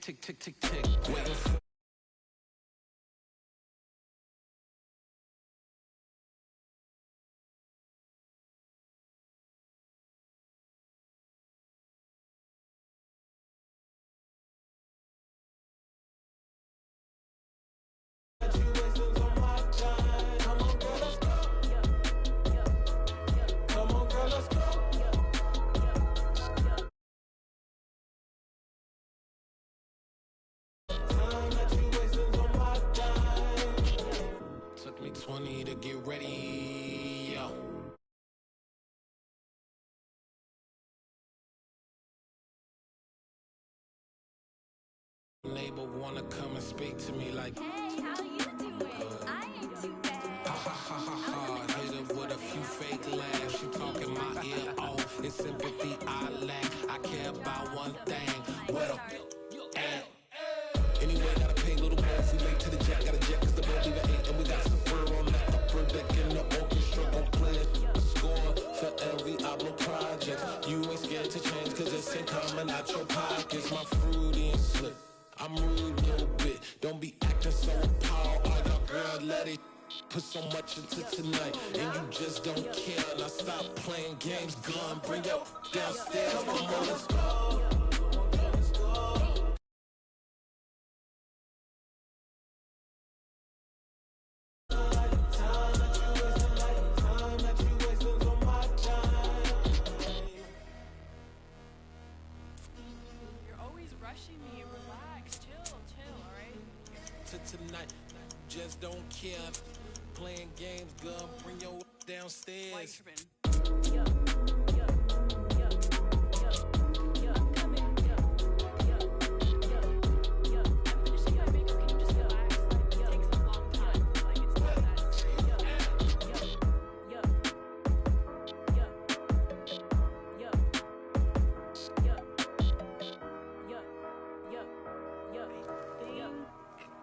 tick, tick, tick, tick. Waiting for took me 20 to get ready, yo. Neighbor wanna come and speak to me like, hey, how you doing? I ain't too bad. ha ha ha ha ha. Hit her with a few fake laughs. She talking my ear off. It's sympathy I lack. I care about one thing. What up? Anyway, gotta pay a little more if we late to the jack. Gotta jet cause the boat leave at 8. And we got some fur on the upper deck in the orchestra. Gon' play a score for every Ablo project. You ain't scared to change cause it's in common out your pockets. My fruity and slip. I'm rude a little bit. Don't be acting so appalled. Oh, your girl, let it put so much into tonight. And you just don't care. Now stop playing games. Gun, bring your downstairs. Come on, let's go. You're always rushing me. Relax, chill, alright? To tonight, just don't care. Playing games, gun, bring your Why you downstairs. tripping? I'm coming. I'm finishing my makeup. Can you just relax? Like, this takes a long time. Like, it's not that serious.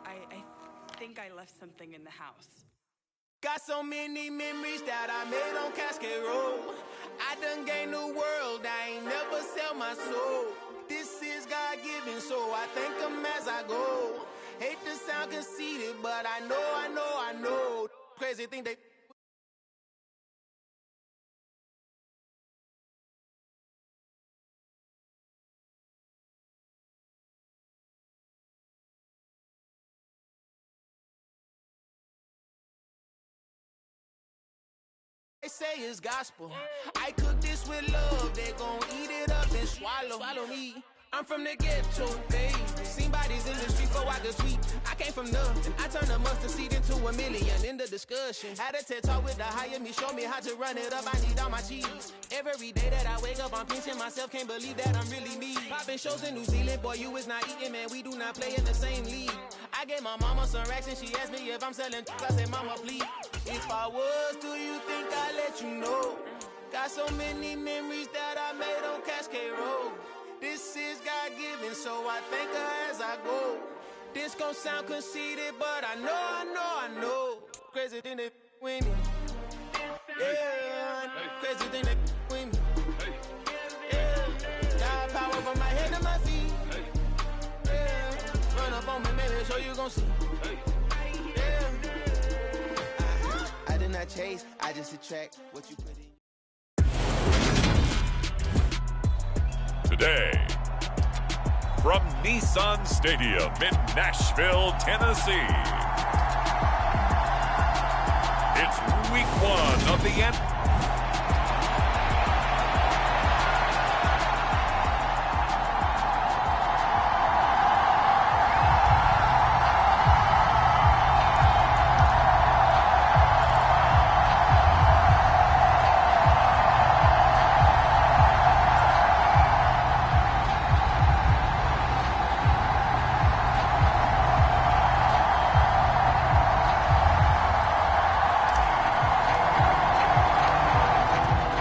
I think I left something in the house. Got so many memories that I made on Cascade Road. I done gained the world, I ain't never sell my soul. This is God-given, so I thank him as I go. Hate to sound conceited, but I know. Crazy thing they... They say it's gospel. I cook this with love. They gon' eat it up and swallow me. I'm from the ghetto, baby. Seen bodies in the street before I could tweet. I came from nothing. I turned a mustard seed into a million. In the discussion, had a TED talk with the higher me. Show me how to run it up. I need all my cheese. Every day that I wake up, I'm pinching myself. Can't believe that I'm really me. Popping shows in New Zealand, boy, you is not eating, man. We do not play in the same league. I gave my mama some racks and she asked me if I'm selling. I said, mama, please. If I was, do you think I'd let you know? Got so many memories that I made on Cascade Road. This is God-given, so I thank her as I go. This gon' sound conceited, but I know. Crazy thing they with me. Yeah, crazy thing they with me. Yeah, got power from my head to my feet. Yeah, run up on me, maybe, so you gon' see. Yeah, I did not chase, I just attract what you put in. Today, from Nissan Stadium in Nashville, Tennessee, it's week 1 of the NFL.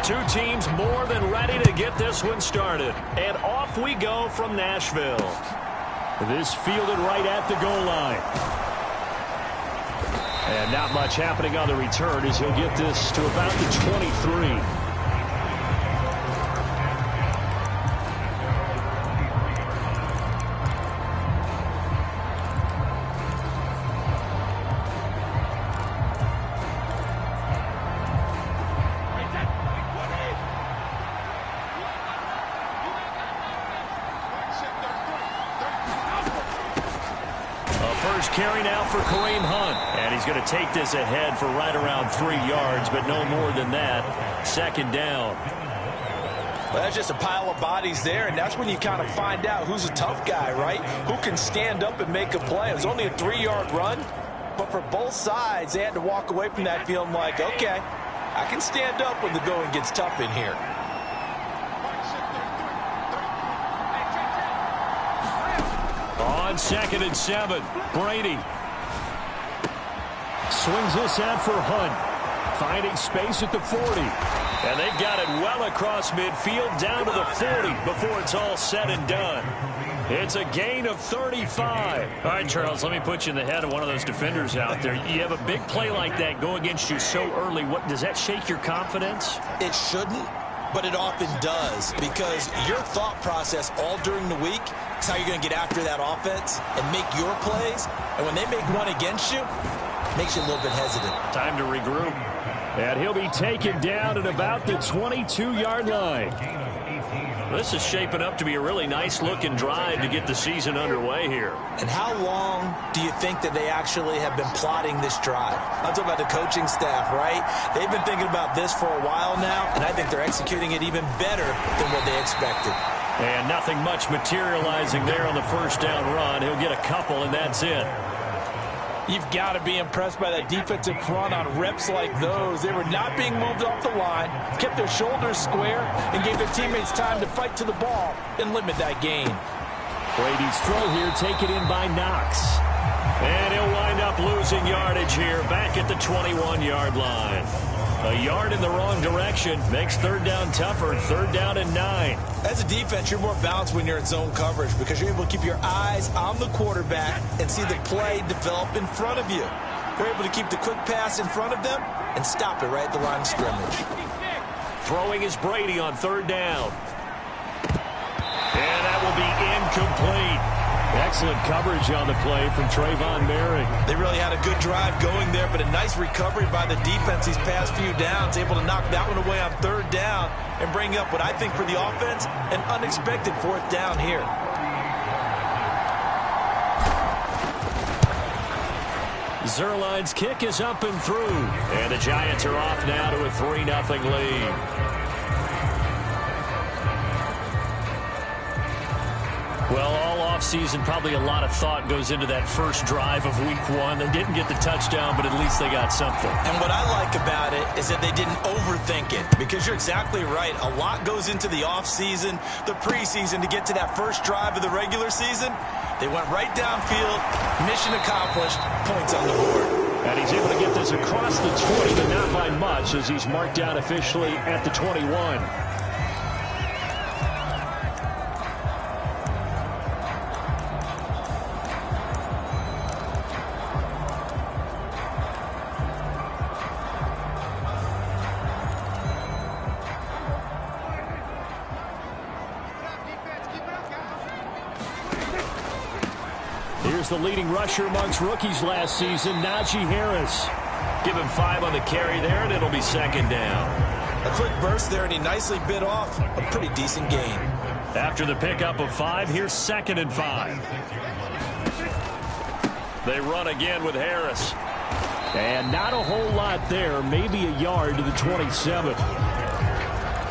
Two teams more than ready to get this one started. And off we go from Nashville. This fielded right at the goal line. And not much happening on the return as he'll get this to about the 23. first carry now for Kareem Hunt. And he's going to take this ahead for right around 3 yards, but no more than that. Second down. Well, that's just a pile of bodies there, and that's when you kind of find out who's a tough guy, right? Who can stand up and make a play. It was only a 3-yard run, but for both sides, they had to walk away from that feeling like, okay, I can stand up when the going gets tough in here. On 2nd and 7, Brady swings this out for Hunt, finding space at the 40. And they've got it well across midfield down to the 40 before it's all said and done. It's a gain of 35. All right, Charles, let me put you in the head of one of those defenders out there. You have a big play like that go against you so early. What does that shake your confidence? It shouldn't, but it often does, because your thought process all during the week is how you're going to get after that offense and make your plays. And when they make one against you, it makes you a little bit hesitant. Time to regroup. And he'll be taken down at about the 22-yard line. This is shaping up to be a really nice-looking drive to get the season underway here. And how long do you think that they actually have been plotting this drive? I'm talking about the coaching staff, right? They've been thinking about this for a while now, and I think they're executing it even better than what they expected. And nothing much materializing there on the first down run. He'll get a couple, and that's it. You've got to be impressed by that defensive front on reps like those. They were not being moved off the line, kept their shoulders square, and gave their teammates time to fight to the ball and limit that gain. Brady's throw here taken in by Knox. And he'll wind up losing yardage here back at the 21-yard line. A yard in the wrong direction makes third down tougher. Third down and 9. As a defense, you're more balanced when you're in zone coverage because you're able to keep your eyes on the quarterback and see the play develop in front of you. We're able to keep the quick pass in front of them and stop it right at the line of scrimmage. Throwing is Brady on third down. And that will be incomplete. Excellent coverage on the play from Trayvon Merrick. They really had a good drive going there, but a nice recovery by the defense these past few downs, able to knock that one away on third down and bring up what I think for the offense, an unexpected fourth down here. Zerline's kick is up and through. And the Giants are off now to a 3-0 lead. Well, all offseason, probably a lot of thought goes into that first drive of week 1. They didn't get the touchdown, but at least they got something. And what I like about it is that they didn't overthink it, because you're exactly right. A lot goes into the offseason, the preseason, to get to that first drive of the regular season. They went right downfield, mission accomplished, points on the board. And he's able to get this across the 20, but not by much, as he's marked down officially at the 21. Here's the leading rusher amongst rookies last season, Najee Harris. Give him 5 on the carry there, and it'll be second down. A quick burst there, and he nicely bit off a pretty decent gain. After the pickup of 5, here's 2nd and 5. They run again with Harris. And not a whole lot there, maybe a yard to the 27.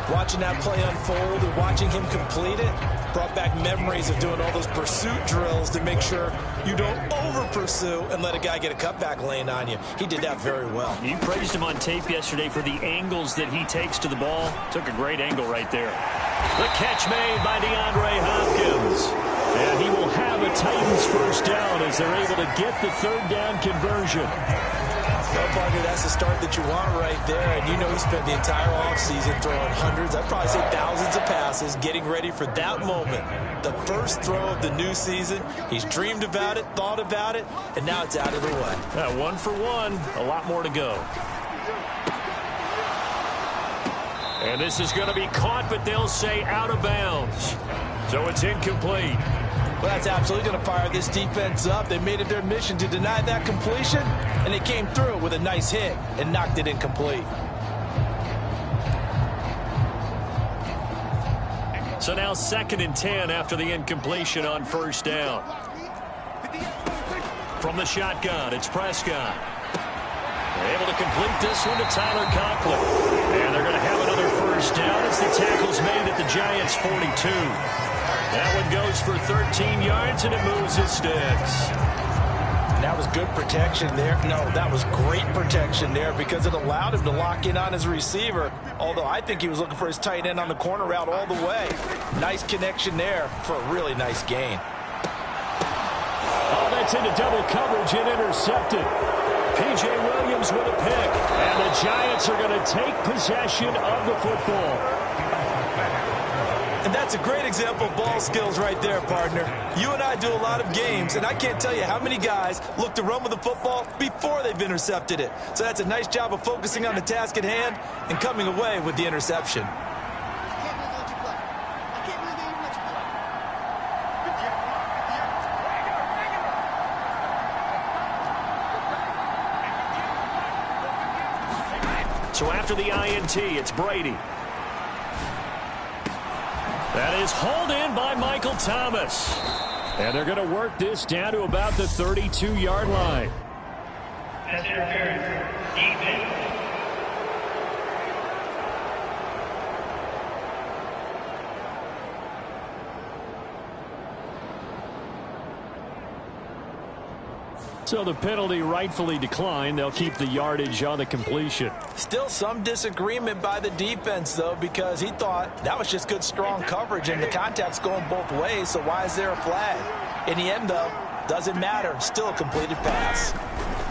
Watching that play unfold and watching him complete it brought back memories of doing all those pursuit drills to make sure you don't over-pursue and let a guy get a cutback lane on you. He did that very well. You praised him on tape yesterday for the angles that he takes to the ball. Took a great angle right there. The catch made by DeAndre Hopkins. And he will have a Titans first down as they're able to get the third down conversion. Well, partner, that's the start that you want right there. And you know he spent the entire offseason throwing hundreds, I'd probably say thousands of passes, getting ready for that moment. The first throw of the new season. He's dreamed about it, thought about it, and now it's out of the way. 1 for 1. A lot more to go. And this is going to be caught, but they'll say out of bounds. So it's incomplete. Well, that's absolutely going to fire this defense up. They made it their mission to deny that completion, and they came through with a nice hit and knocked it incomplete. So now 2nd and 10 after the incompletion on first down. From the shotgun, it's Prescott. They're able to complete this one to Tyler Conklin. And they're going to have another first down as the tackle's made at the Giants' 42. That one goes for 13 yards, and it moves his sticks. That was good protection there. No, that was great protection there because it allowed him to lock in on his receiver. Although I think he was looking for his tight end on the corner route all the way. Nice connection there for a really nice gain. Oh, that's into double coverage and intercepted. P.J. Williams with a pick. And the Giants are going to take possession of the football. And that's a great example of ball skills right there, partner. You and I do a lot of games, and I can't tell you how many guys look to run with the football before they've intercepted it. So that's a nice job of focusing on the task at hand and coming away with the interception. So after the INT, it's Brady. That is hauled in by Michael Thomas. And they're going to work this down to about the 32-yard line. Pass interference. Defense. So the penalty rightfully declined. They'll keep the yardage on the completion. Still some disagreement by the defense, though, because he thought that was just good, strong coverage, and the contact's going both ways, so why is there a flag? In the end, though, doesn't matter. Still a completed pass.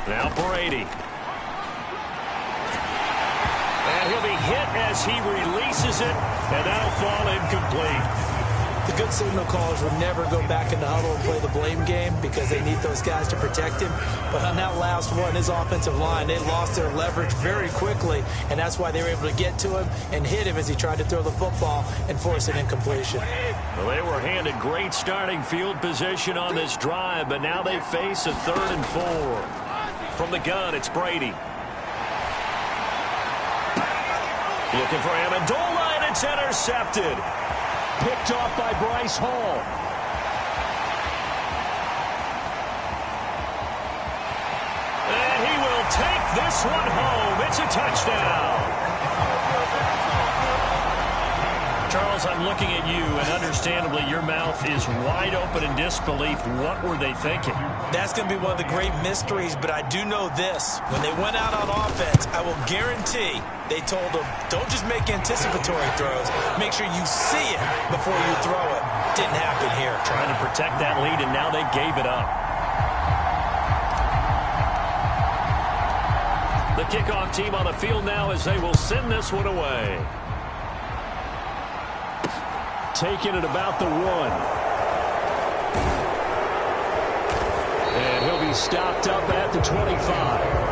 Now Brady. And he'll be hit as he releases it, and that'll fall incomplete. The good signal callers would never go back in the huddle and play the blame game because they need those guys to protect him. But on that last one, his offensive line, they lost their leverage very quickly, and that's why they were able to get to him and hit him as he tried to throw the football and force an incompletion. Well, they were handed great starting field position on this drive, but now they face a 3rd and 4. From the gun, it's Brady. Looking for Amendola, and it's intercepted. Picked off by Bryce Hall. And he will take this one home. It's a touchdown. Charles, I'm looking at you, and understandably, your mouth is wide open in disbelief. What were they thinking? That's going to be one of the great mysteries, but I do know this. When they went out on offense, I will guarantee they told them, don't just make anticipatory throws. Make sure you see it before you throw it. Didn't happen here. Trying to protect that lead, and now they gave it up. The kickoff team on the field now as they will send this one away. Taking it about the 1. And he'll be stopped up at the 25.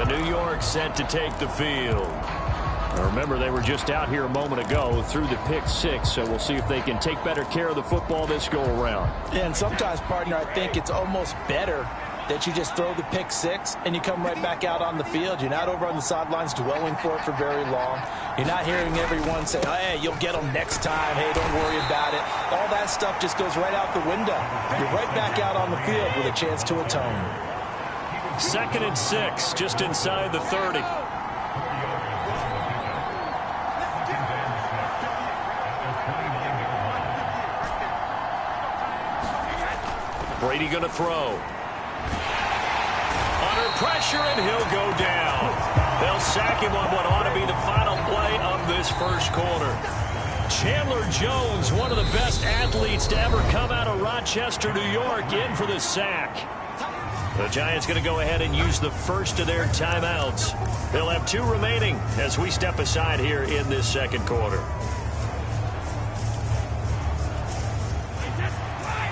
New York set to take the field. Now remember, they were just out here a moment ago through the pick 6, so we'll see if they can take better care of the football this go-around. And sometimes, partner, I think it's almost better that you just throw the pick 6 and you come right back out on the field. You're not over on the sidelines dwelling for it for very long. You're not hearing everyone say, hey, you'll get them next time. Hey, don't worry about it. All that stuff just goes right out the window. You're right back out on the field with a chance to atone. 2nd and 6, just inside the 30. Brady going to throw. Under pressure, and he'll go down. They'll sack him on what ought to be the final play of this first quarter. Chandler Jones, one of the best athletes to ever come out of Rochester, New York, in for the sack. The Giants going to go ahead and use the first of their timeouts. They'll have 2 remaining as we step aside here in this second quarter.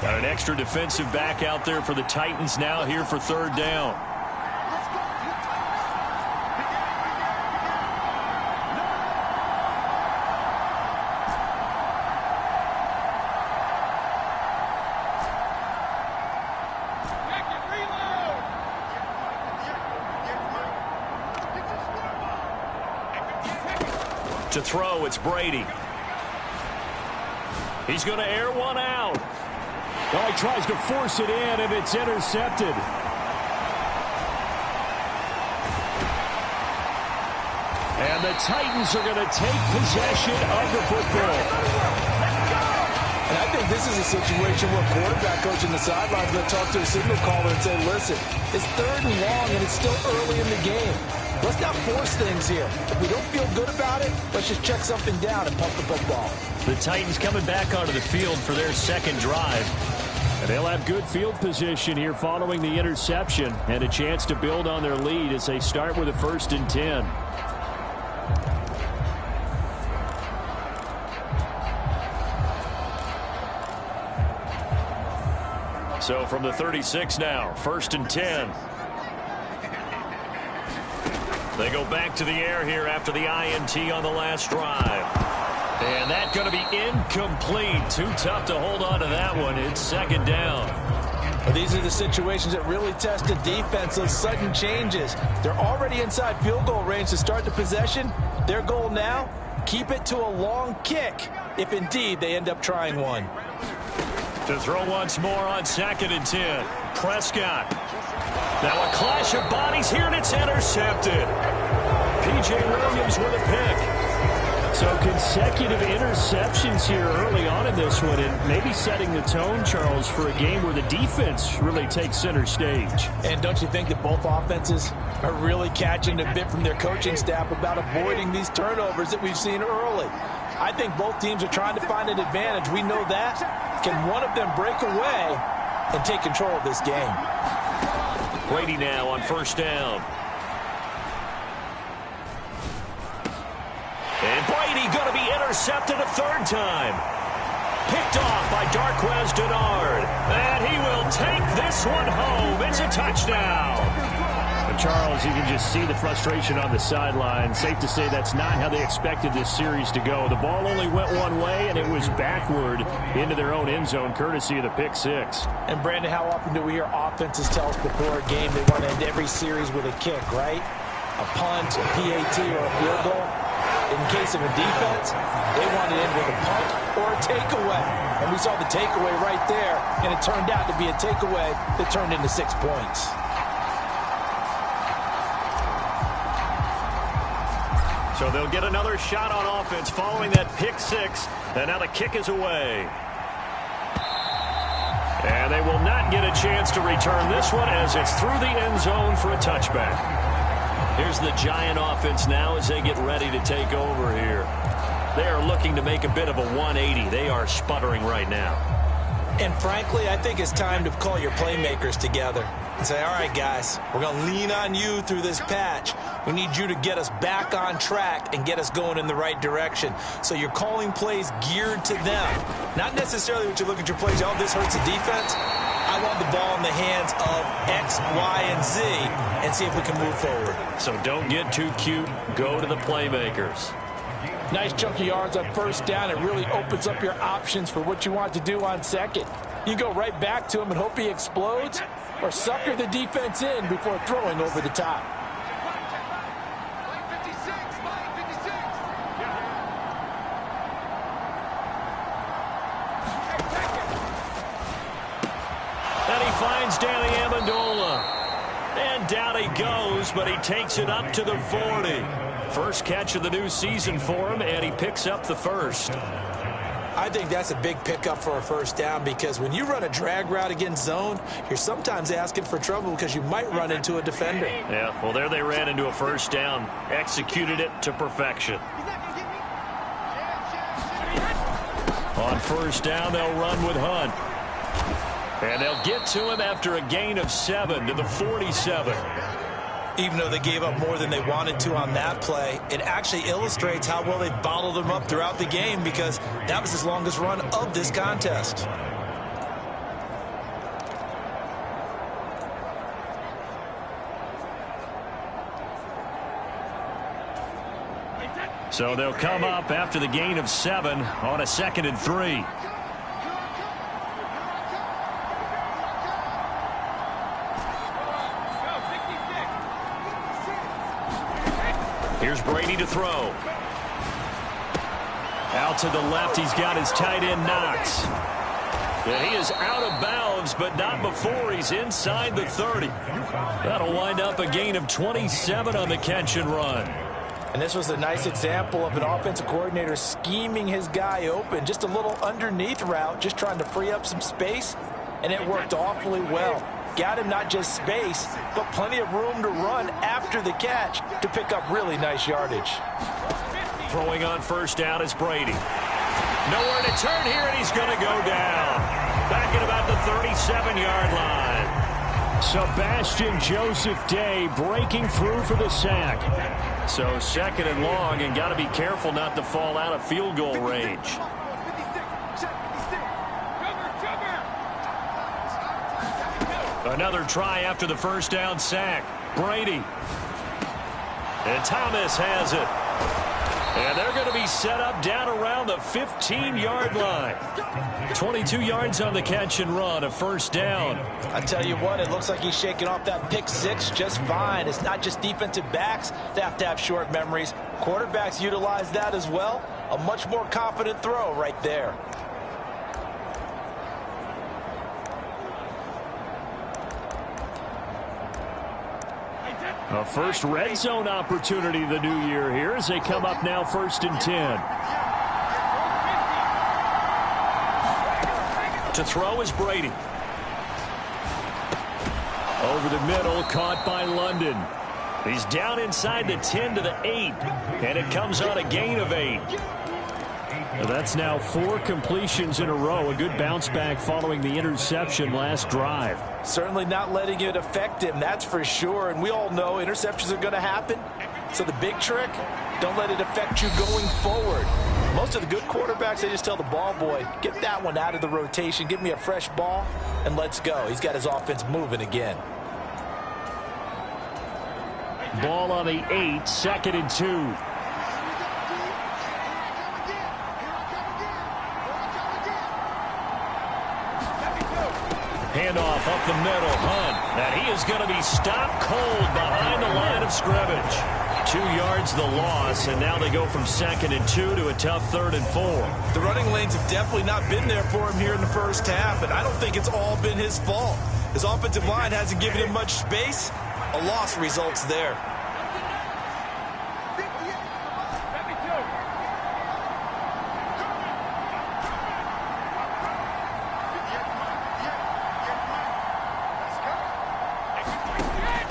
Got an extra defensive back out there for the Titans now here for 3rd down. To throw, it's Brady. He's going to air one out. Well, he tries to force it in, and it's intercepted. And the Titans are going to take possession of the football. And I think this is a situation where quarterback coach in the sideline is going to talk to a signal caller and say, listen, it's 3rd and long, and it's still early in the game. Let's not force things here. If we don't feel good about it, let's just check something down and pump the football. The Titans coming back onto the field for their second drive. And they'll have good field position here following the interception and a chance to build on their lead as they start with a 1st and 10. So from the 36 now, 1st and 10. They go back to the air here after the INT on the last drive. And that's going to be incomplete. Too tough to hold on to that one. It's 2nd down. Well, these are the situations that really test the defense, those sudden changes. They're already inside field goal range to start the possession. Their goal now, keep it to a long kick, if indeed they end up trying one. To throw once more on 2nd and 10. Prescott. Now a clash of bodies here, and it's intercepted. P.J. Williams with a pick. So consecutive interceptions here early on in this one, and maybe setting the tone, Charles, for a game where the defense really takes center stage. And don't you think that both offenses are really catching a bit from their coaching staff about avoiding these turnovers that we've seen early? I think both teams are trying to find an advantage. We know that. Can one of them break away and take control of this game? Brady now on 1st down. And Brady going to be intercepted a 3rd time. Picked off by Darquez Dennard. And he will take this one home. It's a touchdown. And Charles, you can just see the frustration on the sideline. Safe to say that's not how they expected this series to go. The ball only went one way, and it was backward into their own end zone, courtesy of the pick 6. And, Brandon, how often do we hear offenses tell us before a game they want to end every series with a kick, right? A punt, a PAT, or a field goal. In case of a defense, they want to end with a punt or a takeaway. And we saw the takeaway right there, and it turned out to be a takeaway that turned into 6 points. So they'll get another shot on offense following that pick 6. And now the kick is away. And they will not get a chance to return this one as it's through the end zone for a touchback. Here's the Giant offense now as they get ready to take over here. They are looking to make a bit of a 180. They are sputtering right now. And frankly, I think it's time to call your playmakers together and say, all right, guys, we're going to lean on you through this patch. We need you to get us back on track and get us going in the right direction. So you're calling plays geared to them. Not necessarily what you look at your plays, oh, this hurts the defense. I want the ball in the hands of X, Y, and Z and see if we can move forward. So don't get too cute. Go to the playmakers. Nice chunk of yards on 1st down. It really opens up your options for what you want to do on 2nd. You go right back to him and hope he explodes, or sucker the defense in before throwing over the top. And he finds Danny Amendola. And down he goes, but he takes it up to the 40. First catch of the new season for him, and he picks up the 1st. I think that's a big pickup for a 1st down because when you run a drag route against zone, you're sometimes asking for trouble because you might run into a defender. Yeah, well, there they ran into a 1st down. Executed it to perfection. On 1st down, they'll run with Hunt. And they'll get to him after a gain of 7 to the 47. Even though they gave up more than they wanted to on that play, it actually illustrates how well they bottled them up throughout the game because that was his longest run of this contest. So they'll come up after the gain of 7 on a 2nd and 3. Here's Brady to throw. Out to the left, he's got his tight end Knox. And he is out of bounds, but not before he's inside the 30. That'll wind up a gain of 27 on the catch and run. And this was a nice example of an offensive coordinator scheming his guy open. Just a little underneath route, just trying to free up some space, and it worked awfully well. Got him not just space, but plenty of room to run after the catch to pick up really nice yardage. Throwing on first down is Brady. Nowhere to turn here, and he's going to go down. Back at about the 37-yard line. Sebastian Joseph Day breaking through for the sack. So second and long, and got to be careful not to fall out of field goal range. Another try after the first down sack. Brady. And Thomas has it. And they're going to be set up down around the 15-yard line. 22 yards on the catch and run, a first down. I tell you what, it looks like he's shaking off that pick six just fine. It's not just defensive backs that have short memories. Quarterbacks utilize that as well. A much more confident throw right there. A first red zone opportunity the new year here as they come up now 1st and 10. To throw is Brady. Over the middle, caught by London. He's down inside the 10 to the 8, and it comes on a gain of 8. That's now 4 completions in a row. A good bounce back following the interception last drive. Certainly not letting it affect him, that's for sure. And we all know interceptions are going to happen. So the big trick, don't let it affect you going forward. Most of the good quarterbacks, they just tell the ball boy, get that one out of the rotation, give me a fresh ball, and let's go. He's got his offense moving again. Ball on the 8, 2nd and 2. Handoff up the middle, Hunt. And he is going to be stopped cold behind the line of scrimmage. 2 yards the loss, and now they go from 2nd and 2 to a tough 3rd and 4. The running lanes have definitely not been there for him here in the first half, and I don't think it's all been his fault. His offensive line hasn't given him much space. A loss results there.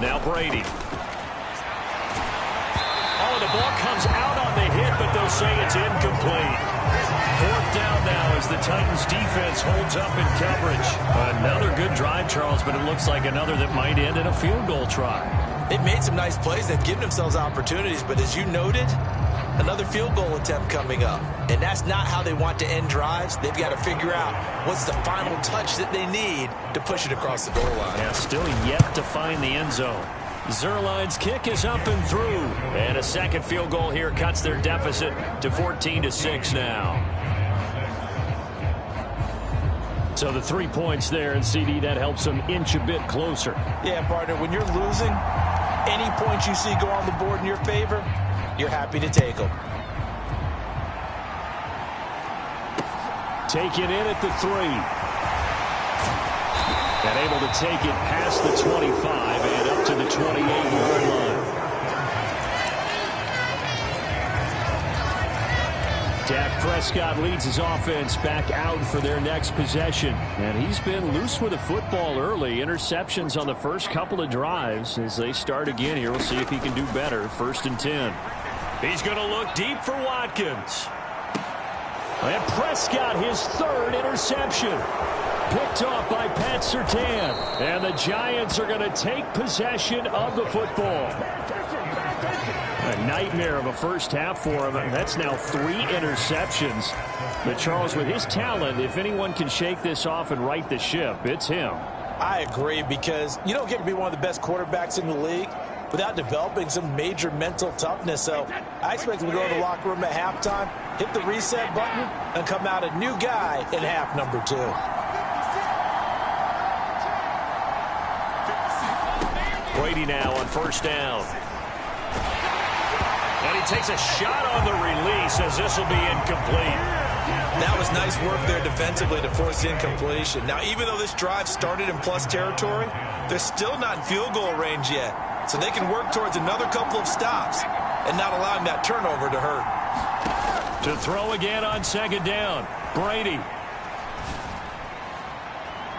Now Brady. Oh, the ball comes out on the hit, but they'll say it's incomplete. 4th down now as the Titans defense holds up in coverage. Another good drive, Charles, but it looks like another that might end in a field goal try. They've made some nice plays. They've given themselves opportunities, but as you noted, another field goal attempt coming up. And that's not how they want to end drives. They've got to figure out what's the final touch that they need to push it across the goal line. Yeah, still yet to find the end zone. Zerline's kick is up and through. And a second field goal here cuts their deficit to 14-6 now. So the 3 points there, and CD, that helps them inch a bit closer. Yeah, partner, when you're losing, any points you see go on the board in your favor, you're happy to take them. Taken in at the 3. And able to take it past the 25 and up to the 28-yard line. Dak Prescott leads his offense back out for their next possession. And he's been loose with the football early. Interceptions on the first couple of drives. As they start again here, we'll see if he can do better. 1st and 10. He's going to look deep for Watkins. And Prescott, his 3rd interception. Picked off by Pat Surtain. And the Giants are going to take possession of the football. A nightmare of a first half for him. That's now 3 interceptions. But Charles, with his talent, if anyone can shake this off and right the ship, it's him. I agree, because you don't get to be one of the best quarterbacks in the league without developing some major mental toughness. So I expect him to go to the locker room at halftime, hit the reset button, and come out a new guy in half number 2. Brady now on first down. And he takes a shot on the release as this will be incomplete. That was nice work there defensively to force incompletion. Now, even though this drive started in plus territory, they're still not in field goal range yet. So they can work towards another couple of stops and not allowing that turnover to hurt. To throw again on second down, Brady.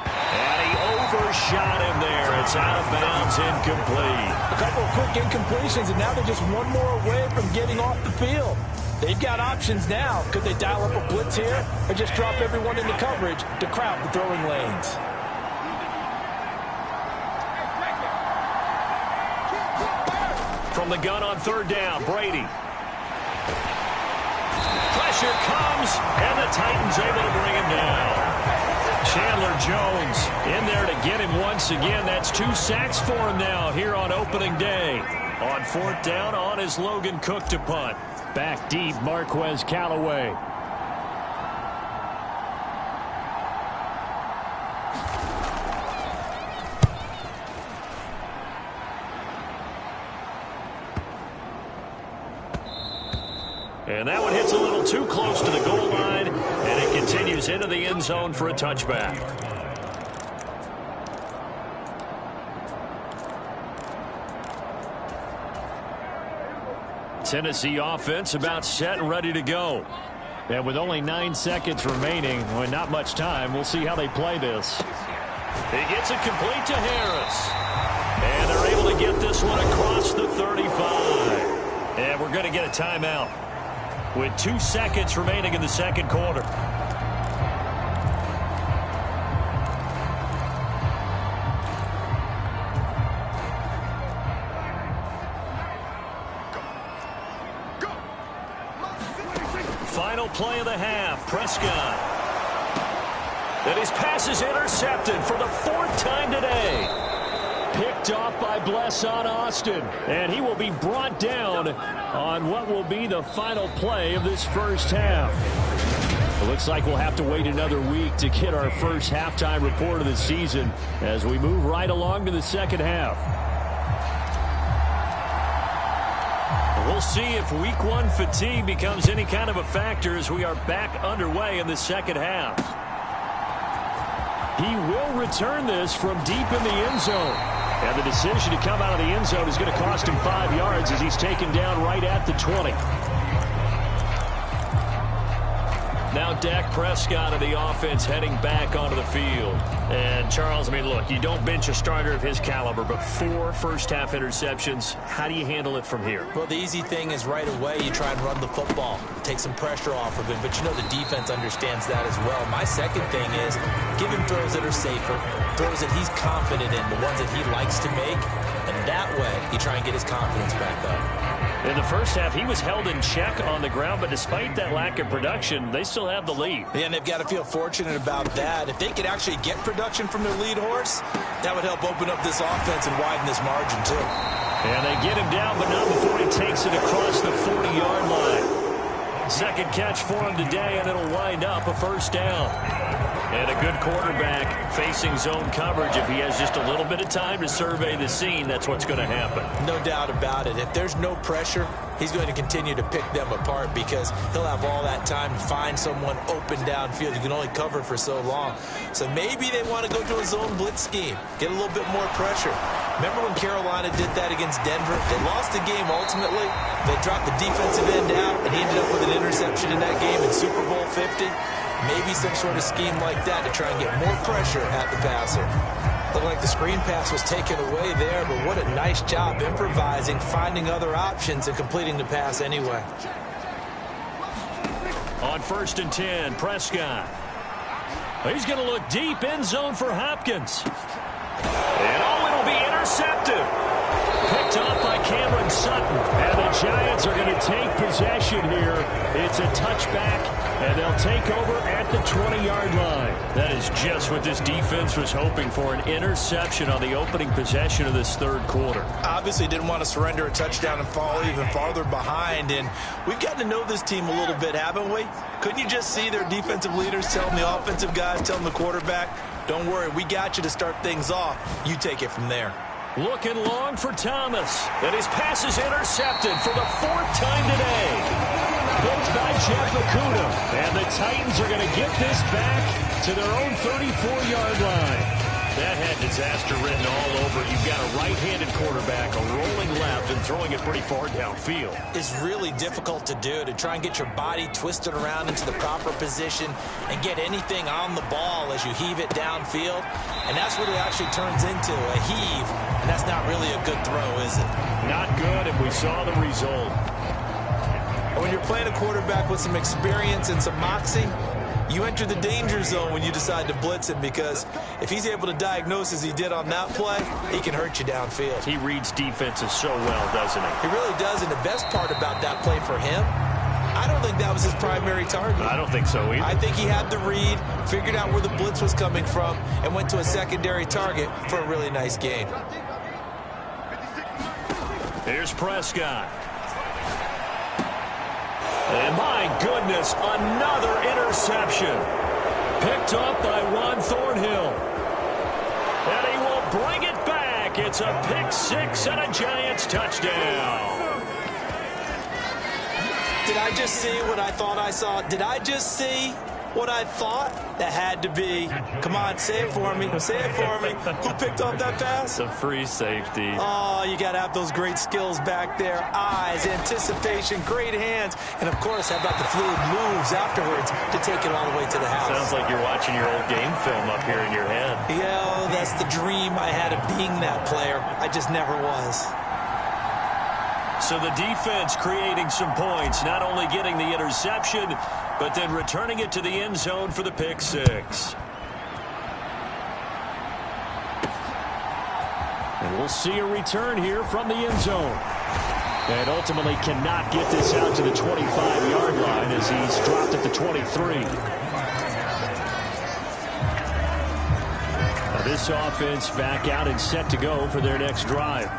And he overshot him there. It's out of bounds, incomplete. A couple of quick incompletions, and now they're just one more away from getting off the field. They've got options now. Could they dial up a blitz here or just drop everyone into coverage to crowd the throwing lanes? From the gun on third down, Brady. Pressure comes, and the Titans able to bring him down. Chandler Jones in there to get him once again. That's 2 sacks for him now here on opening day. On fourth down, on is Logan Cook to punt. Back deep, Marquez Callaway. And that one hits a little too close to the goal line, and it continues into the end zone for a touchback. Tennessee offense about set and ready to go. And with only 9 seconds remaining, well, not much time, we'll see how they play this. He gets it complete to Harris. And they're able to get this one across the 35. And we're going to get a timeout with 2 seconds remaining in the second quarter. Final play of the half, Prescott. And his pass is intercepted for the 4th time today. Picked off by Blesson Austin, and he will be brought down on what will be the final play of this first half. It looks like we'll have to wait another week to get our first halftime report of the season as we move right along to the second half. We'll see if week 1 fatigue becomes any kind of a factor as we are back underway in the second half. He will return this from deep in the end zone. And the decision to come out of the end zone is going to cost him 5 yards as he's taken down right at the 20. Now Dak Prescott of the offense heading back onto the field. And Charles, I mean, look, you don't bench a starter of his caliber, but 4 first-half interceptions. How do you handle it from here? Well, the easy thing is right away you try and run the football, take some pressure off of him, but you know the defense understands that as well. My second thing is give him throws that are safer, throws that he's confident in, the ones that he likes to make, and that way you try and get his confidence back up. In the first half, he was held in check on the ground, but despite that lack of production, they still have the lead. Yeah, and they've got to feel fortunate about that. If they could actually get production from their lead horse, that would help open up this offense and widen this margin, too. And they get him down, but not before he takes it across the 40-yard line. Second catch for him today, and it'll wind up a first down. And a good quarterback facing zone coverage. If he has just a little bit of time to survey the scene, that's what's going to happen. No doubt about it. If there's no pressure, he's going to continue to pick them apart because he'll have all that time to find someone open downfield. You can only cover for so long. So maybe they want to go to a zone blitz scheme, get a little bit more pressure. Remember when Carolina did that against Denver? They lost the game ultimately. They dropped the defensive end out, and he ended up with an interception in that game in Super Bowl 50. Maybe some sort of scheme like that to try and get more pressure at the passer. Looked like the screen pass was taken away there, but what a nice job improvising, finding other options, and completing the pass anyway. On 1st and 10, Prescott. He's going to look deep end zone for Hopkins. And it'll be intercepted. Picked off by Cameron Sutton. And the Giants are going to take possession here. It's a touchback, and they'll take over at the 20-yard line. That is just what this defense was hoping for, an interception on the opening possession of this third quarter. Obviously didn't want to surrender a touchdown and fall even farther behind, and we've gotten to know this team a little bit, haven't we? Couldn't you just see their defensive leaders telling the offensive guys, telling the quarterback, don't worry, we got you to start things off. You take it from there. Looking long for Thomas. And his pass is intercepted for the 4th time today. Picked by Jeff Okuda. And the Titans are going to get this back to their own 34-yard line. That had disaster written all over. You've got a right-handed quarterback, a rolling left, and throwing it pretty far downfield. It's really difficult to do, to try and get your body twisted around into the proper position and get anything on the ball as you heave it downfield. And that's what it actually turns into, a heave. And that's not really a good throw, is it? Not good, and we saw the result. And when you're playing a quarterback with some experience and some moxie, you enter the danger zone when you decide to blitz him, because if he's able to diagnose as he did on that play, he can hurt you downfield. He reads defenses so well, doesn't he? He really does, and the best part about that play for him, I don't think that was his primary target. I don't think so either. I think he had the read, figured out where the blitz was coming from, and went to a secondary target for a really nice gain. Here's Prescott. And my goodness, another interception. Picked up by Juan Thornhill. And he will bring it back. It's a pick six and a Giants touchdown. Did I just see what I thought I saw? Did I just see what I thought? That had to be. Come on, say it for me. Say it for me. Who picked up that pass? It's a free safety. Oh, you got to have those great skills back there. Eyes, anticipation, great hands. And, of course, how about the fluid moves afterwards to take it all the way to the house? Sounds like you're watching your old game film up here in your head. Yeah, that's the dream I had of being that player. I just never was. So the defense creating some points, not only getting the interception, but then returning it to the end zone for the pick six. And we'll see a return here from the end zone. And ultimately cannot get this out to the 25-yard line as he's dropped at the 23. Now this offense back out and set to go for their next drive.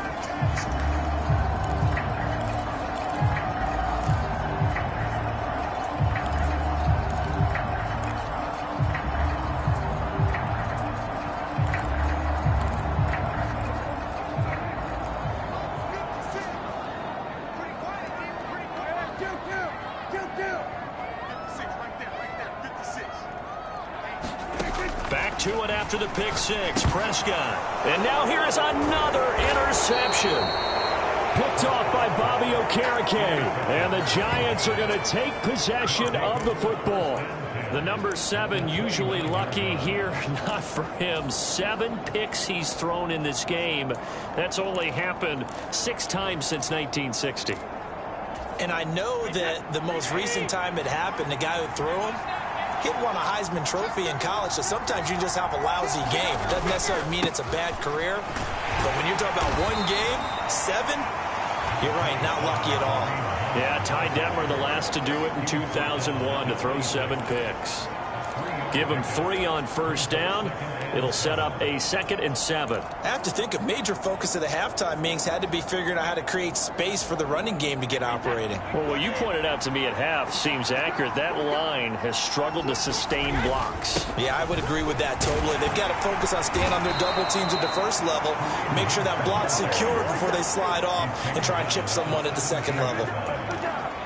Back to it after the pick six, Prescott. And now here is another interception. Picked off by Bobby Okereke. And the Giants are going to take possession of the football. The number 7 usually lucky here. Not for him. 7 picks he's thrown in this game. That's only happened 6 times since 1960. And I know that the most recent time it happened, the guy who threw him, he won a Heisman Trophy in college, so sometimes you just have a lousy game. It doesn't necessarily mean it's a bad career, but when you're talking about one game, 7, you're right, not lucky at all. Yeah, Ty Detmer, the last to do it in 2001, to throw 7 picks. Give him 3 on first down. It'll set up a 2nd and 7. I have to think a major focus of the halftime meetings had to be figuring out how to create space for the running game to get operating. Well, what you pointed out to me at half seems accurate. That line has struggled to sustain blocks. Yeah, I would agree with that totally. They've got to focus on staying on their double teams at the first level, make sure that block's secure before they slide off and try and chip someone at the second level.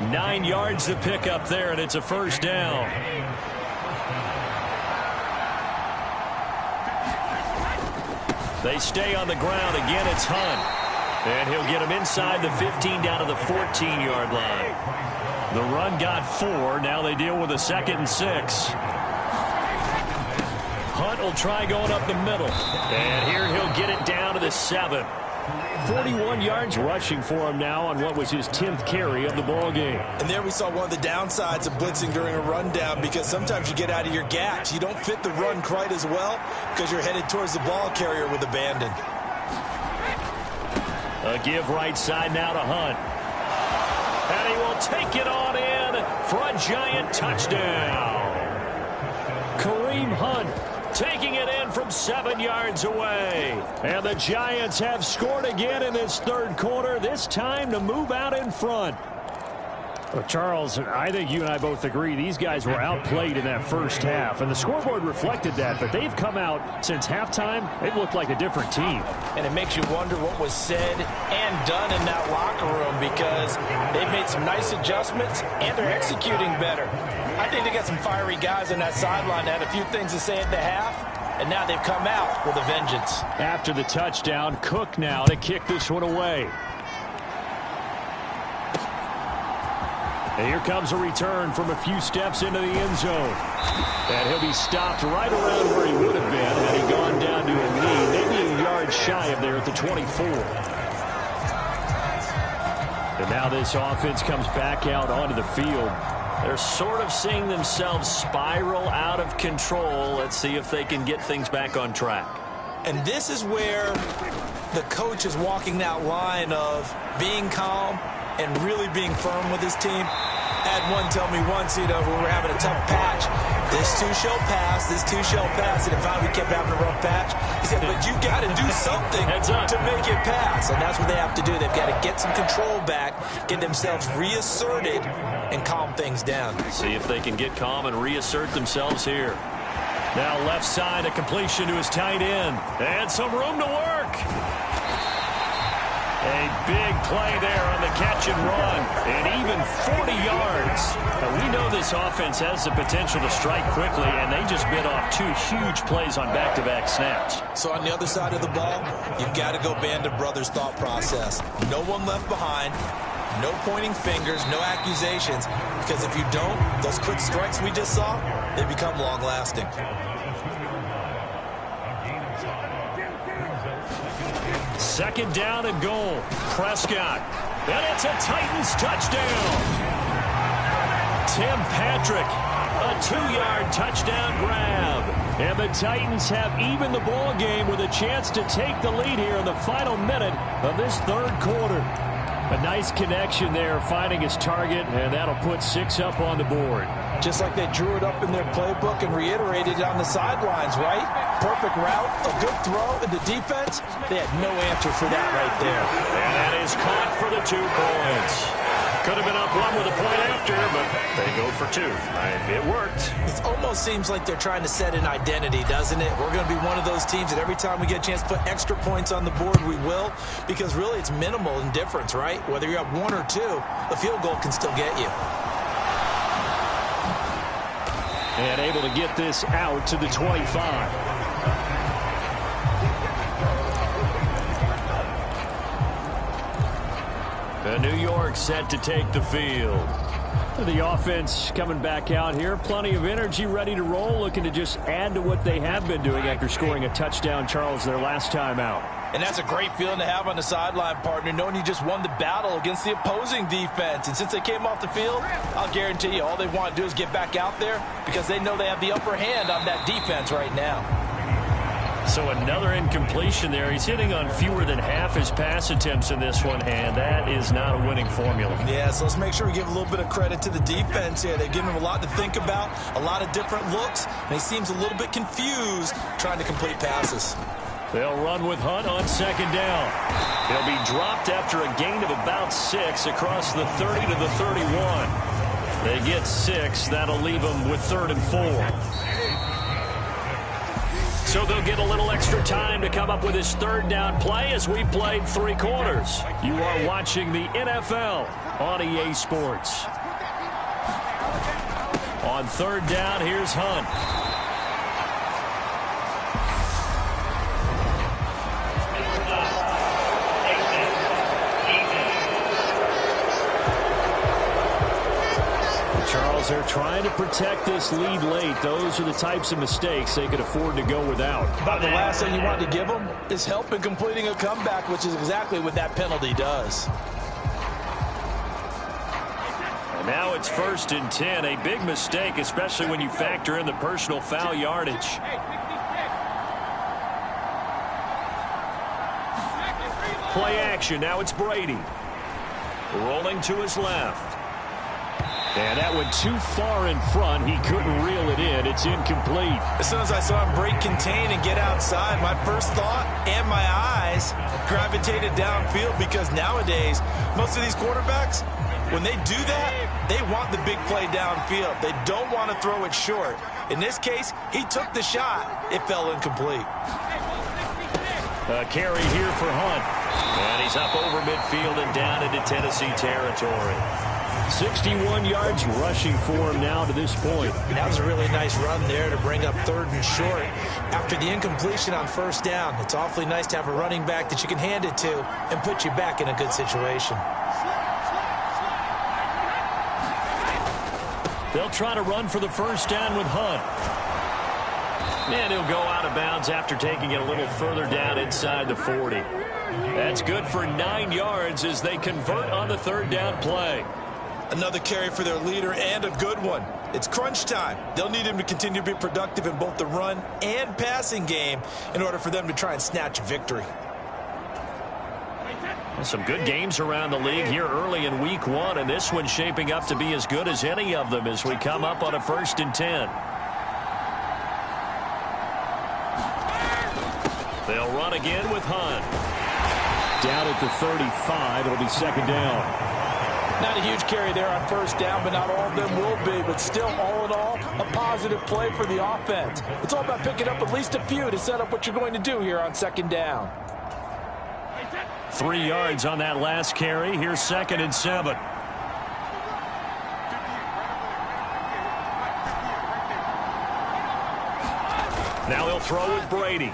9 yards to pick up there, and it's a first down. They stay on the ground. Again, it's Hunt. And he'll get him inside the 15 down to the 14-yard line. The run got 4. Now they deal with a 2nd and 6. Hunt will try going up the middle. And here he'll get it down to the 7. 41 yards rushing for him now on what was his 10th carry of the ball game. And there we saw one of the downsides of blitzing during a rundown, because sometimes you get out of your gaps. You don't fit the run quite as well because you're headed towards the ball carrier with abandon. A give right side now to Hunt. And he will take it on in for a Giant touchdown. Kareem Hunt taking it in from 7 yards away. And the Giants have scored again in this third quarter, this time to move out in front. Well, Charles, I think you and I both agree these guys were outplayed in that first half, and the scoreboard reflected that, but they've come out since halftime. They've looked like a different team. And it makes you wonder what was said and done in that locker room, because they've made some nice adjustments and they're executing better. I think they got some fiery guys on that sideline that had a few things to say at the half, and now they've come out with a vengeance. After the touchdown, Cook now to kick this one away. And here comes a return from a few steps into the end zone. And he'll be stopped right around where he would have been had he gone down to a knee, maybe a yard shy of there at the 24. And now this offense comes back out onto the field. They're sort of seeing themselves spiral out of control. Let's see if they can get things back on track. And this is where the coach is walking that line of being calm and really being firm with his team. I had one tell me once, when we were having a tough patch, this too shall pass, this too shall pass, and if finally we kept having a rough patch, he said, but you got to do something to make it pass, and that's what they have to do. They've got to get some control back, get themselves reasserted, and calm things down. See if they can get calm and reassert themselves here. Now left side, a completion to his tight end, and some room to work. A big play there on the catch and run, and even 40 yards. Now, we know this offense has the potential to strike quickly, and they just bit off two huge plays on back-to-back snaps. So on the other side of the ball, you've got to go band of brothers thought process. No one left behind, no pointing fingers, no accusations, because if you don't, those quick strikes we just saw, they become long-lasting. Second down and goal. Prescott. And it's a Titans touchdown. Tim Patrick. A 2-yard touchdown grab. And the Titans have evened the ball game with a chance to take the lead here in the final minute of this third quarter. A nice connection there, finding his target, and that'll put 6 up on the board. Just like they drew it up in their playbook and reiterated it on the sidelines, right? Perfect route, a good throw, and the defense, they had no answer for that right there. And that is caught for the 2 points. Could have been up 1 with a point after, but they go for 2. It worked. It almost seems like they're trying to set an identity, doesn't it? We're going to be one of those teams that every time we get a chance to put extra points on the board, we will, because really it's minimal in difference, right? Whether you're up 1 or 2, the field goal can still get you. And able to get this out to the 25. The New York set to take the field. The offense coming back out here. Plenty of energy, ready to roll, looking to just add to what they have been doing after scoring a touchdown, Charles, their last time out. And that's a great feeling to have on the sideline, partner, knowing you just won the battle against the opposing defense. And since they came off the field, I'll guarantee you all they want to do is get back out there because they know they have the upper hand on that defense right now. So another incompletion there. He's hitting on fewer than half his pass attempts in this one, and that is not a winning formula. Yeah, so let's make sure we give a little bit of credit to the defense here. They've given him a lot to think about, a lot of different looks, and he seems a little bit confused trying to complete passes. They'll run with Hunt on second down. He'll be dropped after a gain of about 6 across the 30 to the 31. They get 6. That'll leave them with 3rd and 4. So they'll get a little extra time to come up with his 3rd down play as we played 3 quarters. You are watching the NFL on EA Sports. On 3rd down, here's Hunt. Charles, they're trying to protect this lead late. Those are the types of mistakes they could afford to go without. About the last thing you want to give them is help in completing a comeback, which is exactly what that penalty does. And now it's 1st and 10. A big mistake, especially when you factor in the personal foul yardage. Play action. Now it's Brady. Rolling to his left. And that went too far in front. He couldn't reel it in. It's incomplete. As soon as I saw him break contain and get outside, my first thought and my eyes gravitated downfield because nowadays, most of these quarterbacks, When they do that, they want the big play downfield. They don't want to throw it short. In this case, he took the shot. It fell incomplete. A carry here for Hunt. And he's up over midfield and down into Tennessee territory. 61 yards rushing for him now to this point. That was a really nice run there to bring up 3rd and short. After the incompletion on 1st down, it's awfully nice to have a running back that you can hand it to and put you back in a good situation. They'll try to run for the 1st down with Hunt. And he'll go out of bounds after taking it a little further down inside the 40. That's good for 9 yards as they convert on the 3rd down play. Another carry for their leader and a good one. It's crunch time. They'll need him to continue to be productive in both the run and passing game in order for them to try and snatch a victory. Some good games around the league here early in week 1, and this one's shaping up to be as good as any of them as we come up on a 1st and 10. They'll run again with Hunt. Down at the 35, it'll be 2nd down. Not a huge carry there on 1st down, but not all of them will be. But still, all in all, a positive play for the offense. It's all about picking up at least a few to set up what you're going to do here on 2nd down. 3 yards on that last carry. Here's 2nd and 7. Now he'll throw with Brady.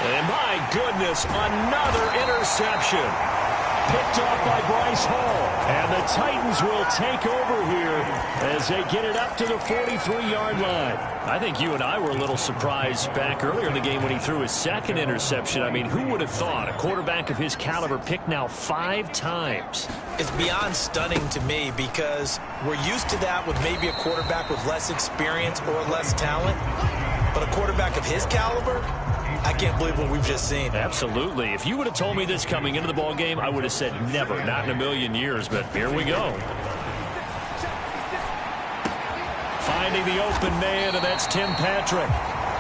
And my goodness, another interception. Picked off by Bryce Hall. And the Titans will take over here as they get it up to the 43-yard line. I think you and I were a little surprised back earlier in the game when he threw his 2nd interception. I mean, who would have thought a quarterback of his caliber picked now 5 times? It's beyond stunning to me because we're used to that with maybe a quarterback with less experience or less talent. But a quarterback of his caliber, I can't believe what we've just seen. Absolutely. If you would have told me this coming into the ball game, I would have said never, not in a million years. But here we go. Finding the open man, and that's Tim Patrick.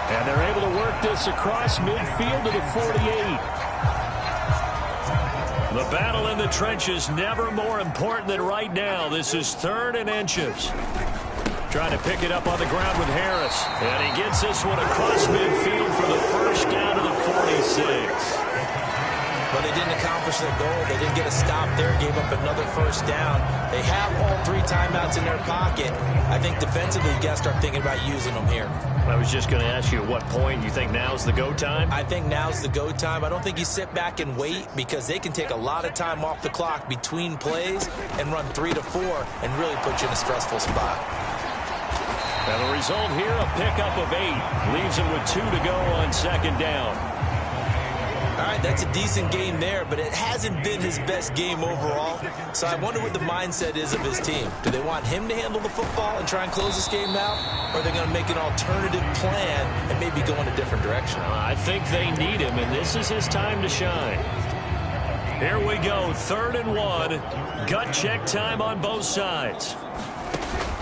And they're able to work this across midfield to the 48. The battle in the trenches never more important than right now. This is 3rd and inches. Trying to pick it up on the ground with Harris. And he gets this one across midfield for the 1st down to the 46. But they didn't accomplish their goal. They didn't get a stop there. Gave up another 1st down. They have all 3 timeouts in their pocket. I think defensively, you got to start thinking about using them here. I was just going to ask you at what point you think now's the go time? I think now's the go time. I don't think you sit back and wait because they can take a lot of time off the clock between plays and run 3 to 4 and really put you in a stressful spot. And the result here, a pickup of 8. Leaves him with 2 to go on 2nd down. All right, that's a decent game there, but it hasn't been his best game overall. So I wonder what the mindset is of his team. Do they want him to handle the football and try and close this game out? Or are they going to make an alternative plan and maybe go in a different direction? I think they need him, and this is his time to shine. Here we go, 3rd and 1. Gut check time on both sides.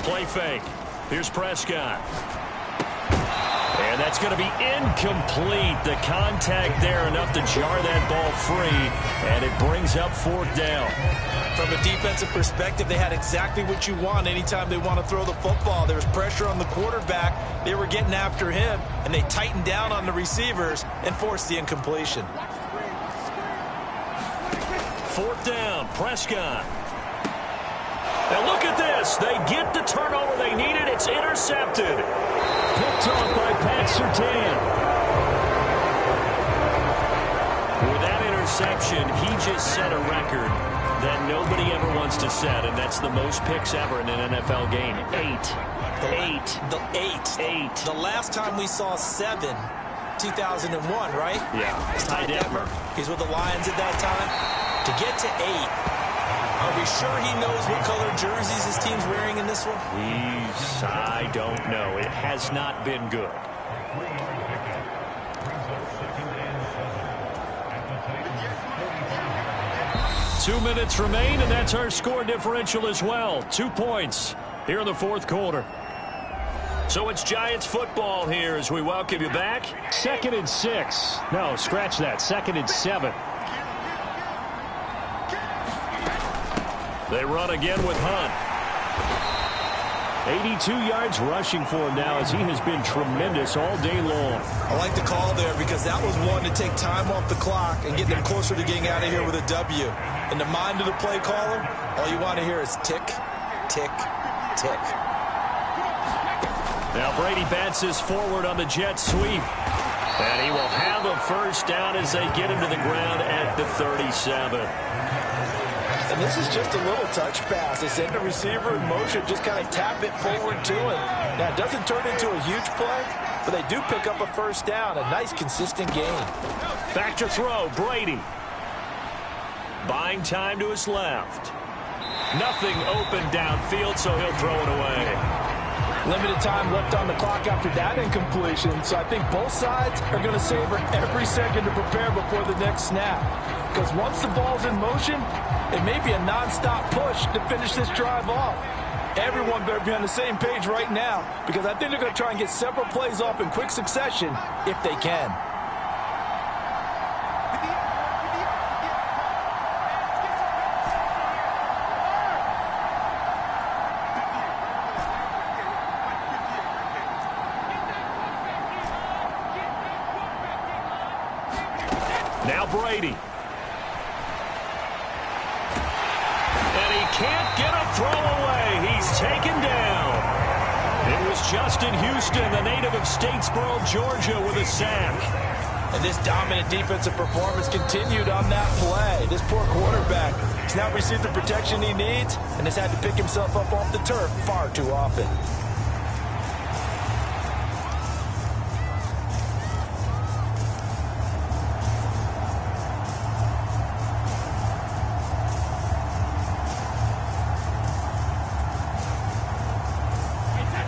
Play fake. Here's Prescott. And that's going to be incomplete. The contact there enough to jar that ball free, and it brings up 4th down. From a defensive perspective, they had exactly what you want anytime they want to throw the football. There was pressure on the quarterback. They were getting after him, and they tightened down on the receivers and forced the incompletion. 4th down, Prescott. And look at this. They get the turnover they needed. It's intercepted. Picked off by Pat Surtain. With that interception, he just set a record that nobody ever wants to set, and that's the most picks ever in an NFL game. 8. The last time we saw 7, 2001, right? Yeah. It's Ty Detmer. He's with the Lions at that time. To get to 8. Are we sure he knows what color jerseys his team's wearing in this one? I don't know. It has not been good. Two minutes remain, and that's our score differential as well. 2 points here in the 4th quarter. So it's Giants football here as we welcome you back. 2nd and 6. No, scratch that. 2nd and 7. They run again with Hunt. 82 yards rushing for him now as he has been tremendous all day long. I like the call there because that was one to take time off the clock and get them closer to getting out of here with a W. In the mind of the play caller, all you want to hear is tick, tick, tick. Now Brady bats his forward on the jet sweep. And he will have a first down as they get him to the ground at the 37. And this is just a little touch pass. They send the receiver in motion, just kind of tap it forward to him. Now, it doesn't turn into a huge play, but they do pick up a first down. A nice, consistent gain. Back to throw, Brady. Buying time to his left. Nothing open downfield, so he'll throw it away. Limited time left on the clock after that incompletion, so I think both sides are going to savor every second to prepare before the next snap. Because once the ball's in motion, it may be a nonstop push to finish this drive off. Everyone better be on the same page right now, because I think they're going to try and get several plays off in quick succession if they can. Now Brady. And he can't get a throw away. He's taken down. It was Justin Houston, the native of Statesboro, Georgia, with a sack. And this dominant defensive performance continued on that play. This poor quarterback has now received the protection he needs and has had to pick himself up off the turf far too often.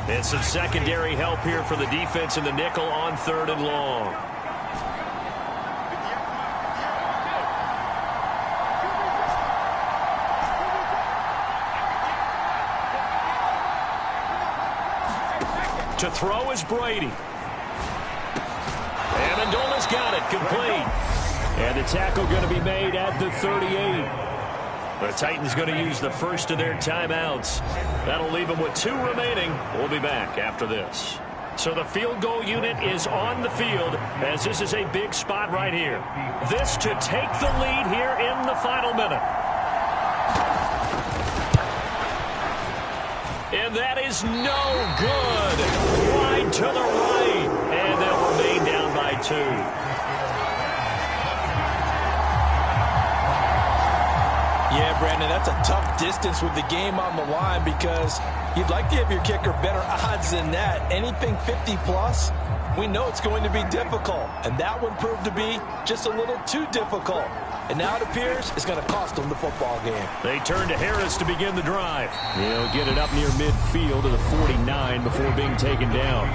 And some secondary help here for the defense in the nickel on 3rd and long. To throw is Brady. Amendola's got it, complete. And the tackle going to be made at the 38. The Titans going to use the first of their timeouts. That'll leave them with 2 remaining. We'll be back after this. So the field goal unit is on the field as this is a big spot right here. This to take the lead here in the final minute. And that is no good. Wide to the right. And they'll remain down by 2. Yeah, Brandon, that's a tough distance with the game on the line because you'd like to give your kicker better odds than that. Anything 50-plus, we know it's going to be difficult. And that one proved to be just a little too difficult. And now it appears it's going to cost them the football game. They turn to Harris to begin the drive. He'll get it up near midfield to the 49 before being taken down.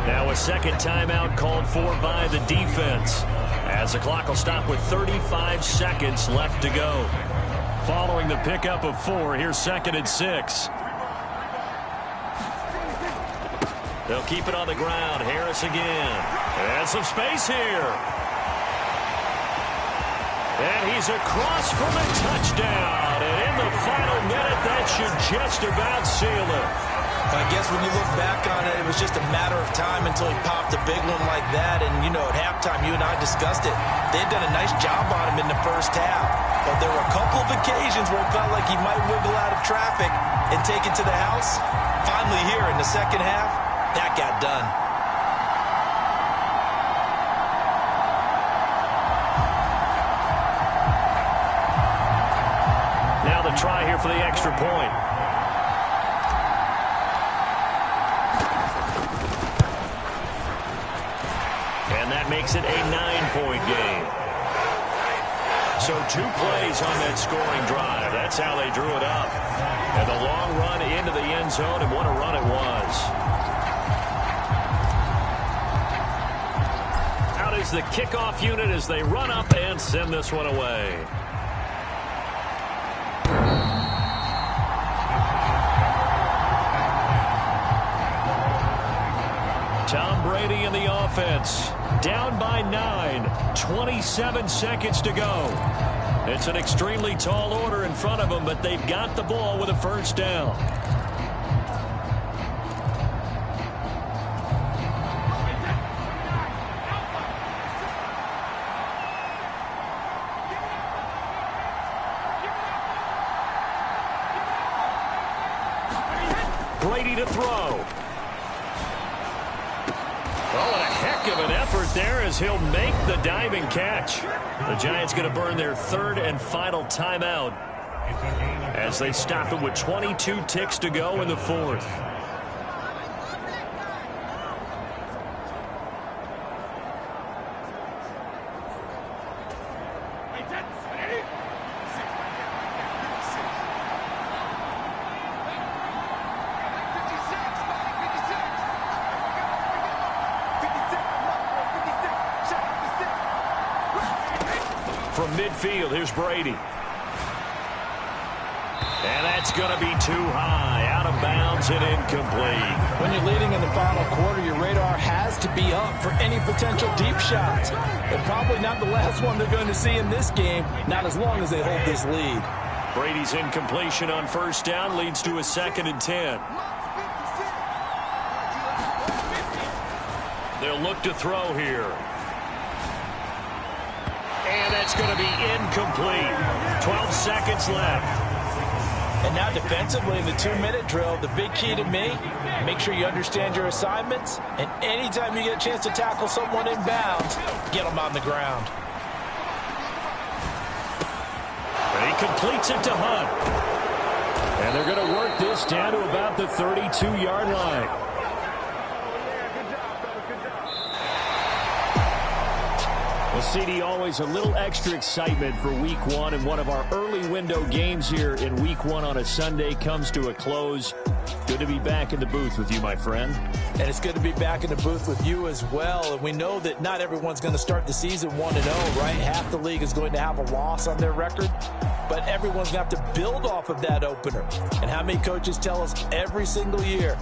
Now a second timeout called for by the defense, as the clock will stop with 35 seconds left to go. Following the pickup of 4, here's 2nd and 6. They'll keep it on the ground. Harris again. And some space here. And he's across from a touchdown. And in the final minute, that should just about seal it. I guess when you look back on it, it was just a matter of time until he popped a big one like that. And, you know, at halftime, you and I discussed it. They had done a nice job on him in the first half. But there were a couple of occasions where it felt like he might wiggle out of traffic and take it to the house. Finally here in the second half, that got done. Now the try here for the extra point. And that makes it a 9-point game. So 2 plays on that scoring drive. That's how they drew it up. And the long run into the end zone, and what a run it was. Out is the kickoff unit as they run up and send this one away. Tom Brady in the offense. Down by 9. 27 seconds to go. It's an extremely tall order in front of them, but they've got the ball with a first down. Brady to throw. Oh, and a heck of an effort there as he'll make the diving catch. The Giants going to burn their third and final timeout as they stop it with 22 ticks to go in the fourth. From midfield, here's Brady. And that's going to be too high, out of bounds and incomplete. When you're leading in the final quarter, your radar has to be up for any potential deep shots. And probably not the last one they're going to see in this game, not as long as they hold this lead. Brady's incompletion on first down leads to a 2nd and 10. They'll look to throw here. And that's going to be incomplete. 12 seconds left. And now defensively in the 2-minute drill, the big key to me, make sure you understand your assignments. And anytime you get a chance to tackle someone in bounds, get them on the ground. And he completes it to Hunt. And they're going to work this down to about the 32-yard line. Well, CD, always a little extra excitement for Week 1, and one of our early window games here in Week 1 on a Sunday comes to a close. Good to be back in the booth with you, my friend. And it's good to be back in the booth with you as well. And we know that not everyone's going to start the season 1-0, right? Half the league is going to have a loss on their record. But everyone's going to have to build off of that opener. And how many coaches tell us every single year,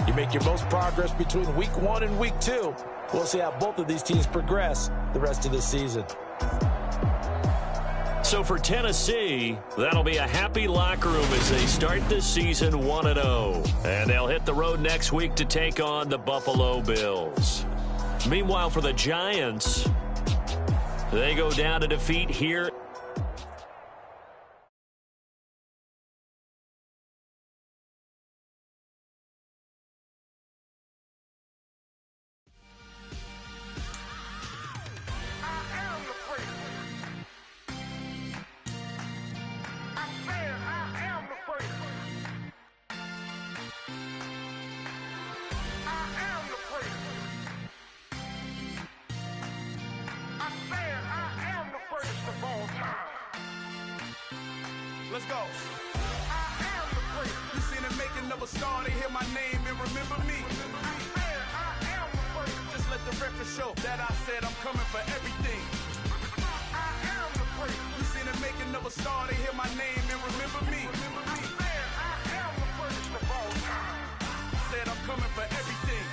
you make your most progress between Week 1 and Week 2. We'll see how both of these teams progress the rest of this season. So for Tennessee, that'll be a happy locker room as they start this season 1-0. And they'll hit the road next week to take on the Buffalo Bills. Meanwhile, for the Giants, they go down to defeat here. Let's go. I am the great. You seen the making of a star, they hear my name and remember me. I am the first. Just let the record show that I said I'm coming for everything. I am the great. You seen the making of a star, they hear my name and remember me. I am the first of all time. Said I'm coming for everything.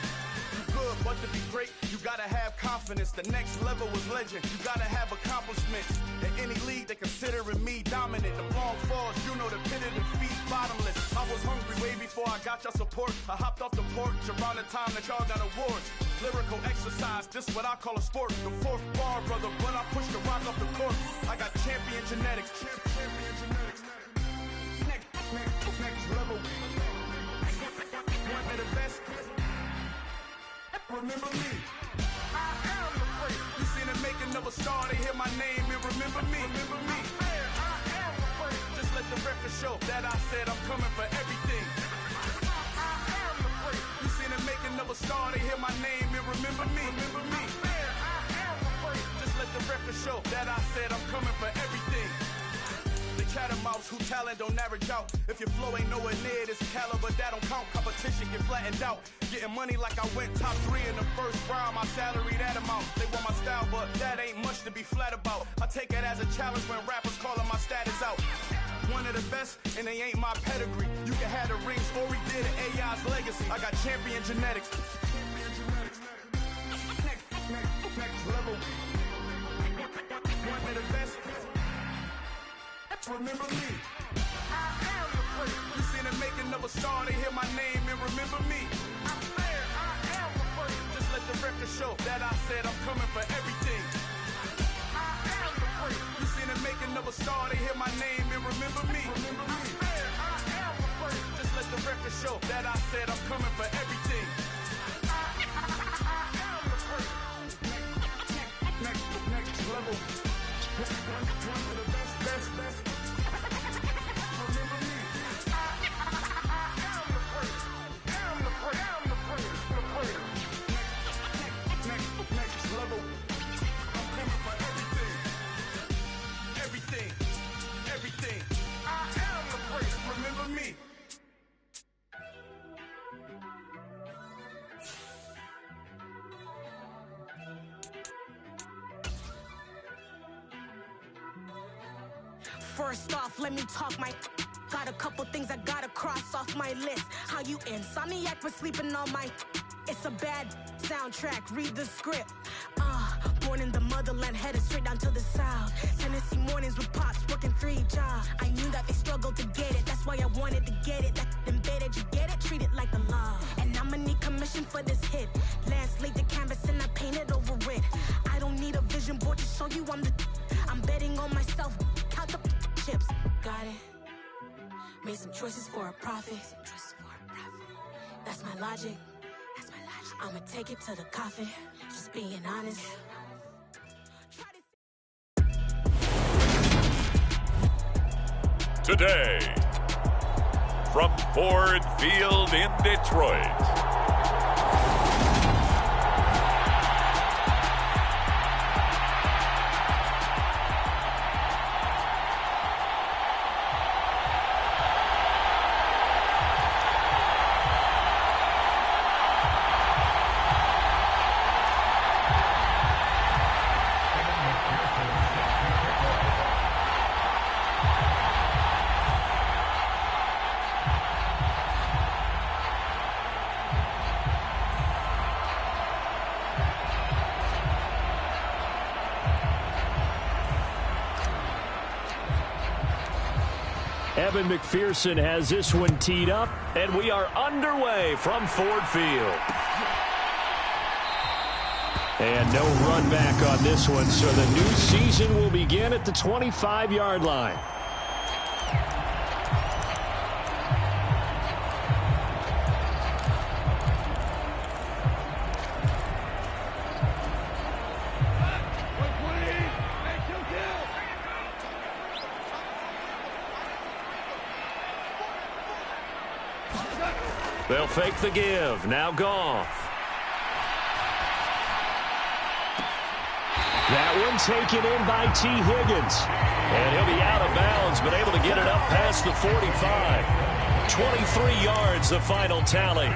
Good, but to be great, you gotta have confidence. The next level was legend. You gotta have accomplishments. In any league, they considering me dominant. The long falls, you know the pit of defeat, bottomless. I was hungry way before I got your support. I hopped off the porch around the time that y'all got awards. Lyrical exercise, this what I call a sport. The fourth bar, brother, when I push the rock off the court. I got champion genetics. Champion genetics. Next level. One of the best. Remember me. I am the great. You seen the making of a star, they hear my name and remember me. Remember me. I am the great. Just let the record show that I said I'm coming for everything. I am the great. You seen the making of a star, they hear my name and remember me. Remember me. I am the great. Just let the record show that I said I'm coming for everything. Catamounts who talent don't average out. If your flow ain't nowhere near this caliber, that don't count. Competition get flattened out. Getting money like I went top 3 in the first round. My salary that amount. They want my style, but that ain't much to be flat about. I take it as a challenge when rappers calling my status out. One of the best, and they ain't my pedigree. You can have the rings, or we did it, AI's legacy. I got champion genetics. Next level. One of the best. remember me. I am the place. You seen the making of a star, they hear my name and remember me. I said I am the place. Just let the record show that I said I'm coming for everything. I am the place. You seen the making of a star, they hear my name and remember me. Remember me. I said I am the place. Just let the record show that I said I'm coming for everything. I am the place. Next level. One of the best. Remember me. I am the place. Am the place. Next level. I'm coming for everything. I am the place. Remember me. First off, let me talk my. Got a couple things I gotta cross off my list. How you insomniac for sleeping on my. It's a bad soundtrack, read the script. Born in the motherland, headed straight down to the south. Tennessee mornings with pops, working 3 jobs. I knew that they struggled to get it, that's why I wanted to get it. That embedded, you get it, treat it like a law. And I'ma need commission for this hit. Lance laid the canvas and I painted over it. I don't need a vision board to show you I'm betting on myself, count the chips. Got it. Made some choices for a profit. That's my logic. I'ma take it to the coffin. Just being honest. Today, from Ford Field in Detroit. Evan McPherson has this one teed up, and we are underway from Ford Field. And no run back on this one, so the new season will begin at the 25-yard line. They'll fake the give. Now Goff. That one taken in by T. Higgins. And he'll be out of bounds, but able to get it up past the 45. 23 yards, the final tally.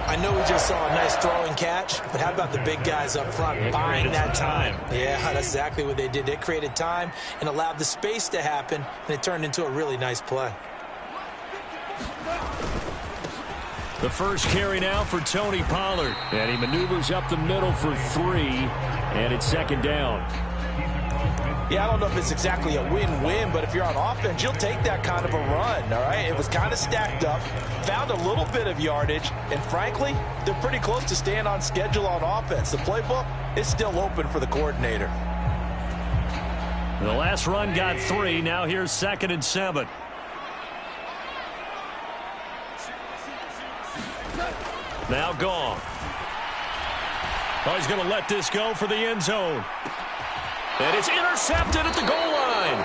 I know we just saw a nice throwing catch, but how about the big guys up front buying that time? Yeah, that's exactly what they did. They created time and allowed the space to happen, and it turned into a really nice play. The first carry now for Tony Pollard. And he maneuvers up the middle for 3. And it's second down. Yeah, I don't know if it's exactly a win-win, but if you're on offense, you'll take that kind of a run, all right? It was kind of stacked up, found a little bit of yardage, and frankly, they're pretty close to staying on schedule on offense. The playbook is still open for the coordinator. The last run got 3. Now here's 2nd and 7. Now Goff. Oh, he's going to let this go for the end zone. And it's intercepted at the goal line.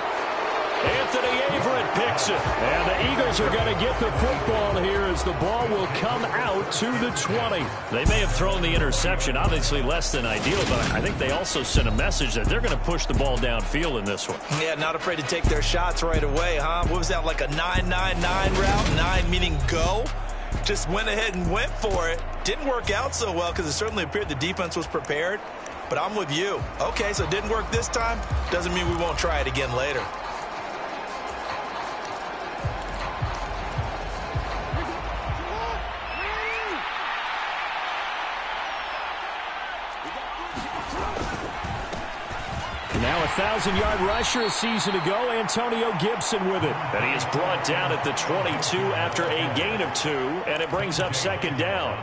Anthony Averett picks it. And the Eagles are going to get the football here as the ball will come out to the 20. They may have thrown the interception, obviously less than ideal, but I think they also sent a message that they're going to push the ball downfield in this one. Yeah, not afraid to take their shots right away, huh? What was that, like a 9-9-9 route? 9 meaning go? Just went ahead and went for it. Didn't work out so well because it certainly appeared the defense was prepared. But I'm with you. Okay, so it didn't work this time. Doesn't mean we won't try it again later. Now a 1,000-yard rusher a season ago, Antonio Gibson with it. And he is brought down at the 22 after a gain of 2, and it brings up second down.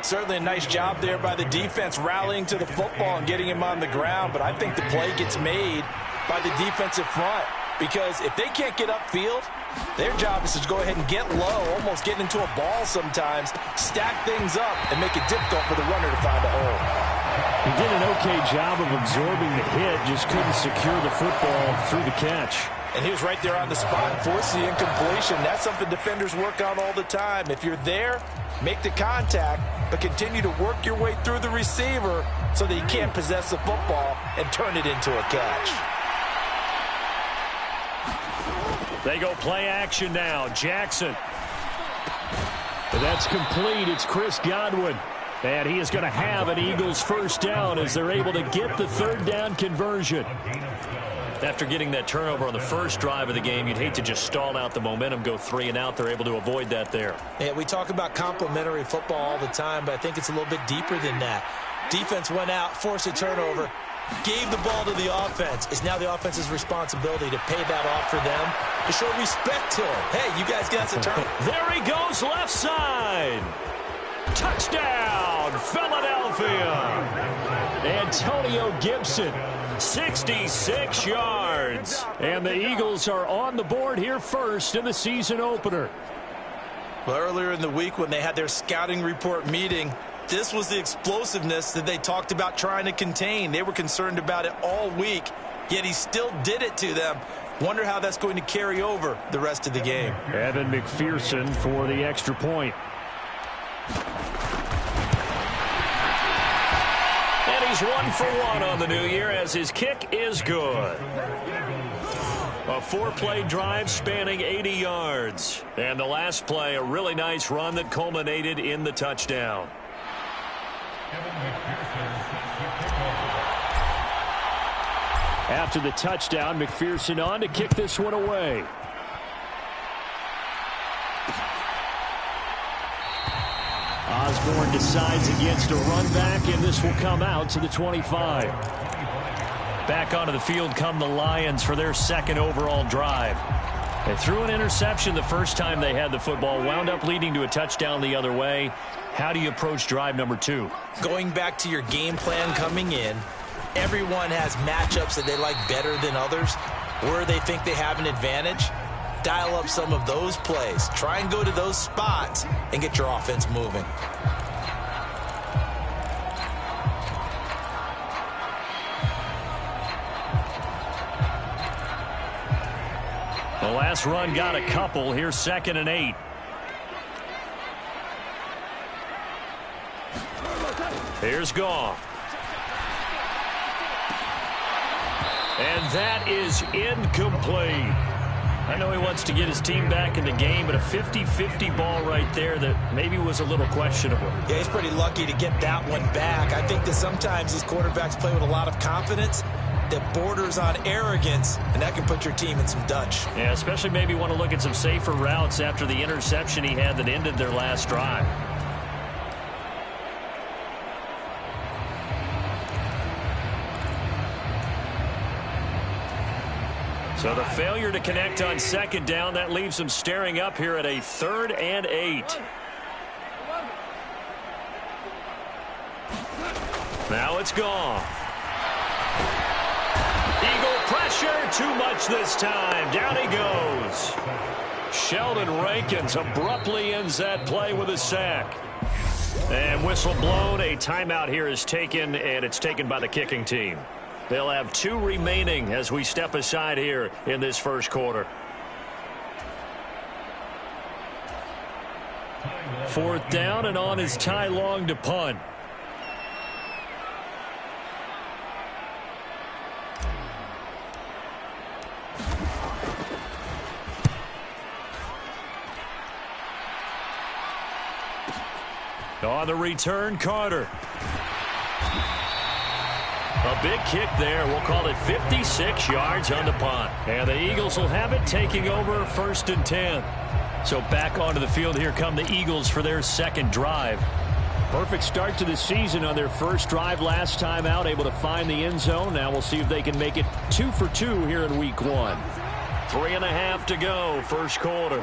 Certainly a nice job there by the defense rallying to the football and getting him on the ground, but I think the play gets made by the defensive front because if they can't get upfield, their job is to go ahead and get low, almost get into a ball sometimes, stack things up, and make it difficult for the runner to find a hole. He did an okay job of absorbing the hit, just couldn't secure the football through the catch. And he was right there on the spot and forced the incompletion. That's something defenders work on all the time. If you're there, make the contact, but continue to work your way through the receiver so that you can't possess the football and turn it into a catch. They go play action now. Jackson. But that's complete. It's Chris Godwin. And he is going to have an Eagles first down as they're able to get the third down conversion. After getting that turnover on the first drive of the game, you'd hate to just stall out the momentum, go 3 and out. They're able to avoid that there. Yeah, we talk about complementary football all the time, but I think it's a little bit deeper than that. Defense went out, forced a turnover, gave the ball to the offense. It's now the offense's responsibility to pay that off for them, to show respect to them. Hey, you guys got the turn. There he goes, left side. Touchdown, Philadelphia. Antonio Gibson, 66 yards. And the Eagles are on the board here first in the season opener. Well, earlier in the week when they had their scouting report meeting, this was the explosiveness that they talked about trying to contain. They were concerned about it all week, yet he still did it to them. Wonder how that's going to carry over the rest of the game. Evan McPherson for the extra point. And he's 1 for 1 on the new year as his kick is good. A 4-play drive spanning 80 yards. And the last play, a really nice run that culminated in the touchdown. After the touchdown, McPherson on to kick this one away. Osborne decides against a run back, and this will come out to the 25. Back onto the field come the Lions for their second overall drive. They threw an interception the first time they had the football, wound up leading to a touchdown the other way. How do you approach drive number 2? Going back to your game plan coming in, everyone has matchups that they like better than others, where they think they have an advantage. Dial up some of those plays. Try and go to those spots and get your offense moving. The last run got a couple. Here's 2nd and 8. Here's Goff. And that is incomplete. I know he wants to get his team back in the game, but a 50-50 ball right there that maybe was a little questionable. Yeah, he's pretty lucky to get that one back. I think that sometimes these quarterbacks play with a lot of confidence that borders on arrogance, and that can put your team in some Dutch. Yeah, especially maybe want to look at some safer routes after the interception he had that ended their last drive. So the failure to connect on 2nd down, that leaves them staring up here at a 3rd and 8. Now it's gone. Eagle pressure, too much this time. Down he goes. Sheldon Rankins abruptly ends that play with a sack. And whistle blown, a timeout here is taken, and it's taken by the kicking team. They'll have 2 remaining as we step aside here in this first quarter. 4th down, and on is Ty Long to punt. On the return, Carter. A big kick there. We'll call it 56 yards on the punt. And the Eagles will have it, taking over 1st and 10. So back onto the field, here come the Eagles for their second drive. Perfect start to the season on their first drive last time out, able to find the end zone. Now we'll see if they can make it 2 for 2 here in week 1. 3.5 to go, first quarter.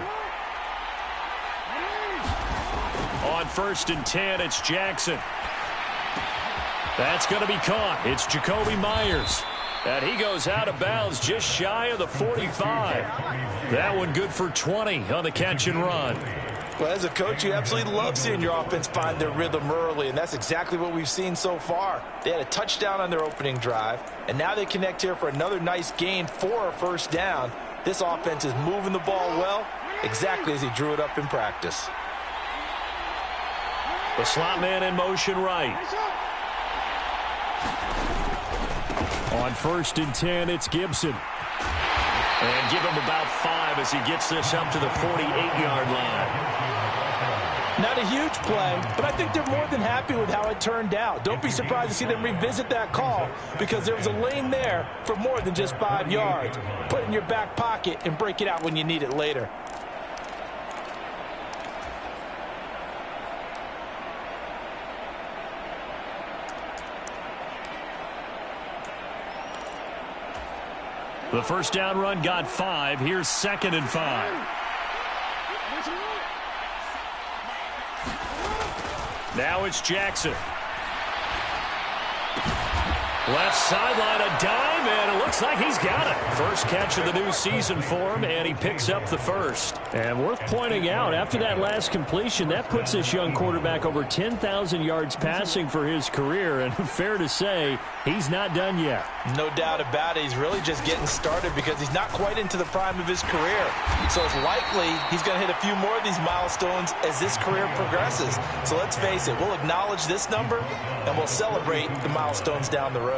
On 1st and 10, it's Jackson. That's going to be caught. It's Jacoby Myers. And he goes out of bounds just shy of the 45. That one good for 20 on the catch and run. Well, as a coach, you absolutely love seeing your offense find their rhythm early, and that's exactly what we've seen so far. They had a touchdown on their opening drive, and now they connect here for another nice gain for a first down. This offense is moving the ball well, exactly as he drew it up in practice. The slot man in motion right. On 1st and 10, it's Gibson. And give him about 5 as he gets this up to the 48-yard line. Not a huge play, but I think they're more than happy with how it turned out. Don't be surprised to see them revisit that call because there was a lane there for more than just 5 yards. Put it in your back pocket and break it out when you need it later. The first down run got 5. Here's 2nd and 5. Now it's Jackson. Left sideline, a dime, and it looks like he's got it. First catch of the new season for him, and he picks up the first. And worth pointing out, after that last completion, that puts this young quarterback over 10,000 yards passing for his career. And fair to say, he's not done yet. No doubt about it. He's really just getting started because he's not quite into the prime of his career. So it's likely he's going to hit a few more of these milestones as this career progresses. So let's face it, we'll acknowledge this number, and we'll celebrate the milestones down the road.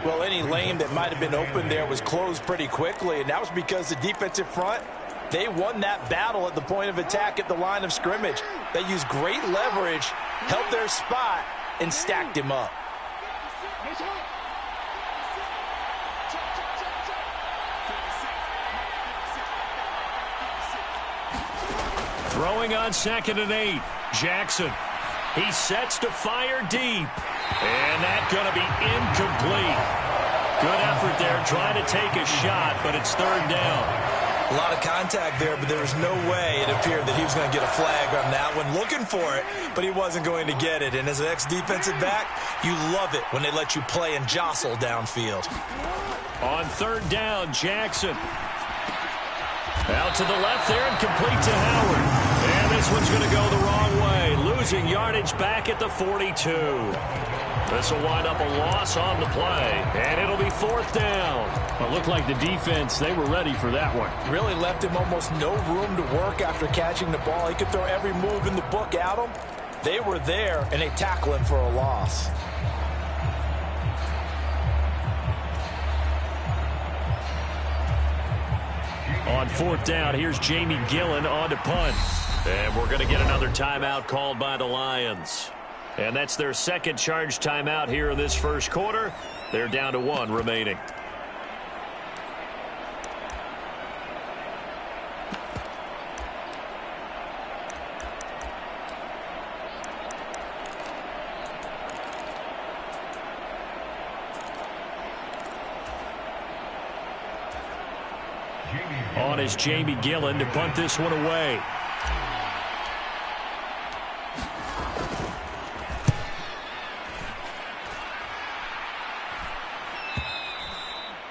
Well, any lane that might have been open there was closed pretty quickly, and that was because the defensive front, they won that battle at the point of attack at the line of scrimmage. They used great leverage, held their spot, and stacked him up. Throwing on 2nd and 8, Jackson. He sets to fire deep. And that's going to be incomplete. Good effort there trying to take a shot, but it's 3rd down. A lot of contact there, but there was no way it appeared that he was going to get a flag on that one. Looking for it, but he wasn't going to get it. And as an ex-defensive back, you love it when they let you play and jostle downfield. On 3rd down, Jackson. Out to the left there and complete to Howard. And this one's going to go the wrong way. Losing yardage back at the 42. This will wind up a loss on the play, and it'll be 4th down. It looked like the defense, they were ready for that one. Really left him almost no room to work after catching the ball. He could throw every move in the book at him. They were there, and they tackle him for a loss. On 4th down, here's Jamie Gillen on to punt. And we're going to get another timeout called by the Lions. And that's their 2nd charge timeout here in this first quarter. They're down to 1 remaining. On is Jamie Gillen to punt this one away.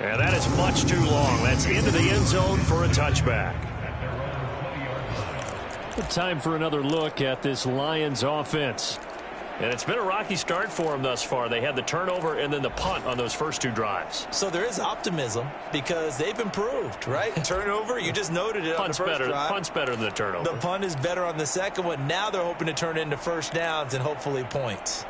And that is much too long. That's into the end zone for a touchback. Time for another look at this Lions offense. And it's been a rocky start for them thus far. They had the turnover and then the punt on those first 2 drives. So there is optimism because they've improved, right? Turnover, you just noted it on the first drive. Punt's better than the turnover. The punt is better on the second one. Now they're hoping to turn it into first downs and hopefully points.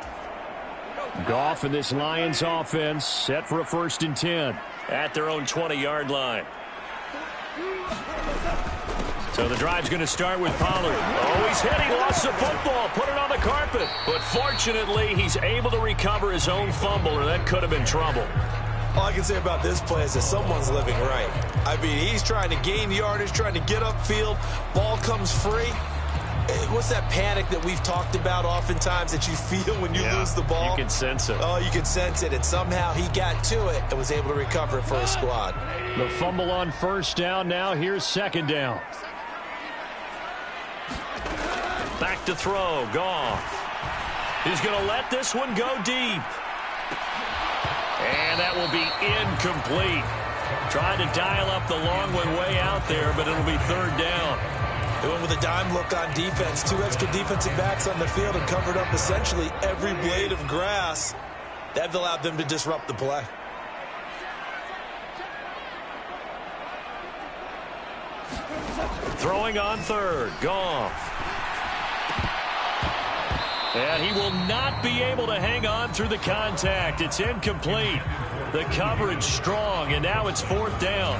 Goff and this Lions offense set for a 1st and 10 at their own 20-yard line. So the drive's going to start with Pollard. Oh, he's hit. He lost the football. Put it on the carpet. But fortunately, he's able to recover his own fumble, or that could have been trouble. All I can say about this play is that someone's living right. I mean, he's trying to gain yardage, trying to get upfield. Ball comes free. What's that panic that we've talked about oftentimes that you feel when you lose the ball? You can sense it. Oh, you can sense it, and somehow he got to it and was able to recover it for his squad. The fumble on first down now. Here's second down. Back to throw. Goff. He's going to let this one go deep. And that will be incomplete. Trying to dial up the long one way out there, but it'll be third down. They went with a dime look on defense. 2 extra defensive backs on the field and covered up essentially every blade of grass. That allowed them to disrupt the play. Throwing on third. Goff. And he will not be able to hang on through the contact. It's incomplete. The coverage strong, and now it's fourth down.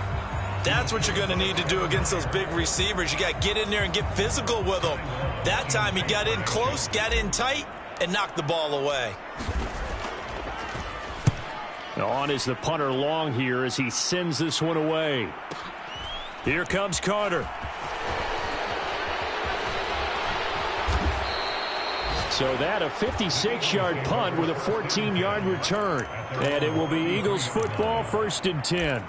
That's what you're going to need to do against those big receivers. You got to get in there and get physical with them. That time he got in close, got in tight, and knocked the ball away. On is the punter long here as he sends this one away. Here comes Carter. So that a 56-yard punt with a 14-yard return. And it will be Eagles football, 1st and 10.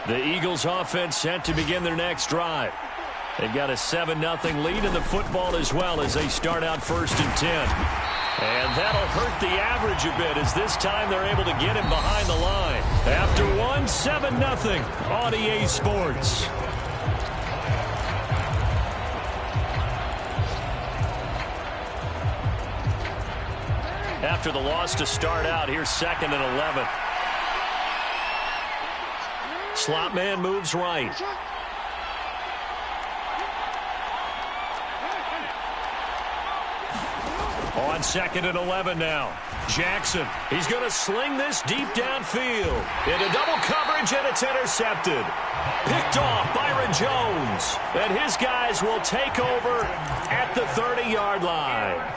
The Eagles offense set to begin their next drive. They've got a 7-0 lead in the football as well as they start out 1st and 10. And that'll hurt the average a bit as this time they're able to get him behind the line. After one, 7-0 on EA Sports. After the loss to start out, here's 2nd and 11. Slot man moves right. On 2nd and 11 now. Jackson, he's going to sling this deep downfield. Into double coverage, and it's intercepted. Picked off Byron Jones. And his guys will take over at the 30-yard line.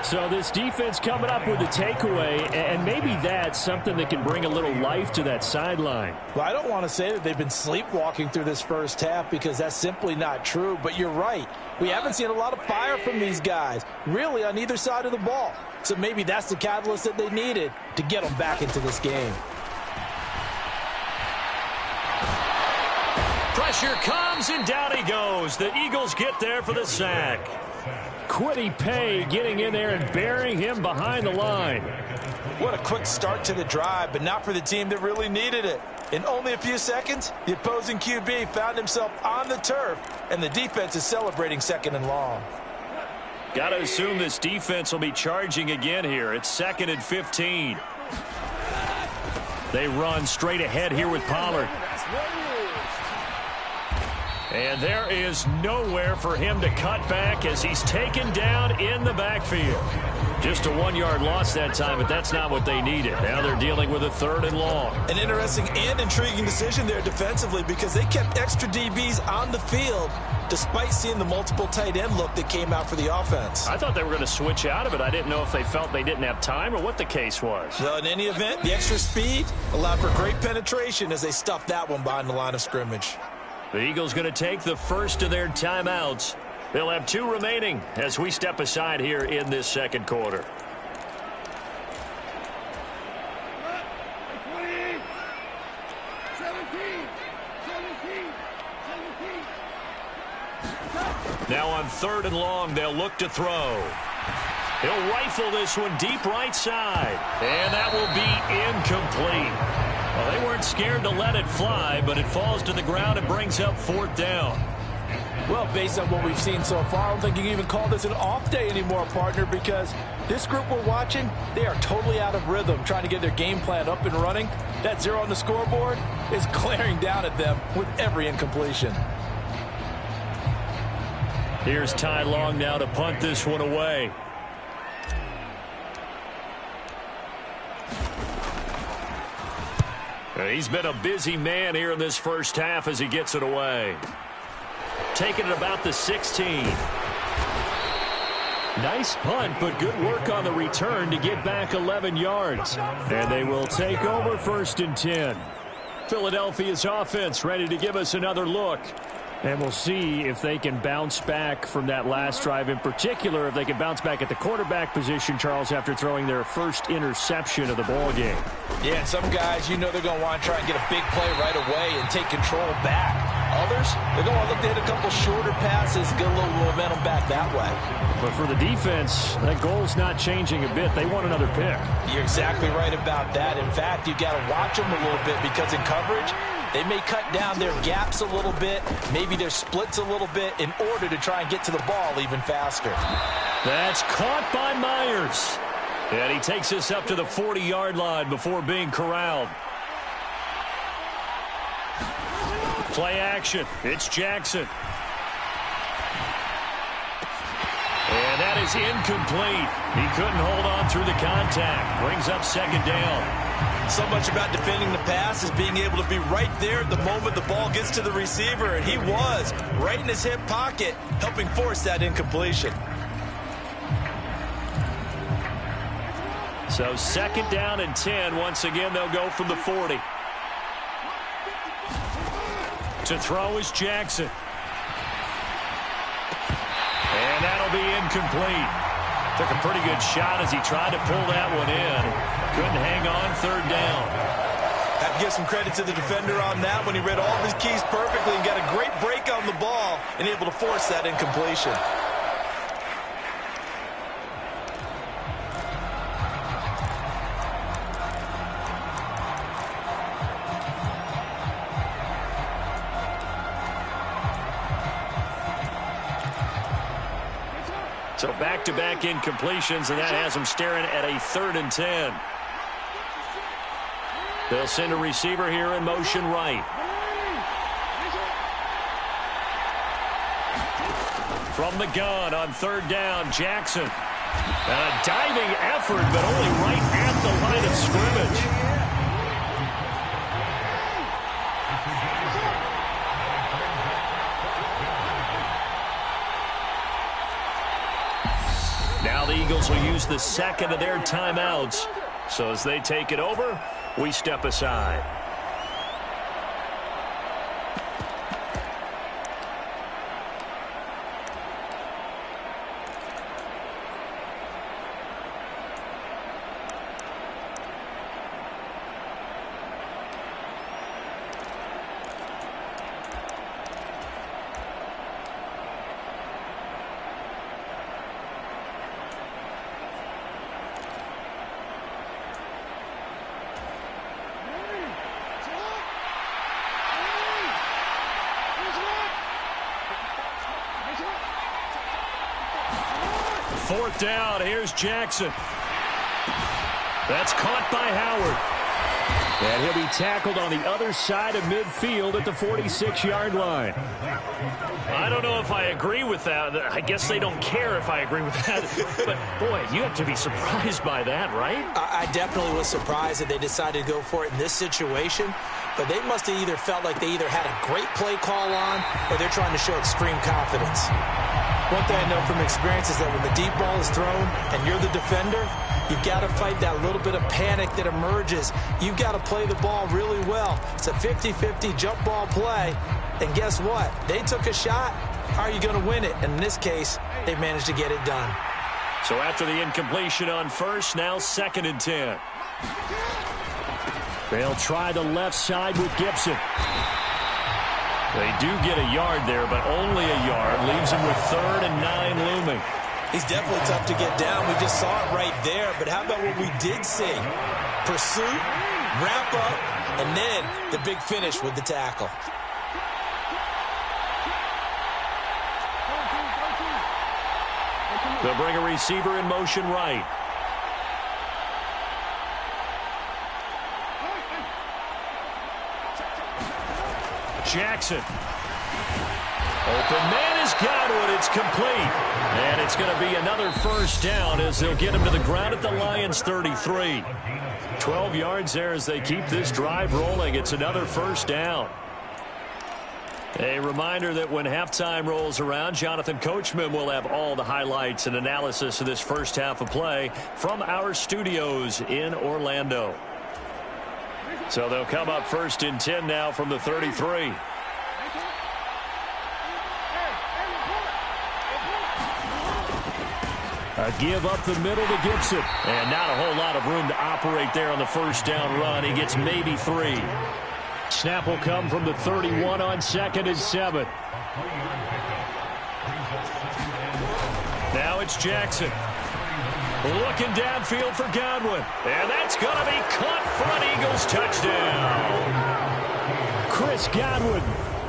So this defense coming up with a takeaway, and maybe that's something that can bring a little life to that sideline. Well, I don't want to say that they've been sleepwalking through this first half because that's simply not true, but you're right. We haven't seen a lot of fire from these guys, really, on either side of the ball. So maybe that's the catalyst that they needed to get them back into this game. Pressure comes, and down he goes. The Eagles get there for the sack. Quiddy Pay getting in there and burying him behind the line. What a quick start to the drive, but not for the team that really needed it. In only a few seconds, the opposing QB found himself on the turf, and the defense is celebrating 2nd and long. Got to assume this defense will be charging again here. It's 2nd and 15. They run straight ahead here with Pollard. And there is nowhere for him to cut back as he's taken down in the backfield. Just a 1-yard loss that time, but that's not what they needed. Now they're dealing with a 3rd and long. An interesting and intriguing decision there defensively because they kept extra DBs on the field despite seeing the multiple tight end look that came out for the offense. I thought they were going to switch out of it. I didn't know if they felt they didn't have time or what the case was. So in any event, the extra speed allowed for great penetration as they stuffed that one behind the line of scrimmage. The Eagles going to take the first of their timeouts. They'll have 2 remaining as we step aside here in this second quarter. Now on 3rd and long, they'll look to throw. He'll rifle this one deep right side. And that will be incomplete. Well, they weren't scared to let it fly, but it falls to the ground and brings up 4th down. Well, based on what we've seen so far, I don't think you can even call this an off day anymore, partner, because this group we're watching, they are totally out of rhythm, trying to get their game plan up and running. That 0 on the scoreboard is glaring down at them with every incompletion. Here's Ty Long now to punt this one away. He's been a busy man here in this first half as he gets it away. Taking it about the 16. Nice punt, but good work on the return to get back 11 yards. And they will take over 1st and 10. Philadelphia's offense ready to give us another look. And we'll see if they can bounce back from that last drive, in particular if they can bounce back at the quarterback position, Charles, after throwing their first interception of the ball game. Yeah, and some guys, you know they're going to want to try and get a big play right away and take control back. Others, they're going to want to look to hit a couple shorter passes, get a little momentum back that way. But for the defense, that goal's not changing a bit. They want another pick. You're exactly right about that. In fact, you've got to watch them a little bit because in coverage, they may cut down their gaps a little bit, maybe their splits a little bit in order to try and get to the ball even faster. That's caught by Myers. And he takes us up to the 40-yard line before being corralled. Play action. It's Jackson. And that is incomplete. He couldn't hold on through the contact. Brings up 2nd down. So much about defending the pass is being able to be right there at the moment the ball gets to the receiver, and he was right in his hip pocket, helping force that incompletion. So 2nd down and 10. Once again, they'll go from the 40. To throw is Jackson. And that'll be incomplete. Took a pretty good shot as he tried to pull that one in. Couldn't hang on 3rd down. Have to give some credit to the defender on that when he read all of his keys perfectly and got a great break on the ball and able to force that incompletion. So back-to-back incompletions, and that has them staring at a 3rd and 10. They'll send a receiver here in motion right. From the gun on 3rd down, Jackson. And a diving effort, but only right at the line of scrimmage. Now the Eagles will use the 2nd of their timeouts. So as they take it over, we step aside. Fourth down, here's Jackson. That's caught by Howard. And he'll be tackled on the other side of midfield at the 46-yard line. I don't know if I agree with that. I guess they don't care if I agree with that. But, boy, you have to be surprised by that, right? I definitely was surprised that they decided to go for it in this situation. But they must have either felt like they either had a great play call on or they're trying to show extreme confidence. One thing I know from experience is that when the deep ball is thrown and you're the defender, you've got to fight that little bit of panic that emerges. You've got to play the ball really well. It's a 50-50 jump ball play. And guess what? They took a shot. How are you going to win it? And in this case, they managed to get it done. So after the incompletion on 1st, now 2nd and 10. They'll try the left side with Gibson. They do get a yard there, but only a yard. Leaves him with 3rd and 9 looming. He's definitely tough to get down. We just saw it right there. But how about what we did see? Pursuit, wrap up, and then the big finish with the tackle. They'll bring a receiver in motion right. Jackson. Open man has got one. It's complete. And it's going to be another 1st down as they'll get him to the ground at the Lions' 33. 12 yards there as they keep this drive rolling. It's another 1st down. A reminder that when halftime rolls around, Jonathan Coachman will have all the highlights and analysis of this first half of play from our studios in Orlando. So they'll come up 1st and 10 now from the 33. A give up the middle to Gibson. And not a whole lot of room to operate there on the first down run. He gets maybe 3. Snap will come from the 31 on 2nd and 7. Now it's Jackson. Looking downfield for Godwin. And that's going to be caught for an Eagles touchdown. Chris Godwin,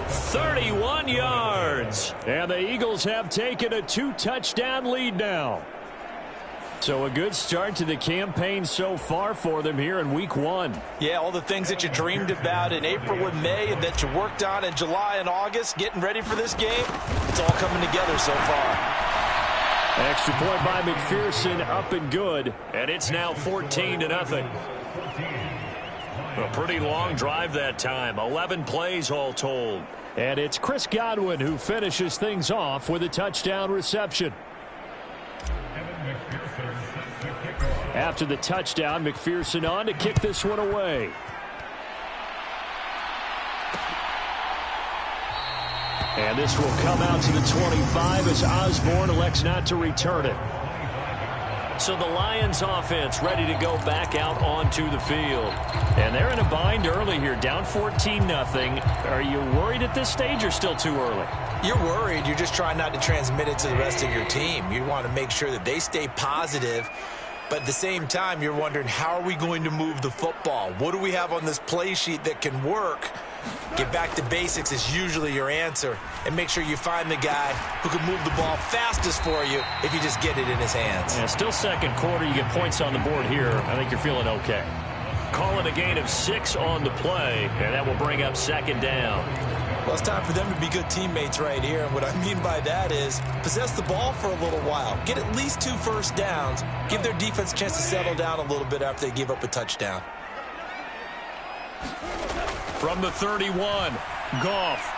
31 yards. And the Eagles have taken a 2-touchdown lead now. So a good start to the campaign so far for them here in week 1. Yeah, all the things that you dreamed about in April and May and that you worked on in July and August, getting ready for this game, it's all coming together so far. Extra point by McPherson, up and good, and it's now 14-0. A pretty long drive that time, 11 plays all told. And it's Chris Godwin who finishes things off with a touchdown reception. After the touchdown, McPherson on to kick this one away. And this will come out to the 25 as Osborne elects not to return it. So the Lions offense ready to go back out onto the field. And they're in a bind early here, down 14-0. Are you worried at this stage or still too early? You're worried. You're just trying not to transmit it to the rest of your team. You want to make sure that they stay positive. But at the same time, you're wondering, how are we going to move the football? What do we have on this play sheet that can work? Get back to basics is usually your answer. And make sure you find the guy who can move the ball fastest for you if you just get it in his hands. Yeah, still second quarter. You get points on the board here. I think you're feeling okay. Call it a gain of 6 on the play, and that will bring up 2nd down. Well, it's time for them to be good teammates right here. And what I mean by that is possess the ball for a little while. Get at least 2 first downs. Give their defense a chance to settle down a little bit after they give up a touchdown. From the 31, Goff.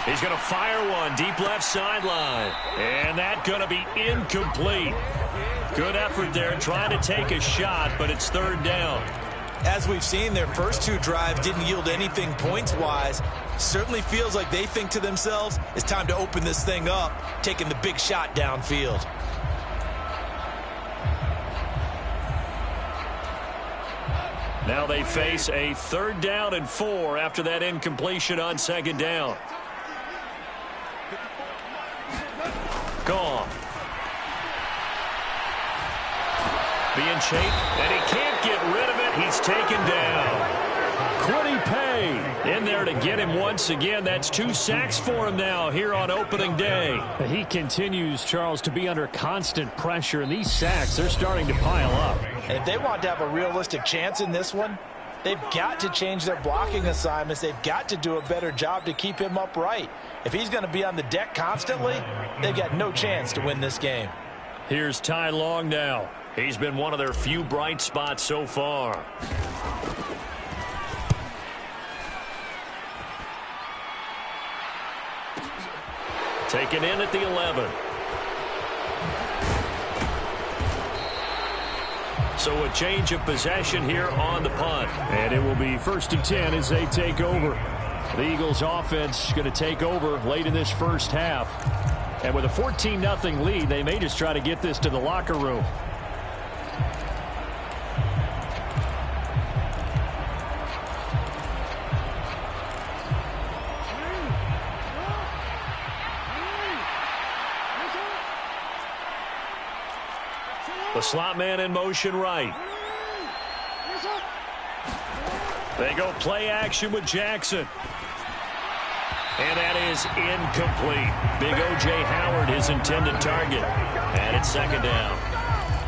He's going to fire one deep left sideline. And that's going to be incomplete. Good effort there trying to take a shot, but it's 3rd down. As we've seen, their first 2 drives didn't yield anything points-wise. Certainly feels like they think to themselves, it's time to open this thing up, taking the big shot downfield. Now they face a 3rd down and 4 after that incompletion on 2nd down. Gone. Being chased, and he can't get rid of it. He's taken down. Quiddy Pay in there to get him once again. That's 2 sacks for him now here on opening day. He continues, Charles, to be under constant pressure, and these sacks, they're starting to pile up. And if they want to have a realistic chance in this one, they've got to change their blocking assignments. They've got to do a better job to keep him upright. If he's going to be on the deck constantly, they've got no chance to win this game. Here's Ty Long now. He's been one of their few bright spots so far. Taken in at the 11. So a change of possession here on the punt. And it will be 1st and 10 as they take over. The Eagles offense going to take over late in this first half. And with a 14-0 lead, they may just try to get this to the locker room. The slot man in motion right. They go play action with Jackson. And that is incomplete. Big O.J. Howard, his intended target. And it's 2nd down.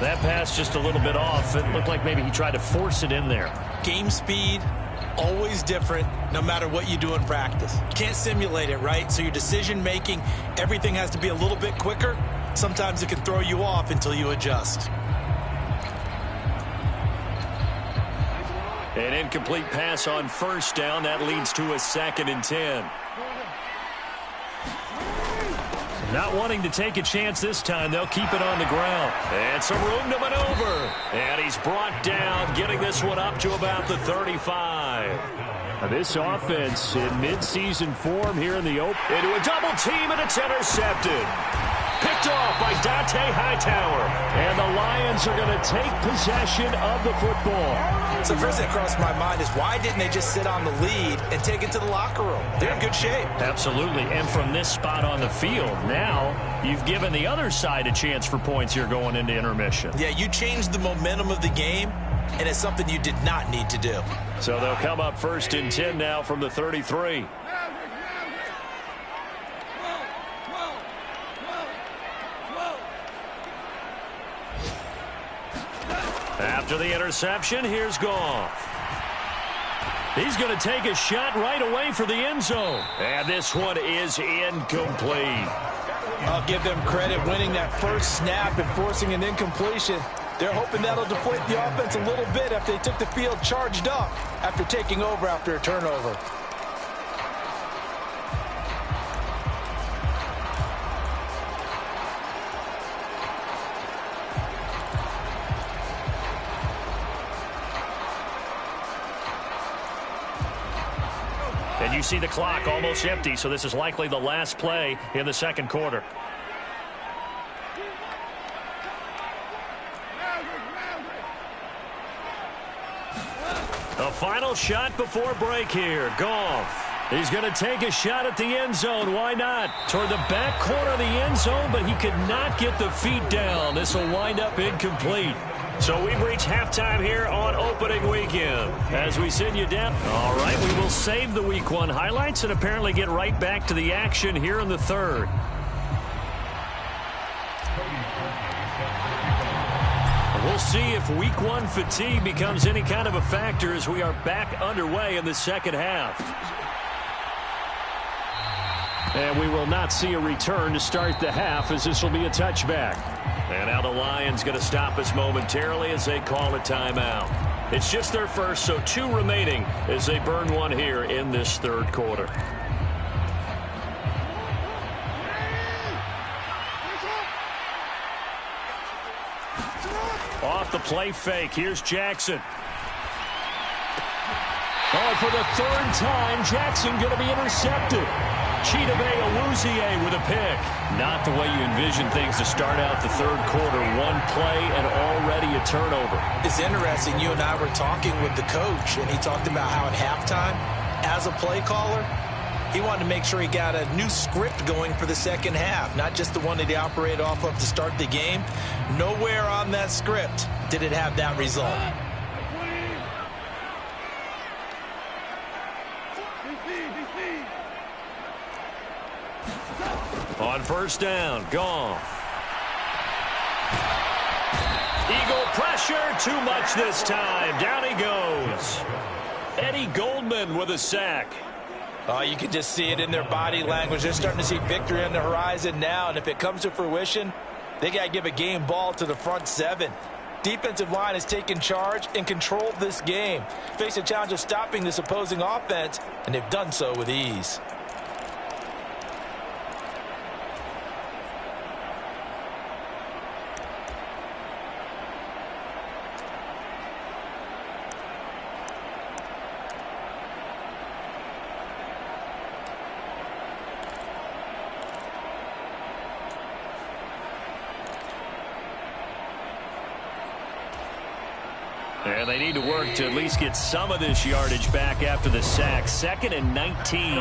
That pass just a little bit off. It looked like maybe he tried to force it in there. Game speed, always different, no matter what you do in practice. You can't simulate it, right? So your decision making, everything has to be a little bit quicker. Sometimes it can throw you off until you adjust. An incomplete pass on 1st down. That leads to a 2nd and 10. Not wanting to take a chance this time, they'll keep it on the ground. And some room to maneuver. And he's brought down, getting this one up to about the 35. This offense in mid-season form here in the open. Into a double team, and it's intercepted. Picked off by Dante Hightower. And the Lions are going to take possession of the football. So the first thing that crossed my mind is why didn't they just sit on the lead and take it to the locker room? They're in good shape. Absolutely. And from this spot on the field, now you've given the other side a chance for points here going into intermission. Yeah, you changed the momentum of the game, and it's something you did not need to do. So they'll come up 1st and 10 now from the 33. After the interception, here's Goff. He's going to take a shot right away for the end zone. And this one is incomplete. I'll give them credit winning that first snap and forcing an incompletion. They're hoping that'll deflate the offense a little bit after they took the field charged up after taking over after a turnover. And you see the clock almost empty, so this is likely the last play in the second quarter. A final shot before break here. Goff. He's going to take a shot at the end zone. Why not? Toward the back corner of the end zone, but he could not get the feet down. This will wind up incomplete. So we've reached halftime here on opening weekend. As we send you down. All right, we will save the Week 1 highlights and apparently get right back to the action here in the third. We'll see if Week 1 fatigue becomes any kind of a factor as we are back underway in the second half. And we will not see a return to start the half, as this will be a touchback. And now the Lions going to stop us momentarily as they call a timeout. It's just their first, so 2 remaining as they burn one here in this third quarter. Off the play fake, here's Jackson. Oh, for the third time, Jackson going to be intercepted. Chidobe Awuzie with a pick. Not the way you envision things to start out the third quarter. One play and already a turnover. It's interesting. You and I were talking with the coach, and he talked about how at halftime, as a play caller, he wanted to make sure he got a new script going for the second half, not just the one that he operated off of to start the game. Nowhere on that script did it have that result. On first down, Goff. Eagle pressure, too much this time. Down he goes. Eddie Goldman with a sack. Oh, you can just see it in their body language. They're starting to see victory on the horizon now, and if it comes to fruition, they got to give a game ball to the front 7. Defensive line has taken charge and controlled this game. Face a challenge of stopping this opposing offense, and they've done so with ease. And they need to work to at least get some of this yardage back after the sack. 2nd and 19.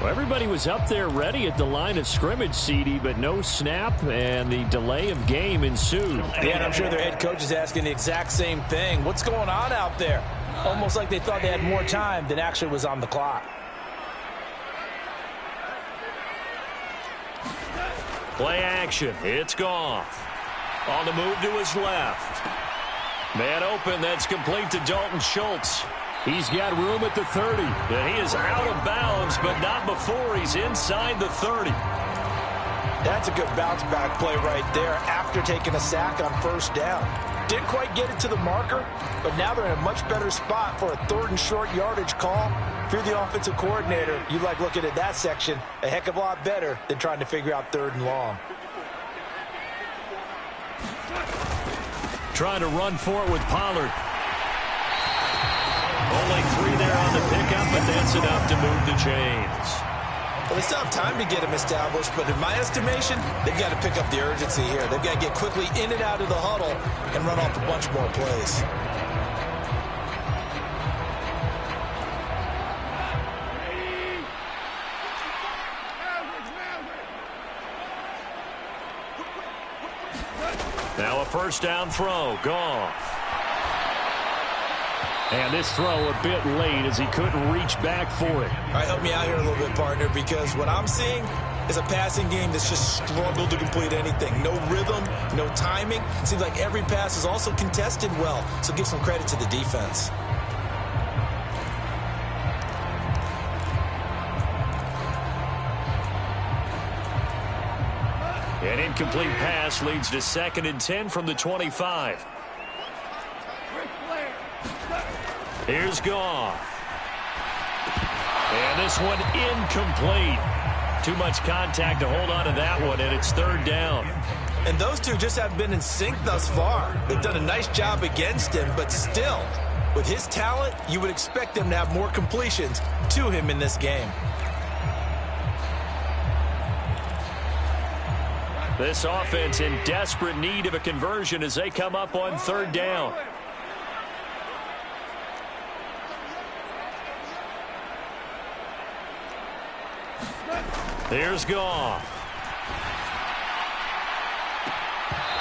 Well, everybody was up there ready at the line of scrimmage, CD, but no snap, and the delay of game ensued. Yeah, and I'm sure their head coach is asking the exact same thing. What's going on out there? Almost like they thought they had more time than actually was on the clock. Play action. It's Goff. On the move to his left. Man open. That's complete to Dalton Schultz. He's got room at the 30. And he is out of bounds, but not before he's inside the 30. That's a good bounce back play right there after taking a sack on first down. Didn't quite get it to the marker, but now they're in a much better spot for a 3rd and short yardage call. If you're the offensive coordinator, you like looking at that section a heck of a lot better than trying to figure out 3rd and long. Trying to run for it with Pollard. Only 3 there on the pickup, but that's enough to move the chains. Well, they still have time to get him established, but in my estimation, they've got to pick up the urgency here. They've got to get quickly in and out of the huddle and run off a bunch more plays. Now a first down throw. Goff. And this throw a bit late as he couldn't reach back for it. All right, help me out here a little bit, partner, because what I'm seeing is a passing game that's just struggled to complete anything. No rhythm, no timing. Seems like every pass is also contested well, so give some credit to the defense. An incomplete pass leads to 2nd and 10 from the 25. Here's Goff. And this one incomplete. Too much contact to hold on to that one, and it's 3rd down. And those two just haven't been in sync thus far. They've done a nice job against him, but still, with his talent, you would expect them to have more completions to him in this game. This offense in desperate need of a conversion as they come up on 3rd down. Here's Goff.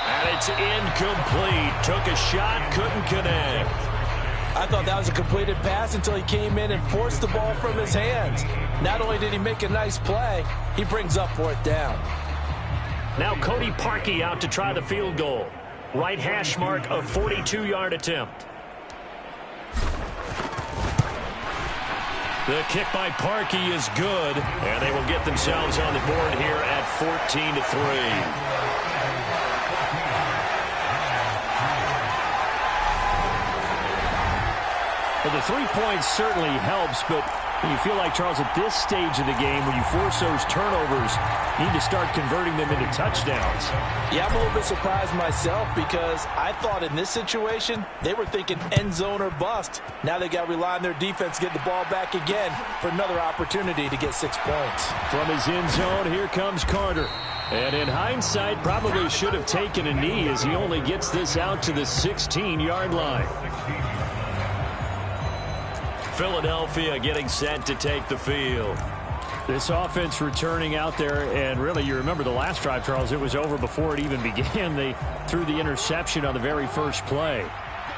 And it's incomplete. Took a shot, couldn't connect. I thought that was a completed pass until he came in and forced the ball from his hands. Not only did he make a nice play, he brings up 4th down. Now Cody Parkey out to try the field goal. Right hash mark, a 42-yard attempt. The kick by Parkey is good, and they will get themselves on the board here at 14-3. Well, the 3 points certainly helps, but you feel like, Charles, at this stage of the game, when you force those turnovers, you need to start converting them into touchdowns. Yeah, I'm a little bit surprised myself because I thought in this situation, they were thinking end zone or bust. Now they got to rely on their defense to get the ball back again for another opportunity to get 6 points. From his end zone, here comes Carter. And in hindsight, probably should have taken a knee as he only gets this out to the 16-yard line. Philadelphia getting set to take the field. This offense returning out there, and really, you remember the last drive, Charles, it was over before it even began. They threw the interception on the very first play.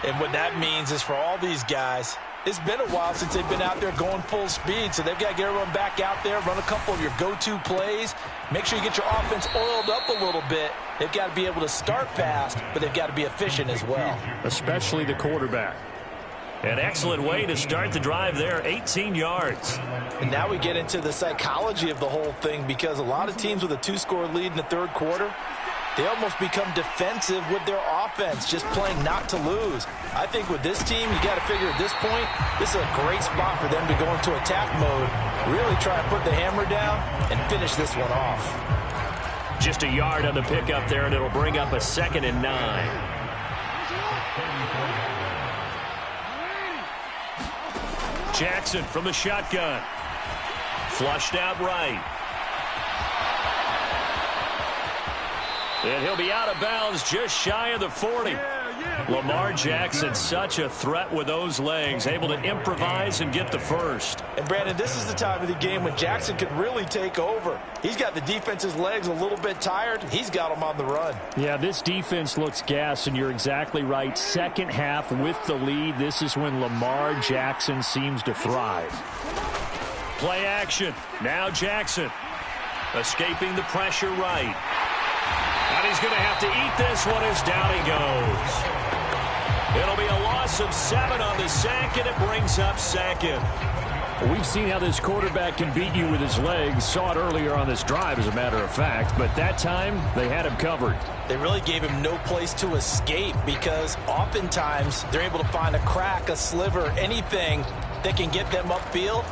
And what that means is for all these guys, it's been a while since they've been out there going full speed, so they've got to get everyone back out there, run a couple of your go-to plays, make sure you get your offense oiled up a little bit. They've got to be able to start fast, but they've got to be efficient as well. Especially the quarterback. An excellent way to start the drive there, 18 yards. And now we get into the psychology of the whole thing because a lot of teams with a 2-score lead in the 3rd quarter, they almost become defensive with their offense, just playing not to lose. I think with this team, you got to figure at this point, this is a great spot for them to go into attack mode, really try to put the hammer down and finish this one off. Just a yard on the pickup there, and it'll bring up a 2nd and 9. Jackson from the shotgun. Flushed out right. And he'll be out of bounds just shy of the 40. Lamar Jackson, such a threat with those legs, able to improvise and get the first. And, Brandon, this is the time of the game when Jackson could really take over. He's got the defense's legs a little bit tired. He's got them on the run. Yeah, this defense looks gassed, and you're exactly right. Second half with the lead, this is when Lamar Jackson seems to thrive. Play action. Now Jackson escaping the pressure right. And he's going to have to eat this one as down he goes. It'll be a loss of 7 on the sack, and it brings up 2nd. We've seen how this quarterback can beat you with his legs. Saw it earlier on this drive, as a matter of fact. But that time, they had him covered. They really gave him no place to escape because oftentimes they're able to find a crack, a sliver, anything that can get them upfield.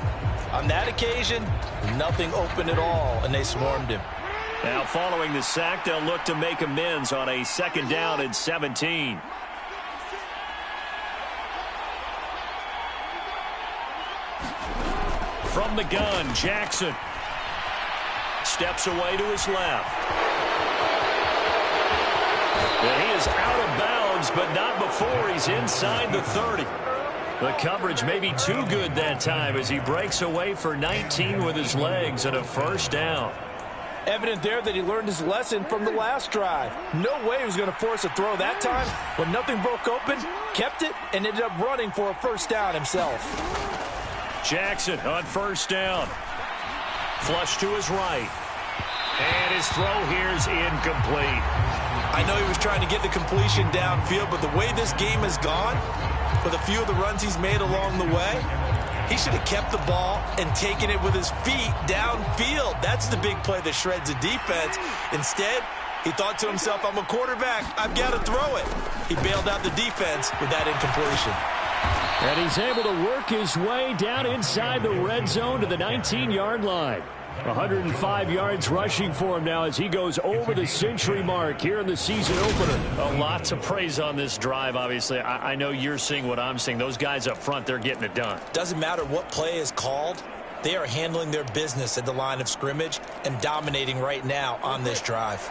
On that occasion, nothing open at all, and they swarmed him. Now, following the sack, they'll look to make amends on a 2nd down and 17. From the gun, Jackson steps away to his left. And he is out of bounds, but not before he's inside the 30. The coverage may be too good that time as he breaks away for 19 with his legs and a 1st down. Evident there that he learned his lesson from the last drive. No way he was going to force a throw that time. When nothing broke open, kept it, and ended up running for a 1st down himself. Jackson on 1st down. Flush to his right. And his throw here is incomplete. I know he was trying to get the completion downfield, but the way this game has gone, with a few of the runs he's made along the way, he should have kept the ball and taken it with his feet downfield. That's the big play that shreds the defense. Instead, he thought to himself, I'm a quarterback. I've got to throw it. He bailed out the defense with that incompletion. And he's able to work his way down inside the red zone to the 19-yard line. 105 yards rushing for him now as he goes over the century mark here in the season opener. A lot to praise on this drive, obviously. I know you're seeing what I'm seeing. Those guys up front, they're getting it done. Doesn't matter what play is called. They are handling their business at the line of scrimmage and dominating right now on this drive.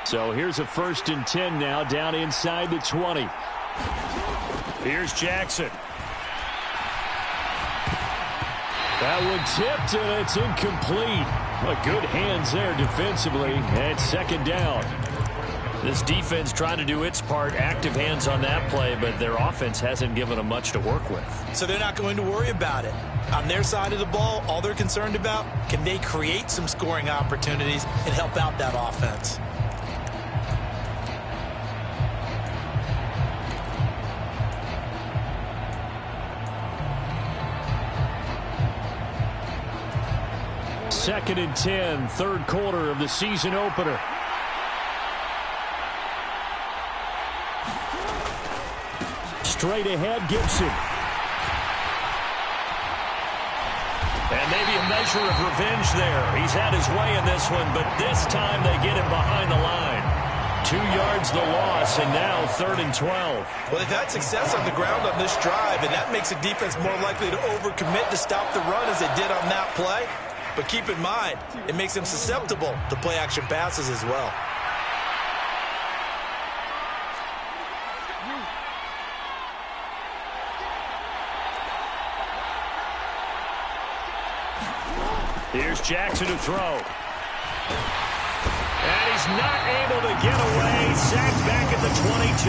So here's a 1st and 10 now down inside the 20. Here's Jackson. That one tipped, and it's incomplete. But good hands there defensively, and 2nd down. This defense trying to do its part, active hands on that play, but their offense hasn't given them much to work with. So they're not going to worry about it. On their side of the ball, all they're concerned about, can they create some scoring opportunities and help out that offense? Second and 10, 3rd quarter of the season opener. Straight ahead, Gibson. And maybe a measure of revenge there. He's had his way in this one, but this time they get him behind the line. 2 yards the loss, and now 3rd and 12. Well, they've had success on the ground on this drive, and that makes the defense more likely to overcommit to stop the run as they did on that play. But keep in mind, it makes them susceptible to play-action passes as well. Here's Jackson to throw. And he's not able to get away. Sacked back at the 22.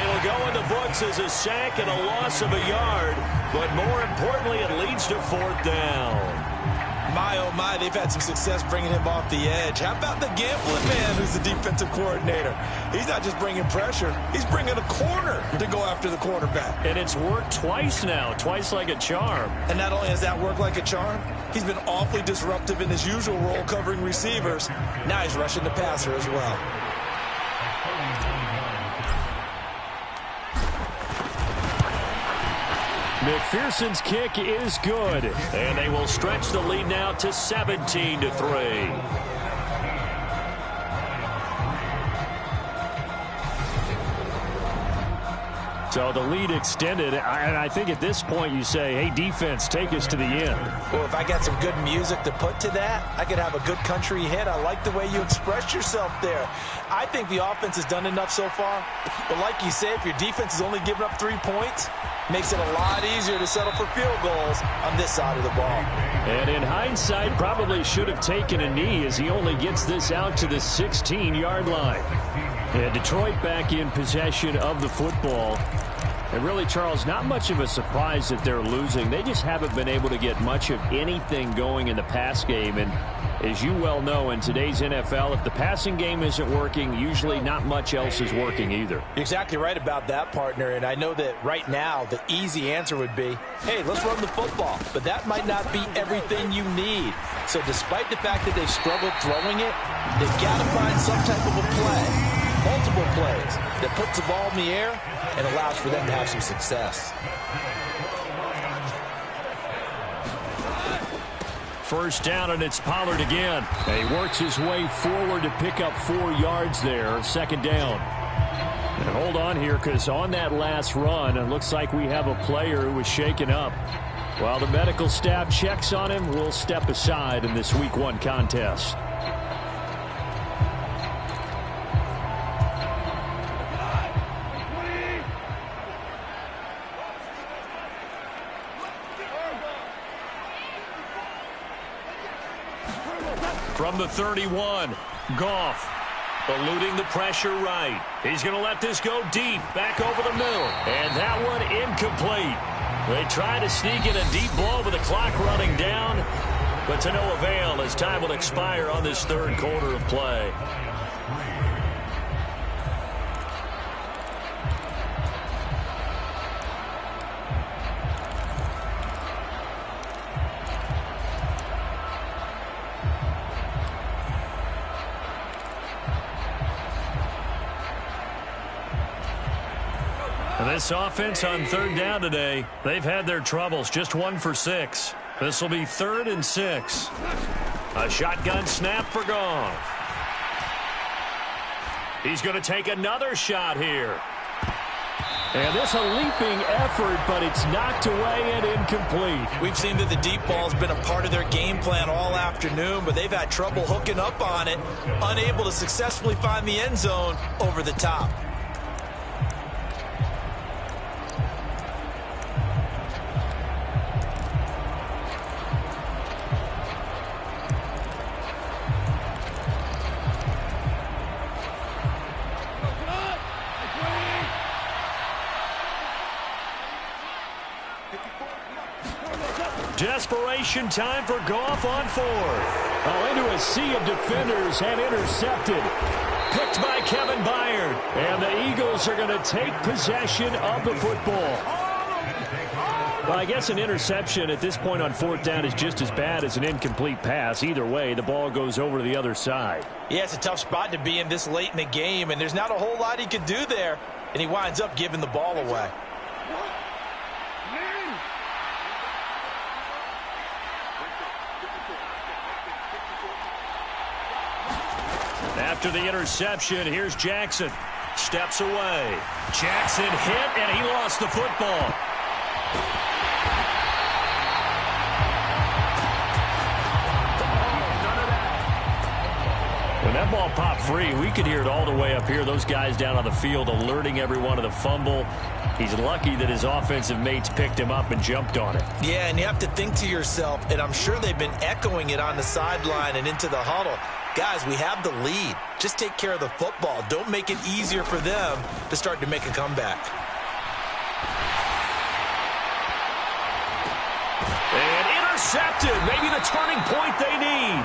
It'll go in the books as a sack and a loss of a yard. But more importantly, it leads to 4th down. My, oh my, they've had some success bringing him off the edge. How about the gambling man who's the defensive coordinator? He's not just bringing pressure. He's bringing a corner to go after the quarterback. And it's worked twice now, twice like a charm. And not only has that worked like a charm, he's been awfully disruptive in his usual role covering receivers. Now he's rushing the passer as well. McPherson's kick is good, and they will stretch the lead now to 17-3. So the lead extended, and I think at this point you say, hey, defense, take us to the end. Well, if I got some good music to put to that, I could have a good country hit. I like the way you express yourself there. I think the offense has done enough so far. But like you said, if your defense is only giving up 3 points, makes it a lot easier to settle for field goals on this side of the ball. And in hindsight, probably should have taken a knee as he only gets this out to the 16-yard line. And Detroit back in possession of the football. And really, Charles, not much of a surprise that they're losing. They just haven't been able to get much of anything going in the pass game. And As you well know, in today's NFL, if the passing game isn't working, usually not much else is working either. You're exactly right about that, partner. And I know that right now the easy answer would be, hey, let's run the football. But that might not be everything you need. So despite the fact that they've struggled throwing it, they've got to find some type of a play, multiple plays, that puts the ball in the air and allows for them to have some success. First down, and it's Pollard again. And he works his way forward to pick up 4 yards there. Second down. And hold on here, because on that last run, it looks like we have a player who was shaken up. While the medical staff checks on him, we'll step aside in this Week 1 contest. From the 31, Goff eluding the pressure right. He's going to let this go deep, back over the middle. And that one incomplete. They try to sneak in a deep blow with the clock running down, but to no avail as time will expire on this third quarter of play. This offense on third down today, they've had their troubles. Just 1 for 6. This will be 3rd and 6. A shotgun snap for Goff. He's going to take another shot here. And this a leaping effort, but it's knocked away and incomplete. We've seen that the deep ball has been a part of their game plan all afternoon, but they've had trouble hooking up on it, unable to successfully find the end zone over the top. Desperation time for Goff on 4th. Oh, into a sea of defenders and intercepted. Picked by Kevin Byard. And the Eagles are going to take possession of the football. Well, I guess an interception at this point on 4th down is just as bad as an incomplete pass. Either way, the ball goes over to the other side. Yeah, it's a tough spot to be in this late in the game, and there's not a whole lot he can do there. And he winds up giving the ball away. After the interception, here's Jackson. Steps away. Jackson hit, and he lost the football. When that ball popped free, we could hear it all the way up here. Those guys down on the field alerting everyone of the fumble. He's lucky that his offensive mates picked him up and jumped on it. Yeah, and you have to think to yourself, and I'm sure they've been echoing it on the sideline and into the huddle. Guys, we have the lead. Just take care of the football. Don't make it easier for them to start to make a comeback. And intercepted. Maybe the turning point they need.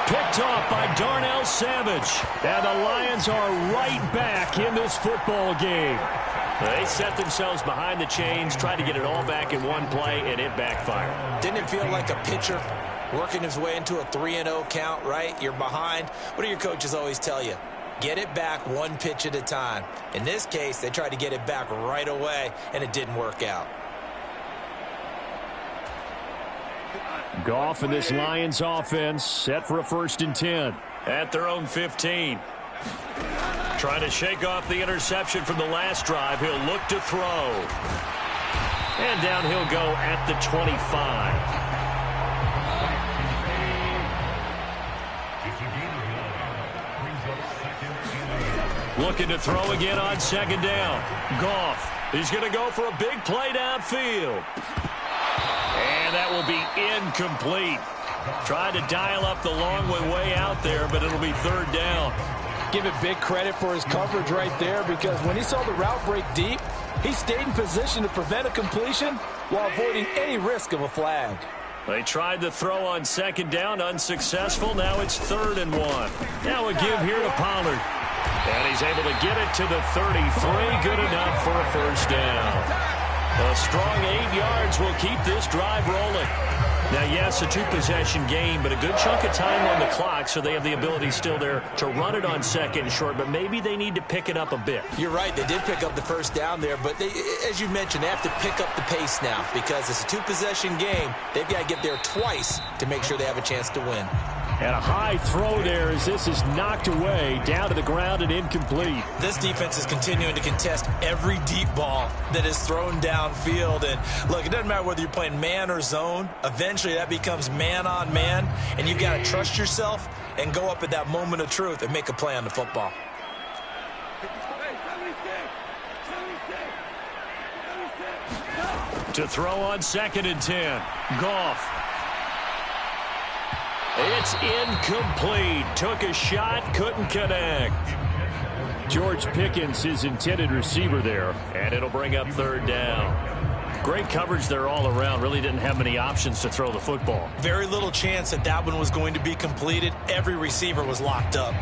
Picked off by Darnell Savage. And the Lions are right back in this football game. They set themselves behind the chains, tried to get it all back in one play, and it backfired. Didn't it feel like a pitcher working his way into a 3-0 count, right? You're behind. What do your coaches always tell you? Get it back one pitch at a time. In this case, they tried to get it back right away, and it didn't work out. Goff and this Lions offense set for a 1st and 10 at their own 15. Trying to shake off the interception from the last drive. He'll look to throw. And down he'll go at the 25. Looking to throw again on 2nd down. Goff. He's going to go for a big play downfield. And that will be incomplete. Tried to dial up the long way out there, but it'll be 3rd down. Give it big credit for his coverage right there, because when he saw the route break deep, he stayed in position to prevent a completion while avoiding any risk of a flag. They tried to throw on second down, unsuccessful. Now it's 3rd and 1. Now a give here to Pollard. And he's able to get it to the 33. Good enough for a first down. A strong 8 yards will keep this drive rolling. Now, yes, a 2-possession game, but a good chunk of time on the clock, so they have the ability still there to run it on 2nd and short, but maybe they need to pick it up a bit. You're right. They did pick up the first down there, but they, as you mentioned, they have to pick up the pace now because it's a 2-possession game. They've got to get there twice to make sure they have a chance to win. And a high throw there as this is knocked away, down to the ground and incomplete. This defense is continuing to contest every deep ball that is thrown downfield. And, look, it doesn't matter whether you're playing man or zone. Eventually that becomes man on man, and you've got to trust yourself and go up at that moment of truth and make a play on the football. To throw on 2nd and 10. Goff. It's incomplete. Took a shot, couldn't connect. George Pickens, his intended receiver there, and it'll bring up 3rd down. Great coverage there all around. Really didn't have many options to throw the football. Very little chance that that one was going to be completed. Every receiver was locked up.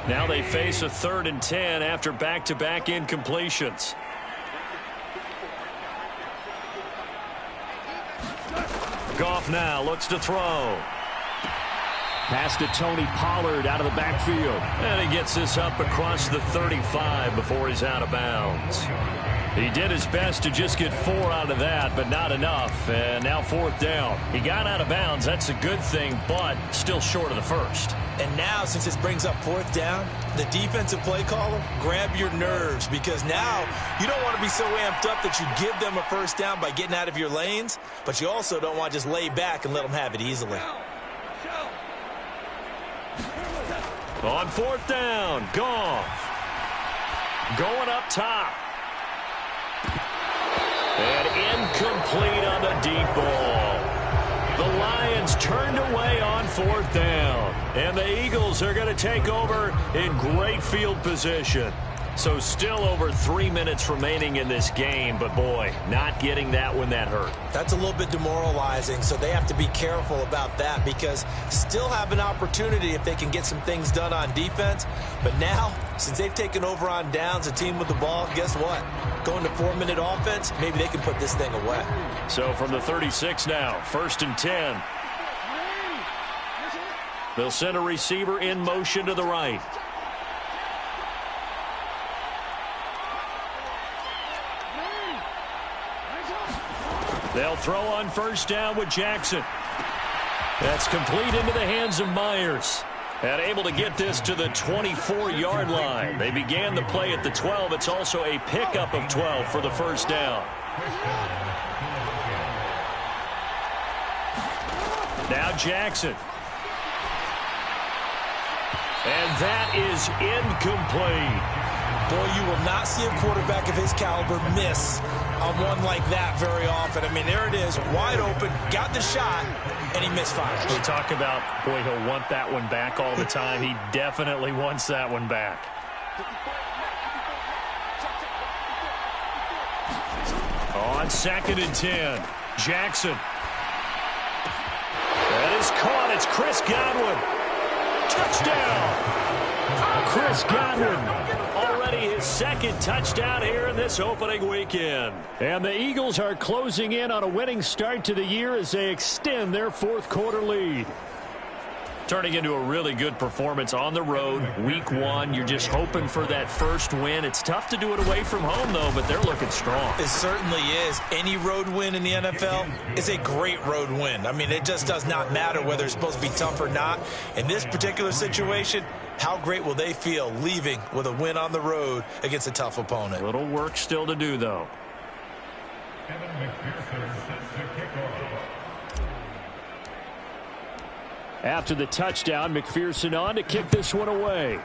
Now they face a 3rd and 10 after back-to-back incompletions. Goff now looks to throw. Pass to Tony Pollard out of the backfield. And he gets this up across the 35 before he's out of bounds. He did his best to just get 4 out of that, but not enough. And now 4th down. He got out of bounds. That's a good thing, but still short of the first. And now, since this brings up 4th down, the defensive play caller, grab your nerves, because now you don't want to be so amped up that you give them a first down by getting out of your lanes, but you also don't want to just lay back and let them have it easily. On 4th down, Goff. Going up top. And incomplete on the deep ball. The Lions turned away on 4th down. And the Eagles are going to take over in great field position. So still over 3 minutes remaining in this game. But, boy, not getting that when that hurt. That's a little bit demoralizing, so they have to be careful about that because still have an opportunity if they can get some things done on defense. But now, since they've taken over on downs, a team with the ball, guess what? Going to 4-minute offense, maybe they can put this thing away. So from the 36 now, 1st and 10. They'll send a receiver in motion to the right. They'll throw on 1st down with Jackson. That's complete into the hands of Myers. And able to get this to the 24-yard line. They began the play at the 12. It's also a pickup of 12 for the 1st down. Now Jackson. And that is incomplete. Boy, you will not see a quarterback of his caliber miss on one like that very often. I mean, there it is, wide open, got the shot, and he misfires. We talk about, boy, he'll want that one back all the time. He definitely wants that one back. On 2nd and 10, Jackson. That is caught. It's Chris Godwin. Touchdown. Chris Godwin. Already his 2nd touchdown here in this opening weekend. And the Eagles are closing in on a winning start to the year as they extend their 4th quarter lead. Turning into a really good performance on the road, week 1. You're just hoping for that first win. It's tough to do it away from home, though, but they're looking strong. It certainly is. Any road win in the NFL is a great road win. I mean, it just does not matter whether it's supposed to be tough or not. In this particular situation, how great will they feel leaving with a win on the road against a tough opponent? A little work still to do, though. After the touchdown, McPherson on to kick this one away.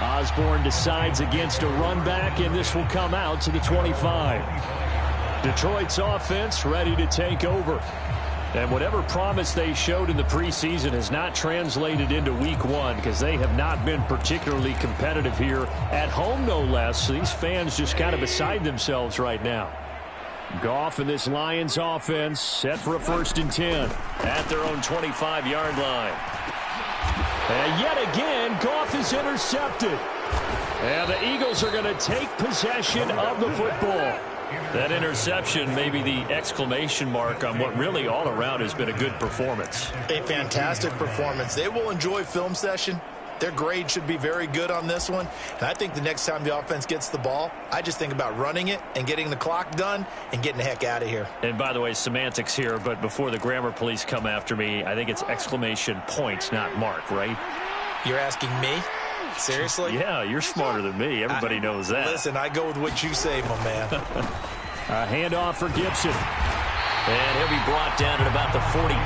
Osborne decides against a run back, and this will come out to the 25. Detroit's offense ready to take over. And whatever promise they showed in the preseason has not translated into week one because they have not been particularly competitive here at home, no less. These fans just kind of beside themselves right now. Goff and this Lions offense set for a 1st and 10 at their own 25-yard line. And yet again, Goff is intercepted. And the Eagles are going to take possession of the football. That interception may be the exclamation mark on what really all around has been a good performance. A fantastic performance. They will enjoy film session. Their grade should be very good on this one. And I think the next time the offense gets the ball, I just think about running it and getting the clock done and getting the heck out of here. And by the way, semantics here, but before the grammar police come after me, I think it's exclamation points, not mark, right? You're asking me? Seriously? Yeah, you're smarter than me. Everybody knows that. Listen, I go with what you say, my man. A handoff for Gibson. And he'll be brought down at about the 42.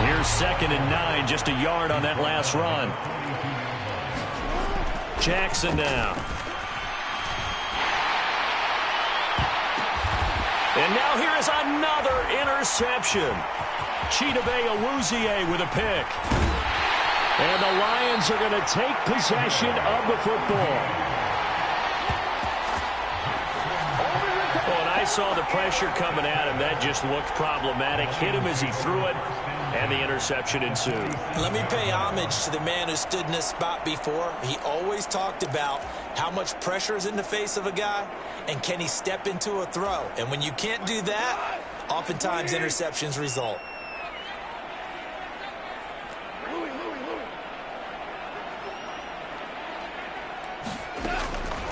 Here's 2nd and 9, just a yard on that last run. Jackson now. And now here is another interception. Chidobe Awuzie with a pick. And the Lions are going to take possession of the football. Well, and I saw the pressure coming at him. That just looked problematic. Hit him as he threw it, and the interception ensued. Let me pay homage to the man who stood in this spot before. He always talked about how much pressure is in the face of a guy, and can he step into a throw. And when you can't do that, oftentimes interceptions result.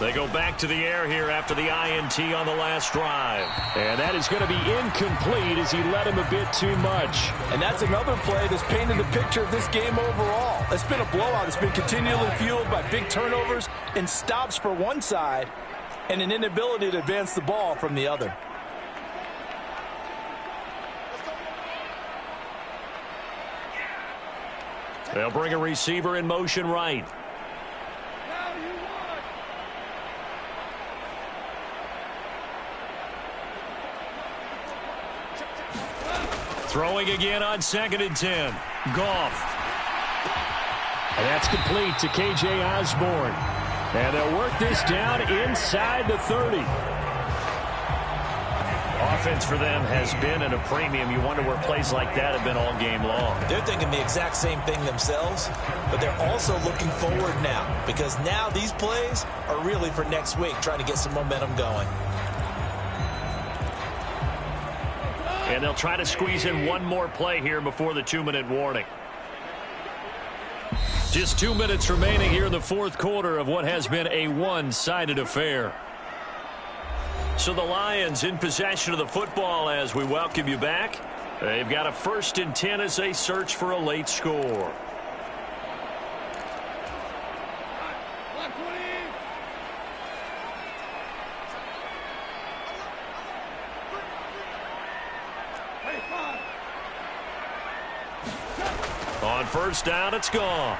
They go back to the air here after the INT on the last drive. And that is going to be incomplete as he led him a bit too much. And that's another play that's painted the picture of this game overall. It's been a blowout. It's been continually fueled by big turnovers and stops for one side and an inability to advance the ball from the other. They'll bring a receiver in motion right. Throwing again on 2nd and 10. Goff. And that's complete to K.J. Osborne. And they'll work this down inside the 30. Offense for them has been at a premium. You wonder where plays like that have been all game long. They're thinking the exact same thing themselves, but they're also looking forward now because now these plays are really for next week, trying to get some momentum going. And they'll try to squeeze in one more play here before the 2-minute warning. Just 2 minutes remaining here in the 4th quarter of what has been a one-sided affair. So the Lions in possession of the football as we welcome you back. They've got a 1st and 10 as they search for a late score. On 1st down, it's Goff.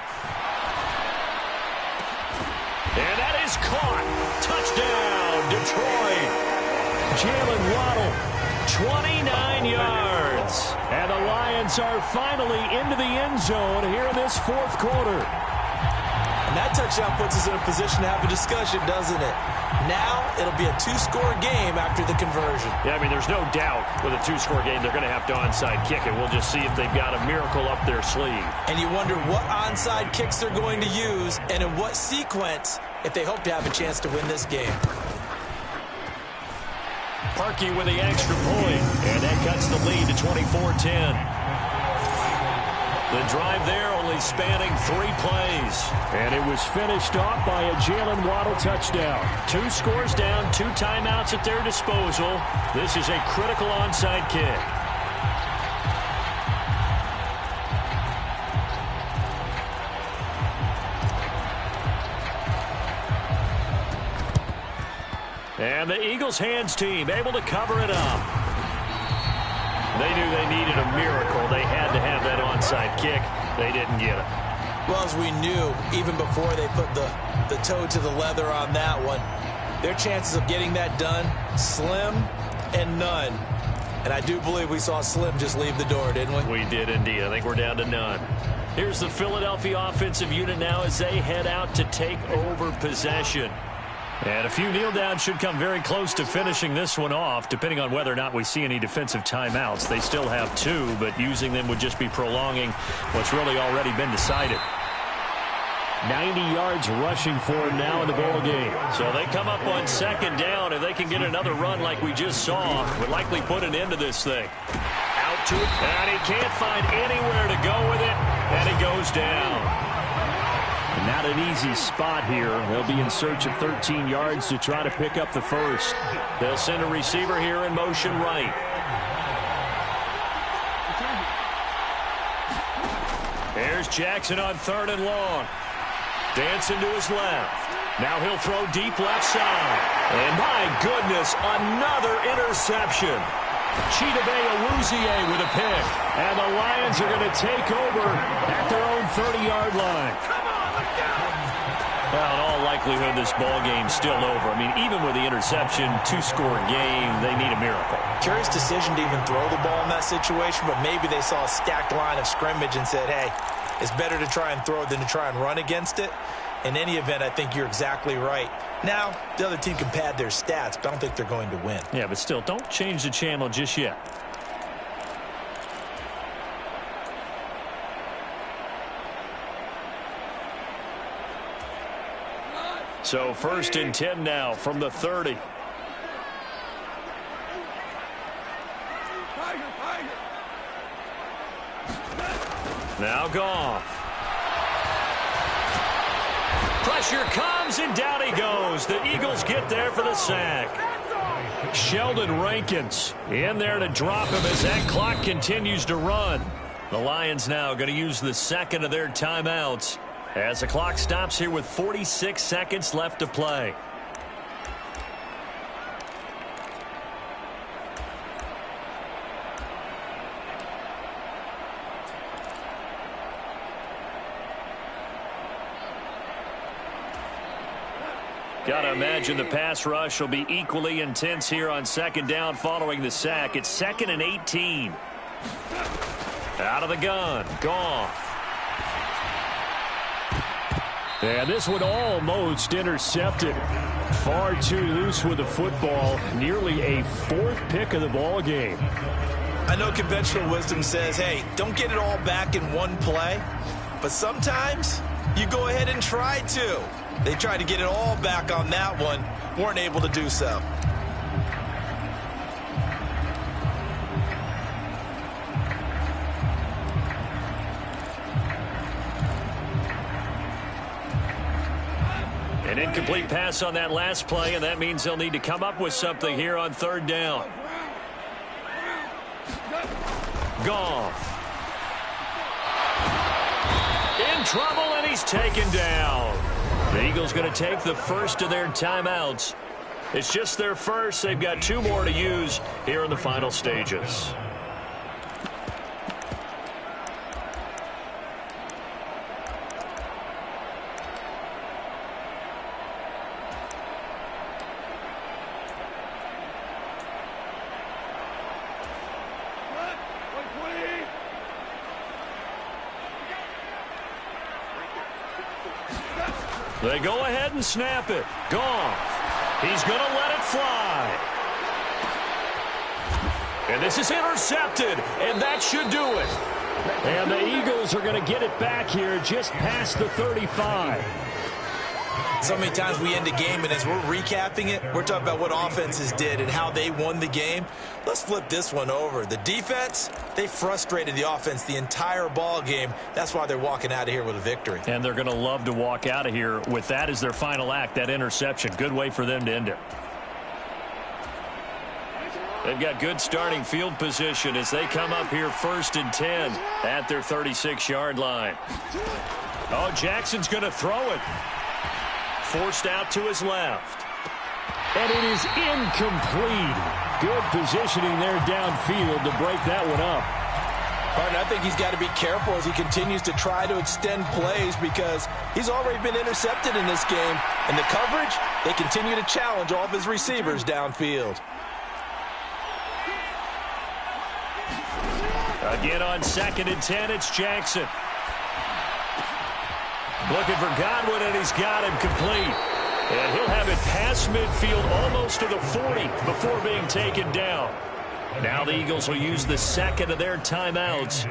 And that is caught. Touchdown, Detroit. Jalen Waddle, 29 yards. And the Lions are finally into the end zone here in this 4th quarter. And that touchdown puts us in a position to have a discussion, doesn't it? Now it'll be a 2-score game after the conversion. Yeah, I mean, there's no doubt with a 2-score game they're going to have to onside kick it. We'll just see if they've got a miracle up their sleeve. And you wonder what onside kicks they're going to use and in what sequence if they hope to have a chance to win this game. Parkey with the extra point, and that cuts the lead to 24-10. The drive there only spanning 3 plays. And it was finished off by a Jalen Waddle touchdown. 2 scores down, 2 timeouts at their disposal. This is a critical onside kick. And the Eagles hands team able to cover it up. They knew they needed a miracle. They had to have that onside kick. They didn't get it. Well, as we knew, even before they put the toe to the leather on that one, their chances of getting that done, slim and none. And I do believe we saw Slim just leave the door, didn't we? We did indeed. I think we're down to none. Here's the Philadelphia offensive unit now as they head out to take over possession. And a few kneel downs should come very close to finishing this one off, depending on whether or not we see any defensive timeouts. They still have 2, but using them would just be prolonging what's really already been decided. 90 yards rushing for him now in the ball game. So they come up on second down. If they can get another run like we just saw, would likely put an end to this thing. Out to it, and he can't find anywhere to go with it, and he goes down. Not an easy spot here. They'll be in search of 13 yards to try to pick up the first. They'll send a receiver here in motion right. Here's Jackson on 3rd and long. Dancing to his left. Now he'll throw deep left side. And my goodness, another interception. Chidobe Awuzie with a pick. And the Lions are going to take over at their own 30-yard line. Well, in all likelihood, this ball game's still over. I mean, even with the interception, 2-score game, they need a miracle. Curious decision to even throw the ball in that situation, but maybe they saw a stacked line of scrimmage and said, hey, it's better to try and throw than to try and run against it. In any event, I think you're exactly right. Now, the other team can pad their stats, but I don't think they're going to win. Yeah, but still, don't change the channel just yet. So 1st and 10 now from the 30. Now Goff. Pressure comes, and down he goes. The Eagles get there for the sack. Sheldon Rankins in there to drop him as that clock continues to run. The Lions now going to use the second of their timeouts as the clock stops here with 46 seconds left to play. Got to imagine the pass rush will be equally intense here on second down following the sack. It's 2nd and 18. Out of the gun. Goff. And this one almost intercepted. Far too loose with the football. Nearly a 4th pick of the ball game. I know conventional wisdom says, hey, don't get it all back in one play. But sometimes you go ahead and try to. They tried to get it all back on that one. Weren't able to do so. An incomplete pass on that last play, and that means they'll need to come up with something here on 3rd down. Goff. In trouble, and he's taken down. The Eagles going to take the first of their timeouts. It's just their first. They've got 2 more to use here in the final stages. They go ahead and snap it. Goff. He's going to let it fly. And this is intercepted, and that should do it. And the Eagles are going to get it back here just past the 35. So many times we end a game, and as we're recapping it, we're talking about what offenses did and how they won the game. Let's flip this one over. The defense, they frustrated the offense the entire ball game. That's why they're walking out of here with a victory. And they're going to love to walk out of here with that as their final act, that interception. Good way for them to end it. They've got good starting field position as they come up here 1st and 10 at their 36-yard line. Oh, Jackson's going to throw it. Forced out to his left. And it is incomplete. Good positioning there downfield to break that one up. Harden, I think he's got to be careful as he continues to try to extend plays because he's already been intercepted in this game. And the coverage, they continue to challenge all of his receivers downfield. Again on 2nd and 10, it's Jackson. Looking for Godwin, and he's got him complete. And he'll have it past midfield almost to the 40 before being taken down. Now the Eagles will use the second of their timeouts.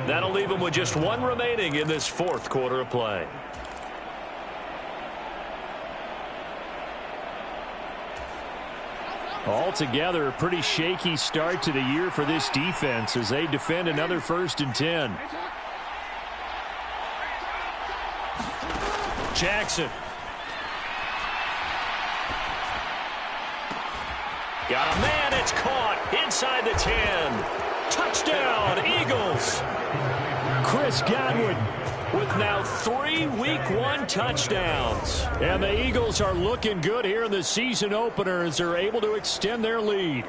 That'll leave them with just one remaining in this fourth quarter of play. Altogether, a pretty shaky start to the year for this defense as they defend another 1st and 10. Jackson. Got a man, it's caught inside the 10. Touchdown, Eagles. Chris Godwin with now 3 Week 1 touchdowns. And the Eagles are looking good here in the season opener as they're able to extend their lead.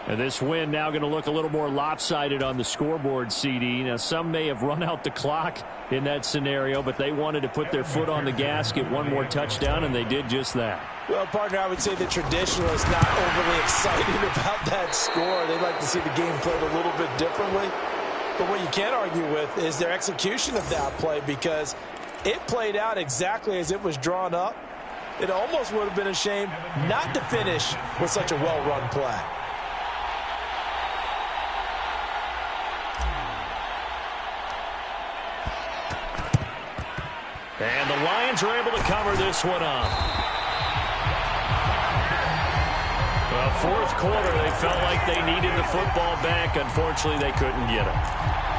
And this win now going to look a little more lopsided on the scoreboard, CD. Now, some may have run out the clock in that scenario, but they wanted to put their foot on the gas, get one more touchdown, and they did just that. Well, partner, I would say the traditionalists not overly excited about that score. They'd like to see the game played a little bit differently. But what you can't argue with is their execution of that play, because it played out exactly as it was drawn up. It almost would have been a shame not to finish with such a well-run play. And the Lions are able to cover this one up. Well, fourth quarter, they felt like they needed the football back. Unfortunately, they couldn't get it.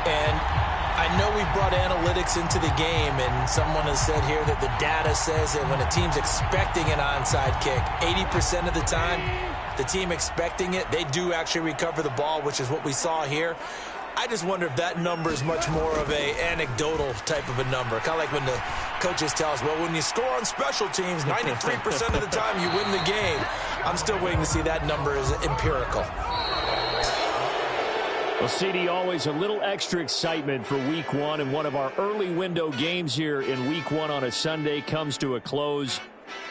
And I know we brought analytics into the game, and someone has said here that the data says that when a team's expecting an onside kick, 80% of the time, the team expecting it, they do actually recover the ball, which is what we saw here. I just wonder if that number is much more of a anecdotal type of a number. Kind of like when the coaches tell us, well, when you score on special teams, 93% of the time you win the game. I'm still waiting to see that number as empirical. Well, CD, always a little extra excitement for Week 1, and one of our early window games here in Week 1 on a Sunday comes to a close.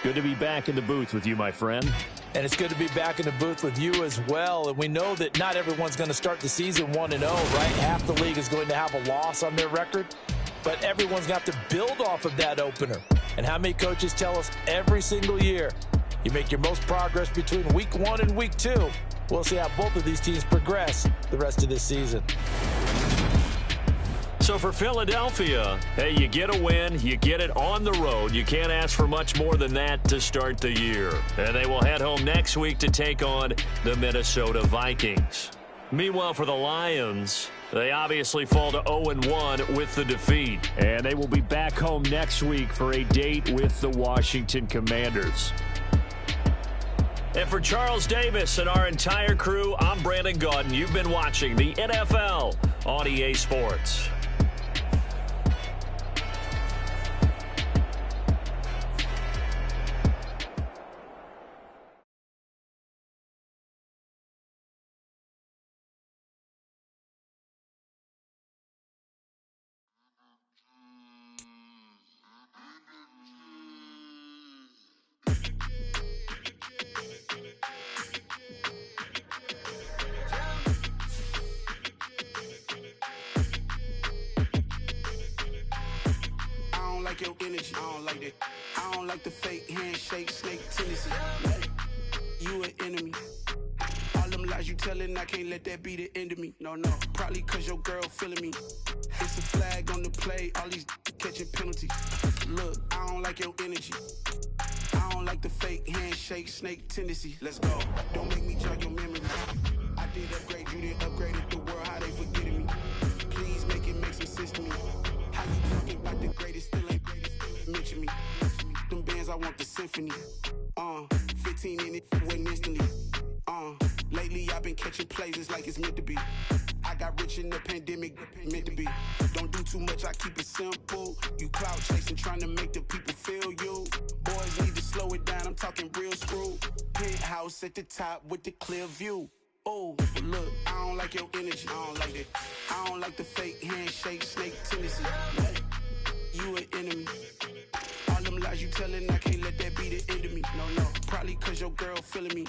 Good to be back in the booth with you, my friend. And it's good to be back in the booth with you as well. And we know that not everyone's going to start the season 1-0, right? Half the league is going to have a loss on their record. But everyone's got to build off of that opener. And how many coaches tell us every single year, you make your most progress between Week 1 and Week 2. We'll see how both of these teams progress the rest of this season. So for Philadelphia, hey, you get a win, you get it on the road. You can't ask for much more than that to start the year. And they will head home next week to take on the Minnesota Vikings. Meanwhile, for the Lions, they obviously fall to 0-1 with the defeat. And they will be back home next week for a date with the Washington Commanders. And for Charles Davis and our entire crew, I'm Brandon Gaudin. You've been watching the NFL on EA Sports. Your energy, I don't like that. I don't like the fake handshake, snake tendency. You an enemy. All them lies you telling, I can't let that be the end of me. No, probably cause your girl feeling me. It's a flag on the play, all these catching penalties. Look, I don't like your energy. I don't like the fake handshake, snake tendency. Let's go. Don't make me jog your memory. I did upgrade, you did upgrade it. The world, how they forgetting me. Please make it make some sense to me. How you talking about the greatest, still ain't greatest, still mention me. Them bands, I want the symphony. 15 in it, went instantly. Lately I've been catching plays, it's like it's meant to be. I got rich in the pandemic, meant to be. Don't do too much, I keep it simple. You clout chasing, trying to make the people feel you. Boys need to slow it down, I'm talking real screw. Penthouse at the top with the clear view. Oh, look, I don't like your energy, I don't like that. I don't like the fake handshake, snake tendency. You an enemy. All them lies you telling, I can't let that be the end of me. No, probably cause your girl feeling me.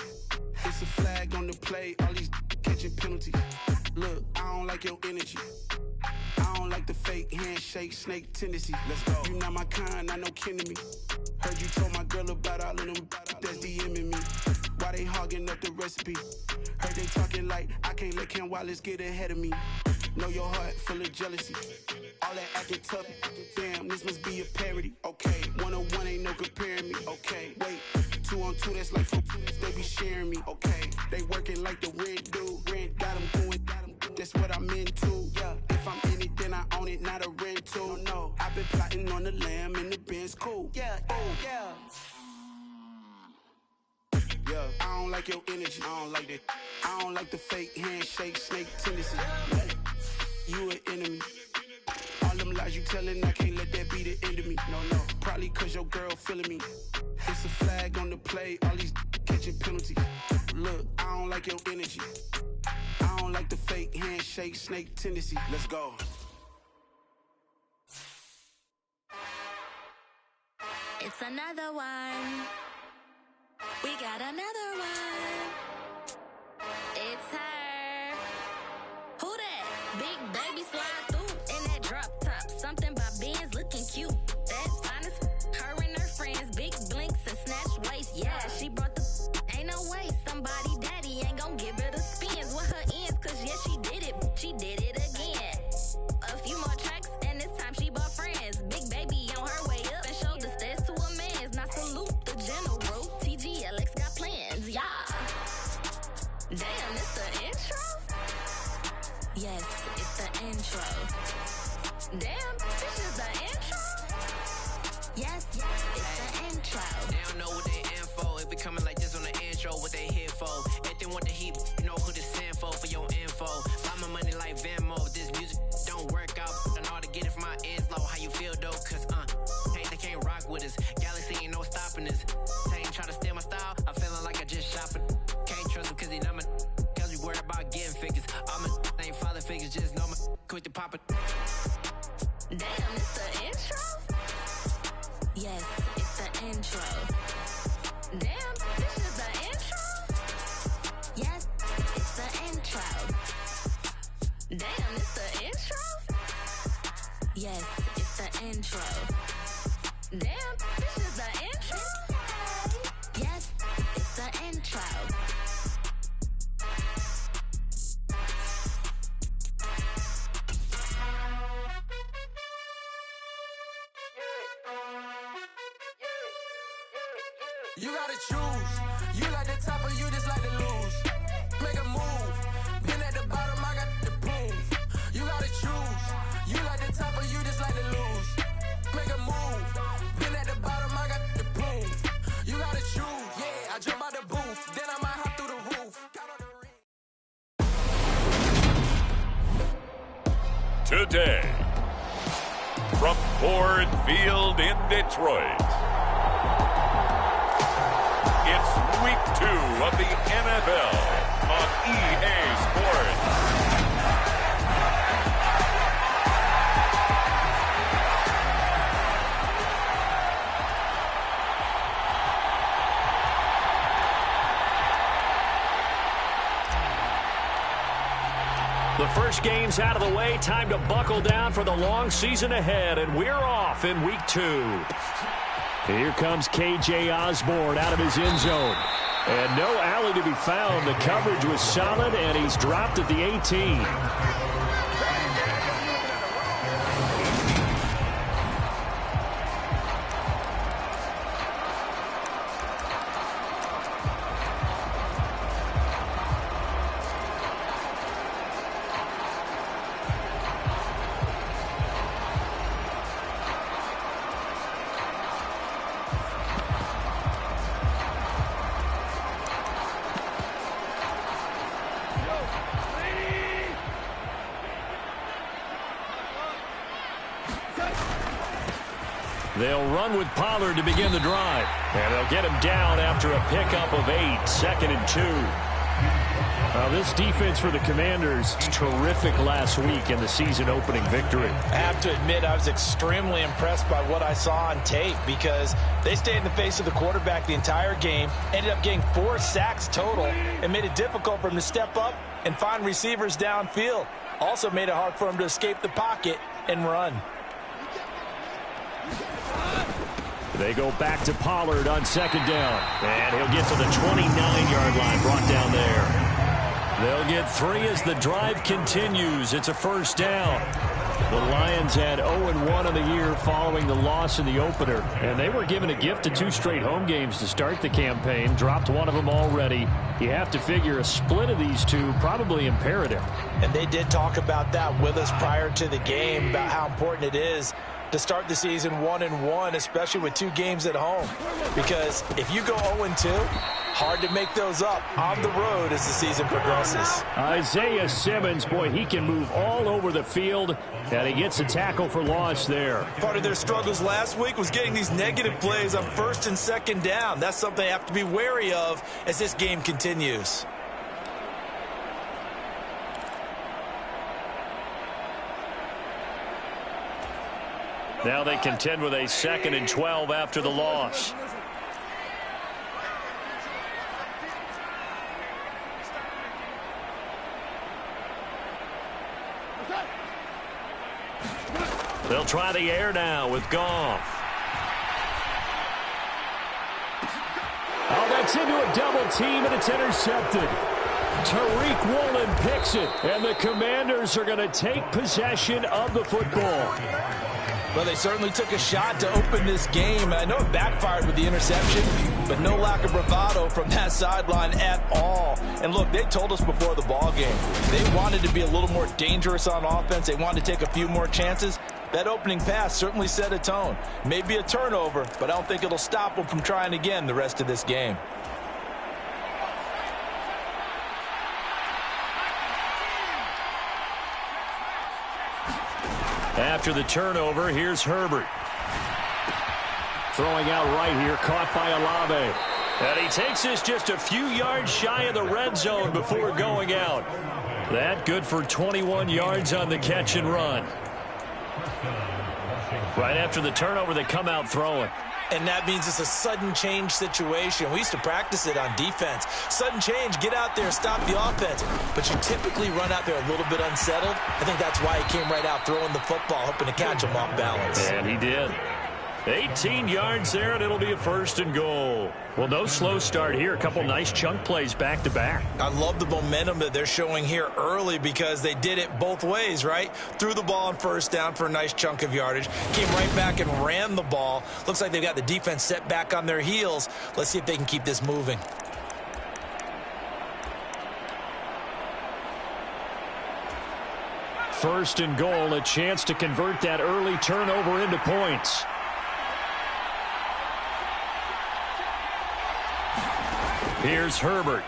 It's a flag on the play, all these catching penalties. Look, I don't like like your energy. I don't like the fake handshake, snake tendency. Let's go. You not my kind, not no kin to me. Heard you told my girl about all of them that's DMing me. Why they hogging up the recipe? Heard they talking like I can't let Ken Wallace get ahead of me. Know your heart full of jealousy. All that acting tough, damn, this must be a parody. Okay, 1-on-1 ain't no comparing me. Okay, wait, 2-on-2, that's like 4, they be sharing me. Okay, they working like the rent dude. Rent got them going, that's what I'm into. Yeah, if I'm in it, then I own it, not a rental. No, I've been plotting on the lamb and the Benz cool. Yeah, yeah. Yeah, I don't like your energy, I don't like that. I don't like the fake handshake, snake tendency. You an enemy. All them lies you telling, I can't let that be the end of me. No, probably cause your girl feeling me. It's a flag on the play, all these catching penalties. Look, I don't like your energy. I don't like the fake handshake, snake tendency. Let's go. It's another one. We got another one. It's her. Who that? Big baby slide through in that drop top. Something by Benz looking cute. That's honest. Her and her friends, big blinks and snatch waist. Yeah, she brought the. Ain't no way somebody daddy ain't gon' give her the spins with her ends. Cause yeah, she did it. She did it again. A few more tracks and this time she bought friends. Big baby on her way up and showed the stairs to a man's. Now salute the general. TGLX got plans, yeah. Damn, it's the intro? Yes, it's the intro. Damn, this is the intro? Yes, it's the intro. They don't know what they info. If we coming like this on the intro, what they here for? If they want the heat, you know who to send for your info. Buy my money like Venmo. This music don't work out. I know how to get it from my ends low. How you feel though? Cause hey, they can't rock with us. Galaxy ain't no stopping us. They ain't trying to steal my style. I'm feeling like I just shopping. Can't trust them cause they know my. Cause we worried about getting figures. All my ain't father figures. Just know my quick to pop it. Damn, it's the intro? Yes, it's the intro. Damn, this is the intro? Yes, it's the intro. Damn, it's the intro? Yes, it's the intro. Damn, this is the intro? Yes, it's the intro. You gotta choose. You like the top or you just like to lose. Make a move. Been at the bottom, I got the proof. You gotta choose. You like the top or you just like to lose. Make a move. Been at the bottom, I got the proof. You gotta choose. Yeah, I jump out the booth. Then I might hop through the roof. Today, from Ford Field in Detroit, it's week 2 of the NFL on EA Sports. The first game's out of the way. Time to buckle down for the long season ahead, and we're off in week 2. Here comes K.J. Osborne out of his end zone. And no alley to be found. The coverage was solid, and he's dropped at the 18. They'll run with Pollard to begin the drive. And they'll get him down after a pickup of 8, 2nd and 2. Now, this defense for the Commanders, terrific last week in the season-opening victory. I have to admit, I was extremely impressed by what I saw on tape because they stayed in the face of the quarterback the entire game, ended up getting 4 sacks total, and made it difficult for him to step up and find receivers downfield. Also made it hard for him to escape the pocket and run. They go back to Pollard on second down. And he'll get to the 29-yard line, brought down there. They'll get 3 as the drive continues. It's a first down. The Lions had 0-1 on the year following the loss in the opener. And they were given a gift of 2 straight home games to start the campaign. Dropped one of them already. You have to figure a split of these two probably imperative. And they did talk about that with us prior to the game, about how important it is to start the season 1-1, especially with 2 games at home. Because if you go 0-2, hard to make those up on the road as the season progresses. Isaiah Simmons, boy, he can move all over the field, and he gets a tackle for loss there. Part of their struggles last week was getting these negative plays on first and second down. That's something they have to be wary of as this game continues. Now they contend with a 2nd and 12 after the loss. They'll try the air now with Goff. Oh, that's into a double team, and it's intercepted. Tariq Woolen picks it, and the Commanders are going to take possession of the football. Well, they certainly took a shot to open this game, and I know it backfired with the interception, but no lack of bravado from that sideline at all. And look, they told us before the ball game, they wanted to be a little more dangerous on offense. They wanted to take a few more chances. That opening pass certainly set a tone. Maybe a turnover, but I don't think it'll stop them from trying again the rest of this game. After the turnover, here's Herbert. Throwing out right here, caught by Olave. And he takes this just a few yards shy of the red zone before going out. That good for 21 yards on the catch and run. Right after the turnover, they come out throwing. And that means it's a sudden change situation. We used to practice it on defense. Sudden change, get out there, stop the offense. But you typically run out there a little bit unsettled. I think that's why he came right out throwing the football, hoping to catch him off balance. And he did. 18 yards there, and it'll be a 1st and goal. Well, no slow start here. A couple nice chunk plays back-to-back. I love the momentum that they're showing here early because they did it both ways, right? Threw the ball on first down for a nice chunk of yardage. Came right back and ran the ball. Looks like they've got the defense set back on their heels. Let's see if they can keep this moving. First and goal, a chance to convert that early turnover into points. Here's Herbert.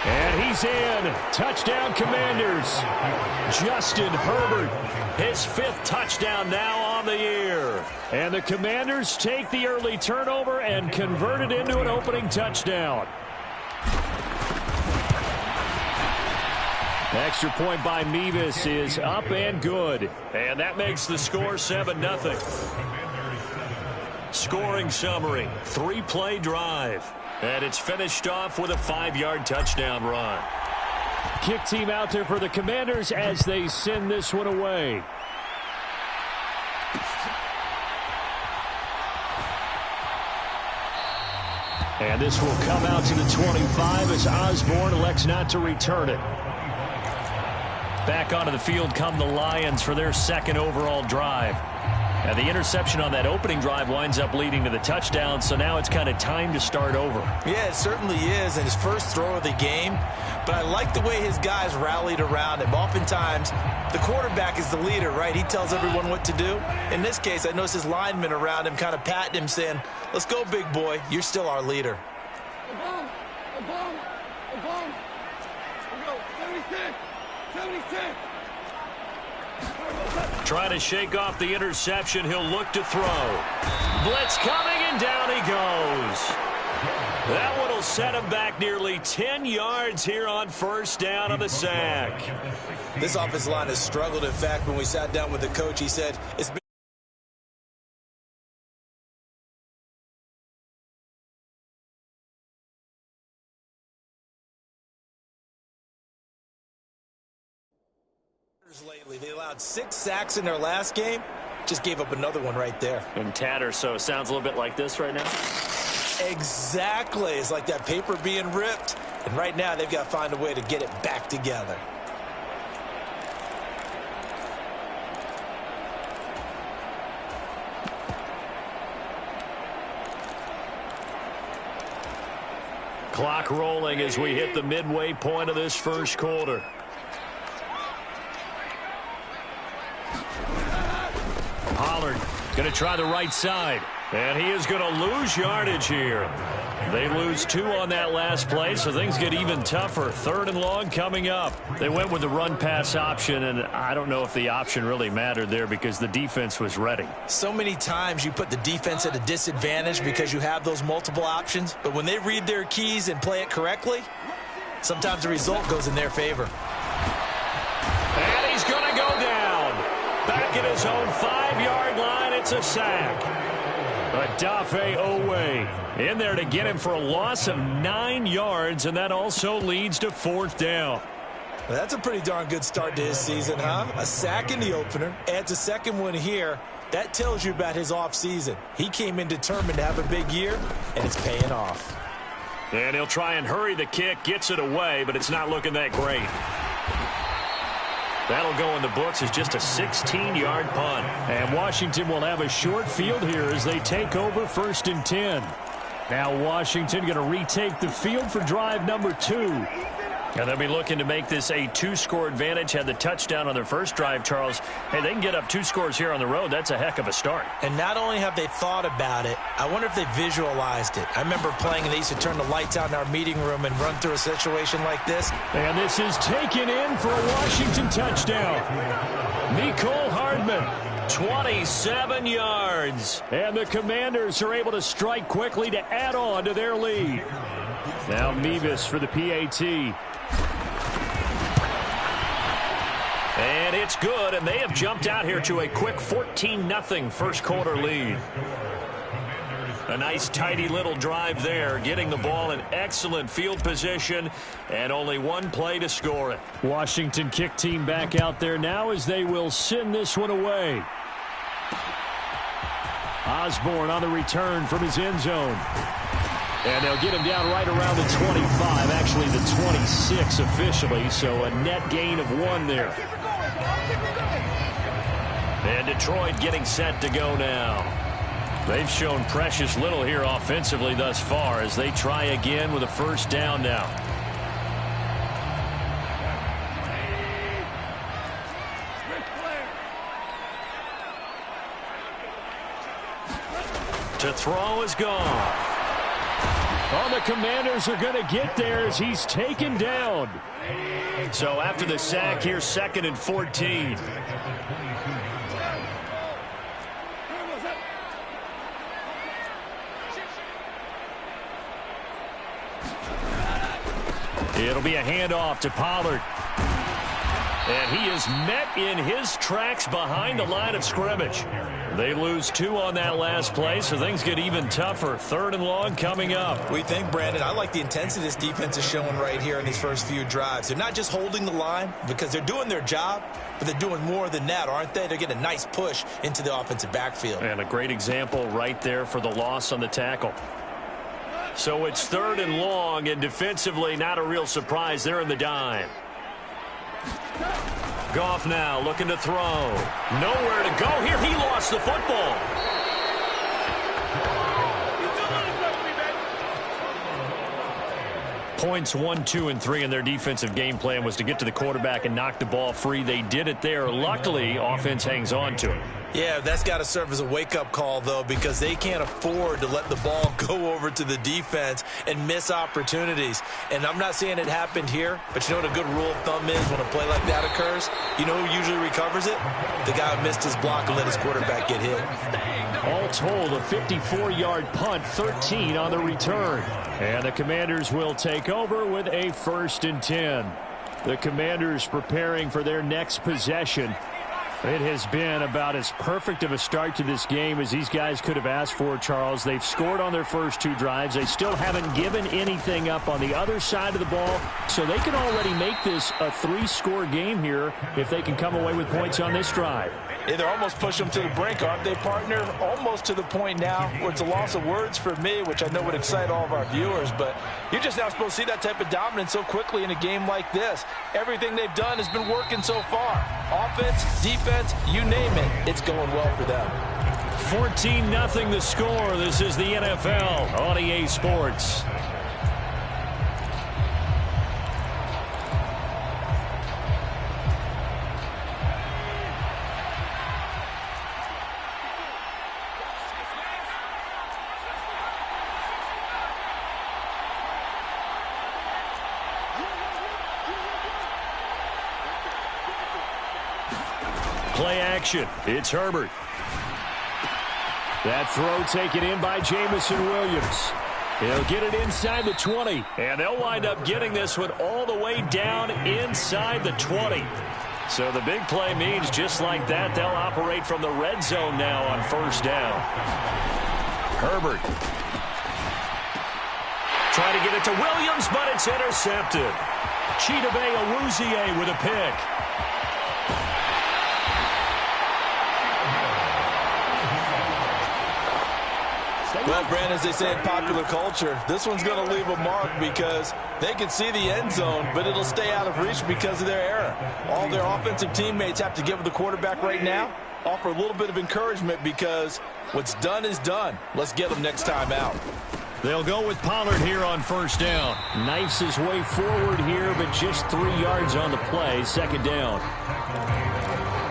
And he's in. Touchdown, Commanders. Justin Herbert, his 5th touchdown now on the year. And the Commanders take the early turnover and convert it into an opening touchdown. Extra point by Mevis is up and good. And that makes the score 7-0. Scoring summary, 3-play drive. And it's finished off with a 5-yard touchdown run. Kick team out there for the Commanders as they send this one away. And this will come out to the 25 as Osborne elects not to return it. Back onto the field come the Lions for their 2nd overall drive. And the interception on that opening drive winds up leading to the touchdown, so now it's kind of time to start over. Yeah, it certainly is, and his first throw of the game. But I like the way his guys rallied around him. Oftentimes, the quarterback is the leader, right? He tells everyone what to do. In this case, I noticed his linemen around him kind of patting him, saying, let's go, big boy. You're still our leader. Trying to shake off the interception. He'll look to throw. Blitz coming, and down he goes. That one will set him back nearly 10 yards here on first down on the sack. This offensive line has struggled. In fact, when we sat down with the coach, he said, it's been Lately, they allowed 6 sacks in their last game. Just gave up another one right there. And tatter, so it sounds a little bit like this right now. Exactly. It's like that paper being ripped. And right now, they've got to find a way to get it back together. Clock rolling as we hit the midway point of this first quarter. Pollard going to try the right side. And he is going to lose yardage here. They lose 2 on that last play, so things get even tougher. 3rd and long coming up. They went with the run-pass option, and I don't know if the option really mattered there because the defense was ready. So many times you put the defense at a disadvantage because you have those multiple options, but when they read their keys and play it correctly, sometimes the result goes in their favor. And he's going to go down. Back at his own 5-yard line, it's a sack. Adafe Owe in there to get him for a loss of 9 yards, and that also leads to 4th down. Well, that's a pretty darn good start to his season, huh? A sack in the opener, adds a second one here. That tells you about his offseason. He came in determined to have a big year, and it's paying off. And he'll try and hurry the kick, gets it away, but it's not looking that great. That'll go in the books as just a 16-yard punt. And Washington will have a short field here as they take over 1st and 10. Now Washington going to retake the field for drive number 2. And they'll be looking to make this a 2-score advantage. Had the touchdown on their first drive, Charles. Hey, they can get up 2 scores here on the road. That's a heck of a start. And not only have they thought about it, I wonder if they visualized it. I remember playing and they used to turn the lights out in our meeting room and run through a situation like this. And this is taken in for a Washington touchdown. Nicole Hardman, 27 yards. And the Commanders are able to strike quickly to add on to their lead. Now Mevis for the PAT. And it's good, and they have jumped out here to a quick 14-0 first quarter lead. A nice, tidy little drive there, getting the ball in excellent field position, and only 1 play to score it. Washington kick team back out there now as they will send this one away. Osborne on the return from his end zone. And they'll get him down right around the 25, actually the 26 officially, so a net gain of 1 there. And Detroit getting set to go now. They've shown precious little here offensively thus far as they try again with a 1st down now. To throw is gone. Oh, the Commanders are going to get there as he's taken down. So after the sack, here's 2nd and 14. It'll be a handoff to Pollard. And he is met in his tracks behind the line of scrimmage. They lose 2 on that last play, so things get even tougher. 3rd and long coming up. We think, Brandon, I like the intensity this defense is showing right here in these first few drives. They're not just holding the line because they're doing their job, but they're doing more than that, aren't they? They're getting a nice push into the offensive backfield. And a great example right there for the loss on the tackle. So it's 3rd and long, and defensively not a real surprise. They're in the dime. Goff now looking to throw. Nowhere to go here. He lost the football. Points 1, 2, and 3 in their defensive game plan was to get to the quarterback and knock the ball free. They did it there. Luckily, offense hangs on to it. Yeah, that's got to serve as a wake-up call, though, because they can't afford to let the ball go over to the defense and miss opportunities. And I'm not saying it happened here, but you know what a good rule of thumb is when a play like that occurs? You know who usually recovers it? The guy who missed his block and let his quarterback get hit. All told, a 54-yard punt, 13 on the return. And the Commanders will take over with a 1st and 10. The Commanders preparing for their next possession. It has been about as perfect of a start to this game as these guys could have asked for, Charles. They've scored on their first 2 drives. They still haven't given anything up on the other side of the ball, so they can already make this a 3-score game here if they can come away with points on this drive. Yeah, they're almost pushing them to the brink, aren't they, partner? Almost to the point now where it's a loss of words for me, which I know would excite all of our viewers, but you're just not supposed to see that type of dominance so quickly in a game like this. Everything they've done has been working so far. Offense, defense, you name it, it's going well for them. 14-0 the score. This is the NFL on EA Sports. Play action. It's Herbert. That throw taken in by Jamison Williams. He'll get it inside the 20. And they'll wind up getting this one all the way down inside the 20. So the big play means just like that, they'll operate from the red zone now on first down. Herbert. Trying to get it to Williams, but it's intercepted. Chidobe Awuzie with a pick. Well, Brandon, as they say in popular culture, this one's going to leave a mark because they can see the end zone, but it'll stay out of reach because of their error. All their offensive teammates have to give the quarterback right now, offer a little bit of encouragement because what's done is done. Let's get them next time out. They'll go with Pollard here on first down. Knifes his way forward here, but just 3 yards on the play. Second down.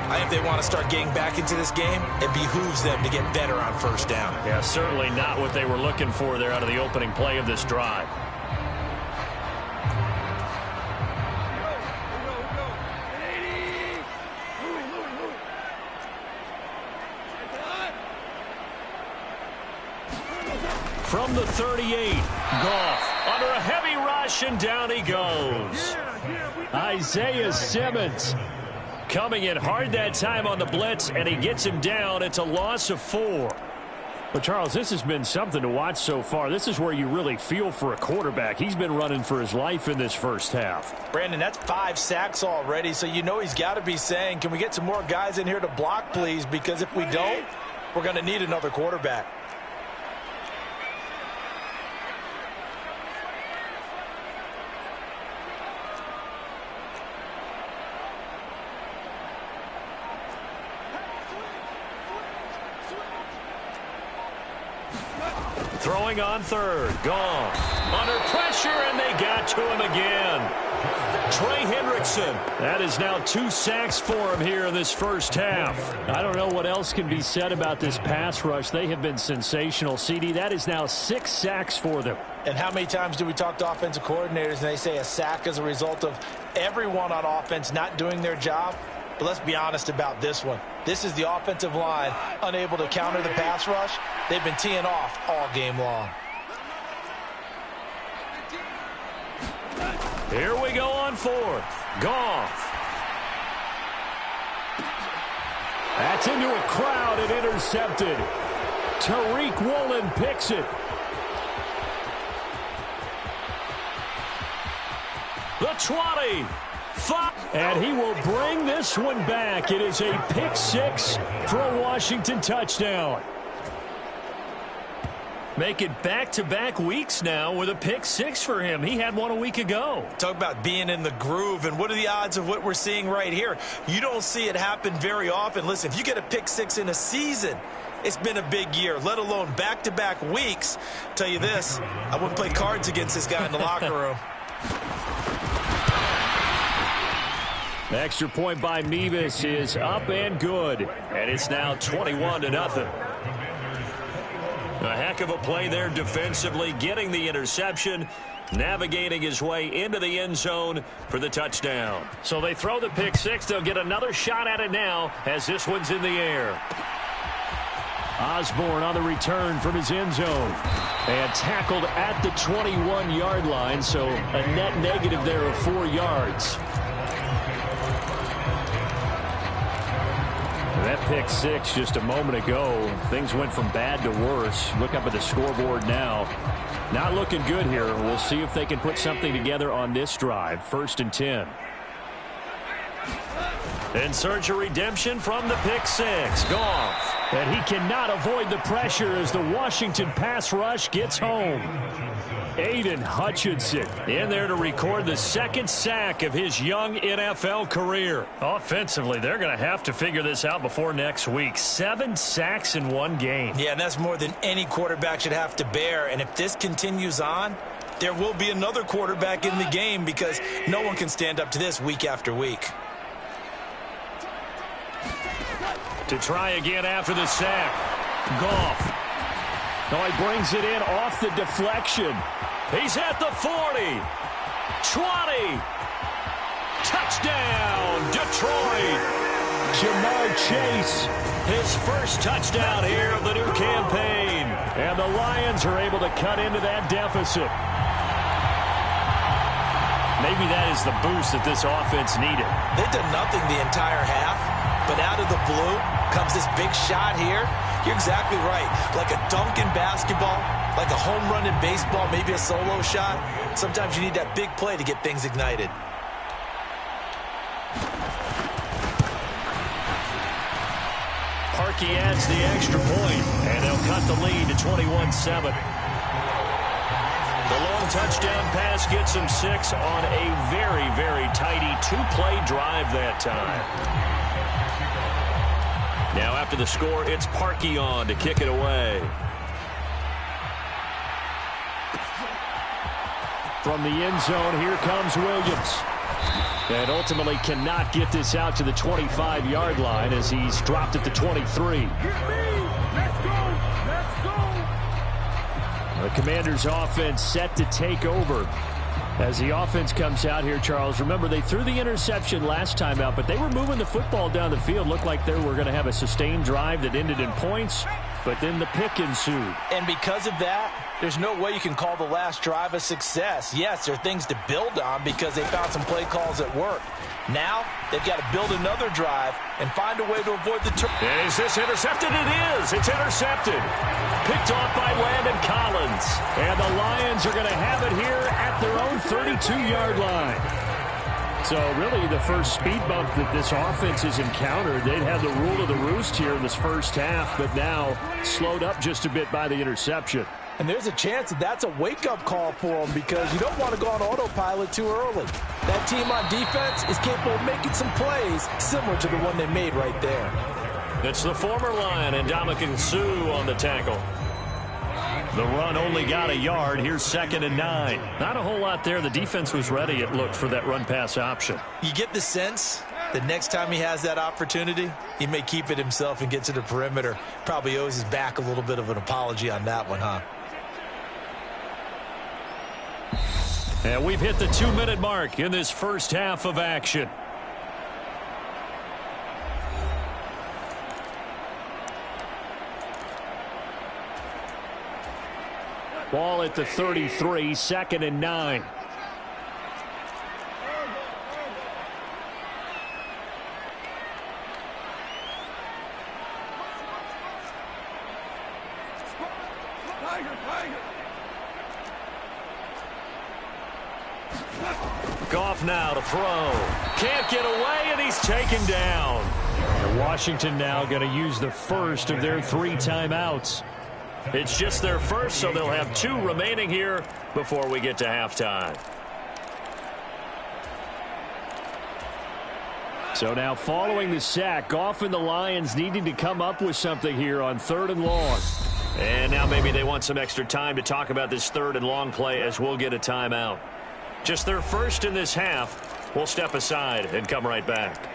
I think if they want to start getting back into this game, it behooves them to get better on first down. Yeah, certainly not what they were looking for there out of the opening play of this drive. From the 38, Goff under a heavy rush, and down he goes. Isaiah Simmons coming in hard that time on the blitz, and he gets him down. It's a loss of 4. But, Charles, this has been something to watch so far. This is where you really feel for a quarterback. He's been running for his life in this first half. Brandon, that's 5 sacks already, so you know he's got to be saying, can we get some more guys in here to block, please? Because if we don't, we're going to need another quarterback. Throwing on third. Goff under pressure, and they got to him again. Trey Hendrickson. That is now 2 sacks for him here in this first half. I don't know what else can be said about this pass rush. They have been sensational. CD, that is now 6 sacks for them. And how many times do we talk to offensive coordinators and they say a sack is a result of everyone on offense not doing their job? But let's be honest about this one. This is the offensive line unable to counter the pass rush. They've been teeing off all game long. Here we go on fourth. Goff. That's into a crowd and intercepted. Tariq Woolen picks it. The 20. And he will bring this one back. It is a pick 6 for a Washington touchdown. Make it back-to-back weeks now with a pick 6 for him. He had one a week ago. Talk about being in the groove, and what are the odds of what we're seeing right here? You don't see it happen very often. Listen, if you get a pick 6 in a season, it's been a big year, let alone back-to-back weeks. Tell you this, I wouldn't play cards against this guy in the locker room. The extra point by Mevis is up and good, and it's now 21-0. A heck of a play there defensively, getting the interception, navigating his way into the end zone for the touchdown. So they throw the pick 6. They'll get another shot at it now as this one's in the air. Osborne on the return from his end zone and tackled at the 21-yard line, so a net negative there of 4 yards. That pick six just a moment ago. Things went from bad to worse. Look up at the scoreboard now. Not looking good here. We'll see if they can put something together on this drive. 1st and 10. In search of redemption from the pick six. Goff. And he cannot avoid the pressure as the Washington pass rush gets home. Aiden Hutchinson in there to record the 2nd sack of his young NFL career. Offensively, they're going to have to figure this out before next week. 7 sacks in one game. Yeah, and that's more than any quarterback should have to bear. And if this continues on, there will be another quarterback in the game because no one can stand up to this week after week. To try again after the sack. Goff. No, he brings it in off the deflection. He's at the 40. 20. Touchdown, Detroit. Jamar Chase, his first touchdown here of the new campaign. And the Lions are able to cut into that deficit. Maybe that is the boost that this offense needed. They've done nothing the entire half, but out of the blue comes this big shot here. You're exactly right. Like a dunk in basketball, like a home run in baseball, maybe a solo shot. Sometimes you need that big play to get things ignited. Parkey adds the extra point, and they'll cut the lead to 21-7. The long touchdown pass gets him 6 on a very, very tidy 2-play drive that time. Now after the score, it's Parkey on to kick it away. From the end zone, here comes Williams. And ultimately cannot get this out to the 25-yard line as he's dropped at the 23. The Commanders' offense set to take over. As the offense comes out here, Charles, remember they threw the interception last time out, but they were moving the football down the field. Looked like they were going to have a sustained drive that ended in points, but then the pick ensued. And because of that, there's no way you can call the last drive a success. Yes, there are things to build on because they found some play calls that work. Now, they've got to build another drive and find a way to avoid the turnover. Is this intercepted? It is. It's intercepted. Picked off by Landon Collins. And the Lions are going to have it here at their own 32-yard line. So really the first speed bump that this offense has encountered. They'd had the rule of the roost here in this first half, but now slowed up just a bit by the interception. And there's a chance that that's a wake-up call for them because you don't want to go on autopilot too early. That team on defense is capable of making some plays similar to the one they made right there. It's the former Lion and Ndamukong Suh on the tackle. The run only got a yard. Here's 2nd and 9. Not a whole lot there. The defense was ready, it looked, for that run-pass option. You get the sense that next time he has that opportunity, he may keep it himself and get to the perimeter. Probably owes his back a little bit of an apology on that one, huh? And we've hit the 2-minute mark in this first half of action. Ball at the 33, 2nd and 9. Goff now to throw. Can't get away, and he's taken down. And Washington now going to use the first of their 3 timeouts. It's just their first, so they'll have 2 remaining here before we get to halftime. So now following the sack, Goff and the Lions needing to come up with something here on 3rd and long. And now maybe they want some extra time to talk about this 3rd and long play as we'll get a timeout. Just their first in this half. We'll step aside and come right back.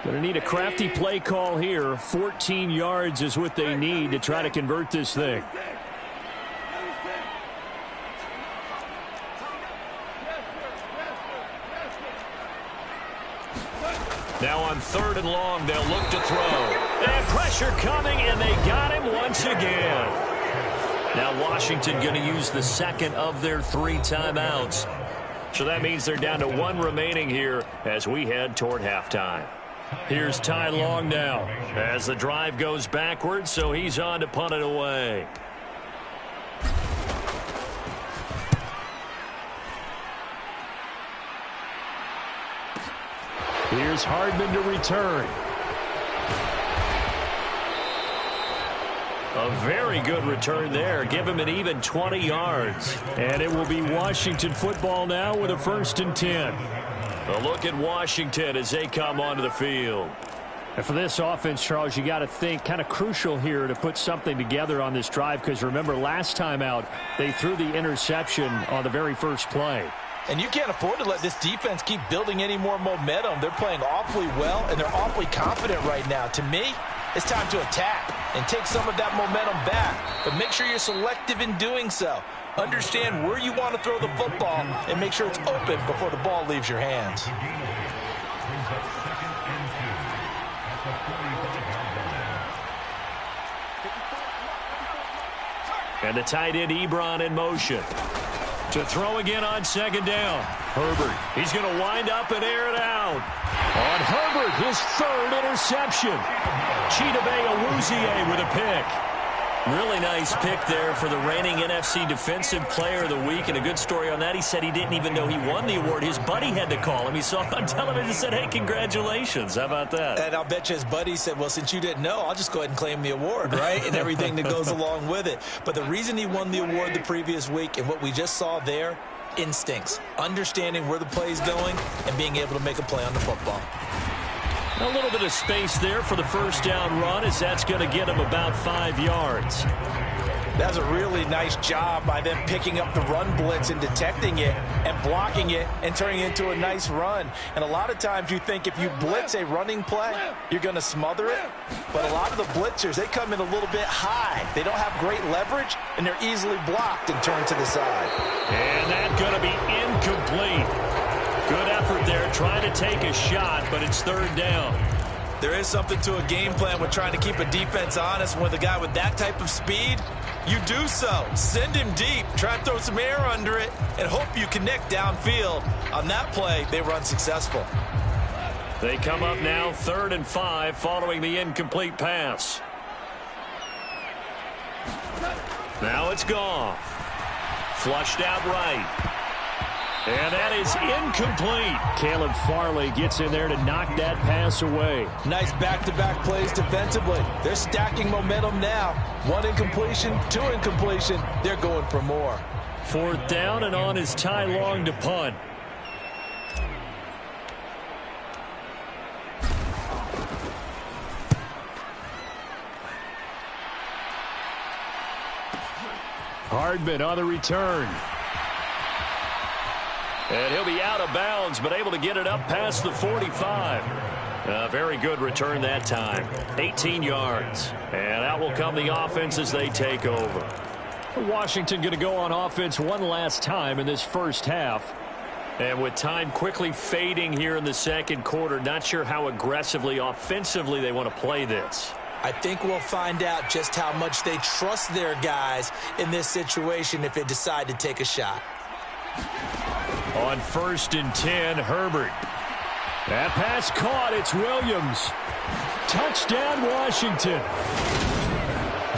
Going to need a crafty play call here. 14 yards is what they need to try to convert this thing. Now on 3rd and long, they'll look to throw. And pressure coming, and they got him once again. Now Washington going to use the second of their 3 timeouts. So that means they're down to 1 remaining here as we head toward halftime. Here's Ty Long now as the drive goes backwards, so he's on to punt it away. Here's Hardman to return. A very good return there. Give him an even 20 yards. And it will be Washington football now with a 1st and 10. A look at Washington as they come onto the field. And for this offense, Charles, you got to think kind of crucial here to put something together on this drive, because remember last time out they threw the interception on the very first play. And you can't afford to let this defense keep building any more momentum. They're playing awfully well, and they're awfully confident right now. To me, it's time to attack and take some of that momentum back. But make sure you're selective in doing so. Understand where you want to throw the football and make sure it's open before the ball leaves your hands. And the tight end Ebron in motion. To throw again on 2nd down. Herbert, he's going to wind up and air it out. On Herbert, his 3rd interception. Chidobe Awuzie with a pick. Really nice pick there for the reigning NFC Defensive Player of the Week. And a good story on that, he said he didn't even know he won the award. His buddy had to call him. He saw it on television and said, hey, congratulations. How about that? And I'll bet you his buddy said, well, since you didn't know, I'll just go ahead and claim the award, right? And everything that goes along with it. But the reason he won the award the previous week and what we just saw there, instincts, understanding where the play is going and being able to make a play on the football. A little bit of space there for the 1st down run, as that's going to get him about 5 yards. That's a really nice job by them picking up the run blitz and detecting it and blocking it and turning it into a nice run. And a lot of times you think if you blitz a running play, you're going to smother it. But a lot of the blitzers, they come in a little bit high. They don't have great leverage, and they're easily blocked and turned to the side. And that's going to be incomplete. Good effort there, trying to take a shot, but it's 3rd down. There is something to a game plan with trying to keep a defense honest. With a guy with that type of speed, you do so. Send him deep, try and throw some air under it, and hope you connect downfield. On that play, they were unsuccessful. They come up now 3rd and 5 following the incomplete pass. Now it's Goff. Flushed out right. And that is incomplete. Caleb Farley gets in there to knock that pass away. Nice back-to-back plays defensively. They're stacking momentum now. 1 incompletion, 2 incompletion. They're going for more. 4th down, and on is Ty Long to punt. Hardman on the return. And he'll be out of bounds, but able to get it up past the 45. Very good return that time. 18 yards. And out will come the offense as they take over. Washington going to go on offense one last time in this 1st half. And with time quickly fading here in the 2nd quarter, not sure how aggressively, offensively they want to play this. I think we'll find out just how much they trust their guys in this situation if they decide to take a shot. On 1st and 10, Herbert. That pass caught. It's Williams. Touchdown, Washington.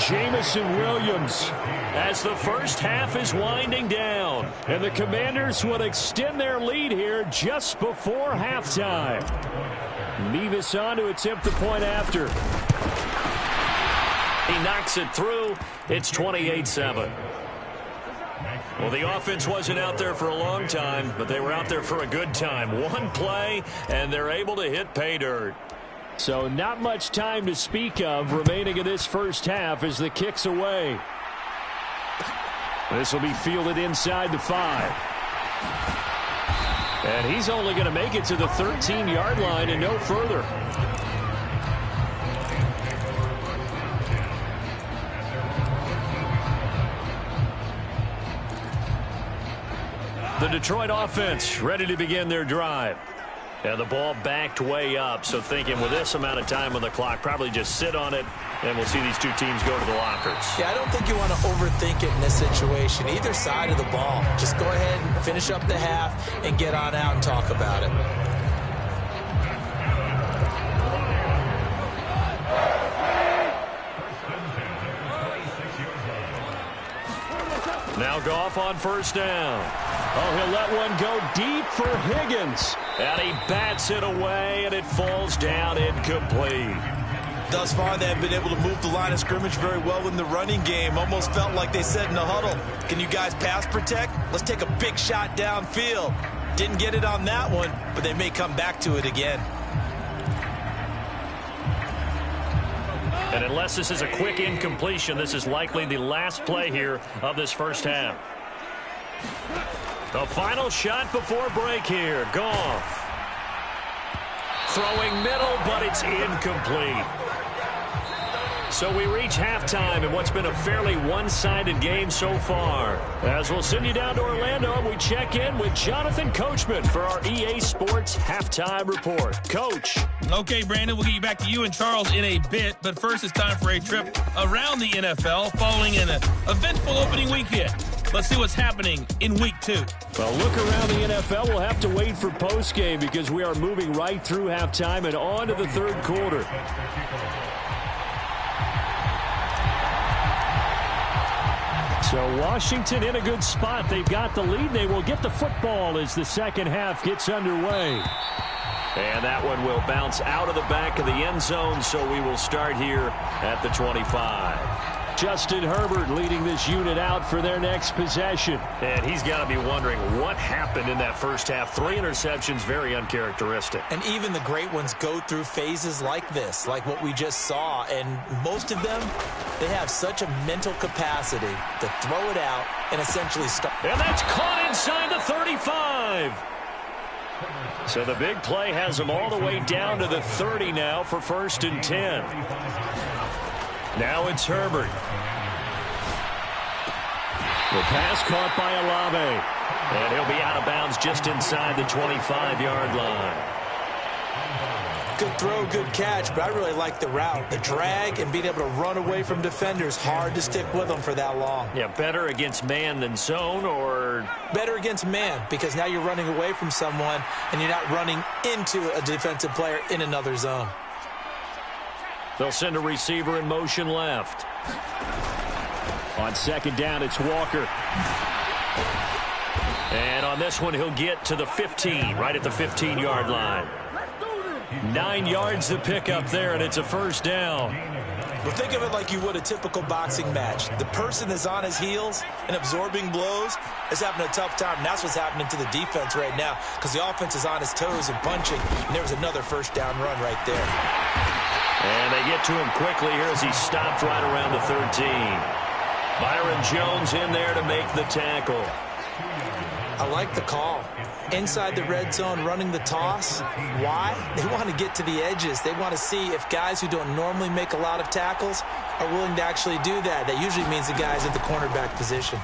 Jamison Williams. As the 1st half is winding down. And the Commanders will extend their lead here just before halftime. Nevis on to attempt the point after. He knocks it through. It's 28-7. Well, the offense wasn't out there for a long time, but they were out there for a good time. 1 play, and they're able to hit pay dirt. So not much time to speak of remaining in this 1st half as the kick's away. This will be fielded inside the 5. And he's only going to make it to the 13-yard line and no further. The Detroit offense ready to begin their drive. And the ball backed way up, so thinking with this amount of time on the clock, probably just sit on it, and we'll see these two teams go to the lockers. Yeah, I don't think you want to overthink it in this situation. Either side of the ball. Just go ahead and finish up the half and get on out and talk about it. Now Goff on first down. Oh, he'll let one go deep for Higgins. And he bats it away, and it falls down incomplete. Thus far, they have been able to move the line of scrimmage very well in the running game. Almost felt like they said in the huddle, can you guys pass protect? Let's take a big shot downfield. Didn't get it on that one, but they may come back to it again. And unless this is a quick incompletion, this is likely the last play here of this first half. The final shot before break here. Goff. Throwing middle, but it's incomplete. So we reach halftime in what's been a fairly one-sided game so far. As we'll send you down to Orlando, we check in with Jonathan Coachman for our EA Sports Halftime Report. Coach. Okay, Brandon, we'll get you back to you and Charles in a bit. But first, it's time for a trip around the NFL following an eventful opening weekend. Let's see what's happening in Week 2. Well, look around the NFL. We'll have to wait for postgame because we are moving right through halftime and on to the third quarter. So Washington in a good spot. They've got the lead. They will get the football as the second half gets underway. And that one will bounce out of the back of the end zone, so we will start here at the 25. Justin Herbert leading this unit out for their next possession. And he's got to be wondering what happened in that first half. 3 interceptions, very uncharacteristic. And even the great ones go through phases like this, like what we just saw. And most of them, they have such a mental capacity to throw it out and essentially stop. And that's caught inside the 35. So the big play has them all the way down to the 30 now for 1st and 10. Now it's Herbert. The pass caught by Olave. And he'll be out of bounds just inside the 25-yard line. Good throw, good catch, but I really like the route. The drag and being able to run away from defenders, hard to stick with them for that long. Yeah, better against man than zone, or? Better against man, because now you're running away from someone and you're not running into a defensive player in another zone. They'll send a receiver in motion left. On second down, it's Walker. And on this one, he'll get to the 15, right at the 15-yard line. 9 yards to pick up there, and it's a first down. Well, think of it like you would a typical boxing match. The person is on his heels and absorbing blows is having a tough time, and that's what's happening to the defense right now because the offense is on his toes and punching, and there's another first down run right there. And they get to him quickly here as he stopped right around the 13. Byron Jones in there to make the tackle. I like the call. Inside the red zone, running the toss. Why? They want to get to the edges. They want to see if guys who don't normally make a lot of tackles are willing to actually do that. That usually means the guys at the cornerback position.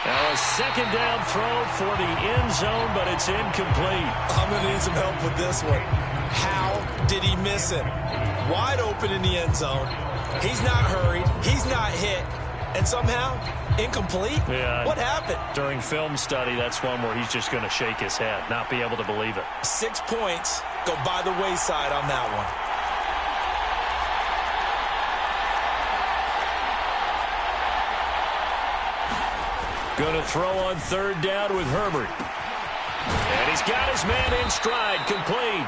Now a second down throw for the end zone, but it's incomplete. I'm going to need some help with this one. How did he miss it? Wide open in the end zone. He's not hurried. He's not hit. And somehow, incomplete? Yeah. What happened? During film study, that's one where he's just going to shake his head, not be able to believe it. 6 points go by the wayside on that one. Going to throw on third down with Herbert. And he's got his man in stride, complete.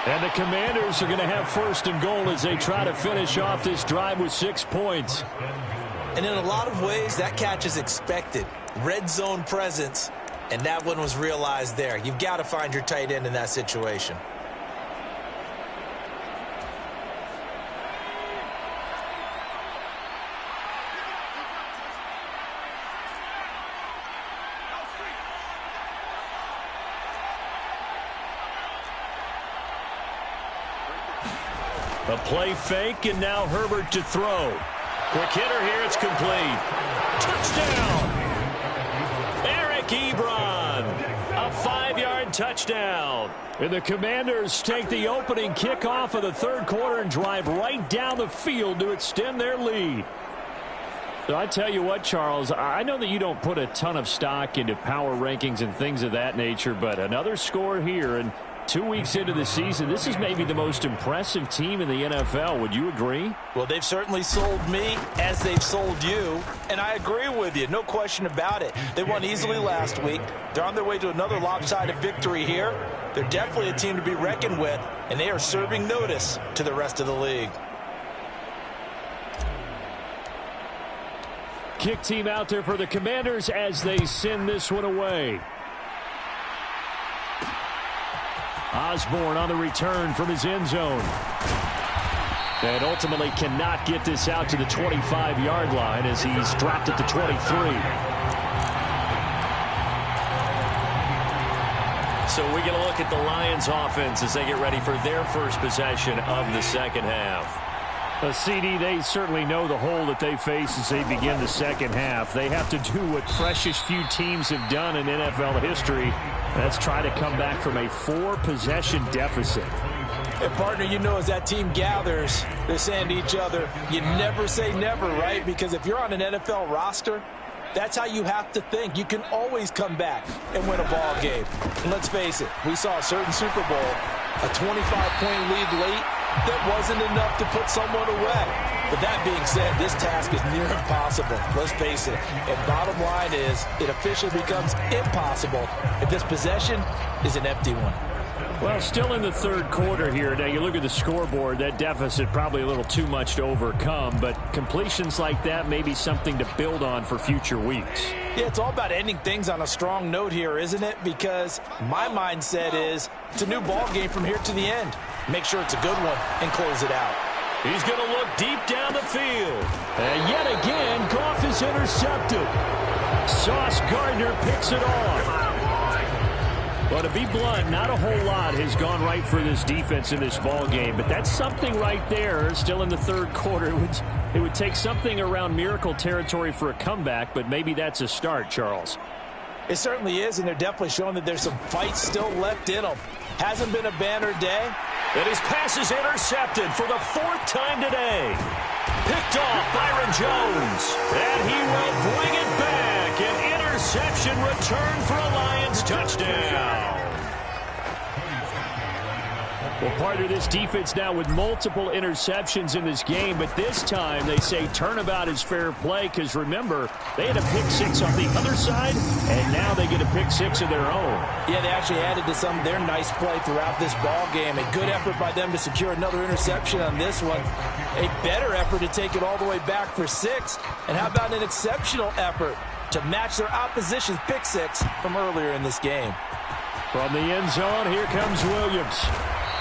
And the Commanders are going to have 1st and goal as they try to finish off this drive with 6 points. And in a lot of ways, that catch is expected. Red zone presence, and that one was realized there. You've got to find your tight end in that situation. A play fake, and now Herbert to throw. Quick hitter here, it's complete. Touchdown! Eric Ebron. A 5-yard touchdown. And the Commanders take the opening kickoff of the third quarter and drive right down the field to extend their lead. So I tell you what, Charles, I know that you don't put a ton of stock into power rankings and things of that nature, but another score here, and 2 weeks into the season, this is maybe the most impressive team in the NFL. Would you agree? Well, they've certainly sold me as they've sold you, and I agree with you. No question about it. They won easily last week. They're on their way to another lopsided victory here. They're definitely a team to be reckoned with, and they are serving notice to the rest of the league. Kick team out there for the Commanders as they send this one away. Osborne on the return from his end zone. And ultimately cannot get this out to the 25-yard line as he's dropped at the 23. So we get a look at the Lions offense as they get ready for their first possession of the second half. CD, they certainly know the hole that they face as they begin the second half. They have to do what precious few teams have done in NFL history. That's try to come back from a 4-possession deficit. And, partner, you know as that team gathers, they're saying to each other, you never say never, right? Because if you're on an NFL roster, that's how you have to think. You can always come back and win a ball game. And let's face it, we saw a certain Super Bowl, a 25-point lead late, that wasn't enough to put someone away. But that being said, this task is near impossible. Let's face it. And bottom line is, it officially becomes impossible if this possession is an empty one. Well, still in the third quarter here. Now, you look at the scoreboard, that deficit probably a little too much to overcome, but completions like that may be something to build on for future weeks. Yeah, it's all about ending things on a strong note here, isn't it? Because my mindset is it's a new ball game from here to the end. Make sure it's a good one and close it out. He's going to look deep down the field. And yet again, Goff is intercepted. Sauce Gardner picks it off. Well, to be blunt, not a whole lot has gone right for this defense in this ball game, but that's something right there. Still in the third quarter, it would take something around miracle territory for a comeback, but maybe that's a start, Charles. It certainly is, and they're definitely showing that there's some fight still left in them. Hasn't been a banner day. And his pass is intercepted for the 4th time today. Picked off Byron Jones, and he will bring it back. An interception return for a Lions touchdown. Well, part of this defense now with multiple interceptions in this game, but this time they say turnabout is fair play because, remember, they had a pick 6 on the other side, and now they get a pick 6 of their own. Yeah, they actually added to some of their nice play throughout this ball game. A good effort by them to secure another interception on this one. A better effort to take it all the way back for 6. And how about an exceptional effort to match their opposition's pick 6 from earlier in this game? From the end zone, here comes Williams.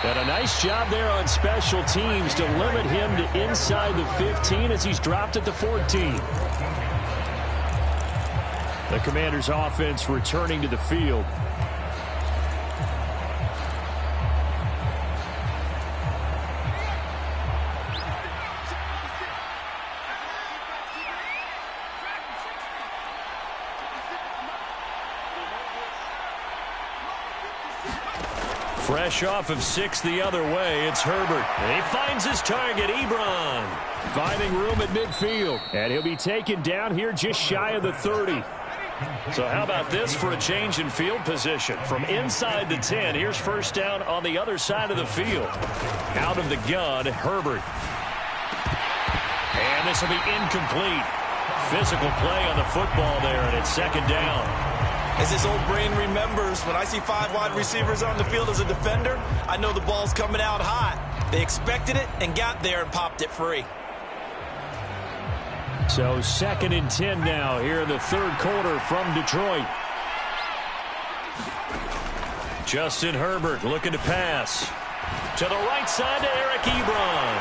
And a nice job there on special teams to limit him to inside the 15 as he's dropped at the 14. The Commanders' offense returning to the field. Fresh off of 6 the other way, it's Herbert. And he finds his target, Ebron. Finding room at midfield. And he'll be taken down here just shy of the 30. So how about this for a change in field position? From inside the 10, here's first down on the other side of the field. Out of the gun, Herbert. And this will be incomplete. Physical play on the football there, and it's second down. As this old brain remembers, when I see 5 wide receivers on the field as a defender, I know the ball's coming out hot. They expected it and got there and popped it free. So 2nd and 10 now here in the third quarter from Detroit. Justin Herbert looking to pass. To the right side to Eric Ebron.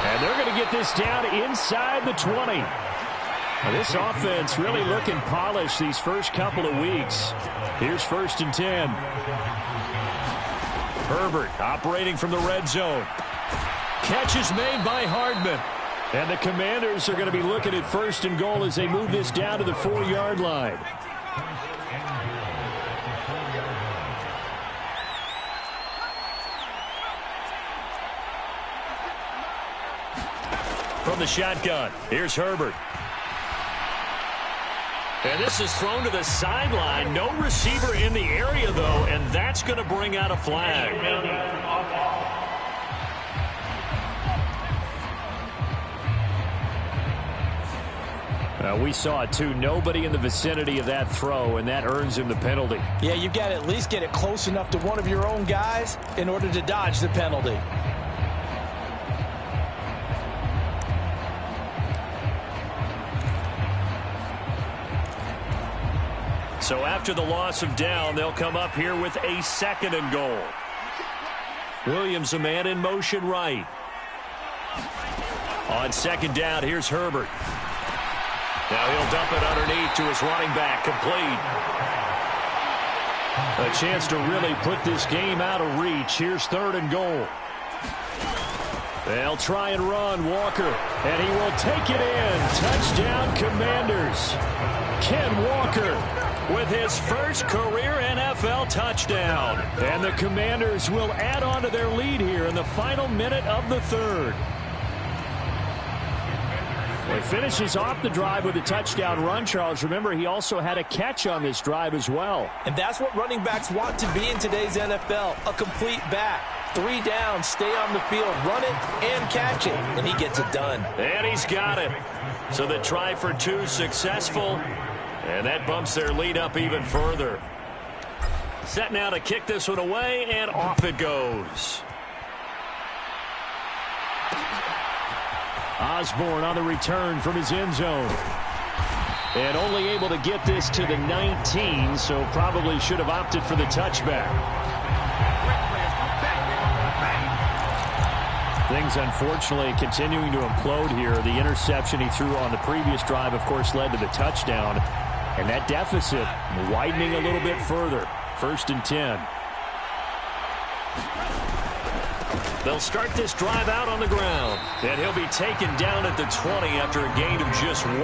And they're going to get this down inside the 20. Now this offense really looking polished these first couple of weeks. Here's 1st and 10. Herbert operating from the red zone. Catch is made by Hardman. And the Commanders are going to be looking at 1st and goal as they move this down to the 4-yard line. from the shotgun. Here's Herbert. And this is thrown to the sideline. No receiver in the area, though, and that's going to bring out a flag. We saw it, too. Nobody in the vicinity of that throw, and that earns him the penalty. Yeah, you've got to at least get it close enough to one of your own guys in order to dodge the penalty. So after the loss of down, they'll come up here with a 2nd and goal. Williams, a man in motion right. On 2nd down, here's Herbert. Now he'll dump it underneath to his running back, complete. A chance to really put this game out of reach. Here's 3rd and goal. They'll try and run Walker, and he will take it in. Touchdown, Commanders. Ken Walker with his first career NFL touchdown. And the Commanders will add on to their lead here in the final minute of the 3rd. He finishes off the drive with a touchdown run, Charles. Remember, he also had a catch on this drive as well. And that's what running backs want to be in today's NFL, a complete back. 3 down, stay on the field, run it, and catch it. And he gets it done. And he's got it. So the try for 2 successful. And that bumps their lead up even further. Set now to kick this one away, and off it goes. Osborne on the return from his end zone. And only able to get this to the 19, so probably should have opted for the touchback. Things, unfortunately, continuing to implode here. The interception he threw on the previous drive, of course, led to the touchdown. And that deficit widening a little bit further. 1st and 10. They'll start this drive out on the ground. And he'll be taken down at the 20 after a gain of just 1.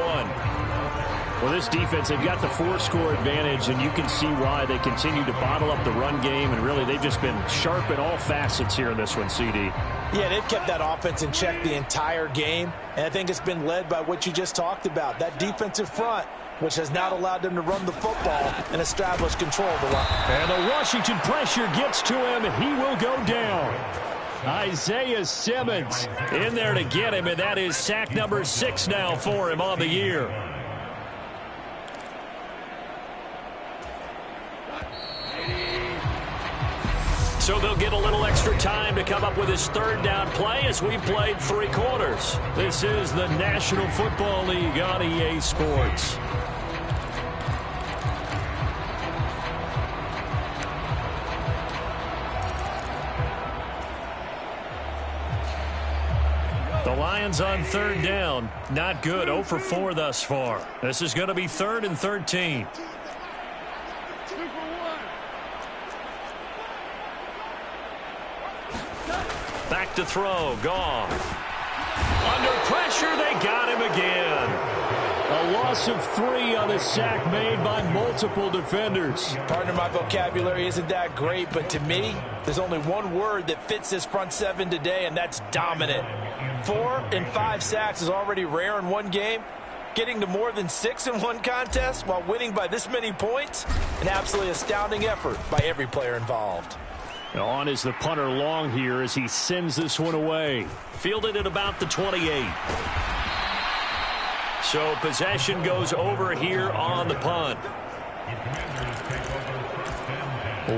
Well, this defense, they've got the 4-score advantage, and you can see why they continue to bottle up the run game. And really, they've just been sharp in all facets here in this one, CD. Yeah, they've kept that offense in check the entire game. And I think it's been led by what you just talked about, that defensive front, which has now allowed them to run the football and establish control of the run. And the Washington pressure gets to him, and he will go down. Isaiah Simmons in there to get him, and that is sack number 6 now for him on the year. So they'll get a little extra time to come up with his 3rd down play as we played 3 quarters. This is the National Football League on EA Sports. The Lions on 3rd down. Not good. 0 for 4 thus far. This is going to be 3rd and 13. Back to throw. Goff. Under pressure, they got him again. A loss of 3 on a sack made by multiple defenders. Partner, my vocabulary isn't that great, but to me, there's only one word that fits this front 7 today, and that's dominant. 4 and 5 sacks is already rare in one game. Getting to more than 6 in one contest while winning by this many points, an absolutely astounding effort by every player involved. On is the punter Long here as he sends this one away. Fielded at about the 28. So possession goes over here on the punt.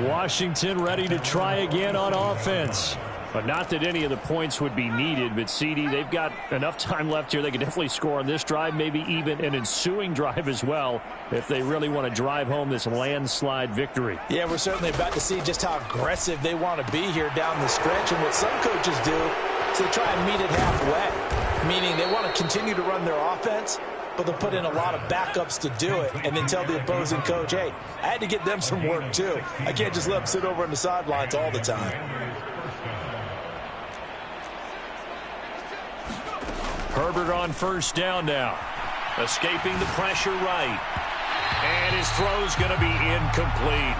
Washington ready to try again on offense. But not that any of the points would be needed, but CD, they've got enough time left here. They can definitely score on this drive, maybe even an ensuing drive as well, if they really want to drive home this landslide victory. Yeah, we're certainly about to see just how aggressive they want to be here down the stretch. And what some coaches do is they try and meet it halfway, meaning they want to continue to run their offense, but they'll put in a lot of backups to do it and then tell the opposing coach, hey, I had to get them some work too. I can't just let them sit over on the sidelines all the time. Herbert on 1st down now. Escaping the pressure right. And his throw's going to be incomplete.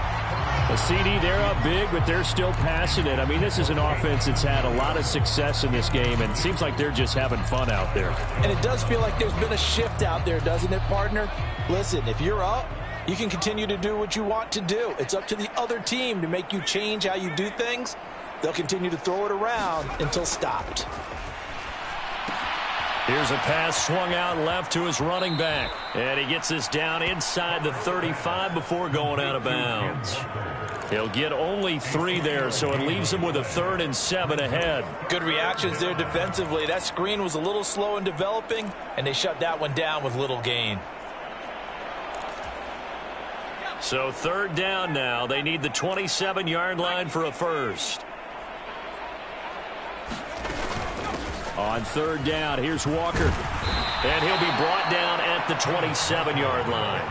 A CD, they're up big, but they're still passing it. I mean, this is an offense that's had a lot of success in this game, and it seems like they're just having fun out there. And it does feel like there's been a shift out there, doesn't it, partner? Listen, if you're up, you can continue to do what you want to do. It's up to the other team to make you change how you do things. They'll continue to throw it around until stopped. Here's a pass swung out left to his running back. And he gets this down inside the 35 before going out of bounds. He'll get only 3 there, so it leaves him with a 3rd and 7 ahead. Good reactions there defensively. That screen was a little slow in developing, and they shut that one down with little gain. So 3rd down now. They need the 27-yard line for a first. On 3rd down, here's Walker. And he'll be brought down at the 27-yard line.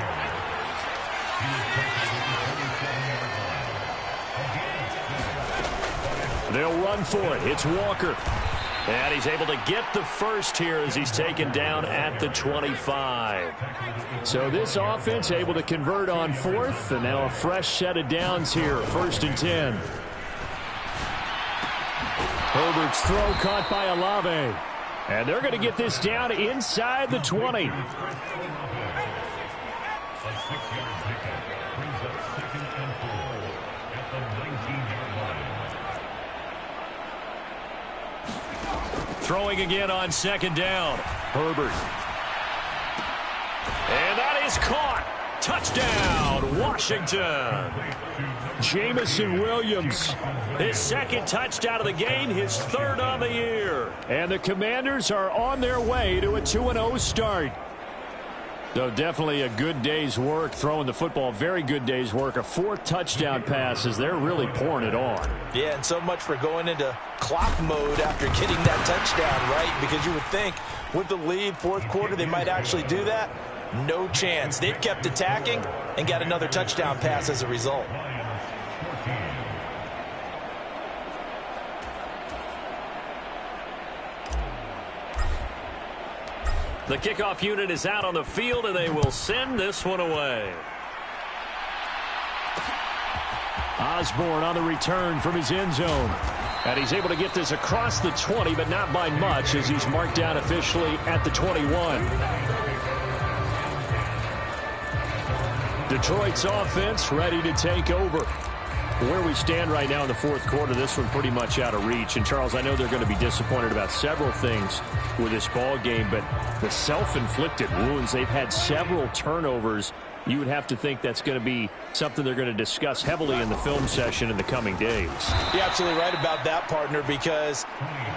They'll run for it. It's Walker. And he's able to get the first here as he's taken down at the 25. So this offense able to convert on 4th, and now a fresh set of downs here, 1st and 10. Herbert's throw caught by Olave. And they're going to get this down inside the 20. Throwing again on 2nd down. Herbert. And that is caught. Touchdown, Washington. Jamison Williams, his 2nd touchdown of the game, his 3rd on the year. And the Commanders are on their way to a 2-0 start. So definitely a good day's work throwing the football. Very good day's work. A 4th touchdown pass as they're really pouring it on. Yeah, and so much for going into clock mode after getting that touchdown, right? Because you would think with the lead, 4th quarter, they might actually do that. No chance. They've kept attacking and got another touchdown pass as a result. The kickoff unit is out on the field, and they will send this one away. Osborne on the return from his end zone. And he's able to get this across the 20, but not by much as he's marked down officially at the 21. Detroit's offense ready to take over. Where we stand right now in the 4th quarter, this one pretty much out of reach. And, Charles, I know they're going to be disappointed about several things with this ball game, but the self-inflicted wounds, they've had several turnovers. You would have to think that's going to be something they're going to discuss heavily in the film session in the coming days. You're absolutely right about that, partner, because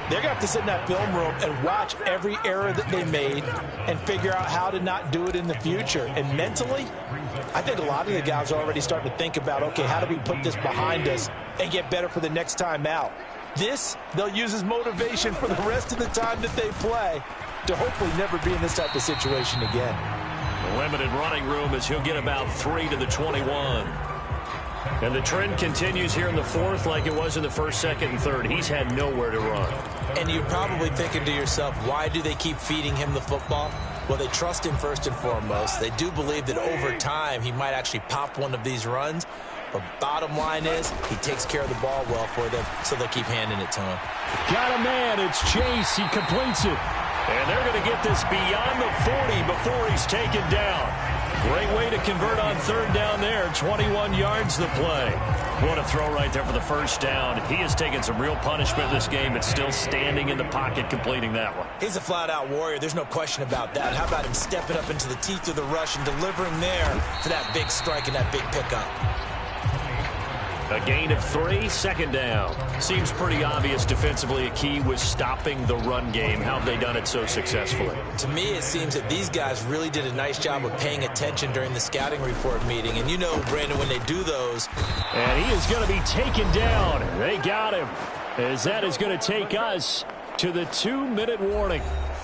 they're going to have to sit in that film room and watch every error that they made and figure out how to not do it in the future. And mentally, I think a lot of the guys are already starting to think about, okay, how do we put this behind us and get better for the next time out? This, they'll use as motivation for the rest of the time that they play to hopefully never be in this type of situation again. Limited running room as he'll get about 3 to the 21. And the trend continues here in the 4th like it was in the 1st, 2nd, and 3rd. He's had nowhere to run. And you're probably thinking to yourself, why do they keep feeding him the football? Well, they trust him first and foremost. They do believe that over time he might actually pop one of these runs. But bottom line is he takes care of the ball well for them, so they'll keep handing it to him. Got a man. It's Chase. He completes it. And they're going to get this beyond the 40 before he's taken down. Great way to convert on 3rd down there. 21 yards the play. What a throw right there for the first down. He has taken some real punishment in this game, but still standing in the pocket completing that one. He's a flat-out warrior. There's no question about that. How about him stepping up into the teeth of the rush and delivering there for that big strike and that big pickup? A gain of 3, 2nd down. Seems pretty obvious defensively a key was stopping the run game. How have they done it so successfully? To me, it seems that these guys really did a nice job of paying attention during the scouting report meeting. And you know, Brandon, when they do those. And he is going to be taken down. They got him. As that is going to take us to the 2-minute warning.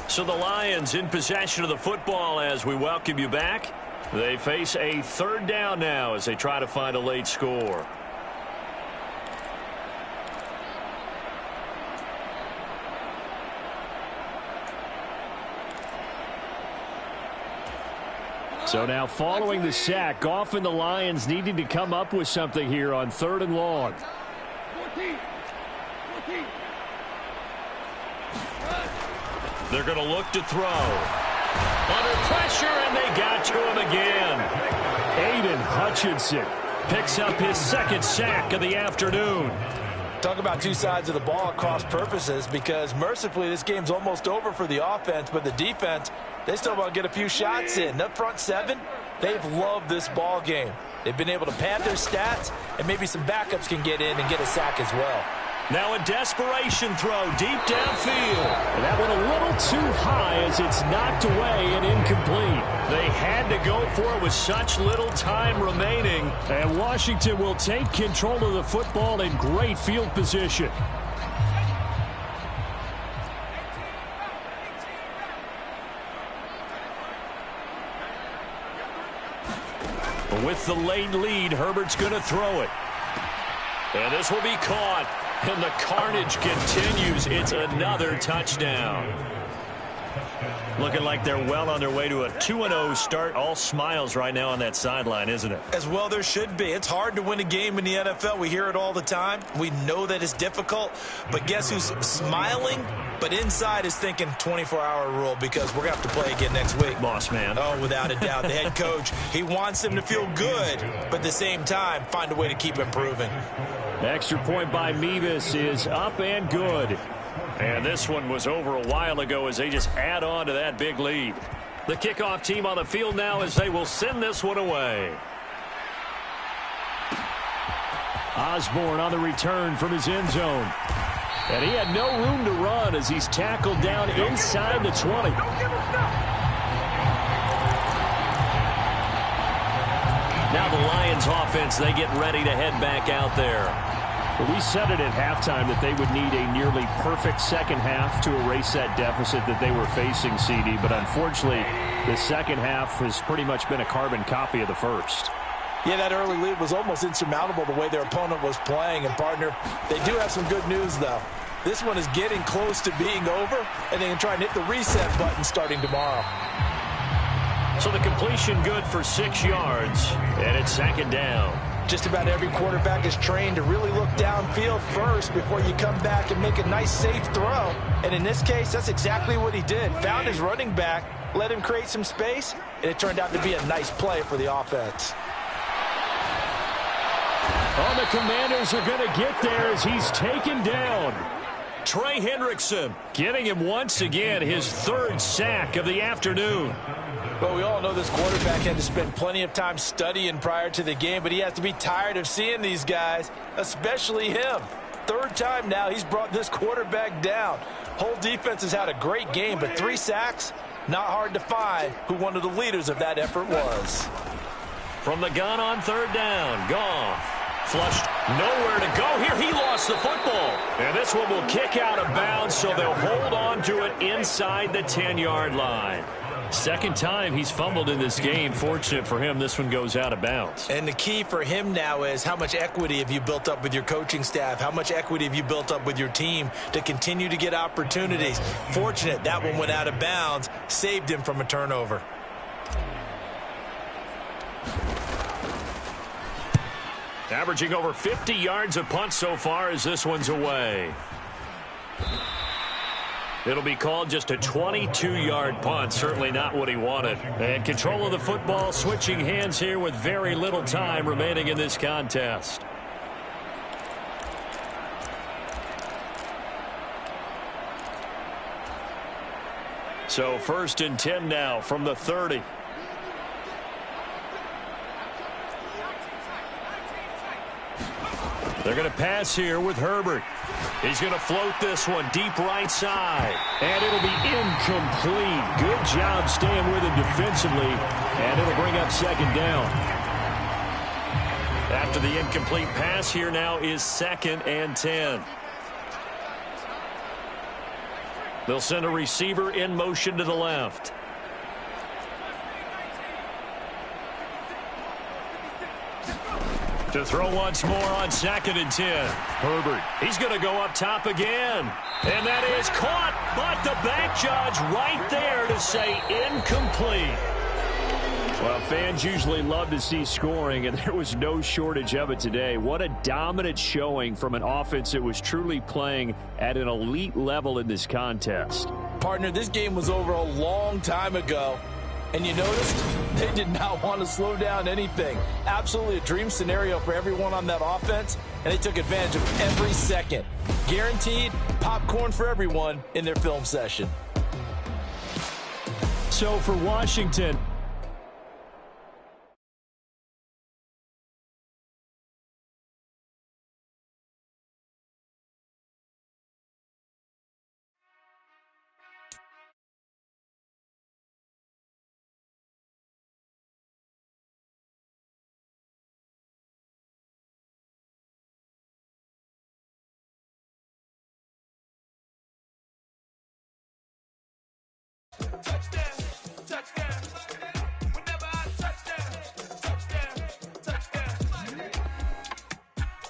So the Lions in possession of the football as we welcome you back. They face a 3rd down now as they try to find a late score. So now following the sack, Goff and the Lions needing to come up with something here on 3rd and long. They're going to look to throw. Under pressure, and they got to him again. Aiden Hutchinson picks up his 2nd sack of the afternoon. Talk about two sides of the ball at cross purposes, because mercifully this game's almost over for the offense, but the defense, they still want to get a few shots in. That front 7, they've loved this ball game. They've been able to pad their stats, and maybe some backups can get in and get a sack as well. Now a desperation throw deep downfield. And that one a little too high as it's knocked away and incomplete. They had to go for it with such little time remaining. And Washington will take control of the football in great field position. With the late lead, Herbert's going to throw it. And this will be caught. And the carnage continues. It's another touchdown. Looking like they're well on their way to a 2-0 start. All smiles right now on that sideline, isn't it? As well there should be. It's hard to win a game in the NFL. We hear it all the time. We know that it's difficult. But guess who's smiling? But inside is thinking 24-hour rule, because we're going to have to play again next week. Boss man. Oh, without a doubt. The head coach, he wants them to feel good, but at the same time, find a way to keep improving. Extra point by Mevis is up and good. And this one was over a while ago as they just add on to that big lead. The kickoff team on the field now as they will send this one away. Osborne on the return from his end zone. And he had no room to run as he's tackled down inside the 20. Now the Lions offense, they get ready to head back out there. Well, we said it at halftime that they would need a nearly perfect second half to erase that deficit that they were facing, CD. But unfortunately, the second half has pretty much been a carbon copy of the first. Yeah, that early lead was almost insurmountable the way their opponent was playing. And, partner, they do have some good news, though. This one is getting close to being over, and they can try and hit the reset button starting tomorrow. So the completion good for 6 yards, and it's 2nd down. Just about every quarterback is trained to really look downfield first before you come back and make a nice, safe throw. And in this case, that's exactly what he did. Found his running back, let him create some space, and it turned out to be a nice play for the offense. Oh, the Commanders are going to get there as he's taken down. Trey Hendrickson getting him once again, his 3rd sack of the afternoon. Well, we all know this quarterback had to spend plenty of time studying prior to the game, but he has to be tired of seeing these guys, especially him. 3rd time now he's brought this quarterback down. Whole defense has had a great game, but 3 sacks, not hard to find who one of the leaders of that effort was. From the gun on 3rd down, Goff. Flushed, nowhere to go here. He lost the football. And this one will kick out of bounds, so they'll hold on to it inside the 10-yard line. 2nd time he's fumbled in this game. Fortunate for him, this one goes out of bounds. And the key for him now is how much equity have you built up with your coaching staff? How much equity have you built up with your team to continue to get opportunities? Fortunate that one went out of bounds, saved him from a turnover. Averaging over 50 yards a punt so far as this one's away. It'll be called just a 22-yard punt. Certainly not what he wanted. And control of the football, switching hands here with very little time remaining in this contest. So 1st and 10 now from the 30. They're going to pass here with Herbert. He's going to float this one deep right side. And it'll be incomplete. Good job staying with him defensively. And it'll bring up 2nd down. After the incomplete pass, here now is 2nd and 10. They'll send a receiver in motion to the left. To throw once more on 2nd and 10. Herbert, he's going to go up top again. And that is caught, but the back judge right there to say incomplete. Well, fans usually love to see scoring, and there was no shortage of it today. What a dominant showing from an offense that was truly playing at an elite level in this contest. Partner, this game was over a long time ago, and you noticed they did not want to slow down anything. Absolutely a dream scenario for everyone on that offense, and they took advantage of every second. Guaranteed popcorn for everyone in their film session. So for Washington,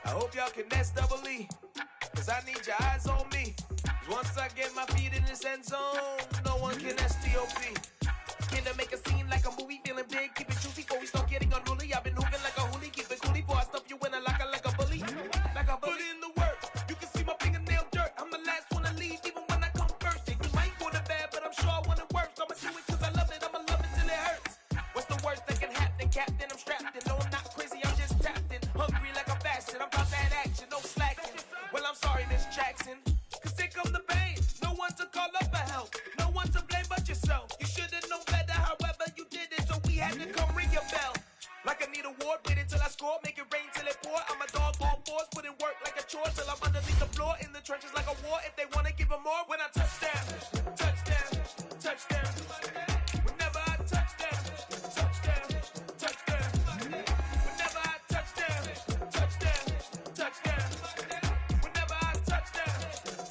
I hope y'all can nest double E, cause I need your eyes on me. 'Cause once I get my feet in this end zone, no one can STOP. Can to make a scene like a movie, feeling big, keep it juicy before we start getting unruly. I've been hooping like a hoolie, keep it coolie before I stuff you in a locker like a bully. Like a bully in the work, you can see my fingernail dirt. I'm the last one to leave, even when I come first. And you might go to bed, but I'm sure I want it worse. I'ma do it cause I love it, I'ma love it till it hurts. What's the worst that can happen, Captain? I'm strapped in, no I'm not crazy, I'm just tapped in. Hungry like a bastard, I'm about that action, no slacking. Well, I'm sorry, Miss Jackson, cause here come the pain. No one to call up for help, no one to blame but yourself. You should've known better, however you did it, so we had to come ring your bell. Like I need a ward, wait until I score, make it rain till it pour. I'm a dog on force, put in work like a chore till I'm underneath the floor, in the trenches like a war. If they wanna give them more, when I touch down, touchdown, touchdown. Whenever I touch down, touchdown, touchdown. Whenever I touch down, touchdown, touchdown. Whenever I touch down,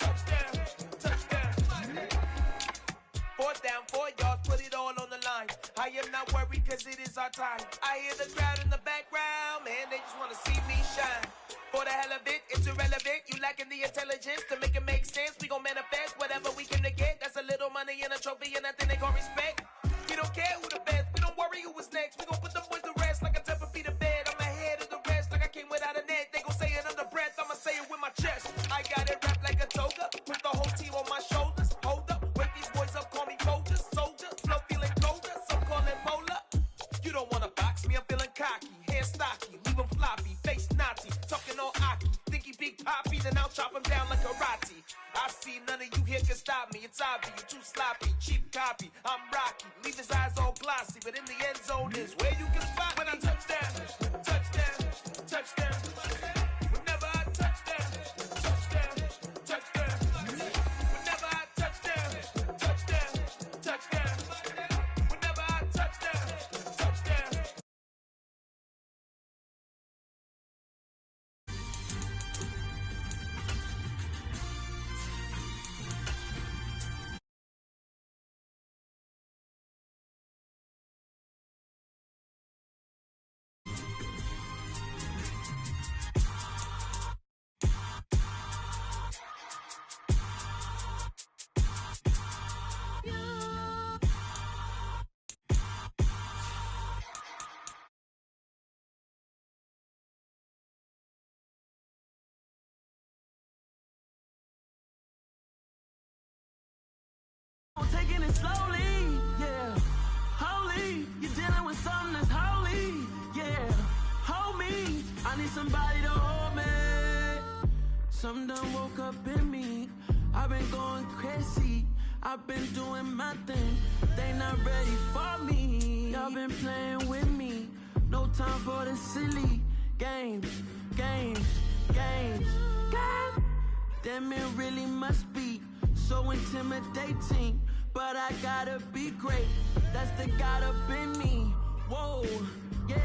touchdown, touchdown. 4th down, 4 yards, put it all on the line. I am not worried cause it is our time. I hear the crowd in the background, man, they just wanna see me shine. For the hell of it, it's irrelevant. You lacking the intelligence to make it make sense. We gon' manifest whatever we can to get. That's a little money and a trophy and nothing they gon' respect. We don't care who the best, we don't worry who is next. We gon' put them boys to rest like a Tempur-Pedic bed. I'm ahead of the rest like I came without a net. They gon' say it under breath, I'ma say it with my chest. I got it wrapped like a toga, put the whole team on my shoulders. Hold up, wake these boys up, call me soldier, soldier. Flow feeling colder, some call it polar. You don't wanna box me, I'm feeling cocky. Hair stocky, leave him floppy, face Nazi. Talking all Aki, think he big poppy, then I'll chop him down like karate. I see none of you here can stop me. It's obvious, you too sloppy, cheap copy. I'm Rocky, leave his eyes all glossy, but in the end zone is where you can spot when I touchdown, touchdown, touchdown. Whenever I touchdown, touchdown, touchdown. Whenever I touchdown, touchdown, touchdown. Whenever I touchdown, touchdown. Taking it slowly, yeah. Holy, you're dealing with something that's holy, yeah. Hold me, I need somebody to hold me. Something done woke up in me. I've been going crazy. I've been doing my thing. They not ready for me. Y'all been playing with me. No time for the silly games, games, games, games. Damn, it really must be so intimidating. But I gotta be great. That's the God up in me. Whoa, yeah.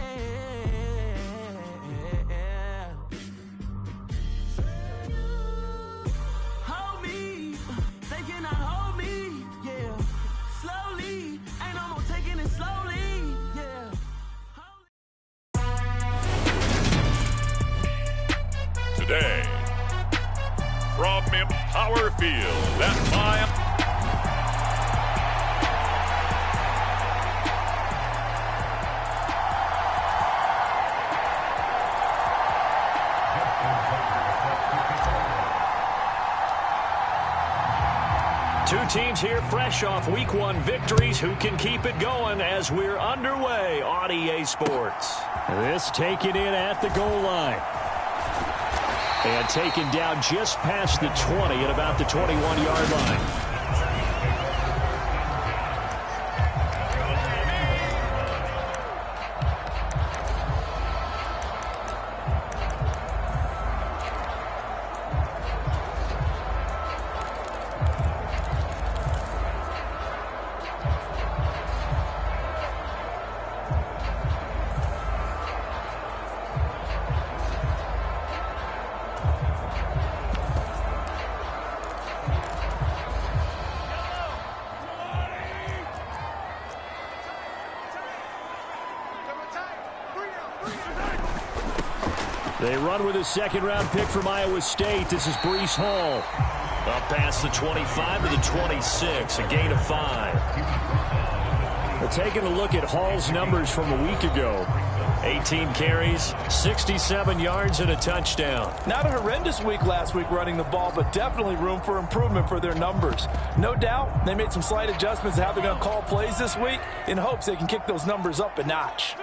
Hold me. They cannot hold me. Yeah. Slowly. Ain't no more taking it slowly. Yeah. Today, from Empower Field at Miami. Two teams here fresh off Week 1 victories. Who can keep it going as we're underway on EA Sports? This taken in at the goal line. And taken down just past the 20 at about the 21-yard line. They run with a second-round pick from Iowa State. This is Breece Hall. Up past the 25 to the 26, a gain of 5. We're taking a look at Hall's numbers from a week ago. 18 carries, 67 yards, and a touchdown. Not a horrendous week last week running the ball, but definitely room for improvement for their numbers. No doubt they made some slight adjustments to how they're going to call plays this week in hopes they can kick those numbers up a notch.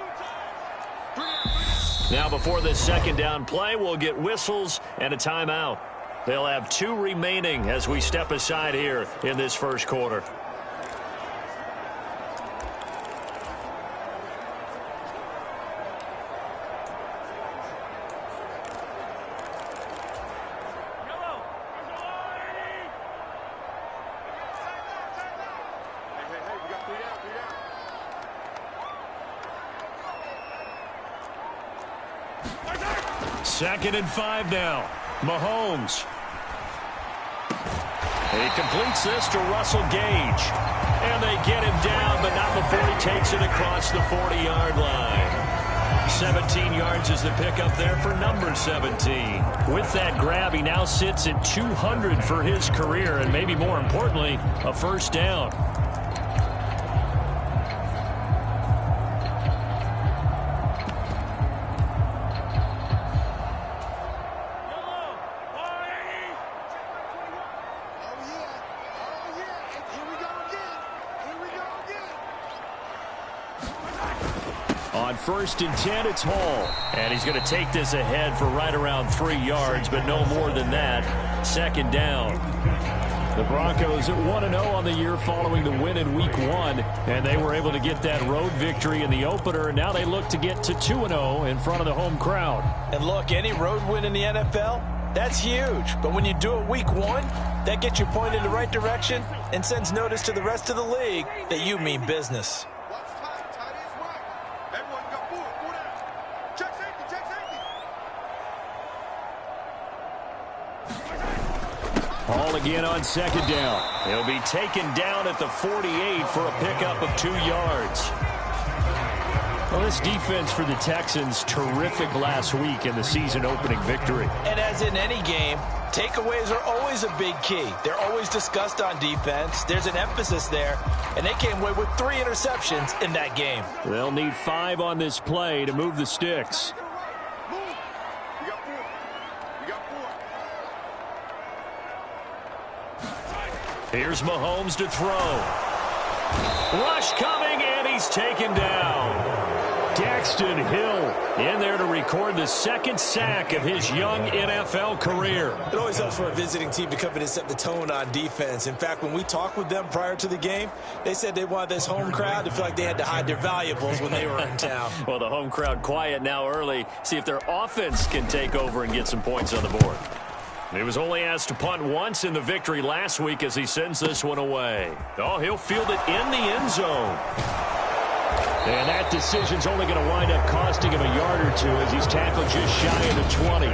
Now before this second down play, we'll get whistles and a timeout. They'll have 2 remaining as we step aside here in this first quarter. Second and 5 now. Mahomes. He completes this to Russell Gage. And they get him down, but not before he takes it across the 40-yard line. 17 yards is the pickup there for number 17. With that grab, he now sits at 200 for his career, and maybe more importantly, a first down. First and 10, it's Hall. And he's going to take this ahead for right around 3 yards, but no more than that. Second down. The Broncos at 1-0 on the year following the win in Week 1, and they were able to get that road victory in the opener, and now they look to get to 2-0 in front of the home crowd. And look, any road win in the NFL, that's huge. But when you do it Week 1, that gets you pointed in the right direction and sends notice to the rest of the league that you mean business. Hall again on second down. He'll be taken down at the 48 for a pickup of 2 yards. Well, this defense for the Texans, terrific last week in the season-opening victory. And as in any game, takeaways are always a big key. They're always discussed on defense. There's an emphasis there, and they came away with 3 interceptions in that game. They'll need 5 on this play to move the sticks. Here's Mahomes to throw. Rush coming, and he's taken down. Daxton Hill in there to record the second sack of his young NFL career. It always helps for a visiting team to come in and set the tone on defense. In fact, when we talked with them prior to the game, they said they wanted this home crowd to feel like they had to hide their valuables when they were in town. Well, the home crowd quiet now early. See if their offense can take over and get some points on the board. He was only asked to punt once in the victory last week as he sends this one away. Oh, he'll field it in the end zone. And that decision's only going to wind up costing him a yard or 2 as he's tackled just shy of the 20.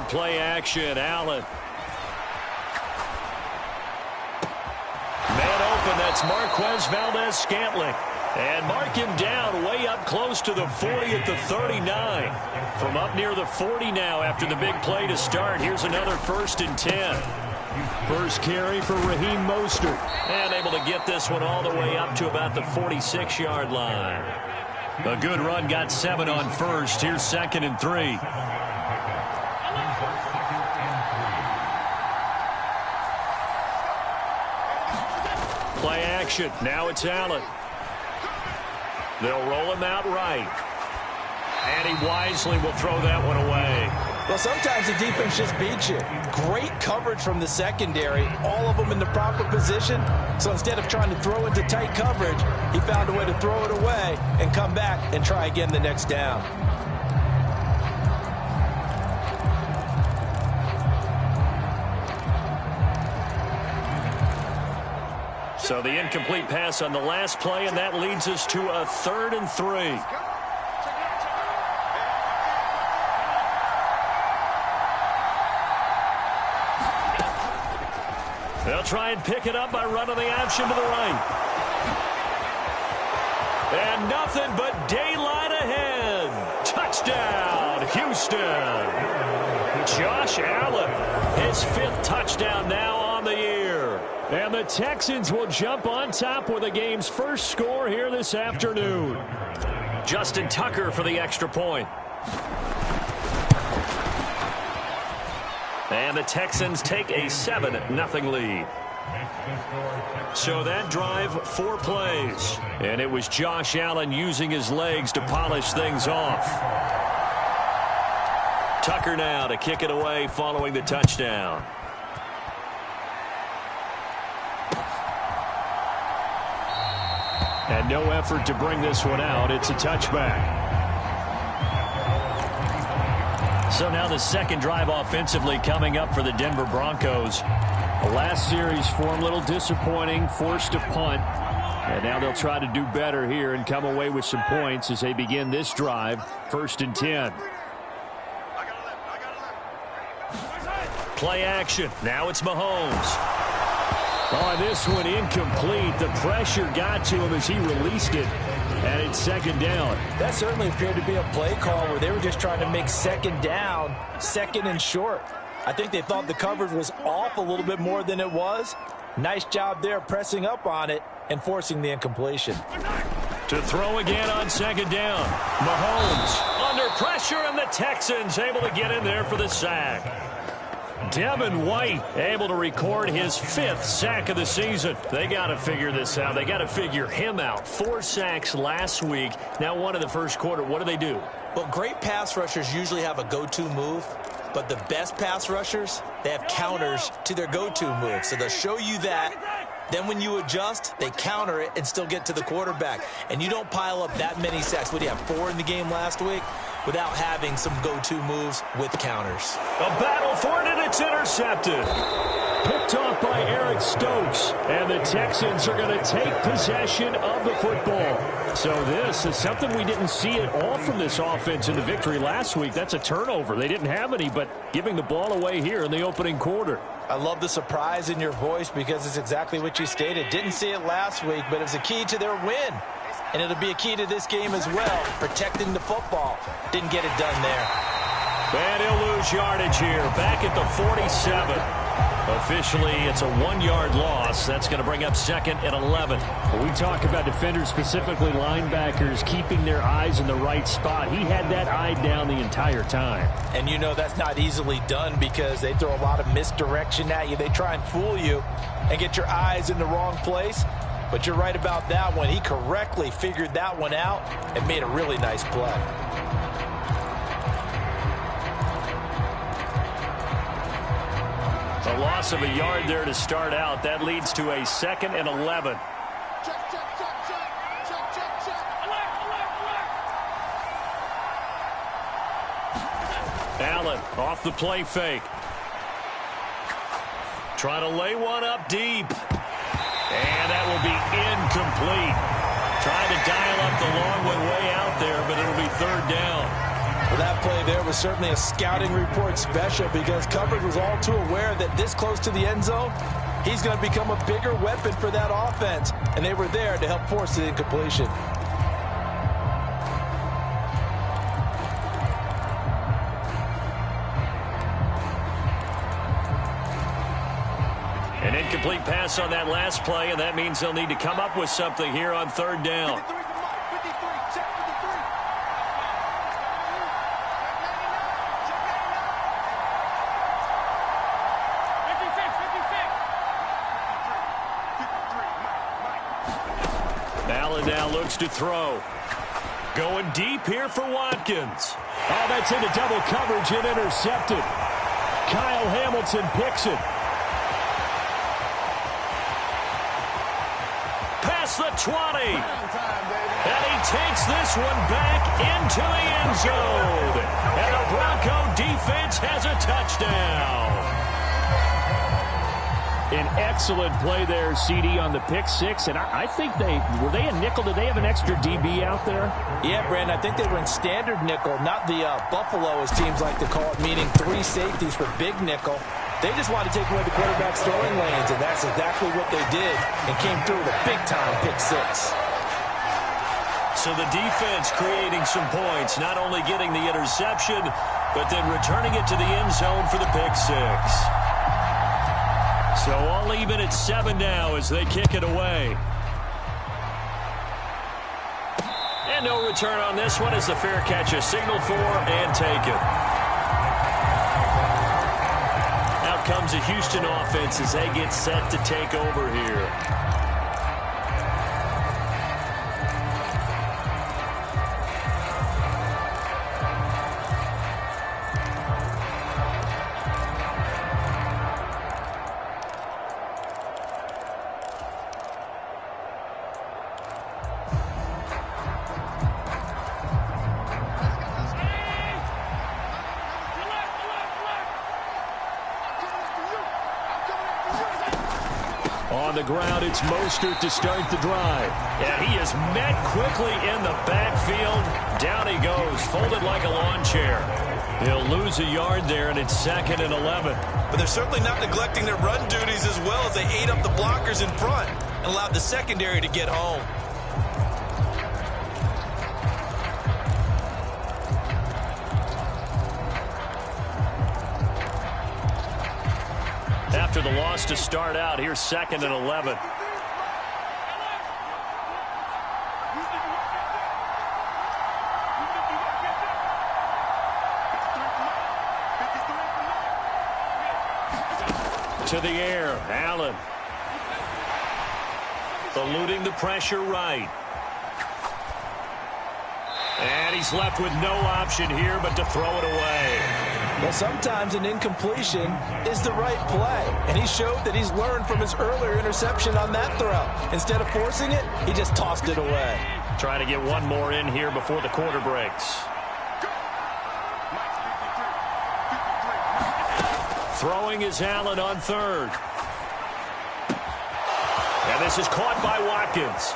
on play action. Allen. Man open, that's Marquez Valdez-Scantling. And mark him down way up close to the 40 at the 39. From up near the 40 now after the big play to start. Here's another 1st and 10. First carry for Raheem Mostert. And able to get this one all the way up to about the 46-yard line. A good run, got 7 on first. Here's 2nd and 3. Play action. Now it's Allen. They'll roll him out right. And he wisely will throw that one away. Well, sometimes the defense just beats you. Great coverage from the secondary. All of them in the proper position. So instead of trying to throw into tight coverage, he found a way to throw it away and come back and try again the next down. So the incomplete pass on the last play, and that leads us to a 3rd and 3. They'll try and pick it up by running the option to the right. And nothing but daylight ahead. Touchdown, Houston. Josh Allen, his 5th touchdown now on the year. And the Texans will jump on top with the game's first score here this afternoon. Justin Tucker for the extra point. And the Texans take a 7-0 lead. So that drive, 4 plays. And it was Josh Allen using his legs to polish things off. Tucker now to kick it away following the touchdown. And no effort to bring this one out. It's a touchback. So now the second drive offensively coming up for the Denver Broncos. The last series for them, a little disappointing, forced a punt. And now they'll try to do better here and come away with some points as they begin this drive. 1st and 10. Play action. Now it's Mahomes. Oh, this one incomplete. The pressure got to him as he released it. And it's 2nd down. That certainly appeared to be a play call where they were just trying to make 2nd down, 2nd and short. I think they thought the coverage was off a little bit more than it was. Nice job there pressing up on it and forcing the incompletion. To throw again on 2nd down. Mahomes under pressure, and the Texans able to get in there for the sack. Devin White able to record his 5th sack of the season. They got to figure this out. They got to figure him out. 4 sacks last week. Now 1 in the first quarter. What do? Well, great pass rushers usually have a go-to move, but the best pass rushers, they have counters to their go-to move. So they'll show you that. Then when you adjust, they counter it and still get to the quarterback. And you don't pile up that many sacks. What do you have, 4 in the game last week? Without having some go-to moves with counters. A battle for it, and it's intercepted. Picked off by Eric Stokes. And the Texans are going to take possession of the football. So this is something we didn't see at all from this offense in the victory last week. That's a turnover. They didn't have any, but giving the ball away here in the opening quarter. I love the surprise in your voice because it's exactly what you stated. Didn't see it last week, but it's a key to their win. And it'll be a key to this game as well, protecting the football. Didn't get it done there. And he'll lose yardage here, back at the 47. Officially, it's a 1-yard loss. That's going to bring up 2nd and 11. When we talk about defenders, specifically linebackers, keeping their eyes in the right spot, he had that eye down the entire time. And you know that's not easily done because they throw a lot of misdirection at you. They try and fool you and get your eyes in the wrong place. But you're right about that one. He correctly figured that one out and made a really nice play. A loss of a yard there to start out. That leads to a 2nd and 11. Allen off the play fake. Trying to lay one up deep. And that will be incomplete. Trying to dial up the long one way out there, but it'll be 3rd down. Well, that play there was certainly a scouting report special because coverage was all too aware that this close to the end zone, he's going to become a bigger weapon for that offense, and they were there to help force the incompletion. An incomplete pass on that last play, and that means they'll need to come up with something here on third down. Allen now looks to throw. Going deep here for Watkins. Oh, that's into double coverage and intercepted. Kyle Hamilton picks it. Past the 20. And he takes this one back into the end zone. And the Bronco defense has a touchdown. An excellent play there, CD, on the pick six. And I think were they a nickel? Did they have an extra DB out there? Yeah, Brandon, I think they were in standard nickel, not the Buffalo, as teams like to call it, meaning 3 safeties for big nickel. They just wanted to take away the quarterback's throwing lanes, and that's exactly what they did, and came through with a big-time pick six. So the defense creating some points, not only getting the interception, but then returning it to the end zone for the pick six. So all even at 7 now as they kick it away. And no return on this one as the fair catch is signaled for and taken. Out comes the Houston offense as they get set to take over here. On the ground, it's Mostert to start the drive. And he is met quickly in the backfield. Down he goes, folded like a lawn chair. He'll lose a yard there, and it's 2nd and 11. But they're certainly not neglecting their run duties as well as they ate up the blockers in front and allowed the secondary to get home. After the loss to start out, here's 2nd and 11. To the air, Allen. Eluding the pressure right. And he's left with no option here but to throw it away. Well, sometimes an incompletion is the right play, and he showed that he's learned from his earlier interception on that throw. Instead of forcing it, he just tossed it away. Trying to get one more in here before the quarter breaks. Throwing is Allen on 3rd. And this is caught by Watkins.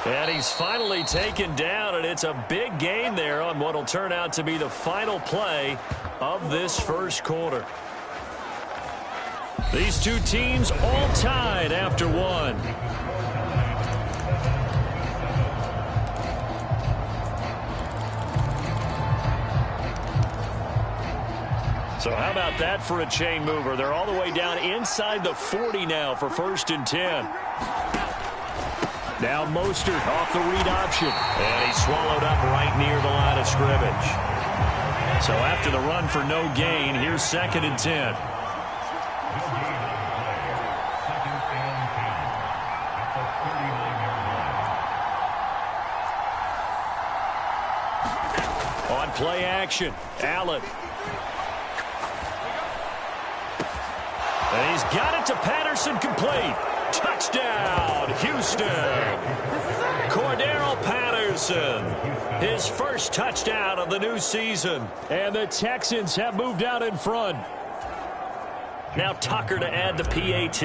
And he's finally taken down, and it's a big gain there on what will turn out to be the final play of this first quarter. These two teams all tied after 1. So how about that for a chain mover? They're all the way down inside the 40 now for 1st and 10. Now Mostert off the read option. And he's swallowed up right near the line of scrimmage. So after the run for no gain, here's 2nd and 10. On play action, Allen. And he's got it to Patterson, complete. Touchdown, Houston. Cordero Patterson, his first touchdown of the new season. And the Texans have moved out in front. Now Tucker to add the PAT.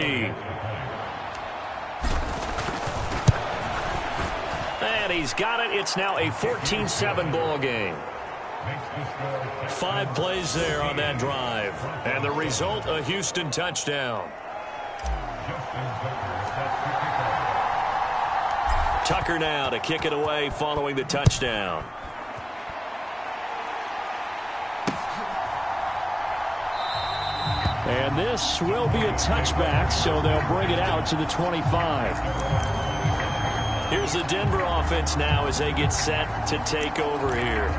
And he's got it. It's now a 14-7 ball game. 5 plays there on that drive. And the result, a Houston touchdown. Tucker now to kick it away following the touchdown. And this will be a touchback, so they'll bring it out to the 25. Here's the Denver offense now as they get set to take over here.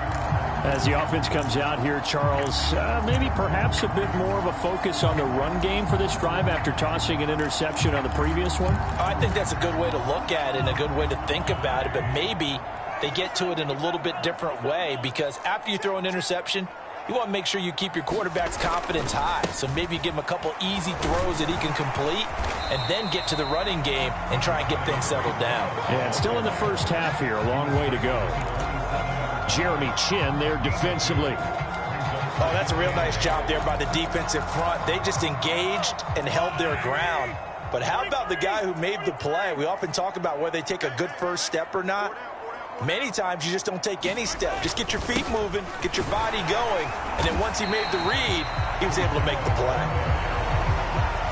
As the offense comes out here, Charles, maybe perhaps a bit more of a focus on the run game for this drive after tossing an interception on the previous one? I think that's a good way to look at it and a good way to think about it, but maybe they get to it in a little bit different way, because after you throw an interception, you want to make sure you keep your quarterback's confidence high. So maybe you give him a couple easy throws that he can complete and then get to the running game and try and get things settled down. Yeah, and still in the first half here, a long way to go. Jeremy Chin there defensively. Oh, that's a real nice job there by the defensive front. They just engaged and held their ground. But how about the guy who made the play? We often talk about whether they take a good first step or not. Many times you just don't take any step. Just get your feet moving, get your body going, and then once he made the read, he was able to make the play.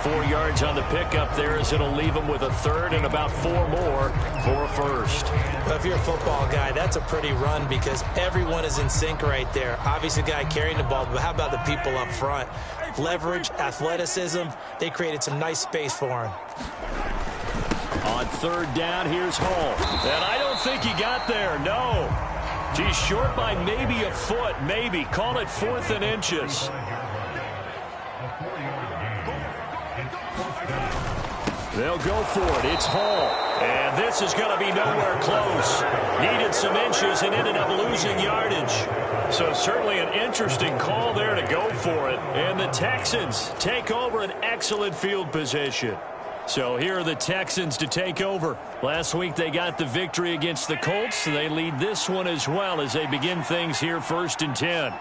4 yards on the pickup there as it'll leave him with a third and about 4 more for a first. Well, if you're a football guy, that's a pretty run because everyone is in sync right there. Obviously, the guy carrying the ball, but how about the people up front? Leverage, athleticism, they created some nice space for him. On third down, here's Hall. And I don't think he got there, no. He's short by maybe a foot, maybe. Call it 4th and inches. They'll go for it. It's Hall. And this is going to be nowhere close. Needed some inches and ended up losing yardage. So certainly an interesting call there to go for it. And the Texans take over an excellent field position. So here are the Texans to take over. Last week they got the victory against the Colts. They lead this one as well as they begin things here 1st and 10.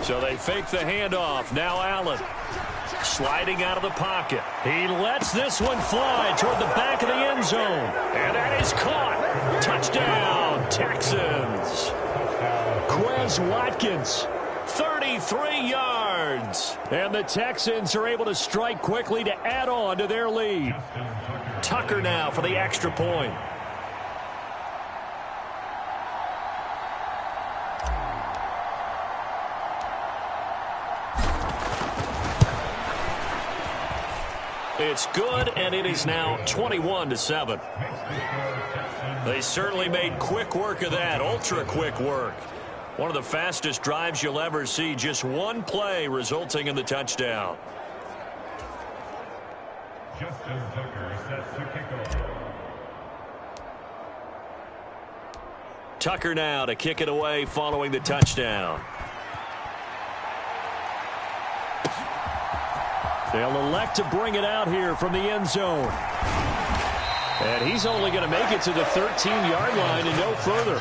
So they fake the handoff. Now Allen sliding out of the pocket. He lets this one fly toward the back of the end zone. And that is caught. Touchdown, Texans. Quez Watkins, 33 yards. And the Texans are able to strike quickly to add on to their lead. Tucker now for the extra point. It's good, and it is now 21-7. They certainly made quick work of that, ultra-quick work. One of the fastest drives you'll ever see, just one play resulting in the touchdown. Justin Tucker sets to kick off. Tucker now to kick it away following the touchdown. They'll elect to bring it out here from the end zone. And he's only going to make it to the 13-yard line and no further.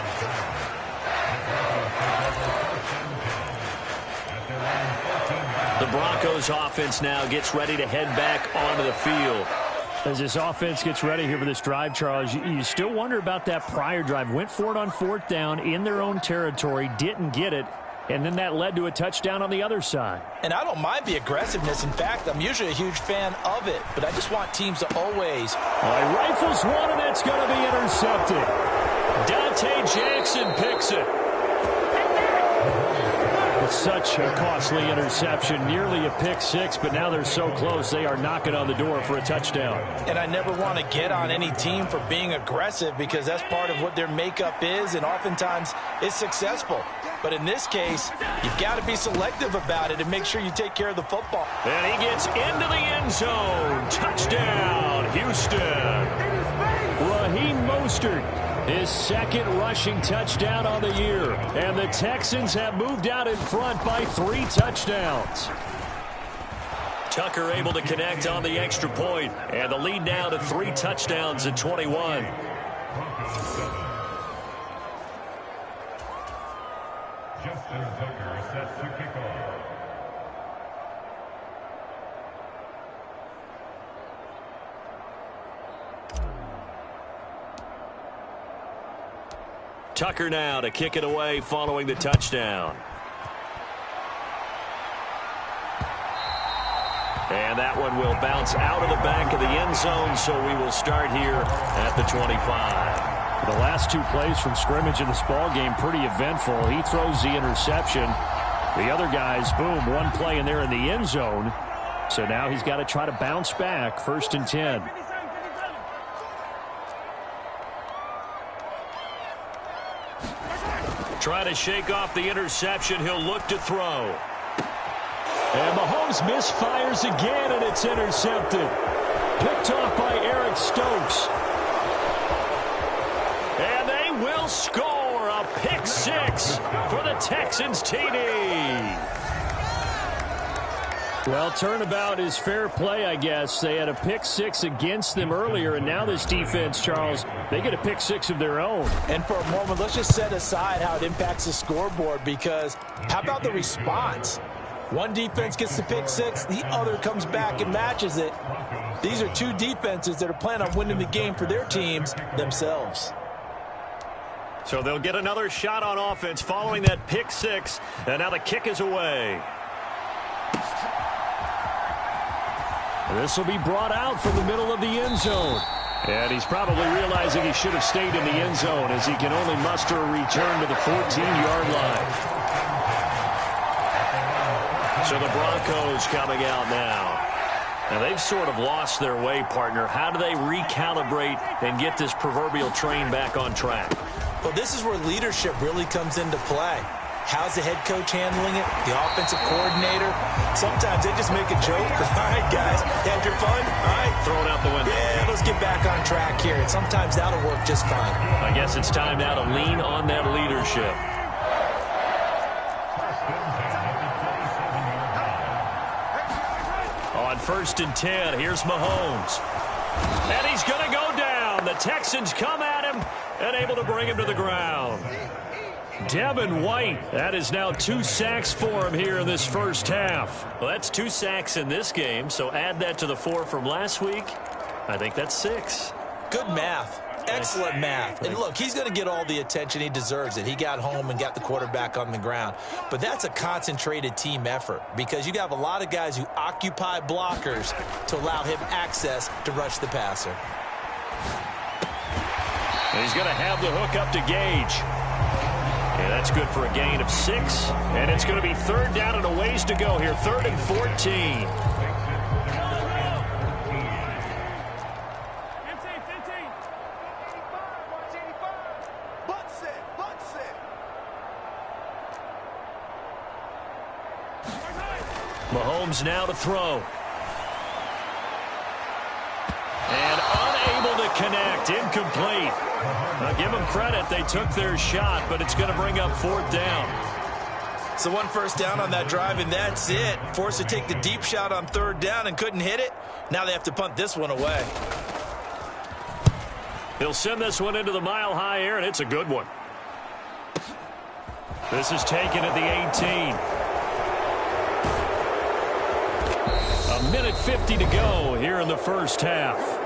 The Broncos offense now gets ready to head back onto the field. As this offense gets ready here for this drive, Charles, you still wonder about that prior drive. Went for it on 4th down in their own territory, didn't get it. And then that led to a touchdown on the other side. And I don't mind the aggressiveness. In fact, I'm usually a huge fan of it. But I just want teams to always. Rifles one, and it's going to be intercepted. Dante Jackson picks it. Such a costly interception, nearly a pick six, but now they're so close they are knocking on the door for a touchdown. And I never want to get on any team for being aggressive because that's part of what their makeup is, and oftentimes it's successful. But in this case, you've got to be selective about it and make sure you take care of the football. And he gets into the end zone. Touchdown, Houston. Raheem Mostert, his second rushing touchdown on the year. And the Texans have moved out in front by 3 touchdowns. Tucker able to connect on the extra point. And the lead now to 3 touchdowns at 21. Justin Justin Tucker sets to kick off. Tucker now to kick it away following the touchdown. And that one will bounce out of the back of the end zone, so we will start here at the 25. The last two plays from scrimmage in this ball game, pretty eventful. He throws the interception. The other guys, boom, one play and they're in the end zone. So now he's got to try to bounce back. 1st and 10. Try to shake off the interception. He'll look to throw. And Mahomes misfires again, and it's intercepted. Picked off by Eric Stokes. And they will score a pick six for the Texans TD. Well, turnabout is fair play, I guess. They had a pick six against them earlier, and now this defense, Charles, they get a pick six of their own. And for a moment, let's just set aside how it impacts the scoreboard, because how about the response? One defense gets the pick six, the other comes back and matches it. These are two defenses that are planning on winning the game for their teams themselves. So they'll get another shot on offense following that pick six, and now the kick is away. This will be brought out from the middle of the end zone. And he's probably realizing he should have stayed in the end zone, as he can only muster a return to the 14-yard line. So the Broncos coming out now. And they've sort of lost their way, partner. How do they recalibrate and get this proverbial train back on track? Well, this is where leadership really comes into play. How's the head coach handling it? The offensive coordinator? Sometimes they just make a joke. All right, guys, had your fun? All right. Throw it out the window. Yeah, let's get back on track here. And sometimes that'll work just fine. I guess it's time now to lean on that leadership. On 1st and 10, here's Mahomes. And he's going to go down. The Texans come at him and able to bring him to the ground. Devin White, that is now 2 sacks for him here in this first half. Well, that's 2 sacks in this game, so add that to the 4 from last week. I think that's 6. Good math. Excellent math. And look, he's going to get all the attention. He deserves it. He got home and got the quarterback on the ground. But that's a concentrated team effort, because you have a lot of guys who occupy blockers to allow him access to rush the passer. And he's going to have the hook up to Gage. And that's good for a gain of 6. And it's going to be 3rd down and a ways to go here. 3rd and 14. Mahomes now to throw. And unable to connect. Incomplete. Now give them credit. They took their shot, but it's going to bring up 4th down. So 1 first down on that drive, and that's it. Forced to take the deep shot on 3rd down and couldn't hit it. Now they have to punt this one away. He'll send this one into the mile-high air, and it's a good one. This is taken at the 18. A minute 50 to go here in the first half.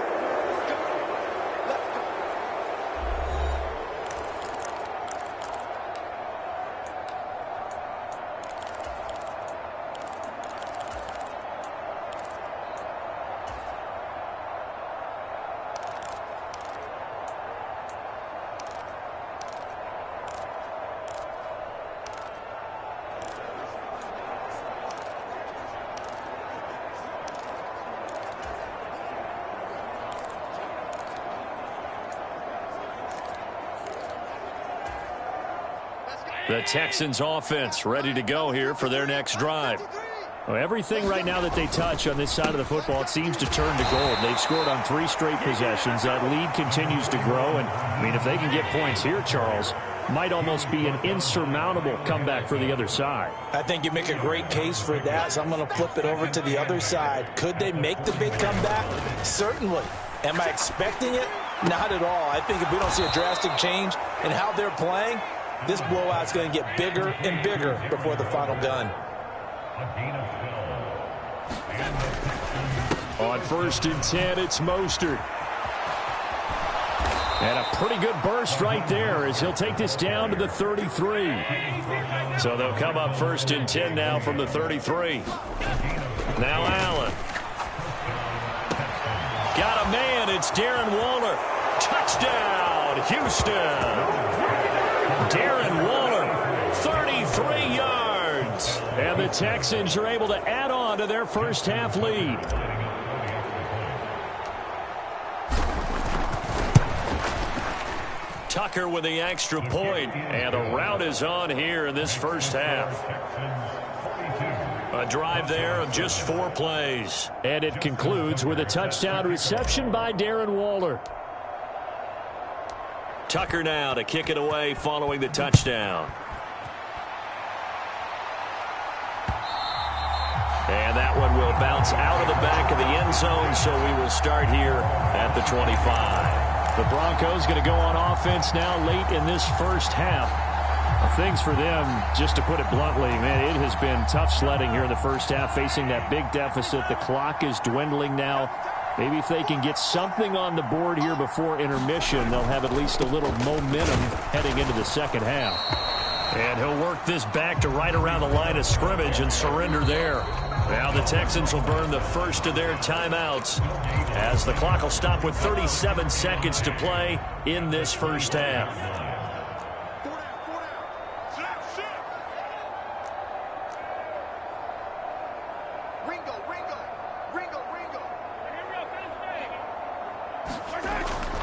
The Texans offense ready to go here for their next drive. Well, everything right now that they touch on this side of the football, it seems to turn to gold. They've scored on 3 straight possessions. That lead continues to grow. And, I mean, if they can get points here, Charles, might almost be an insurmountable comeback for the other side. I think you make a great case for that, so I'm going to flip it over to the other side. Could they make the big comeback? Certainly. Am I expecting it? Not at all. I think if we don't see a drastic change in how they're playing, this blowout's going to get bigger and bigger before the final gun. On 1st and 10, it's Mostert. And a pretty good burst right there as he'll take this down to the 33. So they'll come up 1st and 10 now from the 33. Now Allen. Got a man. It's Darren Waller. Touchdown, Houston. Darren Waller, 33 yards. And the Texans are able to add on to their first half lead. Tucker with the extra point, and the route is on here in this first half. A drive there of just 4 plays. And it concludes with a touchdown reception by Darren Waller. Tucker now to kick it away following the touchdown. And that one will bounce out of the back of the end zone, so we will start here at the 25. The Broncos going to go on offense now late in this first half. Things for them, just to put it bluntly, man, it has been tough sledding here in the first half, facing that big deficit. The clock is dwindling now. Maybe if they can get something on the board here before intermission, they'll have at least a little momentum heading into the second half. And he'll work this back to right around the line of scrimmage and surrender there. Now the Texans will burn the first of their timeouts as the clock will stop with 37 seconds to play in this first half.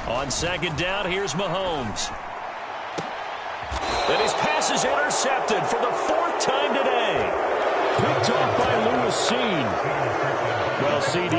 On second down, here's Mahomes. And his pass is intercepted for the 4th time today. Picked off by Lewis Cine. Well, CD,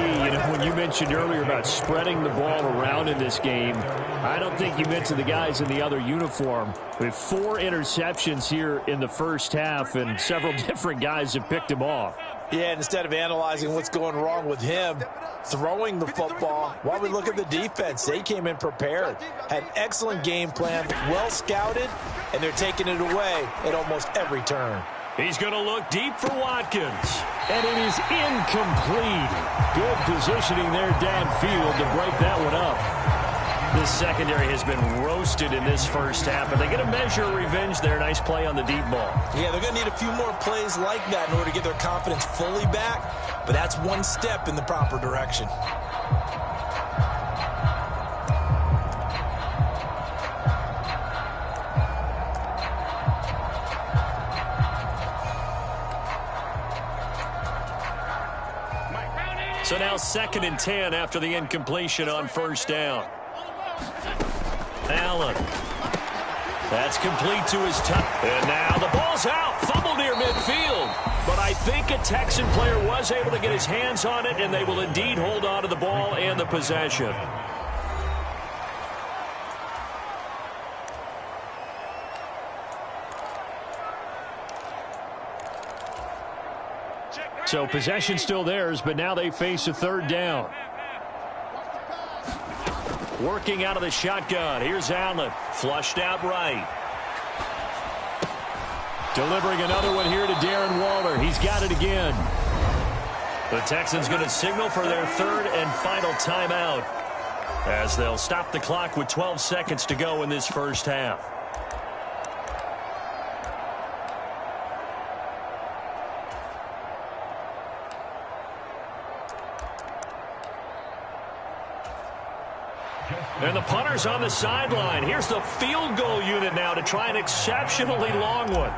when you mentioned earlier about spreading the ball around in this game, I don't think you meant to the guys in the other uniform. With 4 interceptions here in the first half, and several different guys have picked him off. Yeah, and instead of analyzing what's going wrong with him, throwing the football, while we look at the defense, they came in prepared, had an excellent game plan, well scouted, and they're taking it away at almost every turn. He's going to look deep for Watkins. And it is incomplete. Good positioning there downfield to break that one up. This secondary has been roasted in this first half, but they get a measure of revenge there. Nice play on the deep ball. Yeah, they're going to need a few more plays like that in order to get their confidence fully back, but that's one step in the proper direction. So now 2nd and 10 after the incompletion on first down. Allen. That's complete to his top. And now the ball's out. Fumble near midfield. But I think a Texan player was able to get his hands on it, and they will indeed hold on to the ball and the possession. So possession still theirs, but now they face a 3rd down. Working out of the shotgun. Here's Allen. Flushed out right. Delivering another one here to Darren Waller. He's got it again. The Texans going to signal for their 3rd and final timeout as they'll stop the clock with 12 seconds to go in this first half. And the punter's on the sideline. Here's the field goal unit now to try an exceptionally long one.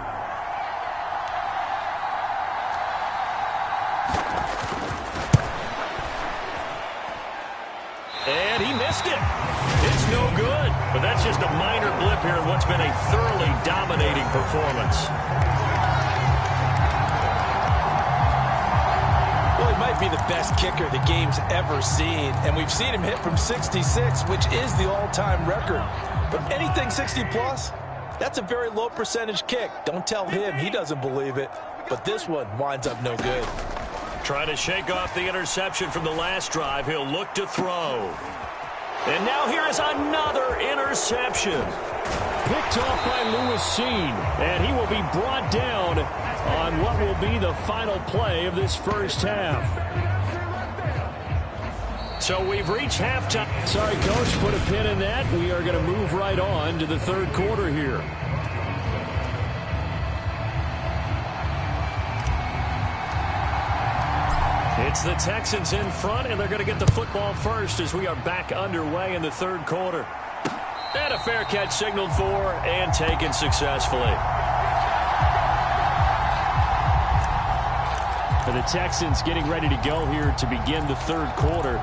And he missed it. It's no good. But that's just a minor blip here in what's been a thoroughly dominating performance. Well, he might be the best kicker the game's ever seen, and we've seen him hit from 66, which is the all-time record. But anything 60-plus, that's a very low percentage kick. Don't tell him he doesn't believe it, but this one winds up no good. Trying to shake off the interception from the last drive. He'll look to throw. And now here is another interception. picked off by Lewisine, and he will be brought down on what will be the final play of this first half. So we've reached halftime. Sorry, Coach, put a pin in that. We are going to move right on to the third quarter here. It's the Texans in front, and they're going to get the football first as we are back underway in the third quarter. And a fair catch signaled for and taken successfully. For the Texans getting ready to go here to begin the third quarter.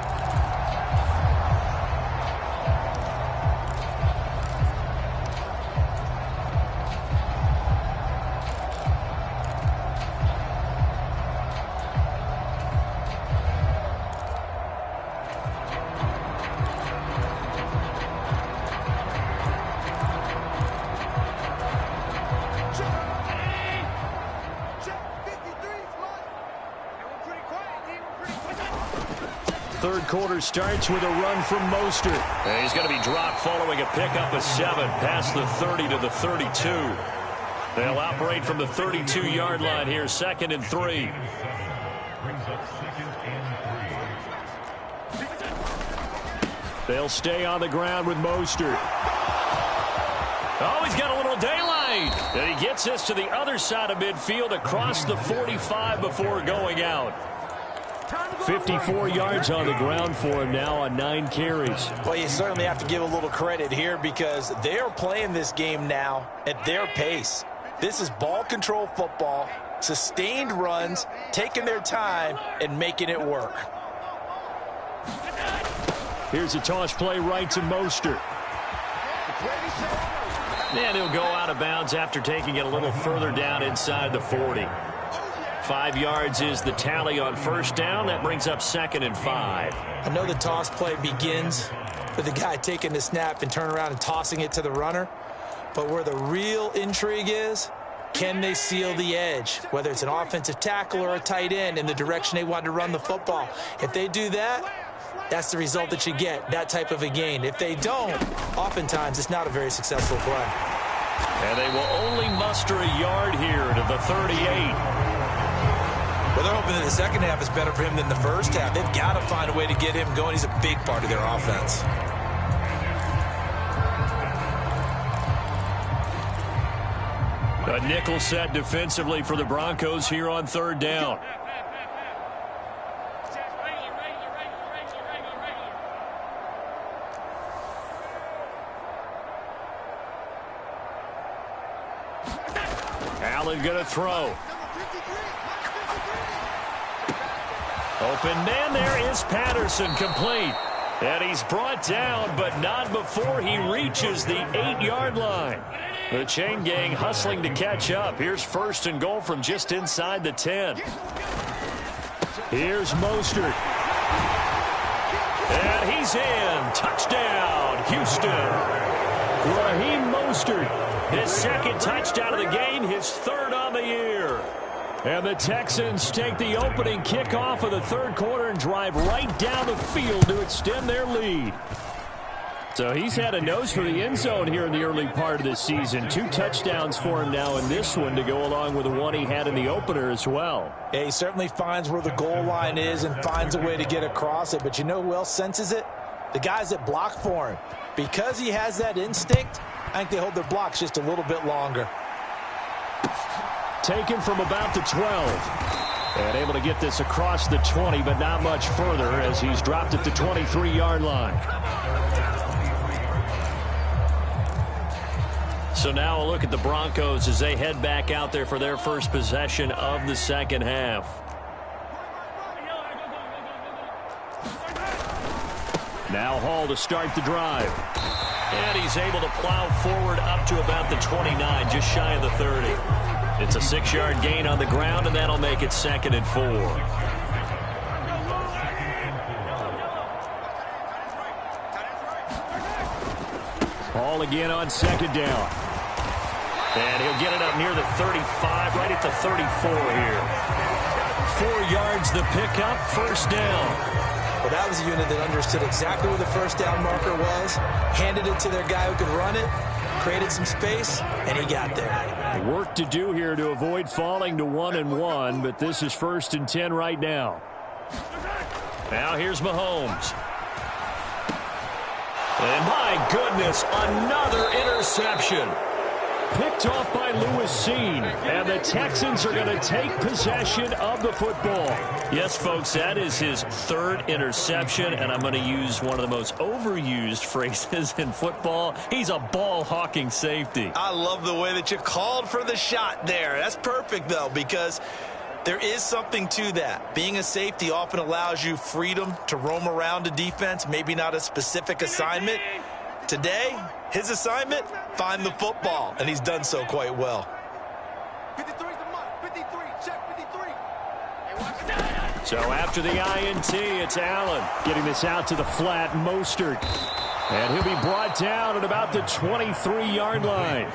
Third quarter starts with a run from Mostert. And he's going to be dropped following a pickup of 7 past the 30 to the 32. They'll operate from the 32-yard line here, 2nd and 3. They'll stay on the ground with Mostert. Oh, he's got a little daylight. And he gets this to the other side of midfield across the 45 before going out. 54 yards on the ground for him now on 9 carries. Well, you certainly have to give a little credit here because they are playing this game now at their pace. This is ball control football, sustained runs, taking their time, and making it work. Here's a toss play right to Mostert. And he'll go out of bounds after taking it a little further down inside the 40. 5 yards is the tally on first down. That brings up 2nd and 5. I know the toss play begins with the guy taking the snap and turning around and tossing it to the runner. But where the real intrigue is, can they seal the edge? Whether it's an offensive tackle or a tight end in the direction they want to run the football. If they do that, that's the result that you get, that type of a gain. If they don't, oftentimes it's not a very successful play. And they will only muster a yard here to the 38. Well, they're hoping that the second half is better for him than the first half. They've got to find a way to get him going. He's a big part of their offense. A nickel set defensively for the Broncos here on third down. Allen going to throw. Open man there is Patterson, complete. And he's brought down, but not before he reaches the 8-yard line. The chain gang hustling to catch up. Here's 1st and goal from just inside the 10. Here's Mostert. And he's in. Touchdown, Houston. Raheem Mostert, his 2nd touchdown of the game, his 3rd on the year. And the Texans take the opening kickoff of the third quarter and drive right down the field to extend their lead. So he's had a nose for the end zone here in the early part of this season. 2 touchdowns for him now in this one to go along with the one he had in the opener as well. Yeah, he certainly finds where the goal line is and finds a way to get across it. But you know who else senses it? The guys that block for him. Because he has that instinct, I think they hold their blocks just a little bit longer. Taken from about the 12. And able to get this across the 20, but not much further as he's dropped at the 23-yard line. So now a look at the Broncos as they head back out there for their first possession of the second half. Now Hall to start the drive. And he's able to plow forward up to about the 29, just shy of the 30. It's a 6-yard gain on the ground, and that'll make it 2nd and 4. Hall again on 2nd down. And he'll get it up near the 35, right at the 34 here. 4 yards the pickup, 1st down. Well, that was a unit that understood exactly where the 1st down marker was, handed it to their guy who could run it, created some space, and he got there. Work to do here to avoid falling to 1-1, but this is 1st and 10 right now. Now here's Mahomes. And my goodness, another interception. Picked off by Lewis Cine, and the Texans are going to take possession of the football. Yes, folks, that is his 3rd interception, and I'm going to use one of the most overused phrases in football. He's a ball-hawking safety. I love the way that you called for the shot there. That's perfect, though, because there is something to that. Being a safety often allows you freedom to roam around a defense, maybe not a specific assignment. Today, his assignment, find the football, and he's done so quite well. 53's the mark. 53, check 53. So after the INT, it's Allen getting this out to the flat, Mostert. And he'll be brought down at about the 23-yard line.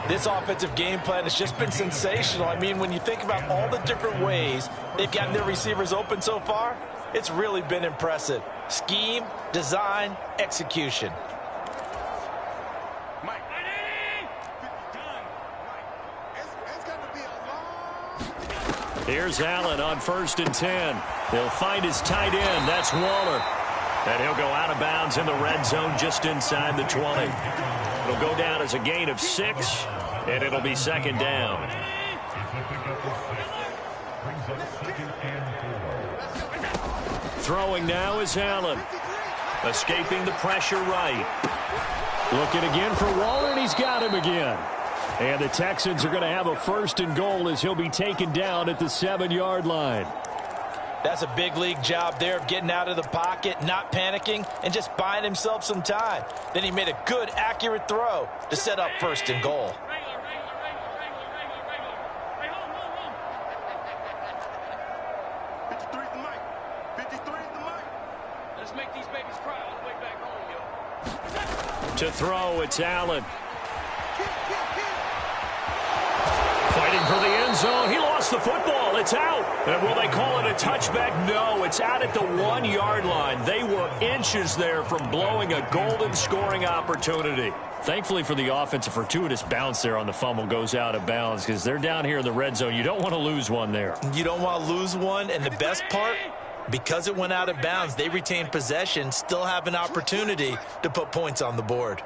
This offensive game plan has just been sensational. I mean, when you think about all the different ways they've gotten their receivers open so far, it's really been impressive. Scheme, design, execution. Here's Allen on 1st and 10. He'll find his tight end. That's Waller. And he'll go out of bounds in the red zone just inside the 20. It'll go down as a gain of 6, and it'll be 2nd down. Throwing now is Allen. Escaping the pressure right. Looking again for Waller, and he's got him again. And the Texans are going to have a 1st and goal as he'll be taken down at the 7-yard line. That's a big league job there of getting out of the pocket, not panicking, and just buying himself some time. Then he made a good, accurate throw to set up 1st and goal. Let's make these babies cry all the way back home, yo. To throw, it's Allen. Fighting for the end zone. He lost the football. It's out. And will they call it a touchback? No, it's out at the 1-yard line. They were inches there from blowing a golden scoring opportunity. Thankfully for the offense, a fortuitous bounce there on the fumble goes out of bounds because they're down here in the red zone. You don't want to lose one there. You don't want to lose one, and the best part, because it went out of bounds, they retained possession, still have an opportunity to put points on the board.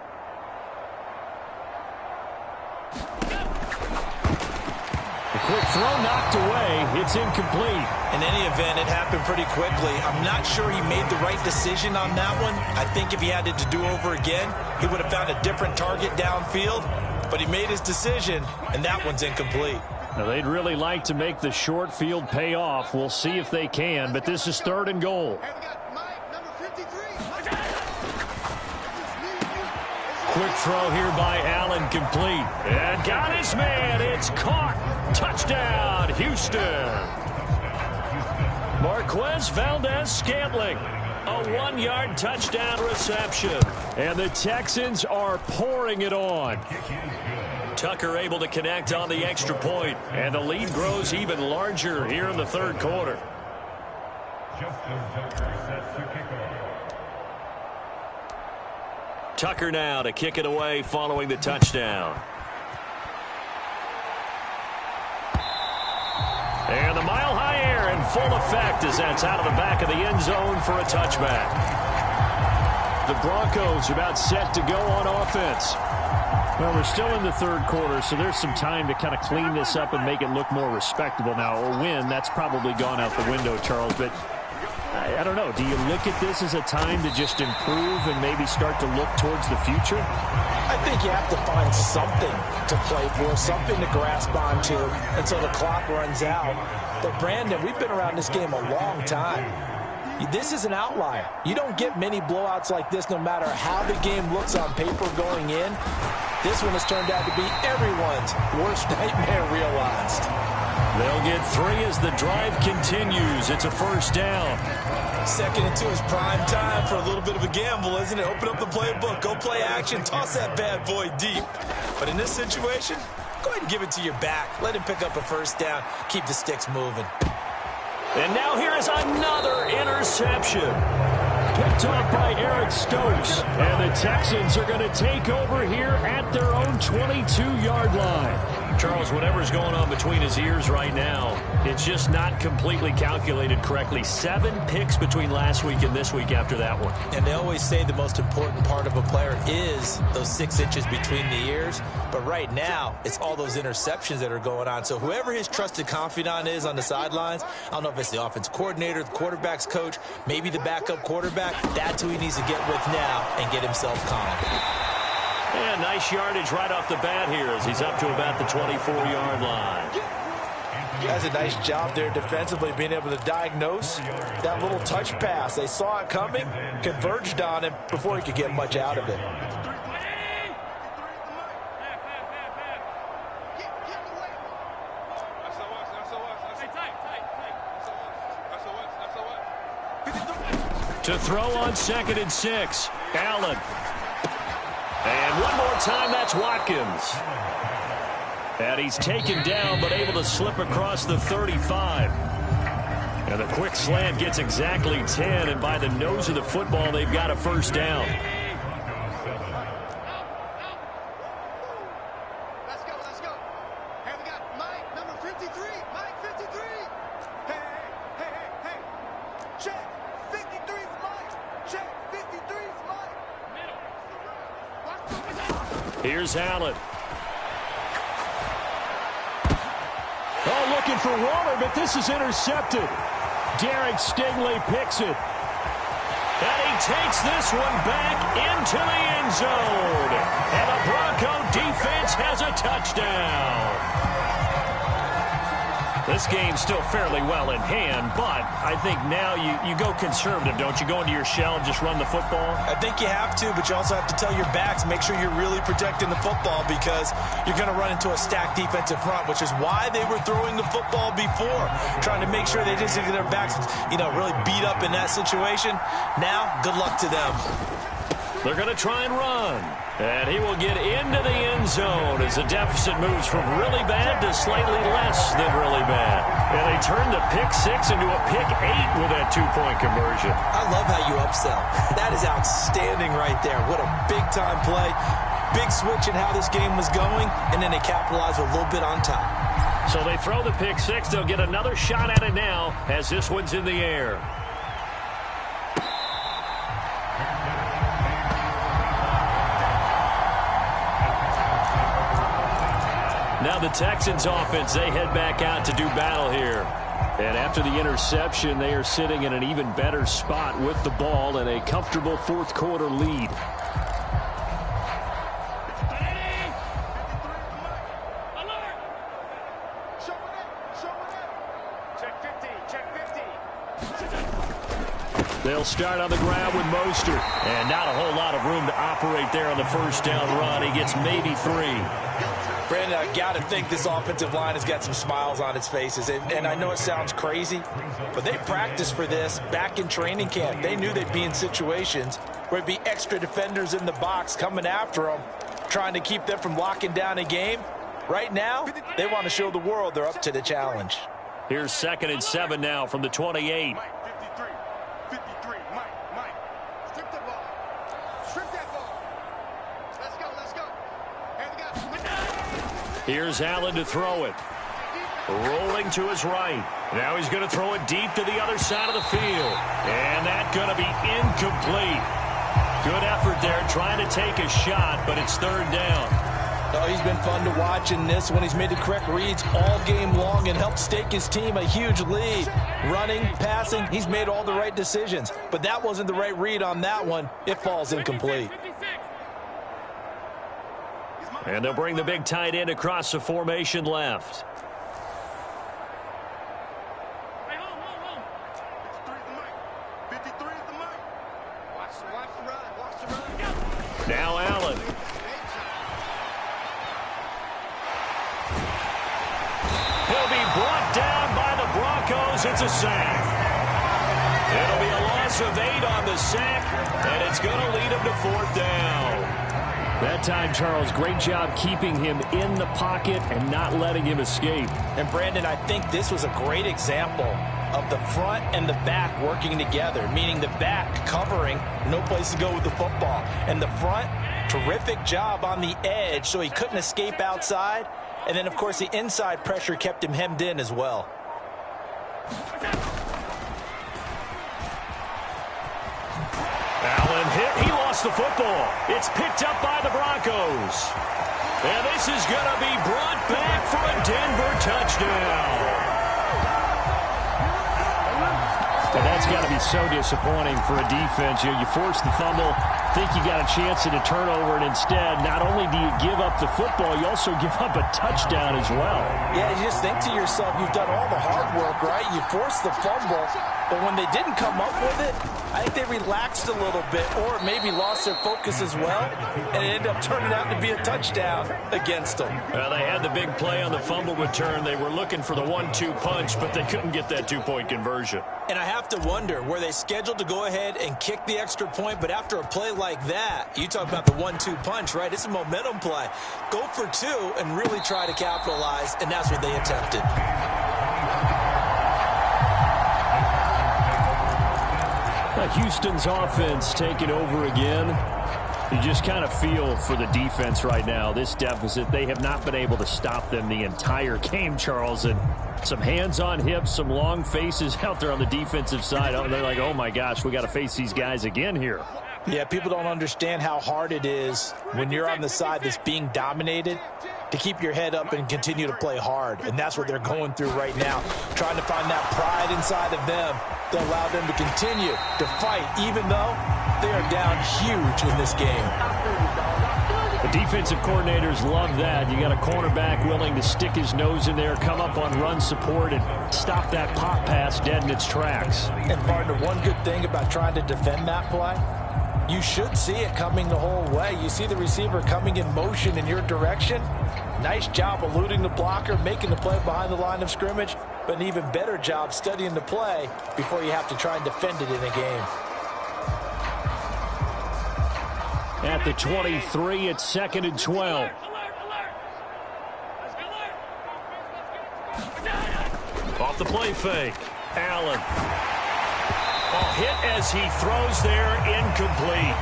Quick throw knocked away. It's incomplete. In any event, it happened pretty quickly. I'm not sure he made the right decision on that one. I think if he had it to do over again, he would have found a different target downfield. But he made his decision, and that one's incomplete. Now, they'd really like to make the short field pay off. We'll see if they can, but this is 3rd and goal. Quick throw here by Allen, complete. And got his man. It's caught. Touchdown, Houston. Marquez Valdez-Scantling. A 1-yard touchdown reception. And the Texans are pouring it on. Tucker able to connect on the extra point. And the lead grows even larger here in the 3rd quarter. Tucker now to kick it away following the touchdown. And the mile-high air in full effect as that's out of the back of the end zone for a touchback. The Broncos about set to go on offense. Well, we're still in the 3rd quarter, so there's some time to kind of clean this up and make it look more respectable now. A win, that's probably gone out the window, Charles, but I don't know. Do you look at this as a time to just improve and maybe start to look towards the future? I think you have to find something to play for, something to grasp onto until the clock runs out. But, Brandon, we've been around this game a long time. This is an outlier. You don't get many blowouts like this no matter how the game looks on paper going in. This one has turned out to be everyone's worst nightmare realized. They'll get 3 as the drive continues. It's a 1st down. 2nd and 2 is prime time for a little bit of a gamble, isn't it? Open up the playbook, go play action, toss that bad boy deep. But in this situation, go ahead and give it to your back. Let him pick up a 1st down. Keep the sticks moving. And now here is another interception. Picked off by Eric Stokes. And the Texans are going to take over here at their own 22-yard line. Charles, whatever's going on between his ears right now, it's just not completely calculated correctly. 7 picks between last week and this week after that one. And they always say the most important part of a player is those 6 inches between the ears. But right now, it's all those interceptions that are going on. So whoever his trusted confidant is on the sidelines, I don't know if it's the offense coordinator, the quarterback's coach, maybe the backup quarterback, that's who he needs to get with now and get himself calm. And nice yardage right off the bat here as he's up to about the 24-yard line. That's a nice job there defensively, being able to diagnose that little touch pass. They saw it coming, converged on him before he could get much out of it. To throw on 2nd and 6, Allen. And one more time, that's Watkins. And he's taken down, but able to slip across the 35. And the quick slant gets exactly 10, and by the nose of the football, they've got a first down. Let's go. Hey, we got Mike, number 53. Mike, 53. Hey. Check. 53's Mike. Check. 53's Mike. Here's Allen. Oh, looking for Waller, but this is intercepted. Derek Stingley picks it. And he takes this one back into the end zone. And the Bronco defense has a touchdown. This game's still fairly well in hand, but I think now you go conservative, don't you? Go into your shell and just run the football? I think you have to, but you also have to tell your backs, make sure you're really protecting the football because you're going to run into a stacked defensive front, which is why they were throwing the football before, trying to make sure they just get their backs, really beat up in that situation. Now, good luck to them. They're going to try and run. And he will get into the end zone as the deficit moves from really bad to slightly less than really bad. And they turn the pick 6 into a pick 8 with that 2-point conversion. I love how you upsell. That is outstanding right there. What a big-time play. Big switch in how this game was going, and then they capitalize a little bit on top. So they throw the pick 6. They'll get another shot at it now as this one's in the air. Now the Texans offense, they head back out to do battle here. And after the interception, they are sitting in an even better spot with the ball and a comfortable fourth quarter lead. They'll start on the ground with Mostert. And not a whole lot of room to operate there on the first down run. He gets maybe 3. Brandon, I got to think this offensive line has got some smiles on its faces. And I know it sounds crazy, but they practiced for this back in training camp. They knew they'd be in situations where it'd be extra defenders in the box coming after them, trying to keep them from locking down a game. Right now, they want to show the world they're up to the challenge. Here's 2nd and 7 now from the 28. Here's Allen to throw it. Rolling to his right. Now he's going to throw it deep to the other side of the field. And that's going to be incomplete. Good effort there trying to take a shot, but it's 3rd down. Oh, he's been fun to watch in this one. He's made the correct reads all game long and helped stake his team a huge lead. Running, passing, he's made all the right decisions. But that wasn't the right read on that one. It falls incomplete. And they'll bring the big tight end across the formation left. Now Allen. He'll be brought down by the Broncos. It's a sack. It'll be a loss of 8 on the sack, and it's going to lead him to 4th down. That time, Charles, great job keeping him in the pocket and not letting him escape. And, Brandon, I think this was a great example of the front and the back working together, meaning the back covering, no place to go with the football. And the front, terrific job on the edge so he couldn't escape outside. And then, of course, the inside pressure kept him hemmed in as well. Allen hit. He lost the football. It's picked up by the Broncos. And this is going to be brought back for a Denver touchdown. And that's got to be so disappointing for a defense. You force the fumble, think you got a chance at a turnover, and instead, not only do you give up the football, you also give up a touchdown as well. Yeah, you just think to yourself, you've done all the hard work, right? You forced the fumble, but when they didn't come up with it, I think they relaxed a little bit or maybe lost their focus as well, and it ended up turning out to be a touchdown against them. Well, they had the big play on the fumble return. They were looking for the 1-2 punch, but they couldn't get that two-point conversion. And I have to wonder, were they scheduled to go ahead and kick the extra point, but after a play like that, you talk about the 1-2 punch, right? It's a momentum play. Go for two and really try to capitalize, and that's what they attempted. Houston's offense taking over again. You just kind of feel for the defense right now. This deficit, they have not been able to stop them the entire game, Charles. And some hands on hips, some long faces out there on the defensive side. Oh, they're like, oh, my gosh, we got to face these guys again here. Yeah, people don't understand how hard it is when you're on the side that's being dominated to keep your head up and continue to play hard. And that's what they're going through right now, trying to find that pride inside of them to allow them to continue to fight, even though they are down huge in this game. The defensive coordinators love that. You got a cornerback willing to stick his nose in there, come up on run support, and stop that pop pass dead in its tracks. And, partner, one good thing about trying to defend that play, you should see it coming the whole way. You see the receiver coming in motion in your direction. Nice job eluding the blocker, making the play behind the line of scrimmage, but an even better job studying the play before you have to try and defend it in a game. At the 23, it's 2nd and 12. Off the play fake. Allen. Hit as he throws there, incomplete.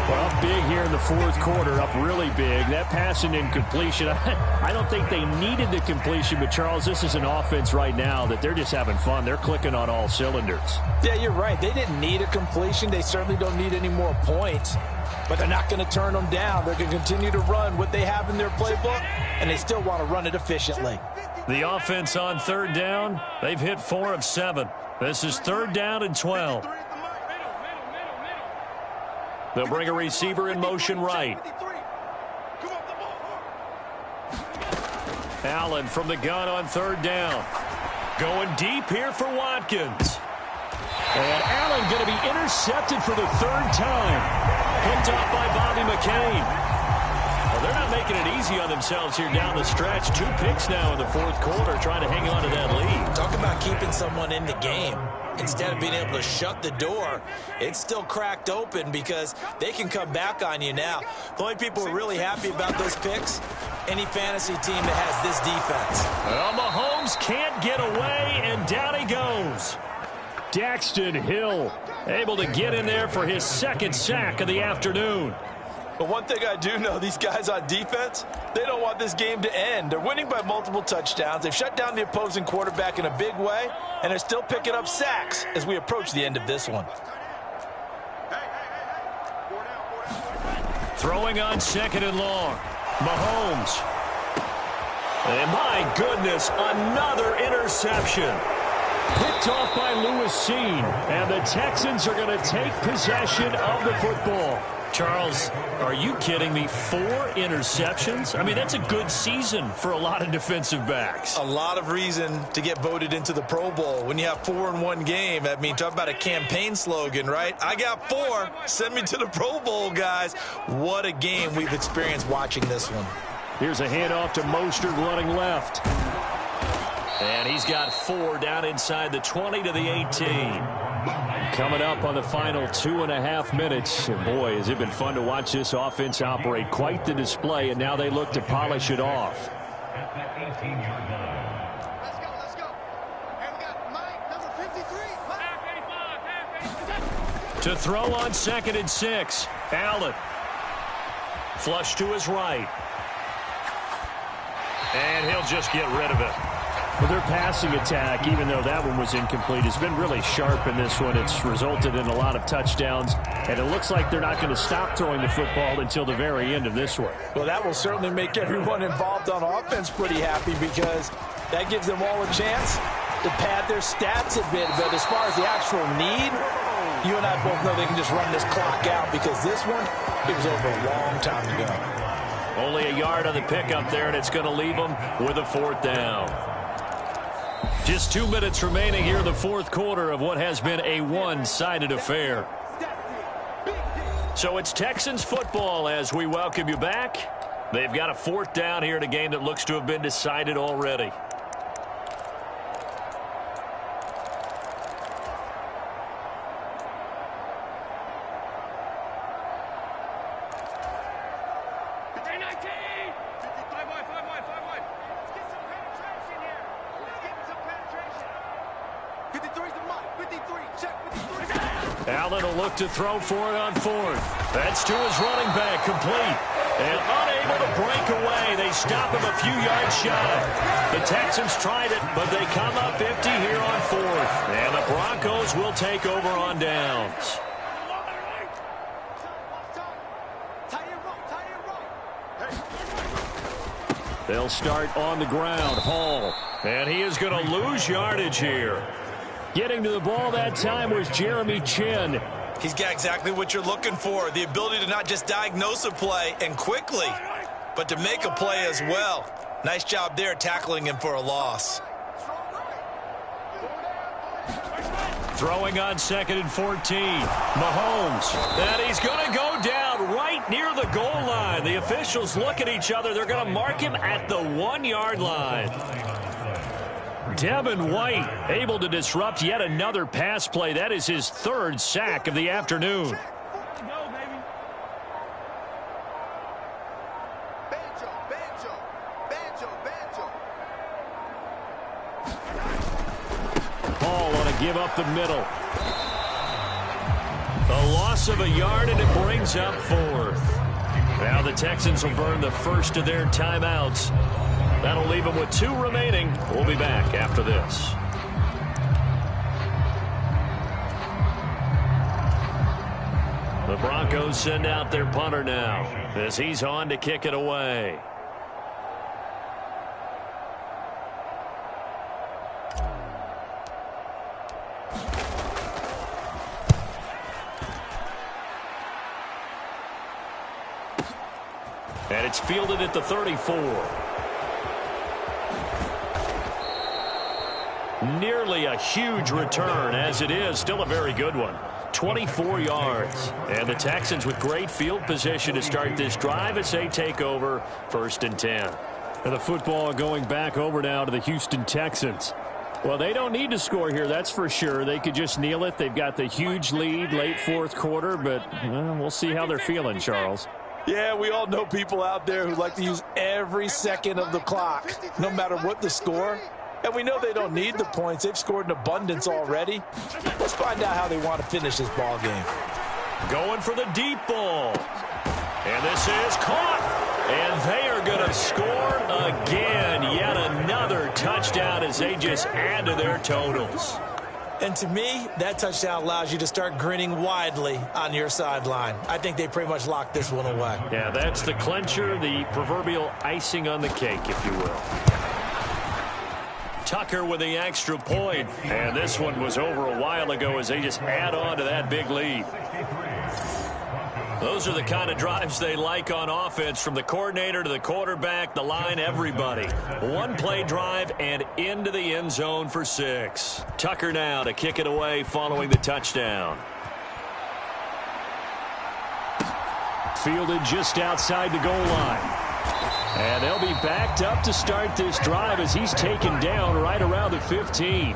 Well, big here in the fourth quarter, up really big. That pass and incompletion, I don't think they needed the completion, but Charles, this is an offense right now that they're just having fun. They're clicking on all cylinders. Yeah, you're right. They didn't need a completion. They certainly don't need any more points, but they're not going to turn them down. They're going to continue to run what they have in their playbook, and they still want to run it efficiently. The offense on third down, they've hit 4 of 7. This is 3rd down and 12. They'll bring a receiver in motion right. Allen from the gun on 3rd down. Going deep here for Watkins. And Allen going to be intercepted for the 3rd time. Picked off by Bobby McCain. Well, they're not making it easy on themselves here down the stretch. 2 picks now in the fourth quarter, trying to hang on to that lead. Talk about keeping someone in the game. Instead of being able to shut the door, it's still cracked open because they can come back on you now. The only people who are really happy about those picks, any fantasy team that has this defense. Well, Mahomes can't get away, and down he goes. Daxton Hill able to get in there for his 2nd sack of the afternoon. But one thing I do know, these guys on defense, they don't want this game to end. They're winning by multiple touchdowns. They've shut down the opposing quarterback in a big way, and they're still picking up sacks as we approach the end of this one. Throwing on 2nd and long. Mahomes. And my goodness, another interception. Picked off by Lewis Seen. And the Texans are going to take possession of the football. Charles, are you kidding me? 4 interceptions? I mean, that's a good season for a lot of defensive backs. A lot of reason to get voted into the Pro Bowl. When you have 4 in one game, I mean, talk about a campaign slogan, right? I got 4. Send me to the Pro Bowl, guys. What a game we've experienced watching this one. Here's a handoff to Mostert running left. And he's got 4 down inside the 20 to the 18. Coming up on the final 2.5 minutes. And boy, has it been fun to watch this offense operate. Quite the display, and now they look to polish it off. Let's go. Hey, we got Mike, number To throw on 2nd and 6. Allen. Flush to his right. And he'll just get rid of it. Well, their passing attack, even though that one was incomplete, has been really sharp in this one. It's resulted in a lot of touchdowns, and it looks like they're not going to stop throwing the football until the very end of this one. Well, that will certainly make everyone involved on offense pretty happy because that gives them all a chance to pad their stats a bit. But as far as the actual need, you and I both know they can just run this clock out because this one, it was over a long time ago. Only a yard on the pickup there, and it's going to leave them with a 4th down. Just 2 minutes remaining here in the 4th quarter of what has been a one-sided affair. So it's Texans football as we welcome you back. They've got a 4th down here in a game that looks to have been decided already. Allen will look to throw for it on 4th. That's to his running back, complete. And unable to break away. They stop him a few yards shy. The Texans tried it, but they come up empty here on 4th. And the Broncos will take over on downs. They'll start on the ground. Hall. And he is going to lose yardage here. Getting to the ball that time was Jeremy Chin. He's got exactly what you're looking for, the ability to not just diagnose a play and quickly, but to make a play as well. Nice job there tackling him for a loss. Throwing on 2nd and 14. Mahomes. And he's going to go down right near the goal line. The officials look at each other. They're going to mark him at the 1-yard line. Devin White able to disrupt yet another pass play. That is his 3rd sack of the afternoon. Hall on a give up the middle. A loss of a yard, and it brings up 4th. Now the Texans will burn the first of their timeouts. That'll leave them with 2 remaining. We'll be back after this. The Broncos send out their punter now as he's on to kick it away. And it's fielded at the 34. Nearly a huge return, as it is still a very good one. 24 yards. And the Texans with great field position to start this drive as they take over 1st and 10. And the football going back over now to the Houston Texans. Well, they don't need to score here, that's for sure. They could just kneel it. They've got the huge lead late 4th quarter, but we'll see how they're feeling, Charles. Yeah, we all know people out there who like to use every second of the clock, no matter what the score. And we know they don't need the points. They've scored in abundance already. Let's find out how they want to finish this ball game. Going for the deep ball. And this is caught. And they are going to score again. Yet another touchdown as they just add to their totals. And to me, that touchdown allows you to start grinning widely on your sideline. I think they pretty much locked this one away. Yeah, that's the clincher, the proverbial icing on the cake, if you will. Tucker with the extra point. And this one was over a while ago as they just add on to that big lead. Those are the kind of drives they like on offense, from the coordinator to the quarterback, the line, everybody. One-play drive and into the end zone for 6. Tucker now to kick it away following the touchdown. Fielded just outside the goal line. And they'll be backed up to start this drive as he's taken down right around the 15.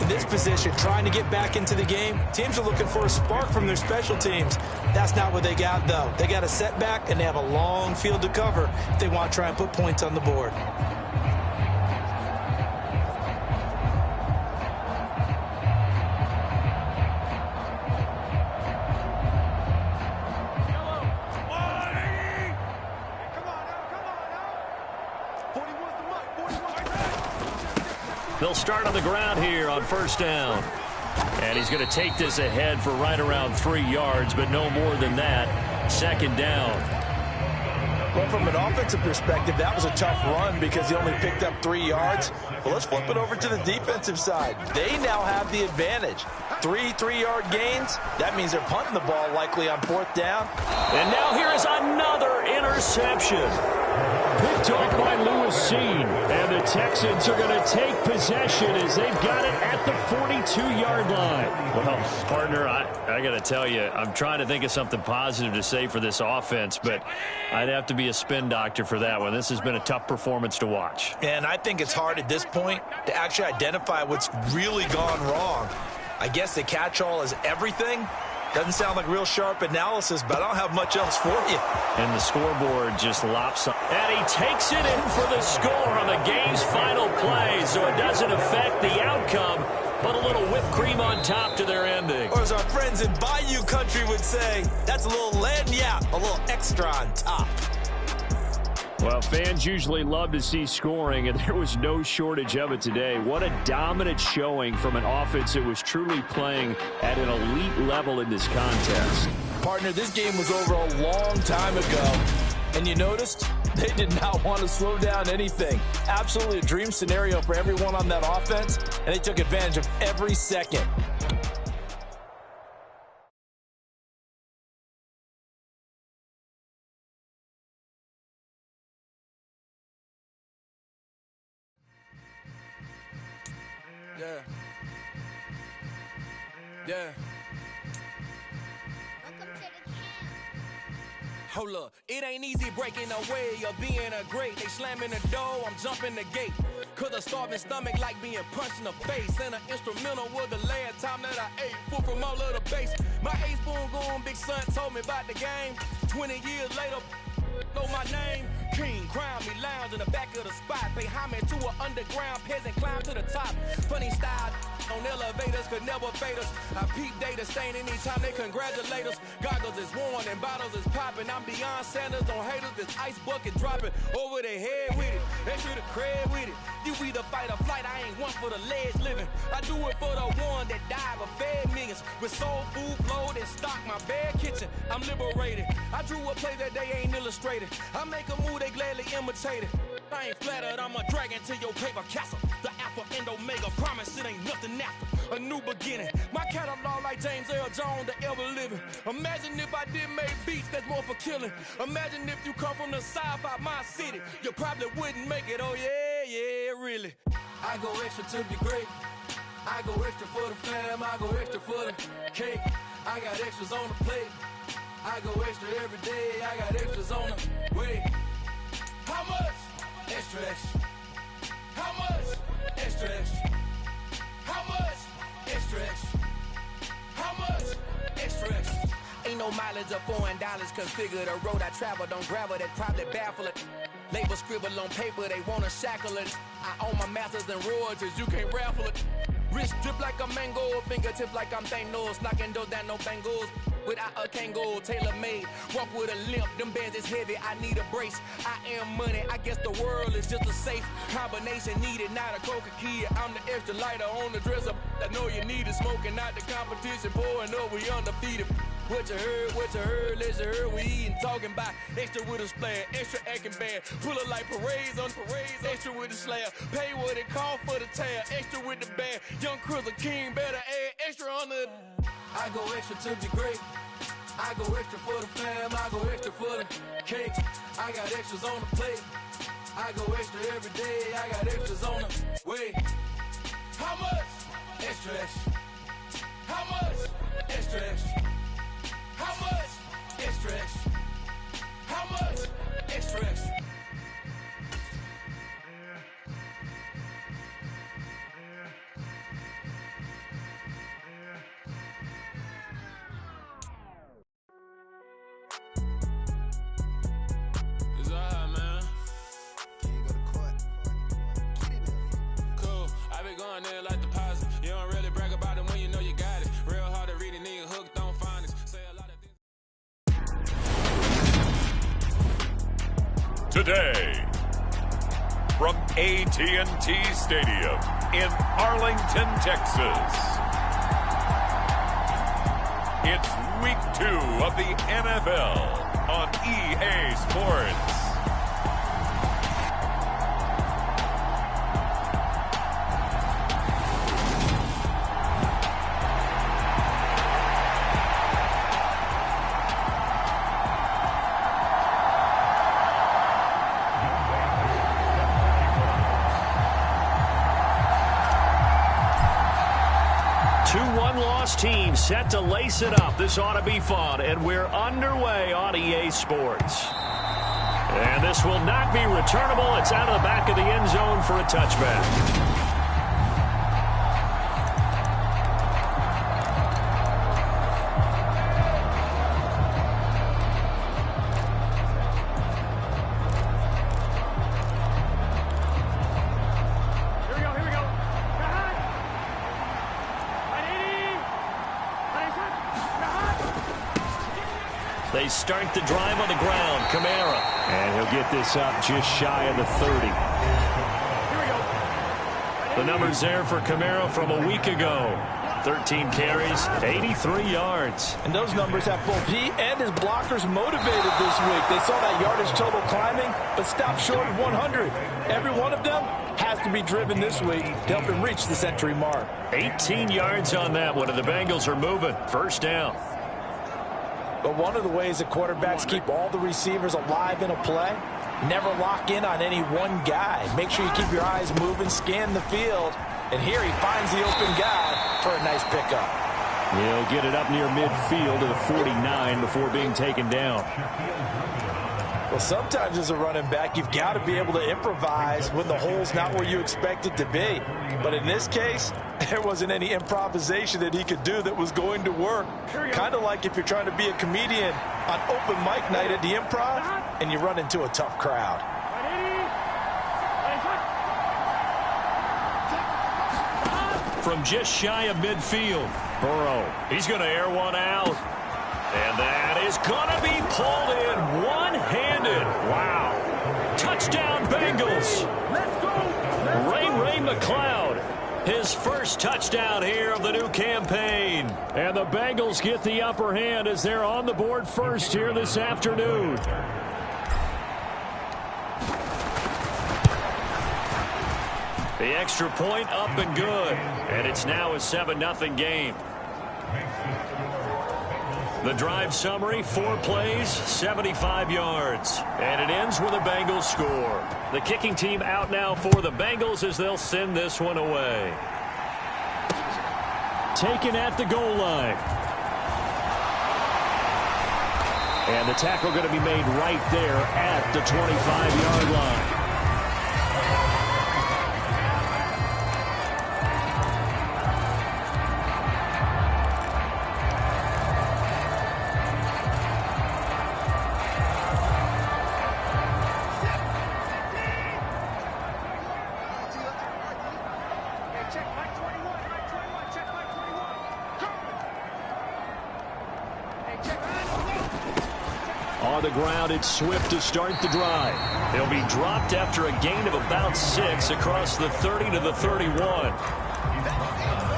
In this position, trying to get back into the game, teams are looking for a spark from their special teams. That's not what they got, though. They got a setback, and they have a long field to cover if they want to try and put points on the board. They'll start on the ground here on first down. And he's going to take this ahead for right around 3 yards, but no more than that. Second down. Well, from an offensive perspective, that was a tough run because he only picked up 3 yards. Well, let's flip it over to the defensive side. They now have the advantage. 3 3-yard gains. That means they're punting the ball likely on fourth down. And now here is another interception. Picked off by Lewis Seen. And the Texans are going to take possession as they've got it at the 42-yard line. Well, partner, I got to tell you, I'm trying to think of something positive to say for this offense, but I'd have to be a spin doctor for that one. This has been a tough performance to watch. And I think it's hard at this point to actually identify what's really gone wrong. I guess the catch-all is everything. Doesn't sound like real sharp analysis, but I don't have much else for you. And the scoreboard just lops up. And he takes it in for the score on the game's final play, so it doesn't affect the outcome, but a little whipped cream on top to their ending. Or as our friends in Bayou Country would say, that's a little lagniappe, a little extra on top. Well, fans usually love to see scoring, and there was no shortage of it today. What a dominant showing from an offense that was truly playing at an elite level in this contest. Partner, this game was over a long time ago, and you noticed they did not want to slow down anything. Absolutely a dream scenario for everyone on that offense, and they took advantage of every second. Yeah. Hold up, it ain't easy breaking away or being a great. They slamming the door, I'm jumping the gate. Cause a starving stomach like being punched in the face. And an instrumental was the last time that I ate. Food from all of the base. My A-spoon going, big son told me about the game. 20 years later, know my name. King, crown me, lounge in the back of the spot. Pay homage to an underground peasant, climb to the top. Funny style on elevators could never fade us. I peep data stain anytime they congratulate us. Goggles is worn and bottles is popping. I'm Deion Sanders on haters, this ice bucket dropping over their head with it. They should have cred with it. You either fight or flight, I ain't one for the ledge living. I do it for the one that died but fed millions. With soul food flowed and stock my bad kitchen. I'm liberated. I drew a play that they ain't illustrated. I make a move, they gladly imitate it. I ain't flattered, I'm a dragon to your paper castle. The alpha and omega, promise it ain't nothing after. A new beginning. My catalog like James Earl Jones, the ever living. Imagine if I did make beats, that's more for killing. Imagine if you come from the south out my city. You probably wouldn't make it, oh yeah, really. I go extra to be great. I go extra for the fam, I go extra for the cake. I got extras on the plate. I go extra every day, I got extras on the way. How much? Extra, extra. How much? Extra, extra. How much? Extra, extra. How much? Extra, extra. Ain't no mileage of $4 configure the road I travel. Don't gravel that probably baffle it. Label scribble on paper, they wanna shackle it. I own my masters and royalties, you can't raffle it. Wrist drip like a mango, fingertip like I'm Thanos. Knocking doors down, no bangles. Without a Kango, tailor-made. Walk with a limp, them bands is heavy, I need a brace. I am money, I guess the world is just a safe combination needed, not a coca key. I'm the extra lighter on the dresser. I know you need it, smoking out the competition, pouring up, we undefeated. What you heard, let's heard, we eating, talking about extra with a splash, extra acting bad, pull it like parades on parades, extra with the slab, pay what it cost for the tab, extra with the bag, young Crizzle King, better add extra on the. I go extra to be great, I go extra for the fam, I go extra for the cake, I got extras on the plate, I go extra every day, I got extras on the way. How much? Extra, extra. How much? Extra, extra. How much? Extra, extra. How much? Extra, extra. It's alright, man. Cool. I be going there like deposit. You don't really brag about it when you know you got it. Real hard to read a nigga hooked, don't find it. Say a lot of things. Today, from AT&T Stadium, in Arlington, Texas. It's week 2 of the NFL on EA Sports. Team set to lace it up. This ought to be fun, and we're underway on EA Sports. And this will not be returnable. It's out of the back of the end zone for a touchback. They start the drive on the ground. Kamara. And he'll get this up just shy of the 30. The numbers there for Kamara from a week ago. 13 carries, 83 yards. And those numbers have both he and his blockers motivated this week. They saw that yardage total climbing, but stopped short of 100. Every one of them has to be driven this week to help him reach the century mark. 18 yards on that one, and the Bengals are moving. First down. But one of the ways that quarterbacks keep all the receivers alive in a play, never lock in on any one guy. Make sure you keep your eyes moving, scan the field, and here he finds the open guy for a nice pickup. He'll get it up near midfield to the 49 before being taken down. Well, sometimes as a running back, you've got to be able to improvise when the hole's not where you expect it to be. But in this case, there wasn't any improvisation that he could do that was going to work. Kind of like if you're trying to be a comedian on open mic night at the Improv and you run into a tough crowd. From just shy of midfield, Burrow. He's going to air one out. And that is going to be pulled in one-handed. Wow. Touchdown, Bengals. Let's go. Ray McLeod. His first touchdown here of the new campaign. And the Bengals get the upper hand as they're on the board first here this afternoon. The extra point up and good. And it's now a 7-0 game. The drive summary, 4 plays, 75 yards. And it ends with a Bengals score. The kicking team out now for the Bengals as they'll send this one away. Taken at the goal line. And the tackle going to be made right there at the 25-yard line. On the ground, it's Swift to start the drive. He'll be dropped after a gain of about 6 across the 30 to the 31.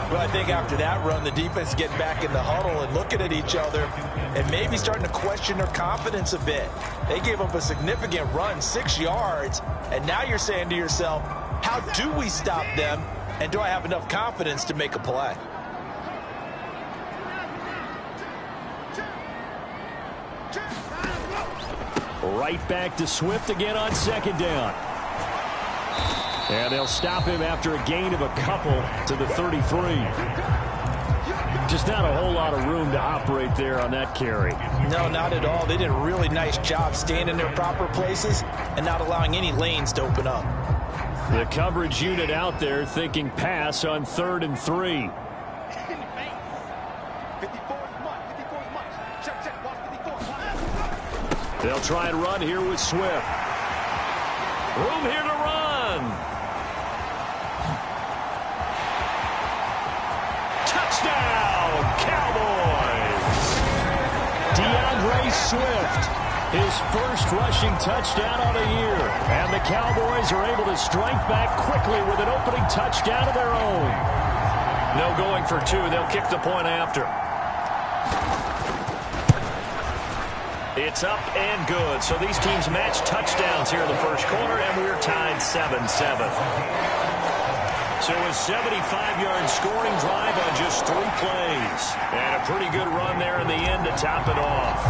Well, I think after that run, the defense get back in the huddle and looking at each other and maybe starting to question their confidence a bit. They gave up a significant run, 6 yards, and now you're saying to yourself, how do we stop them, and do I have enough confidence to make a play? Right back to Swift again on second down. And they'll stop him after a gain of a couple to the 33. Just not a whole lot of room to operate there on that carry. No, not at all. They did a really nice job staying in their proper places and not allowing any lanes to open up. The coverage unit out there thinking pass on 3rd and 3. They'll try and run here with Swift. Room here to run. Touchdown, Cowboys. DeAndre Swift His first rushing touchdown of the year. And the Cowboys are able to strike back quickly with an opening touchdown of their own. No going for two. They'll kick the point after. It's up and good. So these teams match touchdowns here in the first quarter, and we're tied 7-7. So a 75-yard scoring drive on just 3 plays. And a pretty good run there in the end to top it off.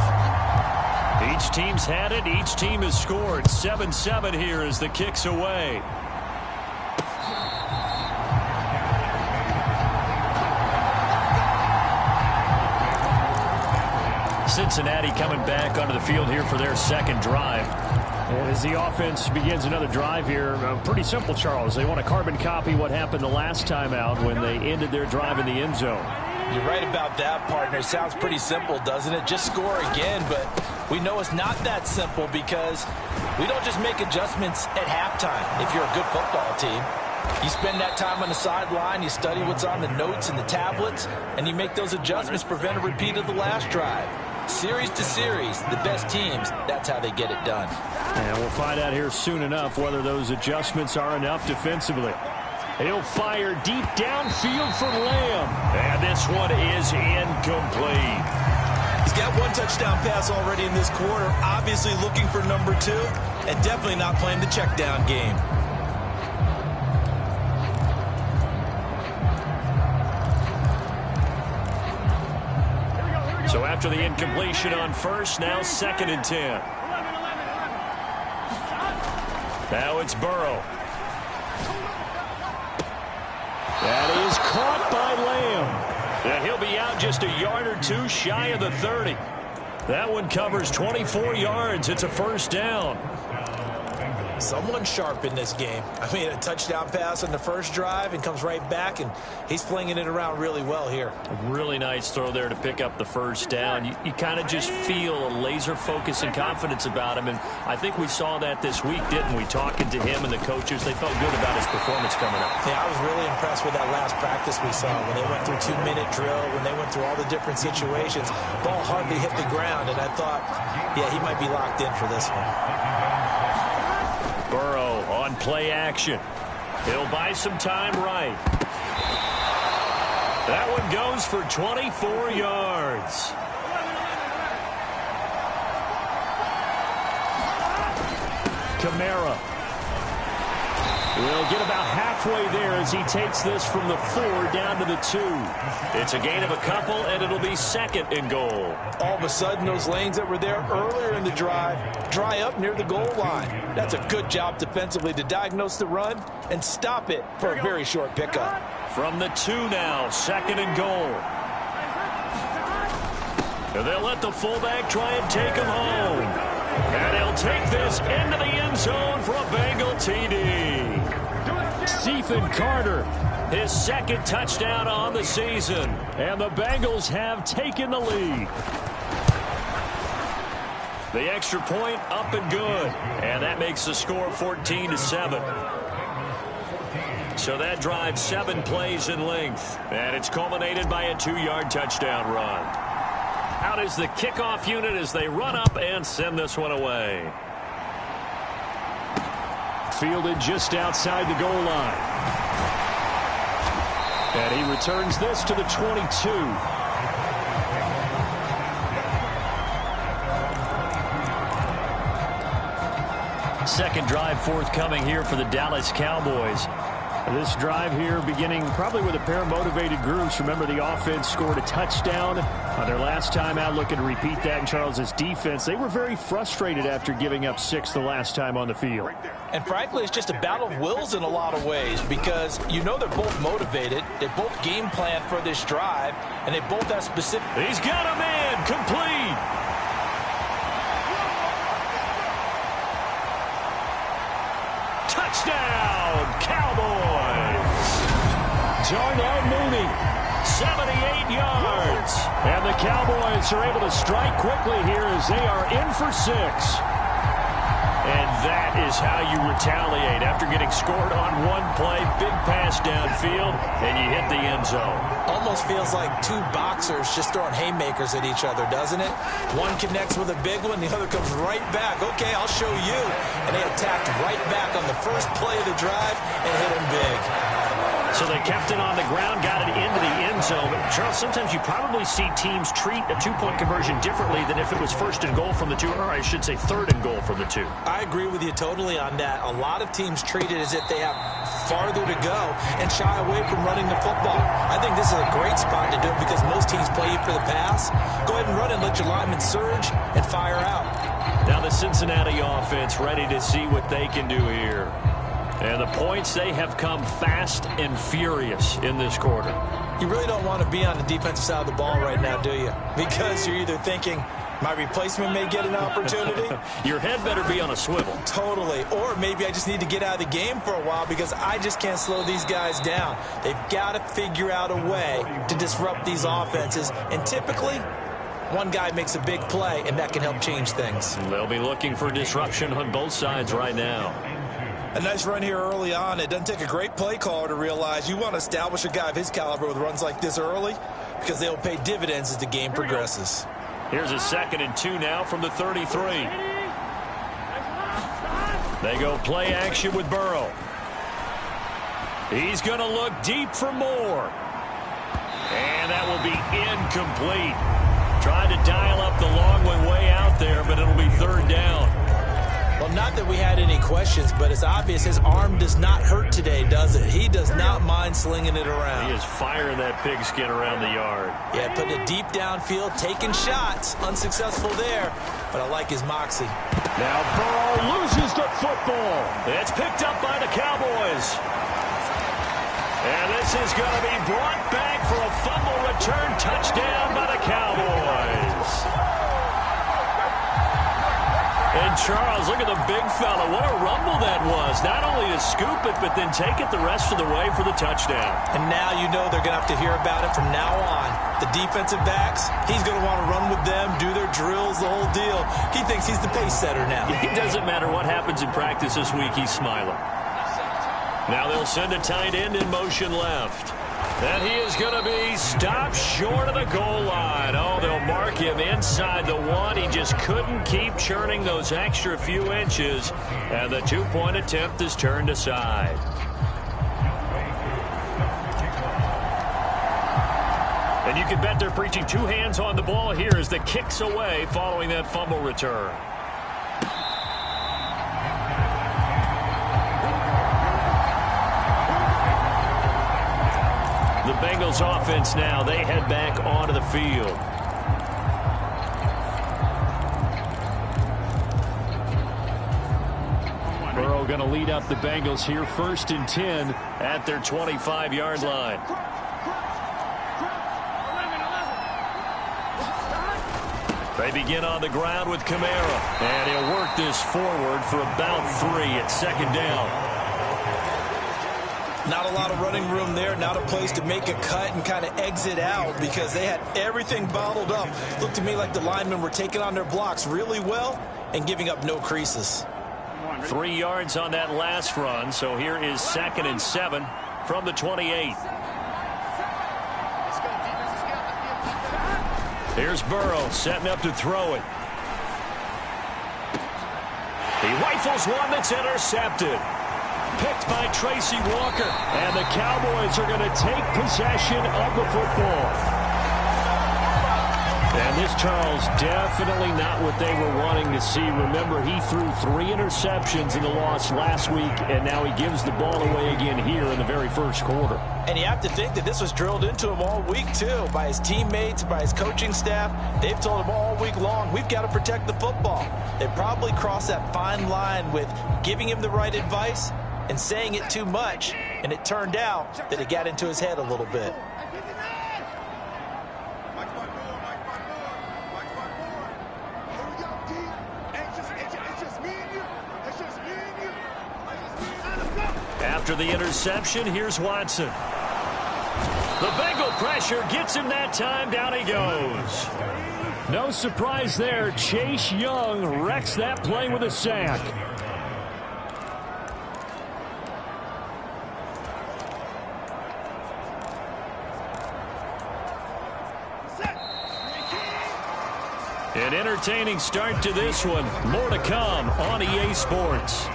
Each team's had it. Each team has scored. 7-7 here as the kick's away. Cincinnati coming back onto the field here for their second drive. As the offense begins another drive here, pretty simple, Charles. They want to carbon copy what happened the last time out when they ended their drive in the end zone. You're right about that, partner. It sounds pretty simple, doesn't it? Just score again, but we know it's not that simple because we don't just make adjustments at halftime if you're a good football team. You spend that time on the sideline, you study what's on the notes and the tablets, and you make those adjustments to prevent a repeat of the last drive. Series to series, the best teams, that's how they get it done. And we'll find out here soon enough whether those adjustments are enough defensively. He'll fire deep downfield for Lamb. And this one is incomplete. He's got 1 touchdown pass already in this quarter, obviously looking for number 2, and definitely not playing the check down game. So after the incompletion on first, now 2nd and 10. Now it's Burrow. That is caught by Lamb. And he'll be out just a yard or 2 shy of the 30. That one covers 24 yards. It's a first down. Someone sharp in this game. I mean, a touchdown pass on the first drive and comes right back, and he's flinging it around really well here. A really nice throw there to pick up the first down. You kind of just feel a laser focus and confidence about him, and I think we saw that this week, didn't we? Talking to him and the coaches, they felt good about his performance coming up. Yeah, I was really impressed with that last practice we saw when they went through 2-minute drill, when they went through all the different situations. Ball hardly hit the ground, and I thought, yeah, he might be locked in for this one. Burrow on play action. He'll buy some time right. That one goes for 24 yards. Kamara will get about halfway there as he takes this from the 4 down to the 2. It's a gain of a couple, and it'll be 2nd and goal. All of a sudden, those lanes that were there earlier in the drive dry up near the goal line. That's a good job defensively to diagnose the run and stop it for a very short pickup. From the 2 now, 2nd and goal. And they'll let the fullback try and take him home. And he'll take this into the end zone for a Bengal TD. Stephen Carter, his 2nd touchdown on the season. And the Bengals have taken the lead. The extra point up and good. And that makes the score 14-7. So that drive 7 plays in length. And it's culminated by a 2-yard touchdown run. Out is the kickoff unit as they run up and send this one away. Fielded just outside the goal line. And he returns this to the 22. Second drive forthcoming here for the Dallas Cowboys. This drive here beginning probably with a pair of motivated groups. Remember, the offense scored a touchdown on their last time out, looking to repeat that in Charles's defense. They were very frustrated after giving up 6 the last time on the field. And frankly, it's just a battle of wills in a lot of ways because you know they're both motivated. They both game plan for this drive, and they both have specific... He's got a man complete. Touchdown, Cowboys. Darnell Mooney, 78 yards. And the Cowboys are able to strike quickly here as they are in for 6. And that is how you retaliate. After getting scored on one play, big pass downfield, and you hit the end zone. Almost feels like two boxers just throwing haymakers at each other, doesn't it? One connects with a big one, the other comes right back. Okay, I'll show you. And they attacked right back on the first play of the drive and hit him big. So they kept it on the ground, got it into the end zone. Charles, sometimes you probably see teams treat a two-point conversion differently than if it was first and goal from the two, or I should say third and goal from the two. I agree with you totally on that. A lot of teams treat it as if they have farther to go and shy away from running the football. I think this is a great spot to do it because most teams play you for the pass. Go ahead and run it, let your linemen surge, and fire out. Now the Cincinnati offense ready to see what they can do here. And the points, they have come fast and furious in this quarter. You really don't want to be on the defensive side of the ball right now, do you? Because you're either thinking, my replacement may get an opportunity. Your head better be on a swivel. Totally. Or maybe I just need to get out of the game for a while because I just can't slow these guys down. They've got to figure out a way to disrupt these offenses. And typically, one guy makes a big play, and that can help change things. They'll be looking for disruption on both sides right now. A nice run here early on. It doesn't take a great play caller to realize you want to establish a guy of his caliber with runs like this early because they'll pay dividends as the game progresses. Here's a 2nd and 2 now from the 33. They go play action with Burrow. He's going to look deep for more. And that will be incomplete. Tried to dial up the long one way out there, but it'll be 3rd down. Well, not that we had any questions, but it's obvious his arm does not hurt today, does it? He does not mind slinging it around. He is firing that pigskin around the yard. Yeah, putting it deep downfield, taking shots. Unsuccessful there, but I like his moxie. Now Burrow loses the football. It's picked up by the Cowboys. And this is going to be brought back for a fumble return touchdown by the Cowboys. And Charles, look at the big fella. What a rumble that was. Not only to scoop it, but then take it the rest of the way for the touchdown. And now you know they're going to have to hear about it from now on. The defensive backs, he's going to want to run with them, do their drills, the whole deal. He thinks he's the pace setter now. It doesn't matter what happens in practice this week, he's smiling. Now they'll send a tight end in motion left. And he is going to be stopped short of the goal line. Oh, they'll mark him inside the 1. He just couldn't keep churning those extra few inches. And the 2-point attempt is turned aside. And you can bet they're preaching 2 hands on the ball here as the kick's away following that fumble return. The Bengals offense now, they head back onto the field. Burrow going to lead up the Bengals here, 1st and 10 at their 25-yard line. They begin on the ground with Kamara, and he'll work this forward for about 3 at 2nd down. Not a lot of running room there, not a place to make a cut and kind of exit out because they had everything bottled up. Looked to me like the linemen were taking on their blocks really well and giving up no creases. 3 yards on that last run, so here is 2nd and 7 from the 28. Here's Burrow setting up to throw it. He rifles one that's intercepted. Picked by Tracy Walker. And the Cowboys are going to take possession of the football. And this, Charles, definitely not what they were wanting to see. Remember, he threw 3 interceptions in the loss last week, and now he gives the ball away again here in the very first quarter. And you have to think that this was drilled into him all week, too, by his teammates, by his coaching staff. They've told him all week long, we've got to protect the football. They probably crossed that fine line with giving him the right advice and saying it too much, and it turned out that it got into his head a little bit. After the interception, here's Watson. The Bengal pressure gets him that time. Down he goes. No surprise there. Chase Young wrecks that play with a sack. An entertaining start to this one. More to come on EA Sports.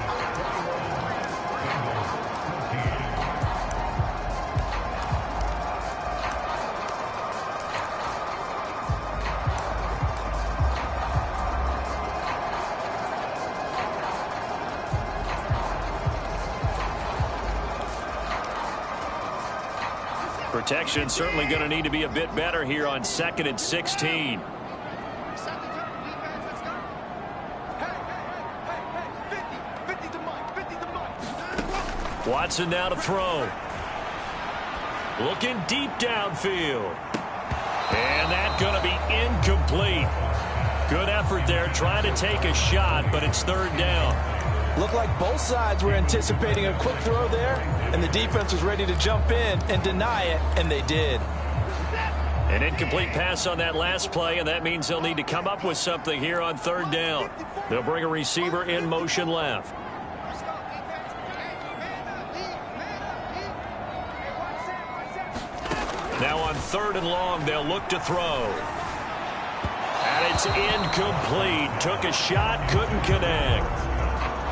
Protection certainly going to need to be a bit better here on 2nd and 16. Watson now to throw. Looking deep downfield. And that's going to be incomplete. Good effort there trying to take a shot, but it's 3rd down. Looked like both sides were anticipating a quick throw there, and the defense was ready to jump in and deny it, and they did. An incomplete pass on that last play, and that means they'll need to come up with something here on 3rd down. They'll bring a receiver in motion left. Now on 3rd and long, they'll look to throw. And it's incomplete. Took a shot, couldn't connect.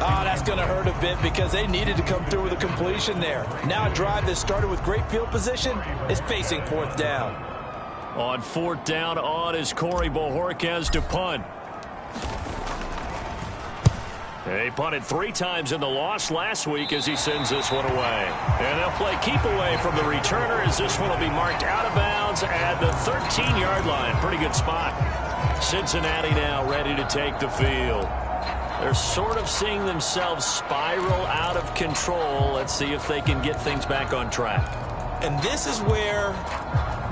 Oh, that's going to hurt a bit because they needed to come through with a completion there. Now a drive that started with great field position is facing 4th down. On 4th down, on is Corey Bojorquez to punt. They punted 3 times in the loss last week as he sends this one away. And they'll play keep away from the returner as this one will be marked out of bounds at the 13-yard line. Pretty good spot. Cincinnati now ready to take the field. They're sort of seeing themselves spiral out of control. Let's see if they can get things back on track. And this is where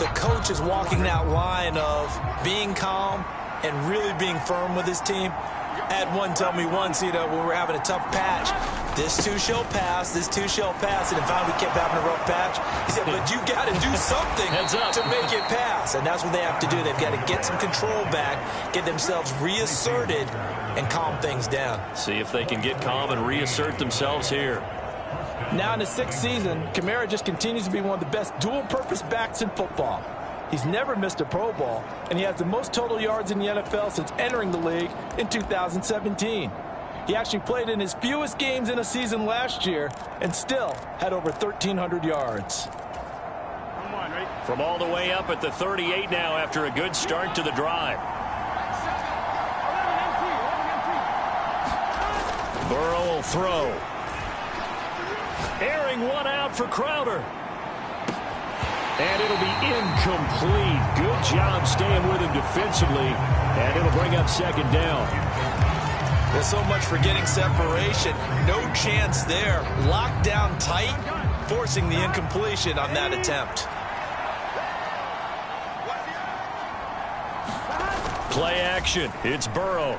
the coach is walking that line of being calm and really being firm with his team. I had one tell me once, when we were having a tough patch, this too shall pass, this too shall pass, and if we kept having a rough patch, he said, but you got to do something to make it pass, and that's what they have to do. They've got to get some control back, get themselves reasserted, and calm things down. See if they can get calm and reassert themselves here. Now in his 6th season, Kamara just continues to be one of the best dual-purpose backs in football. He's never missed a Pro Bowl, and he has the most total yards in the NFL since entering the league in 2017. He actually played in his fewest games in a season last year and still had over 1,300 yards. From all the way up at the 38 now after a good start to the drive. Burrow will throw. Airing one out for Crowder. And it'll be incomplete. Good job staying with him defensively. And it'll bring up 2nd down. There's so much for getting separation. No chance there. Locked down tight, forcing the incompletion on that attempt. Play action. It's Burrow.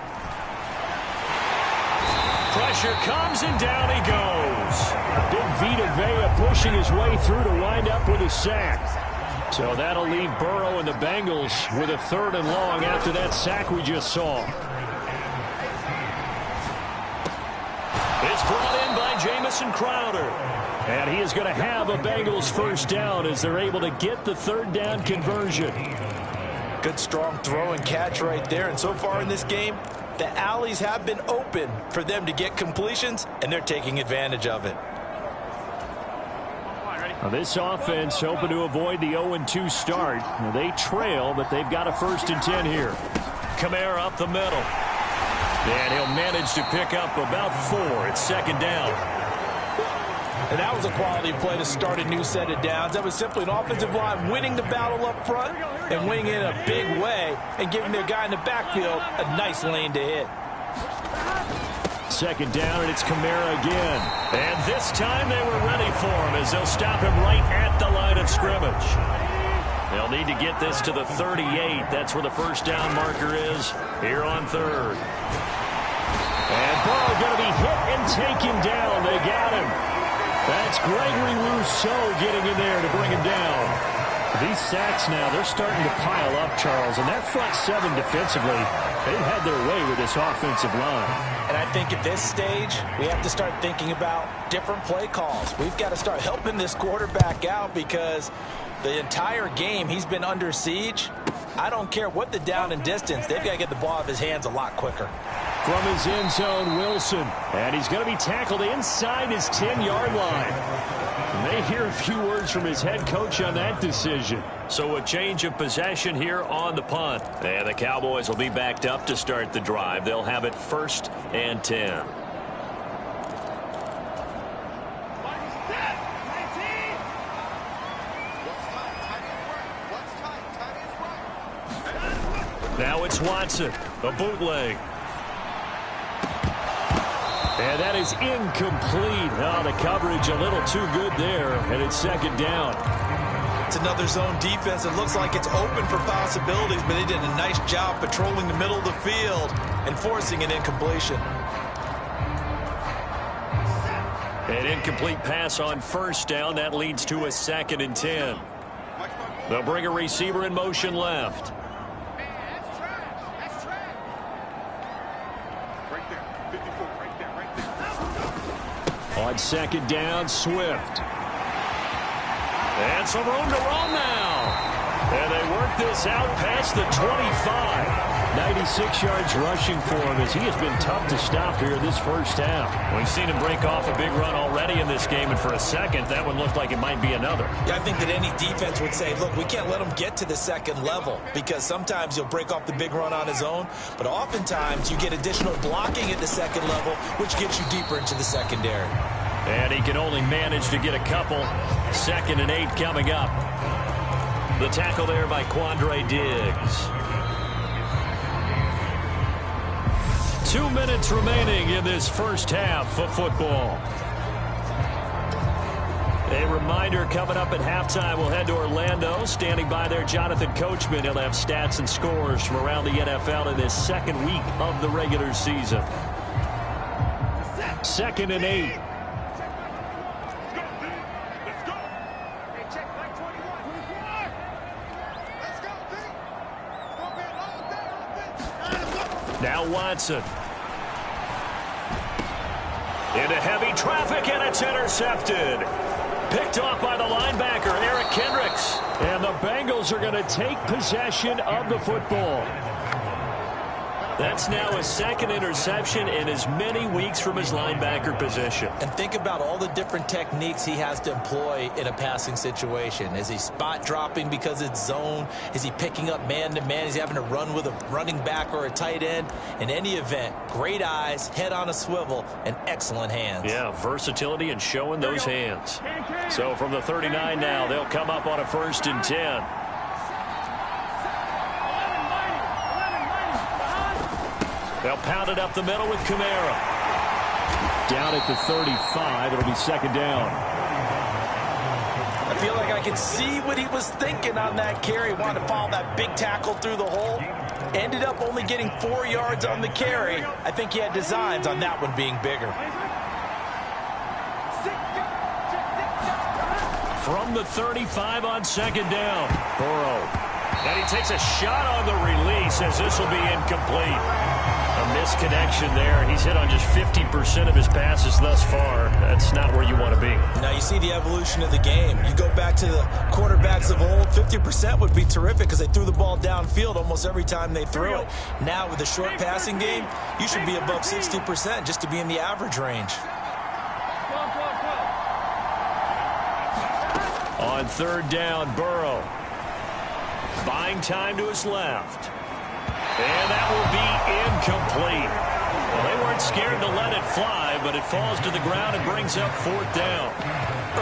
Pressure comes and down he goes. Big Vita Vea pushing his way through to wind up with a sack. So that'll leave Burrow and the Bengals with a 3rd and long after that sack we just saw. It's brought in by Jamison Crowder. And he is going to have a Bengals 1st down as they're able to get the 3rd down conversion. Good strong throw and catch right there. And so far in this game, the alleys have been open for them to get completions, and they're taking advantage of it. Now this offense hoping to avoid the 0-2 start. Now they trail, but they've got a 1st and 10 here. Kamara up the middle. And he'll manage to pick up about 4. It's 2nd down. And that was a quality play to start a new set of downs. That was simply an offensive line winning the battle up front and winning it in a big way and giving their guy in the backfield a nice lane to hit. 2nd down, and it's Kamara again. And this time they were ready for him as they'll stop him right at the line of scrimmage. They'll need to get this to the 38. That's where the 1st down marker is here on 3rd. And Burrow going to be hit and taken down. They got him. That's Gregory Rousseau getting in there to bring him down. These sacks now, they're starting to pile up, Charles. And that front 7 defensively, they've had their way with this offensive line. And I think at this stage, we have to start thinking about different play calls. We've got to start helping this quarterback out because the entire game he's been under siege. I don't care what the down and distance, they've got to get the ball out of his hands a lot quicker. From his end zone, Wilson. And he's going to be tackled inside his 10-yard line. And they hear a few words from his head coach on that decision. So a change of possession here on the punt. And the Cowboys will be backed up to start the drive. They'll have it 1st and 10. Now it's Watson, a bootleg. And that is incomplete. Oh, the coverage a little too good there, and it's 2nd down. It's another zone defense. It looks like it's open for possibilities, but they did a nice job patrolling the middle of the field and forcing an incompletion. An incomplete pass on 1st down. That leads to a 2nd and 10. They'll bring a receiver in motion left. On 2nd down, Swift. And some room to run now. And they work this out past the 25. 96 yards rushing for him as he has been tough to stop here this first half. We've seen him break off a big run already in this game, and for a second, that one looked like it might be another. Yeah, I think that any defense would say, look, we can't let him get to the 2nd level because sometimes he'll break off the big run on his own, but oftentimes you get additional blocking at the 2nd level, which gets you deeper into the secondary. And he can only manage to get a couple. 2nd and 8 coming up. The tackle there by Quandre Diggs. 2 minutes remaining in this first half of football. A reminder coming up at halftime, we'll head to Orlando. Standing by there, Jonathan Coachman. He'll have stats and scores from around the NFL in this 2nd week of the regular season. 2nd and 8. Now Watson. Into heavy traffic, and it's intercepted. Picked off by the linebacker, Eric Kendricks. And the Bengals are going to take possession of the football. That's now his 2nd interception in as many weeks from his linebacker position. And think about all the different techniques he has to employ in a passing situation. Is he spot dropping because it's zone? Is he picking up man-to-man? Is he having to run with a running back or a tight end? In any event, great eyes, head on a swivel, and excellent hands. Yeah, versatility and showing those hands. So from the 39 now, they'll come up on a 1st and 10. They'll pound it up the middle with Kamara. Down at the 35. It'll be 2nd down. I feel like I can see what he was thinking on that carry. Wanted to follow that big tackle through the hole. Ended up only getting 4 yards on the carry. I think he had designs on that one being bigger. From the 35 on 2nd down. Burrow. And he takes a shot on the release as this will be incomplete. A misconnection there. He's hit on just 50% of his passes thus far. That's not where you want to be. Now you see the evolution of the game. You go back to the quarterbacks of old, 50% would be terrific because they threw the ball downfield almost every time they threw it. Now with the short passing game, you should be above 60% just to be in the average range. On 3rd down, Burrow. Buying time to his left. And that will be incomplete. Well, they weren't scared to let it fly, but it falls to the ground and brings up 4th down.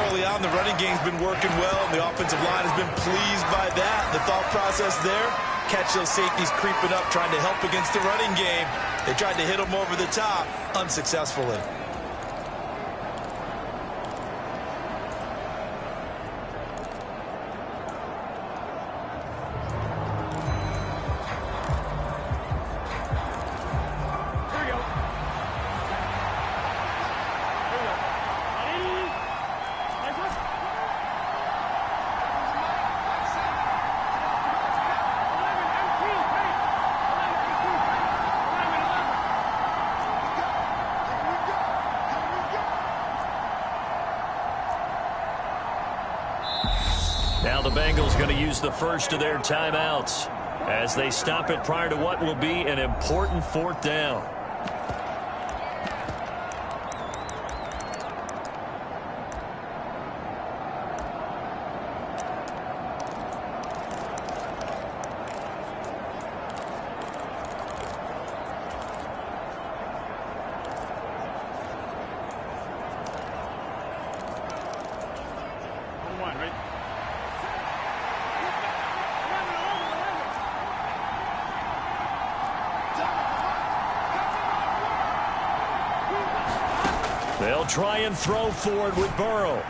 Early on, the running game's been working well, and the offensive line has been pleased by that. The thought process there, catch those safeties creeping up, trying to help against the running game. They tried to hit them over the top, unsuccessfully. Now the Bengals going to use the first of their timeouts. as they stop it prior to what will be an important 4th down. They'll try and throw forward with Burrow.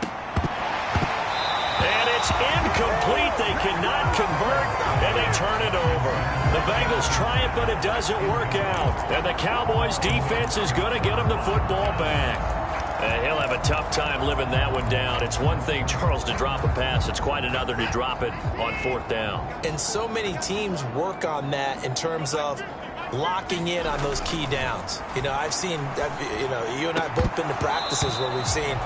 And it's incomplete. They cannot convert, and they turn it over. The Bengals try it, but it doesn't work out. And the Cowboys' defense is going to get them the football back. He'll have a tough time living that one down. It's one thing, Charles, to drop a pass. It's quite another to drop it on 4th down. And so many teams work on that in terms of locking in on those key downs. I've seen, you and I both been to practices where we've seen,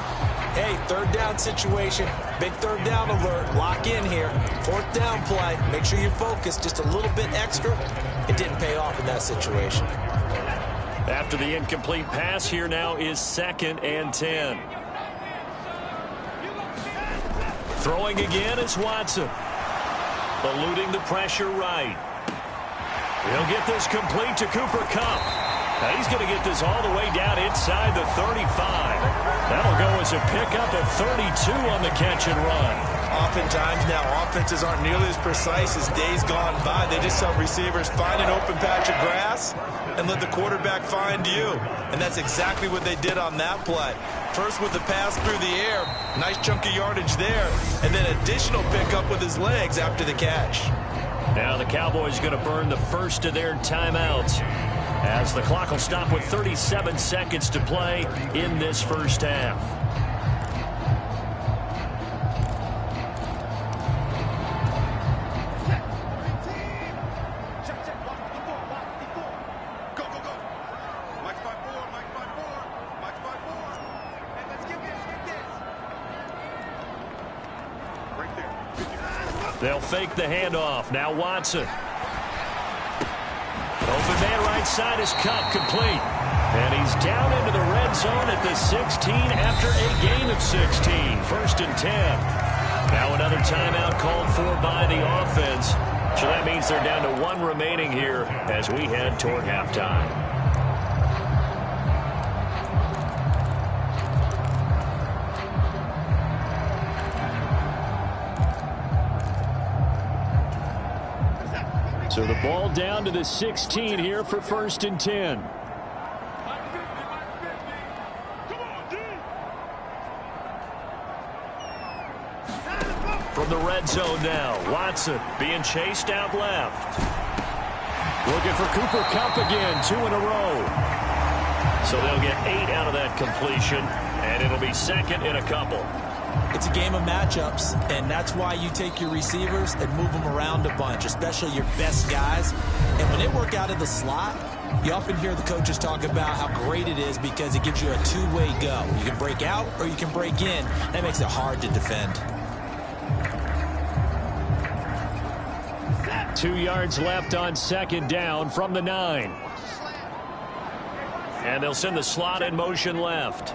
hey, 3rd down situation, big 3rd down alert, lock in here, 4th down play, make sure you focus just a little bit extra. It didn't pay off in that situation. After the incomplete pass, here now is 2nd and 10. Throwing again is Watson. Eluding the pressure right. He'll get this complete to Cooper Kupp. Now he's going to get this all the way down inside the 35. That'll go as a pickup of 32 on the catch and run. Oftentimes now offenses aren't nearly as precise as days gone by. They just tell receivers, find an open patch of grass and let the quarterback find you. And that's exactly what they did on that play. First with the pass through the air, nice chunk of yardage there, and then additional pickup with his legs after the catch. Now the Cowboys going to burn the first of their timeouts as the clock will stop with 37 seconds to play in this first half. They'll fake the handoff. Now Watson. Open man right side is Kupp, complete. And he's down into the red zone at the 16 after a gain of 16. 1st and 10. Now another timeout called for by the offense. So that means they're down to 1 remaining here as we head toward halftime. So the ball down to the 16 here for 1st and 10. From the red zone now, Watson being chased out left. Looking for Cooper Kupp again, 2 in a row. So they'll get 8 out of that completion, and it'll be 2nd in a couple. It's a game of matchups, and that's why you take your receivers and move them around a bunch, especially your best guys. And when they work out of the slot, you often hear the coaches talk about how great it is because it gives you a two-way go. You can break out or you can break in. That makes it hard to defend. 2 yards left on 2nd down from the 9. And they'll send the slot in motion left.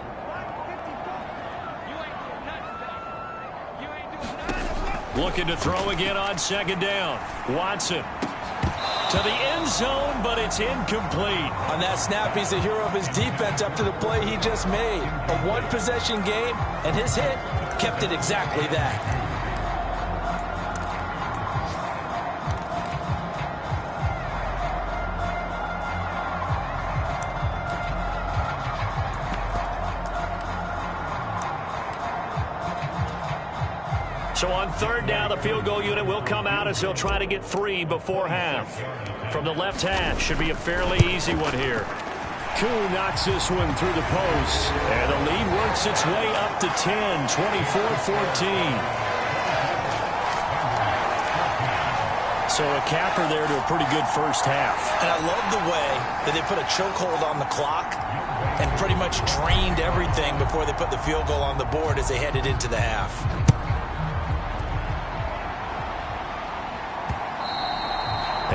Looking to throw again on 2nd down. Watson to the end zone, but it's incomplete. On that snap, he's a hero of his defense up to the play he just made. A one-possession game, and his hit kept it exactly that. So on 3rd down, the field goal unit will come out as he'll try to get 3 before half. From the left hash, should be a fairly easy one here. Koo knocks this one through the post. And the lead works its way up to 10, 24-14. So a capper there to a pretty good first half. And I love the way that they put a chokehold on the clock and pretty much drained everything before they put the field goal on the board as they headed into the half.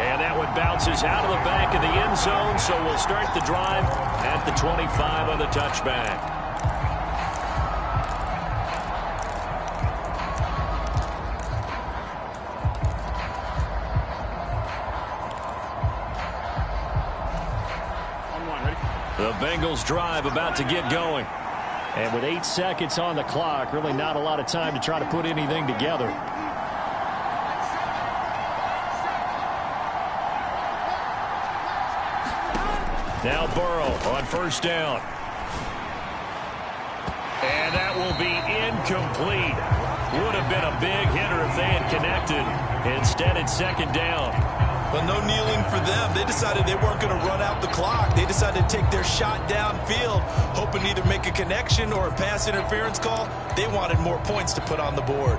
And that one bounces out of the back of the end zone, so we'll start the drive at the 25 on the touchback. The Bengals drive about to get going. And with 8 seconds on the clock, really not a lot of time to try to put anything together. Now Burrow on first down. And that will be incomplete. Would have been a big hitter if they had connected. Instead, it's second down. But no kneeling for them. They decided they weren't going to run out the clock. They decided to take their shot downfield, hoping to either make a connection or a pass interference call. They wanted more points to put on the board.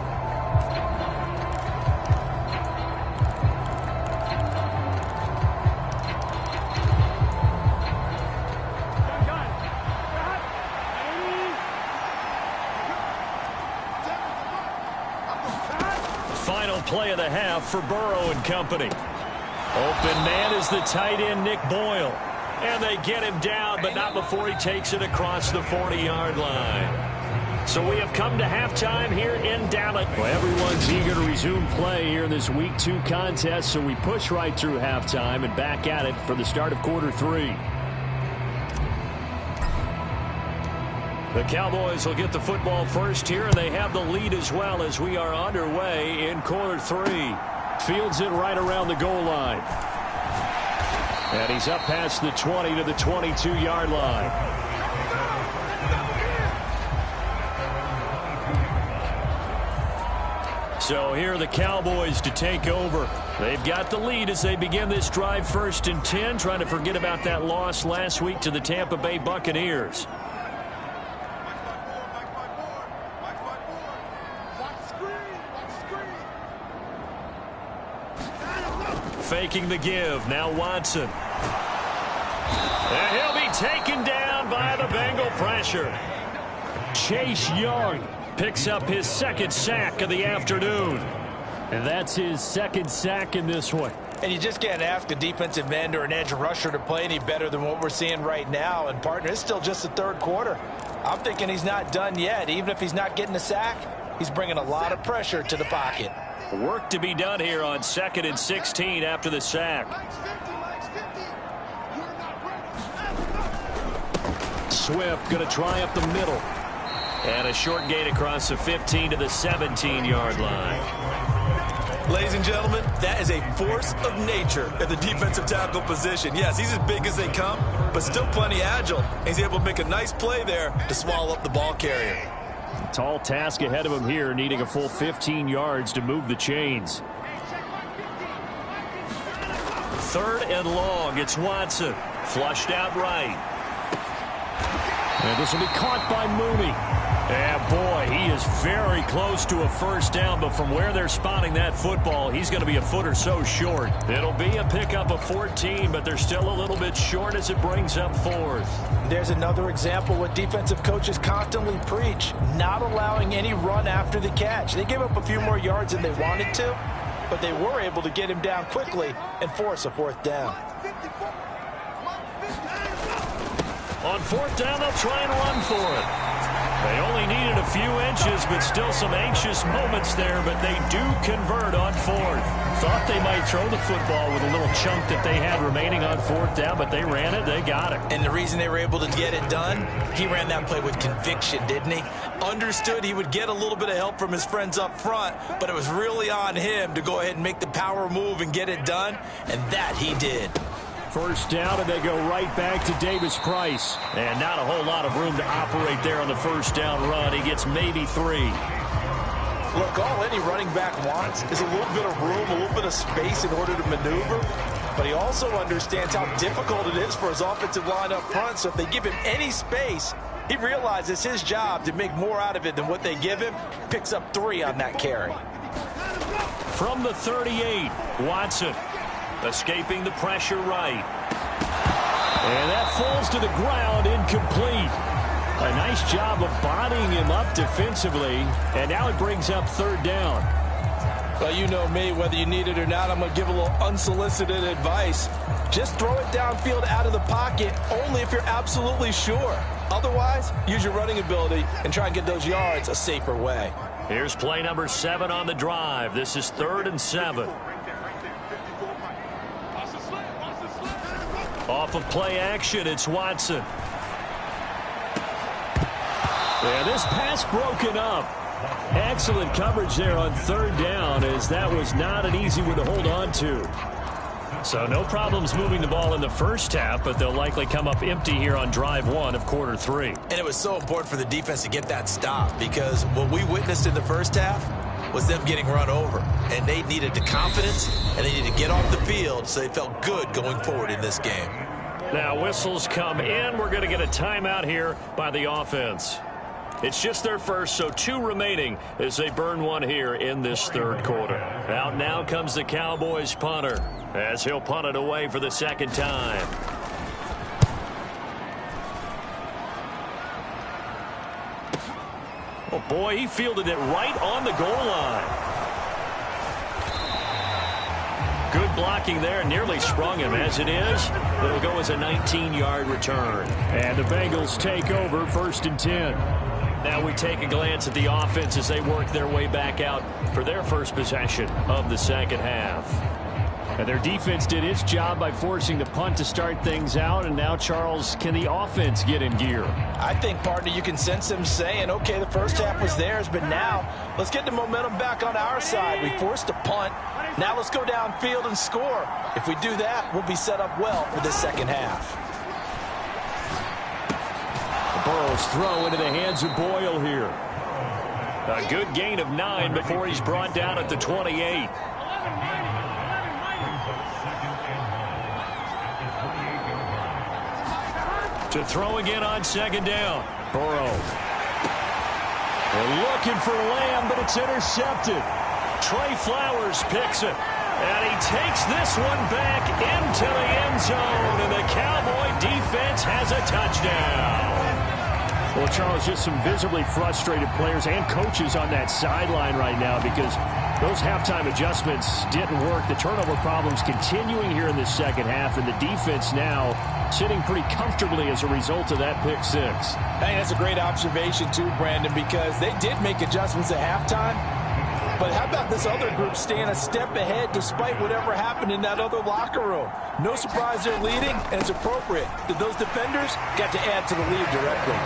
Final play of the half for Burrow and company. Open man is the tight end, Nick Boyle. And they get him down, but not before he takes it across the 40-yard line. So we have come to halftime here in Dallas. Well, everyone's eager to resume play here in this Week 2 contest, so we push right through halftime and back at it for the start of quarter 3. The Cowboys will get the football first here, and they have the lead as well as we are underway in quarter 3. Fields it right around the goal line. And he's up past the 20 to the 22-yard line. So here are the Cowboys to take over. They've got the lead as they begin this drive 1st and 10, trying to forget about that loss last week to the Tampa Bay Buccaneers. Faking the give. Now Watson. And he'll be taken down by the Bengal pressure. Chase Young picks up his second sack of the afternoon. And that's his second sack in this one. And you just can't ask a defensive end or an edge rusher to play any better than what we're seeing right now. And, partner, it's still just the third quarter. I'm thinking he's not done yet. Even if he's not getting a sack, he's bringing a lot of pressure to the pocket. Work to be done here on 2nd and 16 after the sack. Swift going to try up the middle. And a short gain across the 15 to the 17-yard line. Ladies and gentlemen, that is a force of nature at the defensive tackle position. Yes, he's as big as they come, but still plenty agile. He's able to make a nice play there to swallow up the ball carrier. Tall task ahead of him here, needing a full 15 yards to move the chains. 3rd and long. It's Watson. Flushed out right. And this will be caught by Mooney. And boy, he is very close to a first down, but from where they're spotting that football, he's going to be a foot or so short. It'll be a pickup of 14, but they're still a little bit short as it brings up 4th. There's another example what defensive coaches constantly preach, not allowing any run after the catch. They gave up a few more yards than they wanted to, but they were able to get him down quickly and force a 4th down. On 4th down, they'll try and run for it. They only needed a few inches, but still some anxious moments there, but they do convert on 4th. Thought they might throw the football with a little chunk that they had remaining on 4th down, but they ran it, they got it. And the reason they were able to get it done, he ran that play with conviction, didn't he? Understood he would get a little bit of help from his friends up front, but it was really on him to go ahead and make the power move and get it done, and that he did. First down, and they go right back to Davis Price. And not a whole lot of room to operate there on the first down run. He gets maybe 3. Look, all any running back wants is a little bit of room, a little bit of space in order to maneuver. But he also understands how difficult it is for his offensive line up front. So if they give him any space, he realizes his job to make more out of it than what they give him. Picks up 3 on that carry. From the 38, Watson. Escaping the pressure right. And that falls to the ground, incomplete. A nice job of bodying him up defensively, and now it brings up 3rd down. Well, you know me, whether you need it or not, I'm going to give a little unsolicited advice. Just throw it downfield out of the pocket only if you're absolutely sure. Otherwise, use your running ability and try and get those yards a safer way. Here's play number 7 on the drive. This is 3rd and 7. Off of play action, it's Watson. Yeah, this pass broken up. Excellent coverage there on 3rd down, as that was not an easy one to hold on to. So no problems moving the ball in the first half, but they'll likely come up empty here on drive 1 of quarter 3. And it was so important for the defense to get that stop, because what we witnessed in the first half was them getting run over. And they needed the confidence, and they needed to get off the field so they felt good going forward in this game. Now whistles come in. We're going to get a timeout here by the offense. It's just their first, so 2 remaining as they burn one here in this 3rd quarter. Out now comes the Cowboys punter, as he'll punt it away for the 2nd time. Oh, boy, he fielded it right on the goal line. Good blocking there, nearly sprung him. As it is, it'll go as a 19-yard return. And the Bengals take over 1st and 10. Now we take a glance at the offense as they work their way back out for their first possession of the 2nd half. And their defense did its job by forcing the punt to start things out. And now, Charles, can the offense get in gear? I think, partner, you can sense them saying, okay, the first half was theirs, but now let's get the momentum back on our side. We forced a punt. Now let's go downfield and score. If we do that, we'll be set up well for the 2nd half. Burrow's throw into the hands of Boyle here. A good gain of 9 before he's brought down at the 28. To throw again on 2nd down. Burrow. They're looking for Lamb, but it's intercepted. Trey Flowers picks it. And he takes this one back into the end zone. And the Cowboy defense has a touchdown. Well, Charles, just some visibly frustrated players and coaches on that sideline right now because those halftime adjustments didn't work. The turnover problems continuing here in the 2nd half, and the defense now sitting pretty comfortably as a result of that pick 6. I think that's a great observation, too, Brandon, because they did make adjustments at halftime. But how about this other group staying a step ahead despite whatever happened in that other locker room? No surprise they're leading, and it's appropriate that those defenders got to add to the lead directly.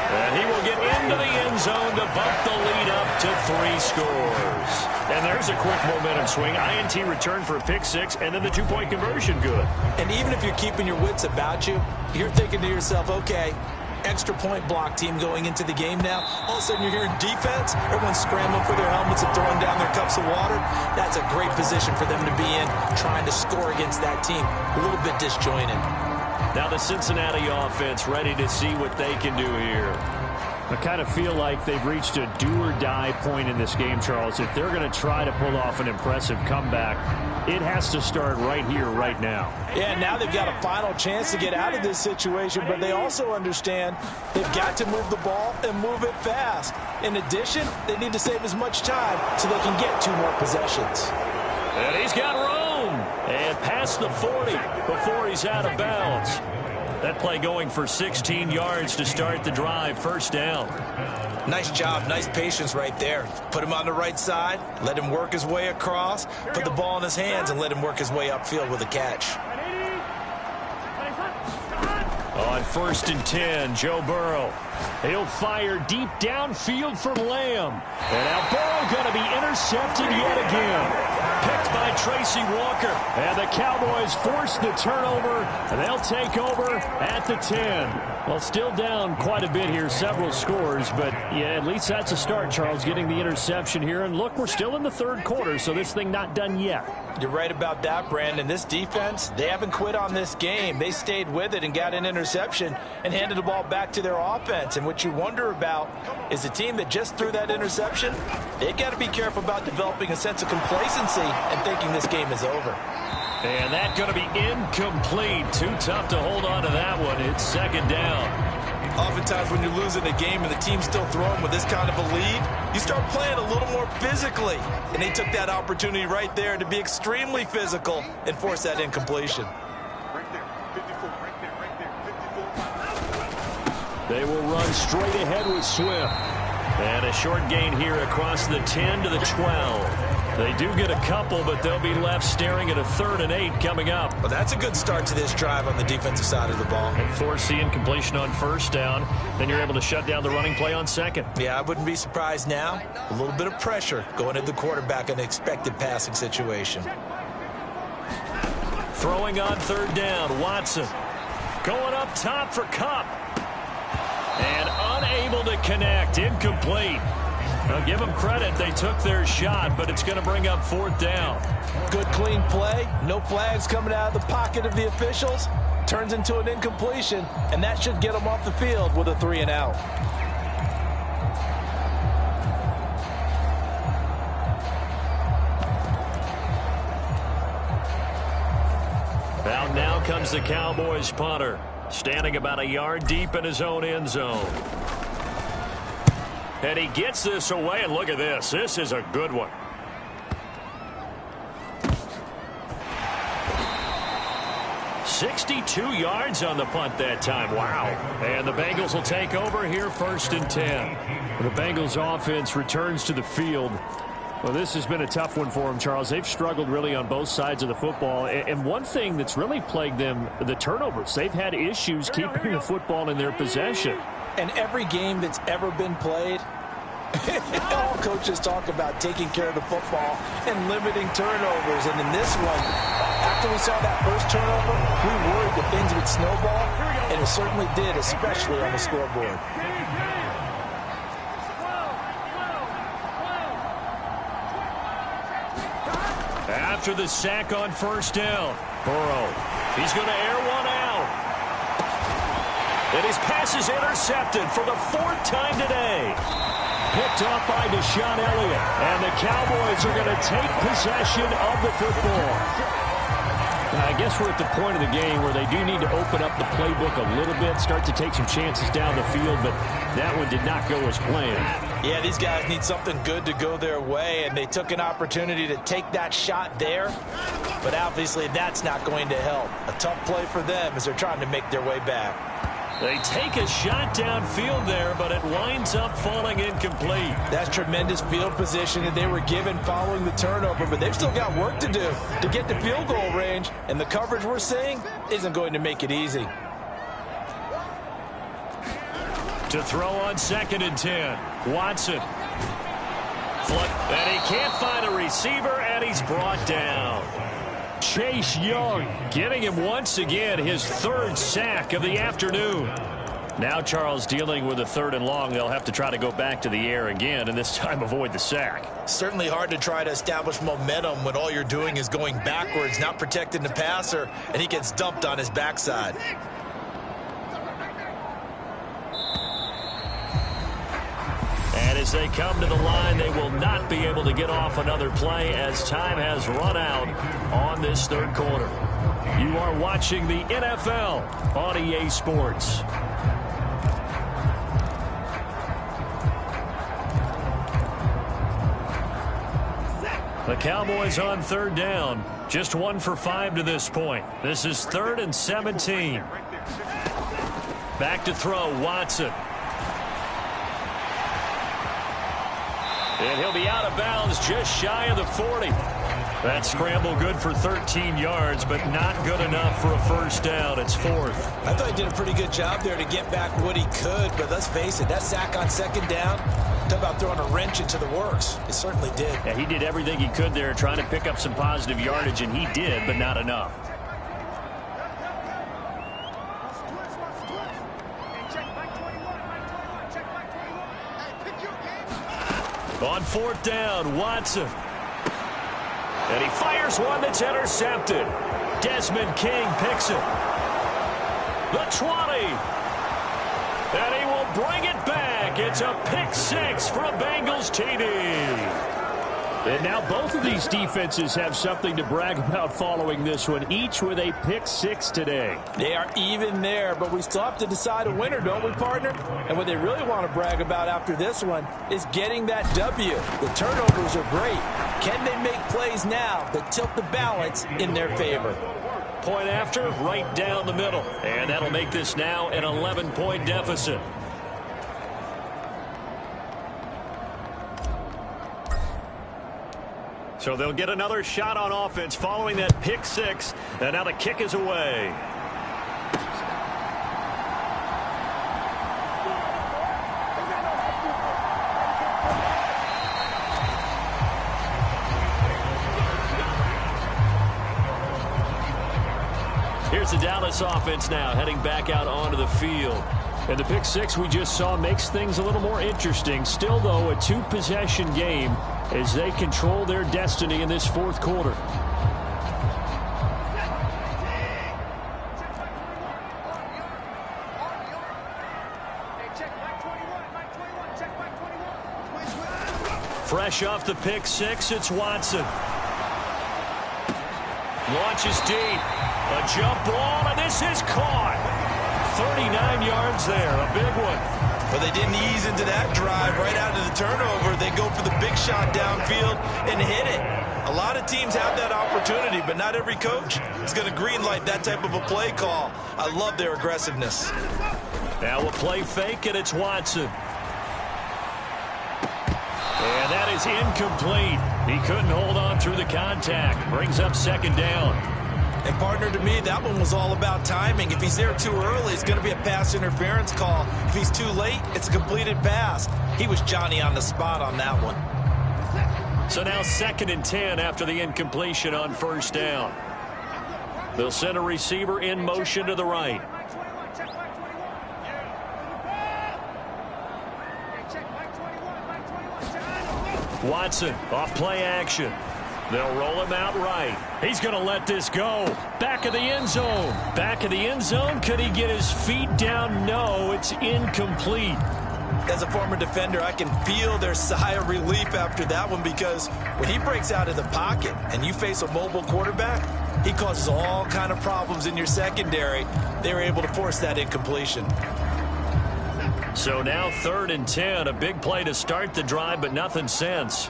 And he will get into the end zone to bump the lead up to 3 scores. And there's a quick momentum swing. INT return for a pick 6, and then the 2-point conversion good. And even if you're keeping your wits about you, you're thinking to yourself, okay, extra point block team going into the game now. All of a sudden you're hearing defense. Everyone's scrambling for their helmets and throwing down their cups of water. That's a great position for them to be in, trying to score against that team. A little bit disjointed. Now the Cincinnati offense ready to see what they can do here. I kind of feel like they've reached a do-or-die point in this game, Charles. If they're going to try to pull off an impressive comeback, it has to start right here, right now. Yeah, now they've got a final chance to get out of this situation, but they also understand they've got to move the ball and move it fast. In addition, they need to save as much time so they can get 2 more possessions. And he's got room. And past the 40 before he's out of bounds. That play going for 16 yards to start the drive. 1st down. Nice job. Nice patience right there. Put him on the right side. Let him work his way across. Put the ball in his hands and let him work his way upfield with a catch. On 1st and 10, Joe Burrow. He'll fire deep downfield for Lamb. And now Burrow going to be intercepted yet again. Picked by Tracy Walker. And the Cowboys force the turnover, and they'll take over at the 10. Well, still down quite a bit here, several scores, but yeah, at least that's a start, Charles, getting the interception here. And look, we're still in the 3rd quarter, so this thing not done yet. You're right about that, Brandon. This defense, they haven't quit on this game. They stayed with it and got an interception and handed the ball back to their offense. And what you wonder about is the team that just threw that interception, they've got to be careful about developing a sense of complacency and thinking this game is over. And that going to be incomplete. Too tough to hold on to that one. It's 2nd down. Oftentimes when you're losing a game and the team's still throwing with this kind of a lead, you start playing a little more physically. And they took that opportunity right there to be extremely physical and force that incompletion. They will run straight ahead with Swift. And a short gain here across the 10 to the 12. They do get a couple, but they'll be left staring at a 3rd and 8 coming up. Well, that's a good start to this drive on the defensive side of the ball. And force the incompletion on 1st down. Then you're able to shut down the running play on 2nd. Yeah, I wouldn't be surprised now. A little bit of pressure going at the quarterback in an expected passing situation. Throwing on 3rd down, Watson. Going up top for Kupp. And unable to connect, incomplete. Now give them credit, they took their shot, but it's going to bring up 4th down. Good clean play, no flags coming out of the pocket of the officials. Turns into an incompletion, and that should get them off the field with a 3 and out. Out now comes the Cowboys punter, standing about a yard deep in his own end zone. And he gets this away, and look at this. This is a good one. $62 yards on the punt that time. Wow. And the Bengals will take over here 1st and 10. The Bengals offense returns to the field. Well, this has been a tough one for them, Charles. They've struggled really on both sides of the football. And one thing that's really plagued them, the turnovers. They've had issues keeping the football in their possession. And every game that's ever been played, all coaches talk about taking care of the football and limiting turnovers. And in this one, after we saw that first turnover, we worried that things would snowball, and it certainly did, especially on the scoreboard. After the sack on 1st down, Burrow, he's going to air one out. And his pass is intercepted for the 4th time today. Picked off by Deshaun Elliott. And the Cowboys are going to take possession of the football. I guess we're at the point of the game where they do need to open up the playbook a little bit, start to take some chances down the field, but that one did not go as planned. Yeah, these guys need something good to go their way, and they took an opportunity to take that shot there, but obviously that's not going to help. A tough play for them as they're trying to make their way back. They take a shot downfield there, but it winds up falling incomplete. That's tremendous field position that they were given following the turnover, but they've still got work to do to get to field goal range, and the coverage we're seeing isn't going to make it easy. To throw on 2nd and 10, Watson. And he can't find a receiver, and he's brought down. Chase Young getting him once again his 3rd sack of the afternoon. Now Charles dealing with a 3rd and long. They'll have to try to go back to the air again and this time avoid the sack. Certainly hard to try to establish momentum when all you're doing is going backwards, not protecting the passer, and he gets dumped on his backside. And as they come to the line, they will not be able to get off another play as time has run out on this 3rd quarter. You are watching the NFL on EA Sports. The Cowboys on 3rd down. Just 1 for 5 to this point. This is 3rd and 17. Back to throw, Watson. And he'll be out of bounds just shy of the 40. That scramble good for 13 yards, but not good enough for a 1st down. It's 4th. I thought he did a pretty good job there to get back what he could, but let's face it, that sack on 2nd down, talk about throwing a wrench into the works. It certainly did. Yeah, he did everything he could there trying to pick up some positive yardage, and he did, but not enough. On 4th down, Watson. And he fires one that's intercepted. Desmond King picks it. The 20. And he will bring it back. It's a pick 6 for a Bengals TD. And now both of these defenses have something to brag about following this one, each with a pick 6 today. They are even there, but we still have to decide a winner, don't we, partner? And what they really want to brag about after this one is getting that W. The turnovers are great. Can they make plays now that tilt the balance in their favor? Point after, right down the middle. And that'll make this now an 11-point deficit. So they'll get another shot on offense following that pick 6. And now the kick is away. Here's the Dallas offense now heading back out onto the field. And the pick 6 we just saw makes things a little more interesting. Still, though, a 2-possession game as they control their destiny in this fourth quarter. Fresh off the pick 6, it's Watson. Launches deep. A jump ball, and this is caught. 39 yards there, a big one. Well, they didn't ease into that drive right out of the turnover. They go for the big shot downfield and hit it. A lot of teams have that opportunity, but not every coach is going to greenlight that type of a play call. I love their aggressiveness. Now a play fake, and it's Watson. And that is incomplete. He couldn't hold on through the contact. Brings up second down. And partner, to me, that one was all about timing. If he's there too early, it's going to be a pass interference call. If he's too late, it's a completed pass. He was Johnny on the spot on that one. So now 2nd and 10 after the incompletion on first down. They'll send a receiver in motion to the right. Watson off play action. They'll roll him out right. He's going to let this go. Back of the end zone. Back of the end zone. Could he get his feet down? No, it's incomplete. As a former defender, I can feel their sigh of relief after that one, because when he breaks out of the pocket and you face a mobile quarterback, he causes all kind of problems in your secondary. They were able to force that incompletion. So now 3rd and 10. A big play to start the drive, but nothing since.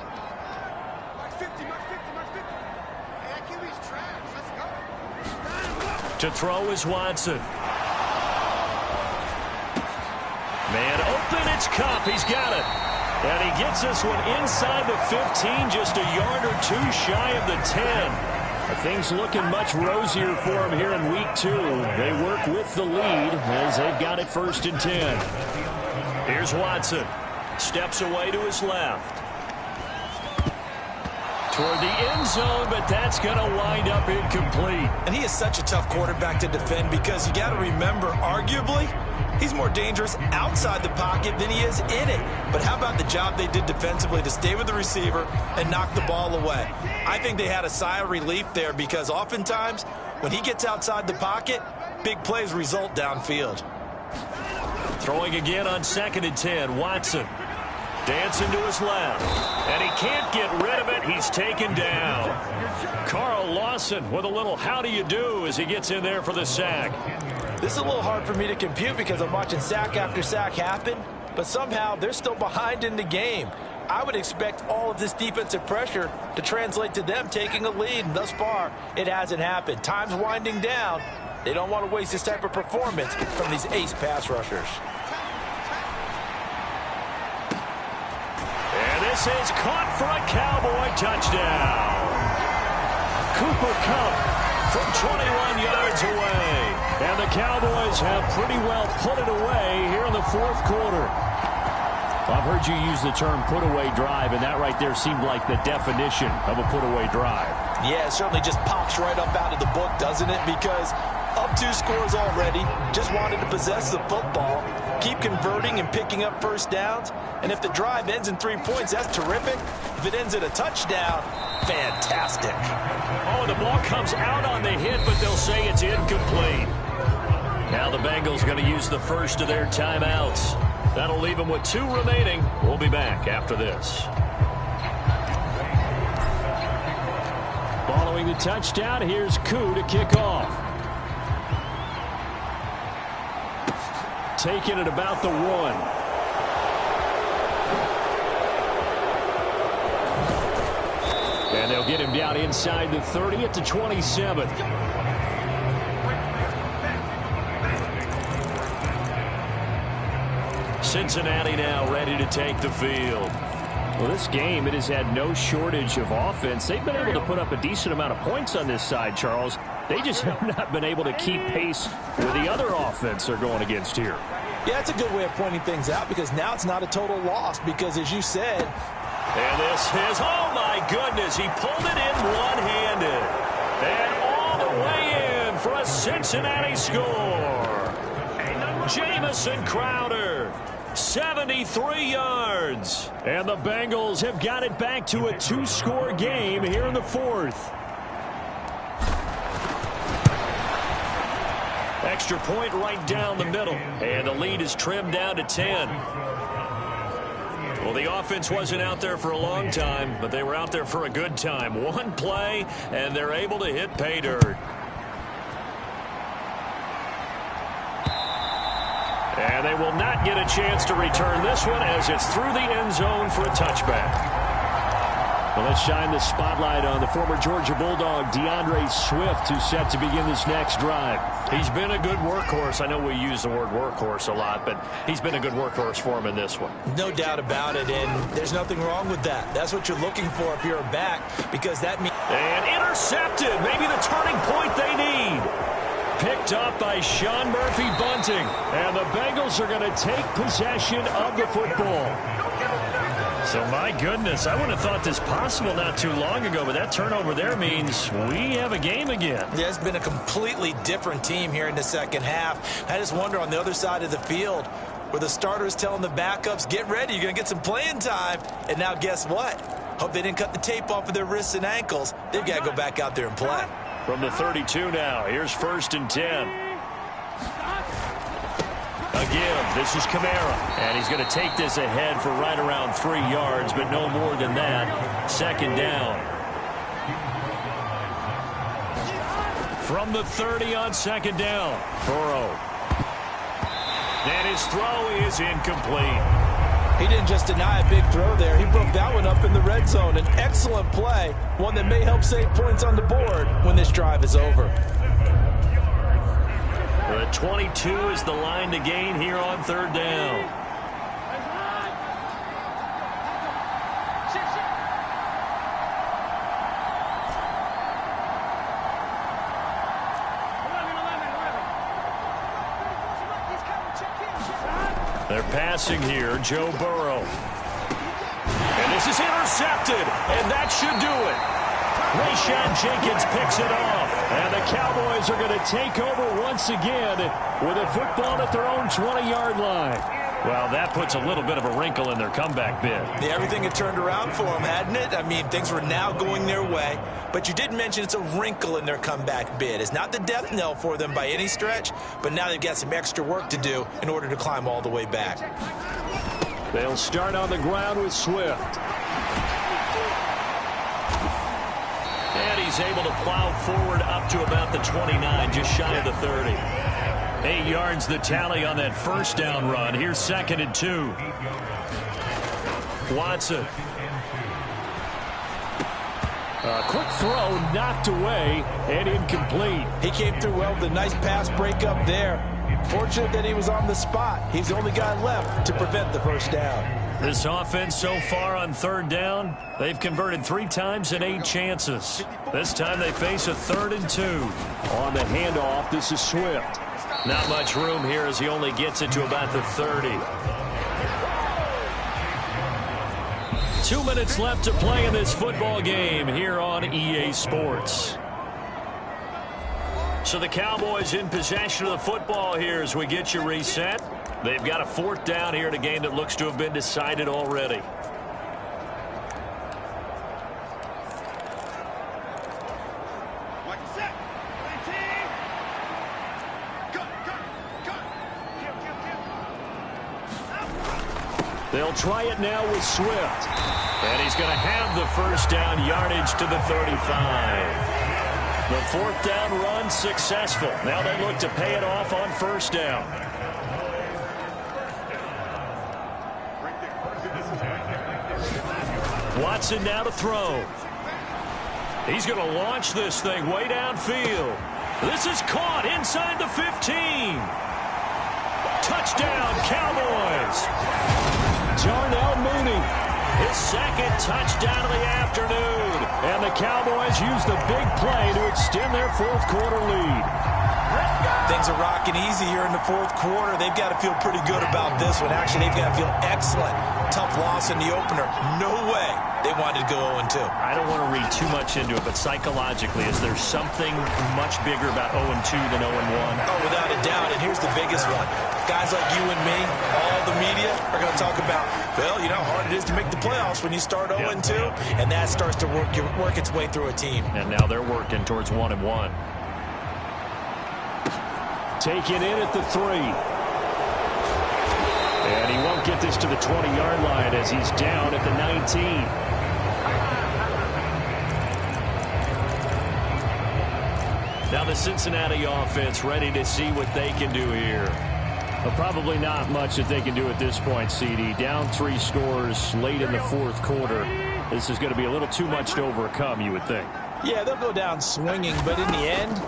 To throw is Watson. Man open, it's Cup. He's got it. And he gets this one inside the 15, just a yard or two shy of the 10. Things looking much rosier for him here in week 2. They work with the lead as they've got it 1st and 10. Here's Watson. Steps away to his left. Toward the end zone, but that's going to wind up incomplete. And he is such a tough quarterback to defend, because you got to remember, arguably, he's more dangerous outside the pocket than he is in it. But how about the job they did defensively to stay with the receiver and knock the ball away? I think they had a sigh of relief there, because oftentimes when he gets outside the pocket, big plays result downfield. Throwing again on 2nd and 10, Watson. Dancing to his left, and he can't get rid of it. He's taken down. Carl Lawson with a little how do you do as he gets in there for the sack. This is a little hard for me to compute, because I'm watching sack after sack happen, but somehow they're still behind in the game. I would expect all of this defensive pressure to translate to them taking a lead, and thus far, it hasn't happened. Time's winding down. They don't want to waste this type of performance from these ace pass rushers. This is caught for a Cowboy touchdown. Cooper Kupp from 21 yards away. And the Cowboys have pretty well put it away here in the 4th quarter. I've heard you use the term put-away drive, and that right there seemed like the definition of a put-away drive. Yeah, it certainly just pops right up out of the book, doesn't it? Because up 2 scores already, just wanted to possess the football, keep converting and picking up first downs. And if the drive ends in 3 points, that's terrific. If it ends in a touchdown, fantastic. Oh, the ball comes out on the hit, but they'll say it's incomplete. Now the Bengals going to use the first of their timeouts. That'll leave them with 2 remaining. We'll be back after this. Following the touchdown, here's Koo to kick off. Taking it about the 1. And they'll get him down inside the 30 at the 27. Cincinnati now ready to take the field. Well, this game, it has had no shortage of offense. They've been able to put up a decent amount of points on this side, Charles. They just have not been able to keep pace with the other offense they're going against here. Yeah, it's a good way of pointing things out because now it's not a total loss because, as you said... And this is, oh my goodness, he pulled it in one-handed. And all the way in for a Cincinnati score. Jamison Crowder, 73 yards. And the Bengals have got it back to a 2-score game here in the 4th. Extra point right down the middle. And the lead is trimmed down to 10. Well, the offense wasn't out there for a long time, but they were out there for a good time. One play, and they're able to hit pay dirt. And they will not get a chance to return this one as it's through the end zone for a touchback. Well, let's shine the spotlight on the former Georgia Bulldog, DeAndre Swift, who's set to begin this next drive. He's been a good workhorse. I know we use the word workhorse a lot, but he's been a good workhorse for him in this one. No doubt about it, and there's nothing wrong with that. That's what you're looking for if you're a back, because that means... And intercepted, maybe the turning point they need. Picked up by Sean Murphy-Bunting, and the Bengals are going to take possession of the football. So, my goodness, I wouldn't have thought this possible not too long ago, but that turnover there means we have a game again. Yeah, it's been a completely different team here in the second half. I just wonder on the other side of the field where the starters telling the backups, get ready, you're going to get some playing time. And now guess what? Hope they didn't cut the tape off of their wrists and ankles. They've got to go back out there and play. From the 32 now, here's 1st and 10. Again, this is Kamara, and he's going to take this ahead for right around 3 yards, but no more than that. 2nd down. From the 30 on 2nd down, Burrow. And his throw is incomplete. He didn't just deny a big throw there. He broke that one up in the red zone. An excellent play, one that may help save points on the board when this drive is over. The 22 is the line to gain here on 3rd down. They're passing here, Joe Burrow. And this is intercepted, and that should do it. Rayshon Jenkins picks it off, and the Cowboys are going to take over once again with a football at their own 20-yard line. Well, that puts a little bit of a wrinkle in their comeback bid. Yeah, everything had turned around for them, hadn't it? I mean, things were now going their way. But you did mention it's a wrinkle in their comeback bid. It's not the death knell for them by any stretch, but now they've got some extra work to do in order to climb all the way back. They'll start on the ground with Swift. And he's able to plow forward up to about the 29, just shy of the 30. 8 yards the tally on that 1st down run. Here's 2nd and 2. Watson. A quick throw knocked away and incomplete. He came through well with a nice pass breakup there. Fortunate that he was on the spot. He's the only guy left to prevent the 1st down. This offense so far on 3rd down, they've converted 3 times in 8 chances. This time they face a 3rd and 2. On the handoff, this is Swift. Not much room here as he only gets it to about the 30. 2 minutes left to play in this football game here on EA Sports. So the Cowboys in possession of the football here as we get you reset. They've got a 4th down here in a game that looks to have been decided already. They'll try it now with Swift. And he's going to have the first down yardage to the 35. The fourth down run successful. Now they look to pay it off on first down. Watson now to throw. He's going to launch this thing way downfield. This is caught inside the 15. Touchdown, Cowboys. Darnell Mooney, his second touchdown of the afternoon. And the Cowboys use the big play to extend their fourth quarter lead. Things are rocking easy here in the fourth quarter. They've got to feel pretty good about this one. Actually, they've got to feel excellent. Tough loss in the opener. No way they wanted to go 0-2. I don't want to read too much into it, but psychologically, is there something much bigger about 0-2 than 0-1? Oh, without a doubt, and here's the biggest one. Guys like you and me, all the media, are going to talk about, well, you know how hard it is to make the playoffs when you start 0-2, and that starts to work its way through a team. And now they're working towards 1-1. Taken in at the 3. And he won't get this to the 20-yard line as he's down at the 19. Now the Cincinnati offense ready to see what they can do here. But probably not much that they can do at this point, CD. Down 3 scores late in the fourth quarter. This is going to be a little too much to overcome, you would think. Yeah, they'll go down swinging, but in the end,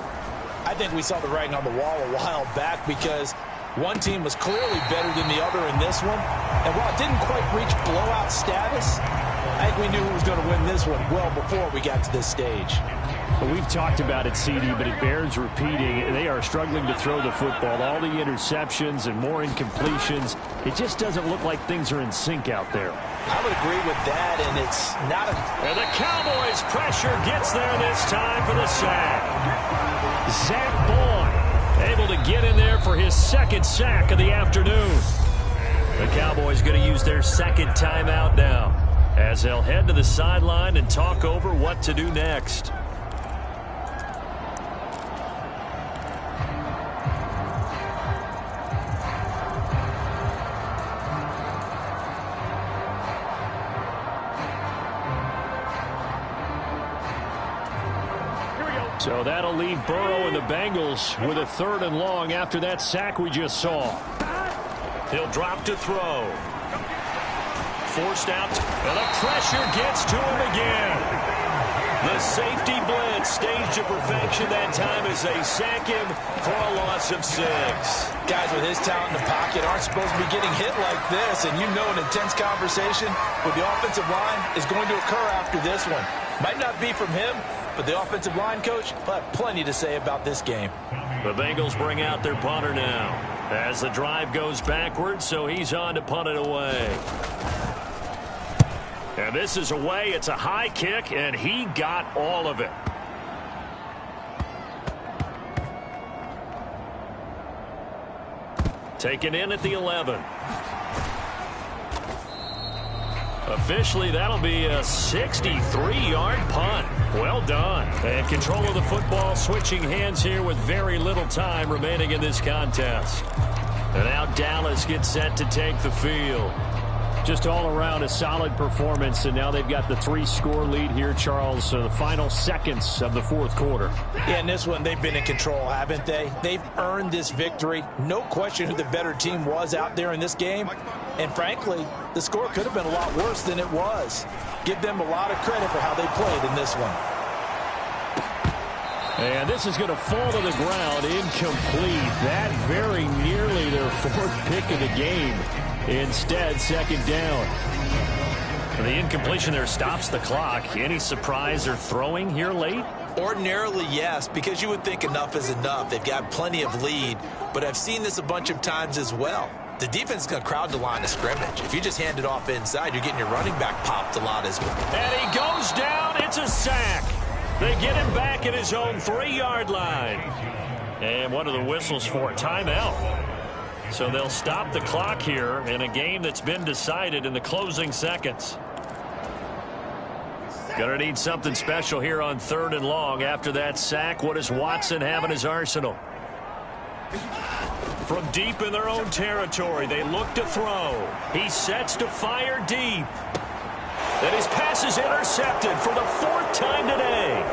I think we saw the writing on the wall a while back because one team was clearly better than the other in this one. And while it didn't quite reach blowout status, I think we knew who was going to win this one well before we got to this stage. Well, we've talked about it, CD, but it bears repeating. They are struggling to throw the football. All the interceptions and more incompletions. It just doesn't look like things are in sync out there. I would agree with that, and it's not a... And the Cowboys' pressure gets there this time for the sack. Zach Boyd able to get in there for his second sack of the afternoon. The Cowboys going to use their second timeout now as they'll head to the sideline and talk over what to do next. So that'll leave Burrow and the Bengals with a 3rd and long after that sack we just saw. He'll drop to throw. Forced out, and the pressure gets to him again. The safety blitz staged to perfection that time as they sack him for a loss of 6. Guys with his talent in the pocket aren't supposed to be getting hit like this, and you know an intense conversation with the offensive line is going to occur after this one. Might not be from him, but the offensive line coach will have plenty to say about this game. The Bengals bring out their punter now as the drive goes backwards, so he's on to punt it away. And this is away. It's a high kick, and he got all of it. Taken in at the 11. Officially, that'll be a 63-yard punt. Well done. And control of the football switching hands here with very little time remaining in this contest. And now Dallas gets set to take the field. Just all around a solid performance, and now they've got the 3-score lead here, Charles. So the final seconds of the fourth quarter. Yeah, in this one, they've been in control, haven't they? They've earned this victory. No question who the better team was out there in this game. And frankly, the score could have been a lot worse than it was. Give them a lot of credit for how they played in this one. And this is going to fall to the ground incomplete. That very nearly their 4th pick of the game. Instead, second down. The incompletion there stops the clock. Any surprise or throwing here late? Ordinarily, yes, because you would think enough is enough. They've got plenty of lead, but I've seen this a bunch of times as well. The defense is going to crowd the line of scrimmage. If you just hand it off inside, you're getting your running back popped a lot as well. And he goes down. It's a sack. They get him back at his own 3-yard line. And what are the whistles for? Timeout. So they'll stop the clock here in a game that's been decided in the closing seconds. Gonna need something special here on 3rd and long after that sack. What does Watson have in his arsenal? From deep in their own territory, they look to throw. He sets to fire deep. And his pass is intercepted for the 4th time today.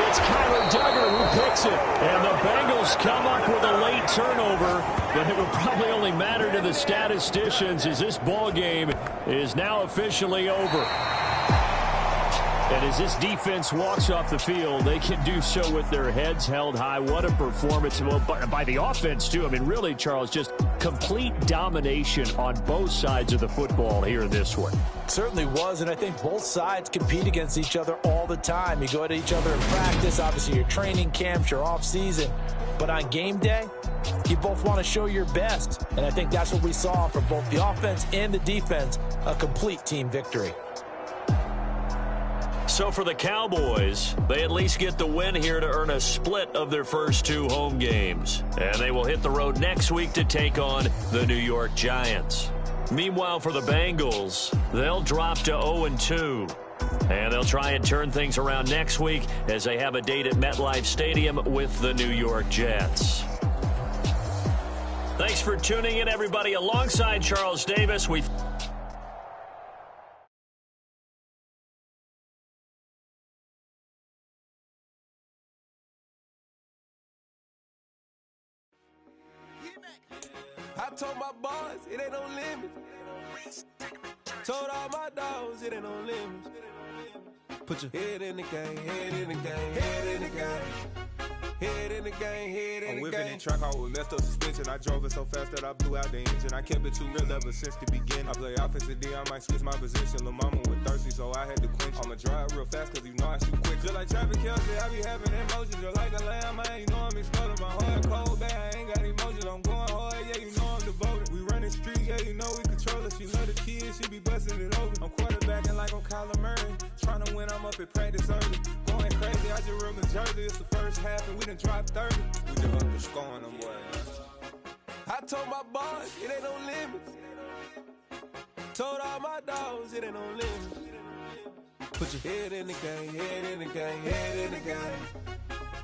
It's Kyler Duggar who picks it. And the Bengals come up with a late turnover, but it will probably only matter to the statisticians as this ball game is now officially over. And as this defense walks off the field, they can do so with their heads held high. What a performance by the offense, too. I mean, really, Charles, just complete domination on both sides of the football here in this one. Certainly was, and I think both sides compete against each other all the time. You go at each other in practice, obviously your training camps, your off-season. But on game day, you both want to show your best. And I think that's what we saw from both the offense and the defense, a complete team victory. So for the Cowboys, they at least get the win here to earn a split of their first 2 home games. And they will hit the road next week to take on the New York Giants. Meanwhile, for the Bengals, they'll drop to 0-2. And they'll try and turn things around next week as they have a date at MetLife Stadium with the New York Jets. Thanks for tuning in, everybody. Alongside Charles Davis, I told my boys it ain't no limits. Told all my dogs it ain't no limits. Put your head in the game, head in the game, head in the game. Head in the game, head in the game. I'm whipping in track hard with messed up suspension. I drove it so fast that I blew out the engine. I kept it too real ever since the beginning. I play offensive D, I might switch my position. Lil' mama was thirsty, so I had to quench. I'ma drive real fast, cause you know I shoot quick. Just like Travis Kelsey, I be having emotions. Just like a lamb, man, you know I'm exploding. My heart cold, bad, I ain't got emotions. I'm going hard, yeah, you know I'm devoted. We running streets, yeah, you know we control it. She love the kids, she be busting it over. I'm quarterbacking like I'm Kyler Murray. Trying to win, I'm up at practice early. Going crazy, I just ripped the jersey. It's the first half, and we done dropped 30. We just up to scoring them boys. I told my boys it ain't no limits. Told all my dogs it ain't no limits. Put your head in the game, head in the game, head in the game.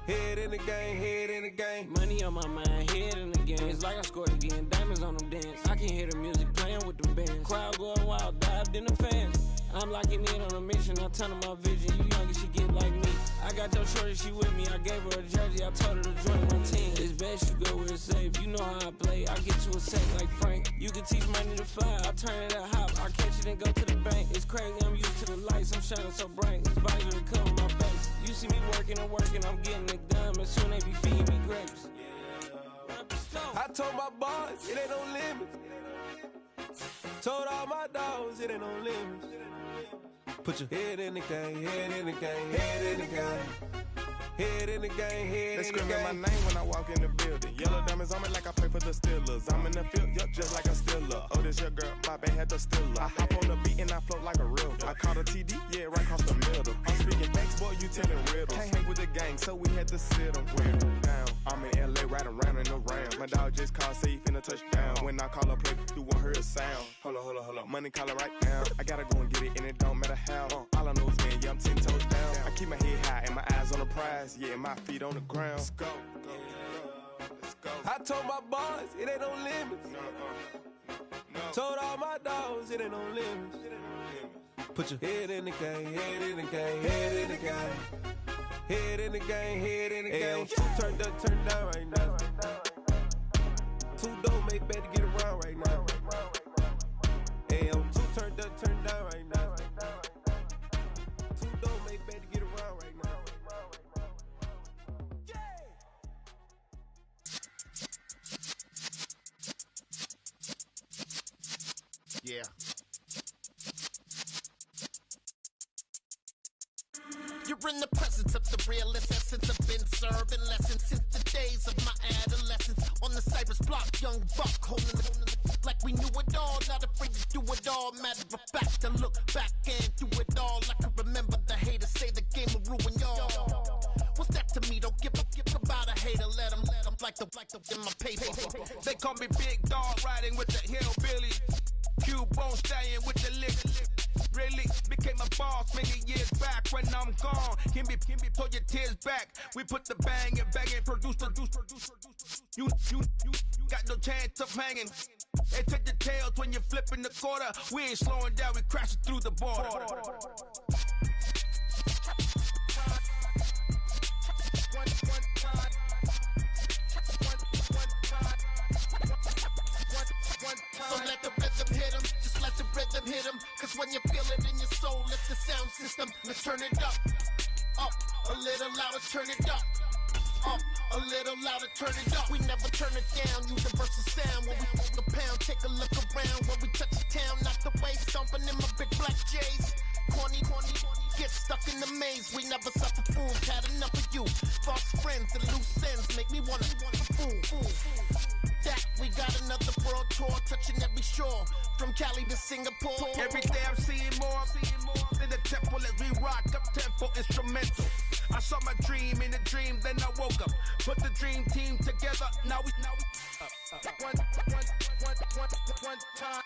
Head in the game, head in the game. Money on my mind, head in the game. It's like I scored again, diamonds on them dance. I can hear the music playing with them bands. Crowd going wild, dived in the fans. I'm locking in on a mission, I'm turning my vision. You young and she get like me. I got your shorty, she with me. I gave her a jersey, I told her to join my team. It's best you go where it's safe. You know how I play, I get to a safe like Frank. You can teach money to fly, I turn it up hop. I catch it and go to the bank. It's crazy, I'm used to the lights, I'm shining so bright. This visor to cover my face. You see me working and working, I'm getting it done. But soon they be feeding me grapes. I told my boys it ain't no limits. Told all my dogs it ain't no limits. Put your head in the game, head in the game, head in the game. Head in the game, head in the game. They screaming my name when I walk in the building. Yellow diamonds on me like I play for the Steelers. I'm in the field, yup, just like a Steeler. Oh, this your girl, my band had the Steeler. I hop on the beat and I float like a river. I caught a TD, yeah, right across the middle. I'm speaking thanks, boy, you telling riddles. Can't hang with the gang, so we had to sit them down. I'm in LA, riding around in the Rams. My dog just called, say he finna touchdown. When I call a play, you won't hear a sound. Hold up, money call it right now. I gotta go and get it, and it don't matter how. All I know is, man, yeah, I'm 10 toes down. I keep my head high and my eyes on the prize. Yeah, my feet on the ground. Let's go. Let's go. I told my boys it ain't no limits. No. Told all my dogs it ain't no limits. Put your head in the game, head in the game, head in the game. Head in the game, head in the game. Turned up, turned down right now. Two dope make better get around right now. Hey, I'm two turned up, turned down right now. Two dope make better get around right now. Yeah. You're in the presence of the realest essence. I've been serving lessons since the days of my adolescence. On the Cypress block, young buck holding the like we knew it all. Not afraid to do it all. Matter of fact, to look back and do it all. I can remember the haters say the game will ruin y'all. What's that to me? Don't give about a hater. Let them like the in my paper. They call me Big Dog, riding with the hillbilly. Cube bone stallion with the lick. really became a boss many years back. When I'm gone, can be pull your tears back. We put the bang and produce. You got no chance of hanging. They take the tails when you're flipping the quarter. We ain't slowing down, we crashing through the border. So let the rhythm hit him, just let the rhythm hit him. Cause when you feel it in your soul, lift the sound system and turn it up. Up, a little louder, turn it up. Up, a little louder, turn it up. We never turn it down, universal sound. When we move the pound, take a look around. When we touch the town, not the way, stomping in my big black J's. Corny, get stuck in the maze. We never suffer fools, had enough of you. False friends and loose ends make me wanna fool. That we got another world tour, touching every shore, from Cali to Singapore. Every day I'm seeing more in the temple as we rock up tempo instrumental. I saw my dream in a dream, then I woke up. Put the dream team together. Now we one time.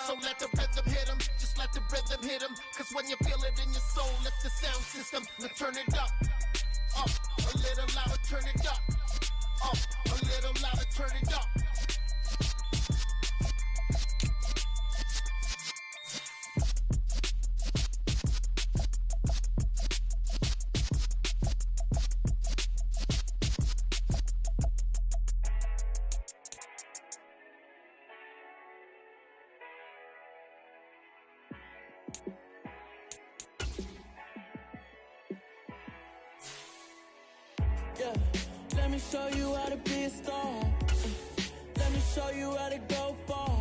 So let the rhythm hit him, just let the rhythm hit him. Cause when you feel it in your soul, lift the sound system and turn it up. Up, a little louder, turn it up. Up, a little louder, turn it up. Yeah, let me show you how to be a star. Let me show you how to go far.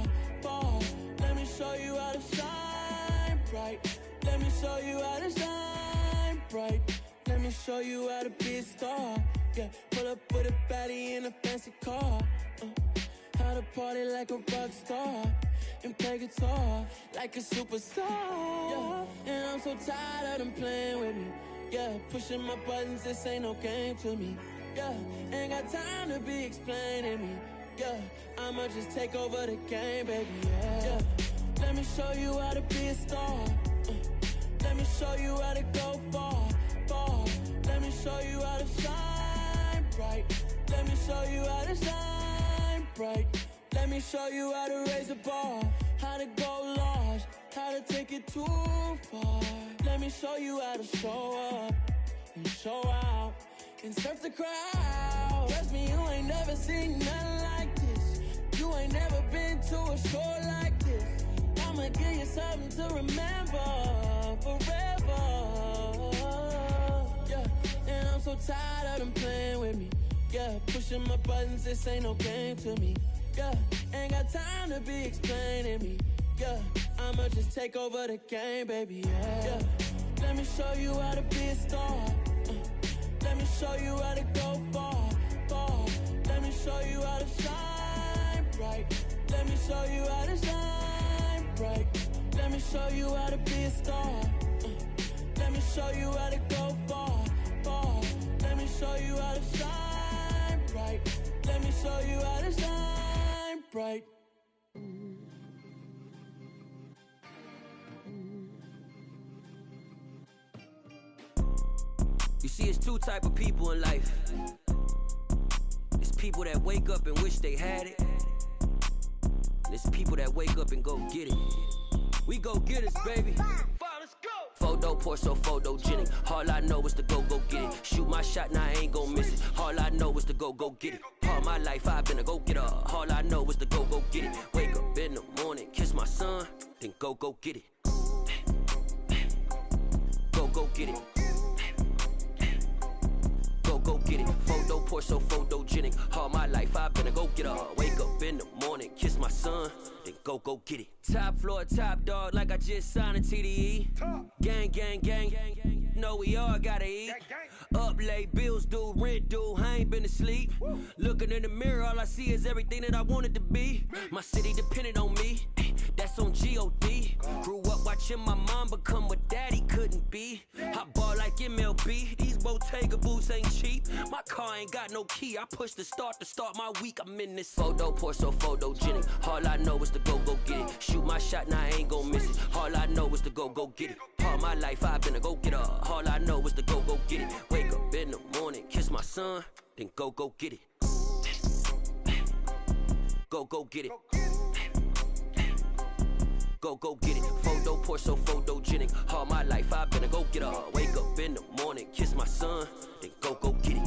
Let me show you how to shine bright. Let me show you how to shine bright. Let me show you how to be a star. Yeah, pull up with a baddie in a fancy car. How to party like a rock star and play guitar like a superstar. Yeah, and I'm so tired of them playing with me. Yeah, pushing my buttons, this ain't no game to me. Yeah, ain't got time to be explaining me. Yeah, I'ma just take over the game, baby. Yeah, let me show you how to be a star. Let me show you how to go far. Let me show you how to shine bright. Let me show you how to shine bright. Let me show you how to raise a bar, how to go large, how to take it too far. Let me show you how to show up and show out and surf the crowd. Trust me, you ain't never seen nothing like this. You ain't never been to a show like this. I'ma give you something to remember forever. Yeah, and I'm so tired of them playing with me. Yeah, pushing my buttons, this ain't no game to me. Yeah, ain't got time to be explaining me. Yeah, I'ma just take over the game, baby. Yeah, let me show you how to be a star. Let me show you how to go far. Let me show you how to shine bright. Let me show you how to shine bright. Let me show you how to be a star. Let me show you how to go far. Let me show you how to shine bright. Let me show you how to shine bright. You see, it's two type of people in life. It's people that wake up and wish they had it. And it's people that wake up and go get it. We go get it, baby. Photo pour so photogenic. All I know is to go get it. Shoot my shot, now I ain't gon' miss it. All I know is to go get it. All my life I've been a go-getter. All I know is to go get it. Wake up in the morning, kiss my son, then go get it. Go get it. Go get it. Photo pour so photogenic. All my life I've been a go-getter. Wake up in the morning, kiss my son, then go get it. Top floor, top dog, like I just signed a TDE. Gang. Know we all gotta eat. Up late, bills due, rent due, I ain't been asleep. Looking in the mirror, all I see is everything that I wanted to be. My city depended on me, that's on G.O.D. Grew up watching my mom become what daddy couldn't be. I ball like MLB. These Bottega boots ain't cheap. My car ain't got no key. I push the start to start my week. I'm in this photo, pour so photogenic. All I know is to go get it. Shoot my shot, now I ain't gon' miss it. All I know is to go get it. All my life I've been a go-getter. All I know is to go get it. Wake up in the morning, kiss my son, then go get it. Go get it. Go get it. Photo, pour so photogenic. All my life I've been a go-getter. Wake up in the morning, kiss my son, then go get it.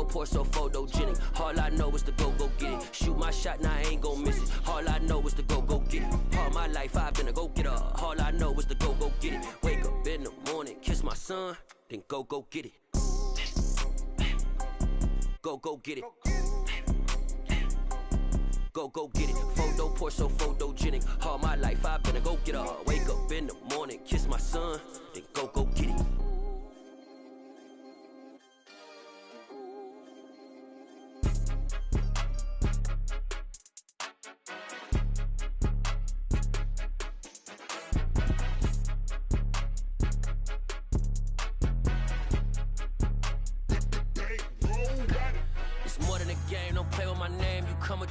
Pour so photogenic. All I know is to go get it. Shoot my shot, now I ain't gon' miss it. All I know is to go get it. All my life I've been a go-getter. All I know is to go get it. Wake up in the morning, kiss my son, then go get it. Go get it. Go get it. Photo, pour so photogenic. All my life I've been a go-getter. Wake up in the morning, kiss my son, then go get it.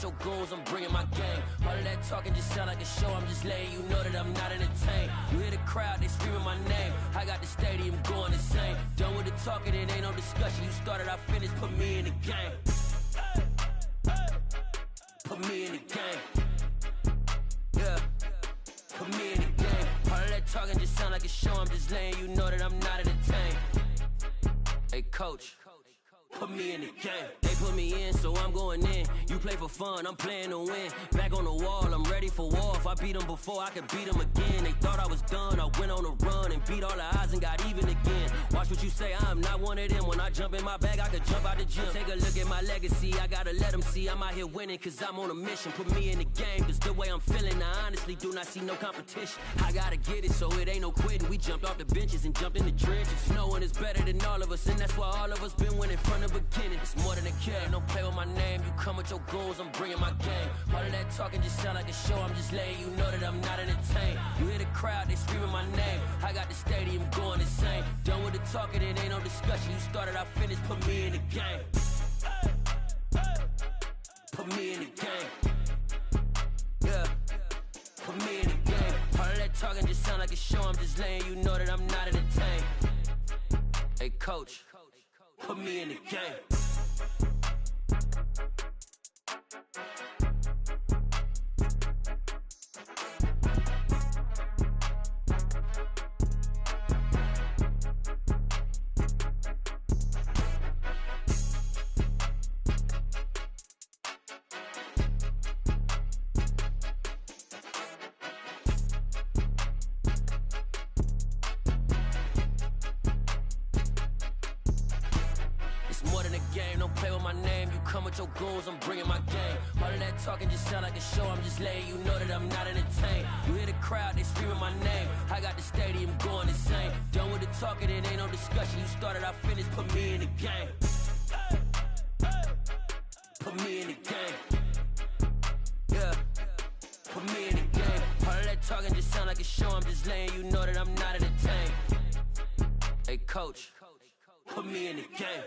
Your goons, I'm bringing my game. All of that talking just sound like a show. I'm just letting you know that I'm not entertained. You hear the crowd, they screaming my name. I got the stadium going insane. Done with the talking, it ain't no discussion. You started, I finished, put me in the game. Put me in the game. Yeah, put me in the game. All of that talking just sound like a show. I'm just letting you know that I'm not entertained. Hey, coach, put me in the game. They put me in, so I'm going in. You play for fun, I'm playing to win. Back on the wall, I'm ready for war. If I beat them before, I could beat them again. They thought I was done, I went on a run and beat all the odds and got even again. Watch what you say, I'm not one of them. When I jump in my bag, I could jump out the gym. Take a look at my legacy, I gotta let them see I'm out here winning, cause I'm on a mission. Put me in the game, cause the way I'm feeling, I honestly do not see no competition. I gotta get it, so it ain't no quitting. We jumped off the benches and jumped in the trenches. No one is better than all of us, and that's why all of us been winning from the beginning. It's more than a kid, don't play with my name. You come with your goons, I'm bringing my game. All of that talking just sound like a show. I'm just letting you know that I'm not entertained. You hear the crowd, they screaming my name. I got the stadium going insane. Done with the talking, it ain't no discussion. You started, I finished, put me in the game. Put me in the game. Yeah, put me in the game. All of that talking just sound like a show. I'm just letting you know that I'm not entertained. Hey, coach, put me in the game. Your goons, I'm bringing my game. All of that talking just sound like a show. I'm just letting you know that I'm not entertained. You hear the crowd, they screaming my name. I got the stadium going insane. Done with the talking, it ain't no discussion. You started, I finished, put me in the game. Put me in the game. Yeah, put me in the game. All of that talking just sound like a show. I'm just letting you know that I'm not entertained. Hey, coach, put me in the game.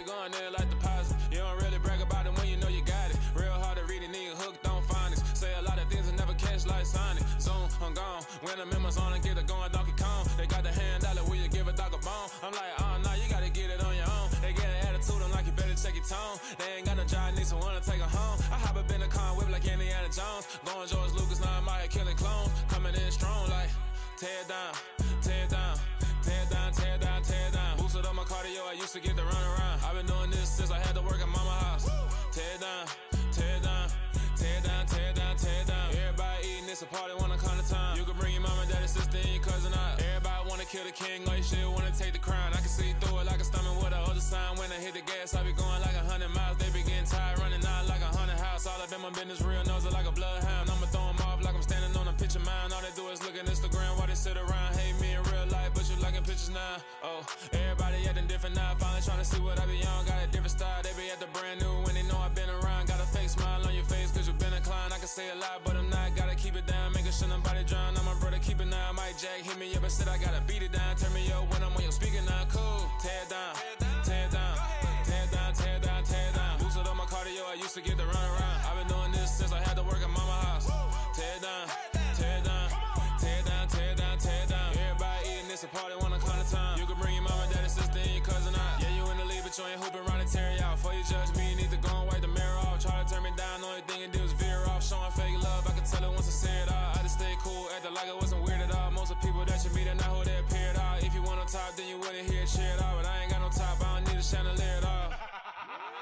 Going there like deposit. You don't really brag about it when you know you got it. Real hard to read it, nigga hooked on phonics. Say a lot of things and never catch like Sonic. Zoom, I'm gone. When the members on and get it going Donkey Kong. They got the hand dollar, will you give a dog a bone? I'm like, oh no, you gotta get it on your own. They get an attitude, I'm like, you better check your tone. They ain't got no job, need someone to take her home. I hop up in the car, whip like Indiana Jones. Going George Lucas, now I'm out here killing clones. Coming in strong like, tear down, tear down. Tear down, tear down, tear down. Boosted up my cardio, I used to get to run around. I've been doing this since I had to work at mama house. Tear down, tear down, tear down, tear down, tear down. it's a party, wanna come to town. You can bring your mama, daddy, sister, and your cousin out. Everybody wanna kill the king, like shit, wanna take the crown. I can see through it like a stomach with a other sign. When I hit the gas, I be going like 100 miles. They be getting tired, running out like a 100 house. All up in my business, real nose like a bloodhound. I'ma throw them off like I'm standing on a picture mound. All they do is look at Instagram while they sit around. Hate me in real life, but you liking pictures now. Oh, everybody acting different now. Finally trying to see what I be on. Got a different style, they be at the brand new when they know I've been around. Got a fake smile on your face cause you've been inclined. I can say a lot, but I'm not. Gotta keep it down, making sure nobody drown. I'm my brother, keep it now. Mike Jack hit me up and said I gotta beat it down. Turn me up when I'm on your speaker now. Cool, tear it down, tear it down, tear it down, tear it down, tear it down. Boosted on my cardio, I used to get to run around. I've been doing this since I had to work at mama house. Tear it down, tear it down, tear it down, tear it down, tear it down. Everybody eating this, a party, wanna come to town. You can bring your mama, daddy, sister, and your cousin out. Yeah, you in the league, but you ain't hooping around and tear you out. Before you judge me, you need to go and wipe the mirror off. Try to turn me down, the only thing you do is veer off. Showing fake love, I can tell it once I say it all. I just stay cool, acting like it wasn't weird at all. Most of the people that you meet are not who they appear at all. If you want on top, then you wouldn't hear it cheer at all. But I ain't got no top, I don't need a chandelier at all.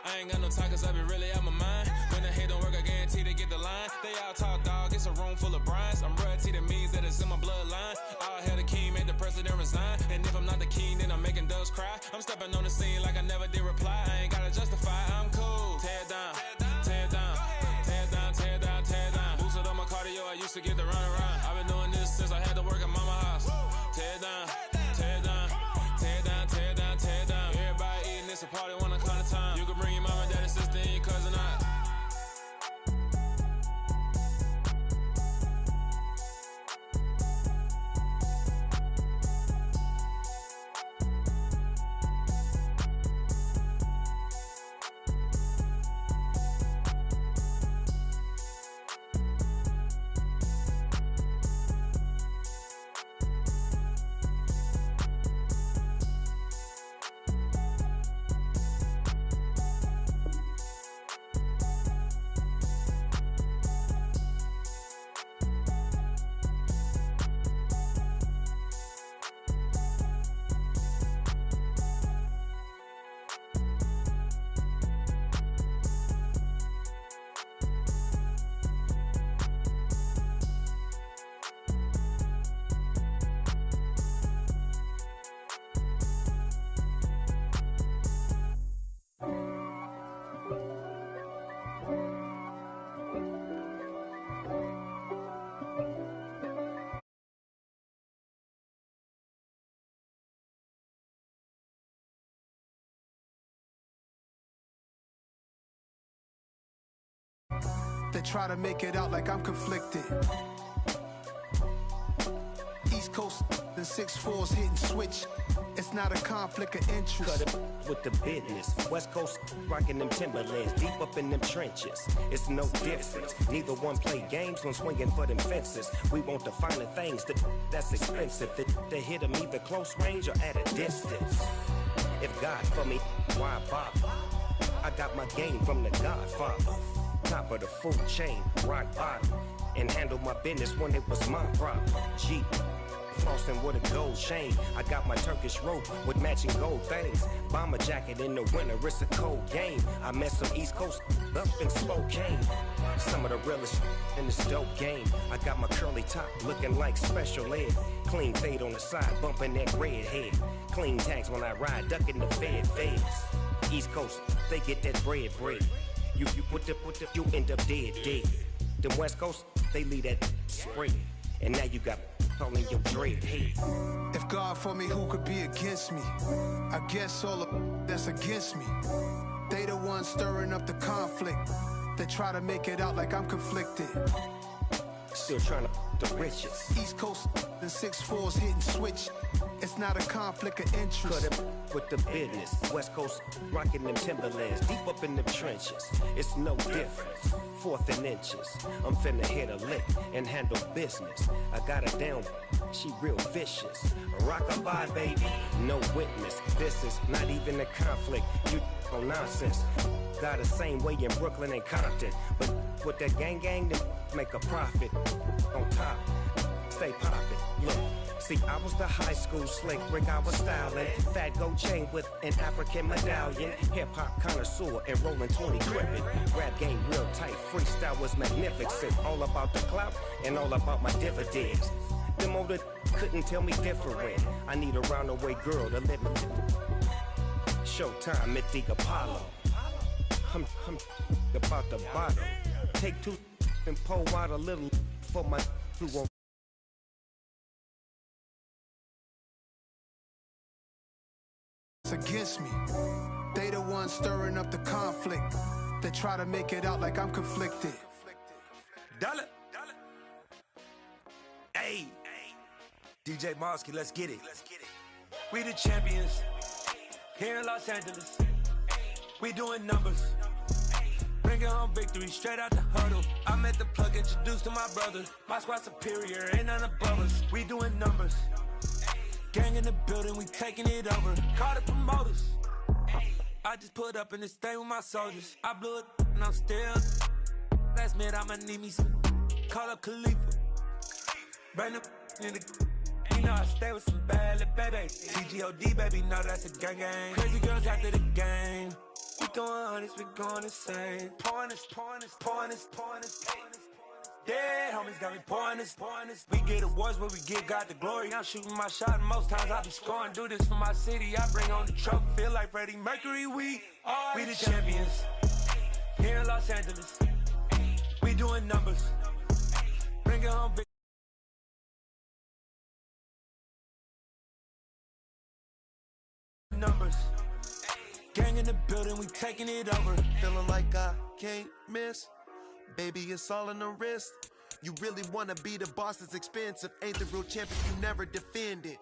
I ain't got no talk cause I be really out my mind. When the hate don't work, I guarantee they get the line. They all talk dog, it's a room full of brines. I'm royalty, that means that it's in my bloodline. All hail the king, made the president resign. And if I'm not the king, then I'm making doves cry. I'm stepping on the scene like I never did reply. I ain't gotta justify, I'm cool. Tear it down, tear it down, tear it down, tear it down, tear it down. Boosted on my cardio, I used to get to run around. I've been doing this since I had to work at mama house. Tear it down, tear it down, tear it down, tear it down, tear it down. Everybody eating this, a party, wanna come to town. You can bring your mama, daddy, sister, and your cousin out. They try to make it out like I'm conflicted. East Coast and 6'4's hitting switch. It's not a conflict of interest. Cut it with the business. West Coast rocking them Timberlands, deep up in them trenches. It's no difference. Neither one play games when swinging for them fences. We want the finer things that's expensive. They hit them either close range or at a distance. If God for me, why bother? I got my game from the Godfather. Top of the food chain, rock bottom. And handle my business when it was my problem. Jeep, flossing with a gold chain. I got my Turkish rope with matching gold things. Bomber jacket in the winter, it's a cold game. I met some East Coast up in Spokane. Some of the realest in this dope game. I got my curly top looking like special ed. Clean fade on the side, bumping that red head. Clean tags when I ride, ducking the feds. East Coast, they get that bread. You you end up dead. Them West Coast, they leave that spread. And now you got calling your dread head. If God for me, who could be against me? I guess all of that's against me. They the ones stirring up the conflict. They try to make it out like I'm conflicted. Still trying to the riches. East Coast and 6'4's hitting switch. It's not a conflict of interest. Cut it with the business. West Coast rocking them Timberlands, deep up in them trenches. It's no difference. 4th and inches. I'm finna hit a lick and handle business. I got her down, she real vicious. Rockabye, baby, no witness. This is not even a conflict. You on nonsense. Got the same way in Brooklyn and Compton. But with that gang, then make a profit. On top, stay poppin'. Look, See, I was the high school slick Rick, I was styling. Fat gold chain with an African medallion. Hip-hop connoisseur and rolling 20 gripping. Rap game real tight, freestyle was magnificent. All about the clout and all about my dividends. Them older couldn't tell me different. I need a roundaway girl to live with. Showtime at the Apollo. I'm about the bottom. Take two and pour out a little for my who won't. It's against me. They the ones stirring up the conflict. They try to make it out like I'm conflicted. Dollar. Hey. DJ Mosky, let's get it. We the champions here in Los Angeles. We doing numbers. Bringing home victory straight out the huddle. I'm at the plug, introduced to my brother. My squad superior, ain't none above us. We doing numbers. Gang in the building, we taking it over. Call the promoters. I just put up in this thing with my soldiers. I blew it and I'm still. Last minute, I'ma need me some. Call up Khalifa. Bring them in the. You know I stay with some bad little baby. TGOD, baby, know that's a gang gang. Crazy girls after the game. We going honest, we going insane. Pouring this. Dead homies got me pouring this. We get awards, but we give God the glory. I'm shooting my shot, and most times I be scoring. Do this for my city, I bring on the trophy. Feel like Freddie Mercury, we the champions. Here in Los Angeles, we doing numbers. Bringing home big numbers. Gang in the building, we taking it over. Feeling like I can't miss. Baby, it's all in the wrist. You really wanna be the boss, it's expensive. Ain't the real champion, you never defend it.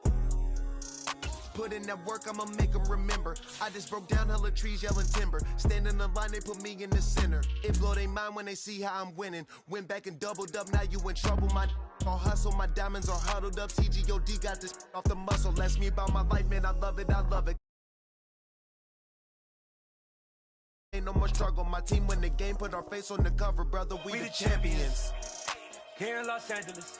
Put in that work, I'ma make them remember. I just broke down hella trees, yelling timber. Stand in the line, they put me in the center. It blow their mind when they see how I'm winning. Went back and doubled up, now you in trouble. My all hustle, my diamonds are huddled up. TGOD got this off the muscle. That's me about my life, man, I love it. Ain't no more struggle. My team win the game, put our face on the cover, brother. We the champions. Here in Los Angeles.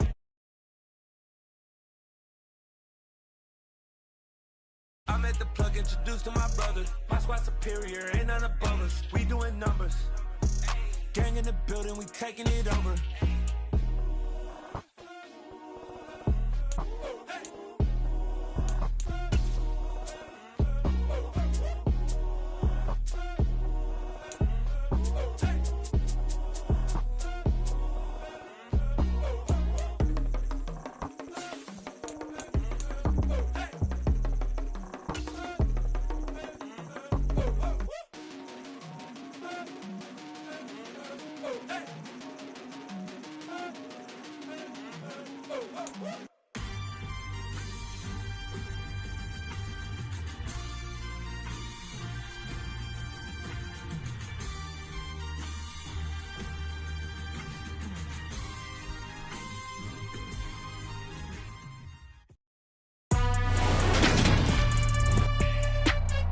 I'm at the plug, introduced to my brother. My squad superior, ain't none above us. We doing numbers. Gang in the building, we taking it over.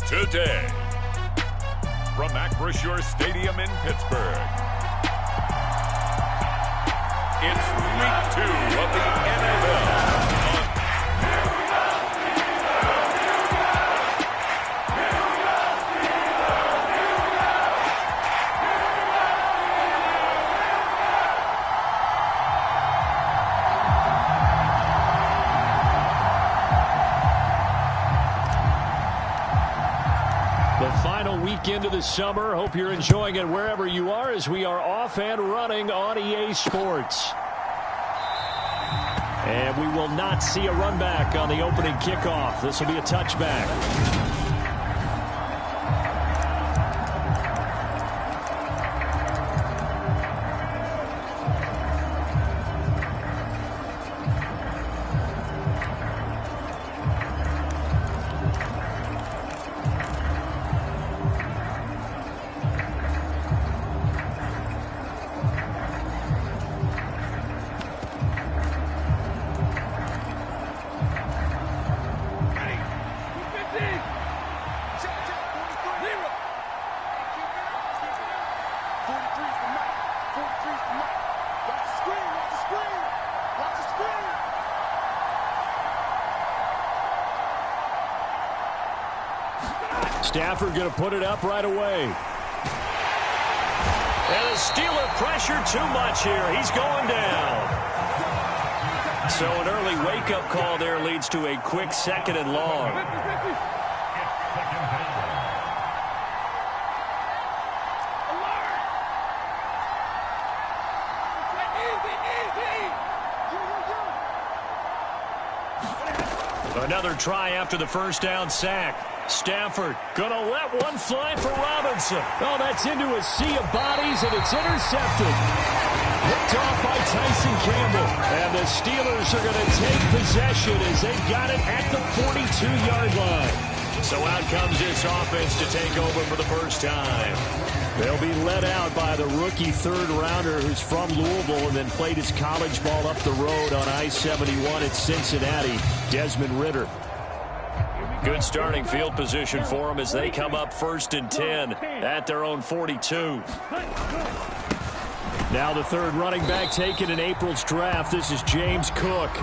Today, from Acrisure Stadium in Pittsburgh, it's week 2 of the NFL. Into the summer. Hope you're enjoying it wherever you are as we are off and running on EA Sports. And we will not see a run back on the opening kickoff. This will be a touchback. Ready. 50. Stafford going to put it up right away. And the Steeler pressure too much here. He's going down. So an early wake-up call there leads to a quick 2nd and long. Another try after the first down sack. Stafford gonna let one fly for Robinson. Oh, that's into a sea of bodies, and it's intercepted. Picked off by Tyson Campbell. And the Steelers are going to take possession as they got it at the 42-yard line. So out comes this offense to take over for the first time. They'll be led out by the rookie third-rounder who's from Louisville and then played his college ball up the road on I-71 at Cincinnati, Desmond Ridder. Good starting field position for them as they come up 1st and 10 at their own 42. Now the third running back taken in April's draft. This is James Cook.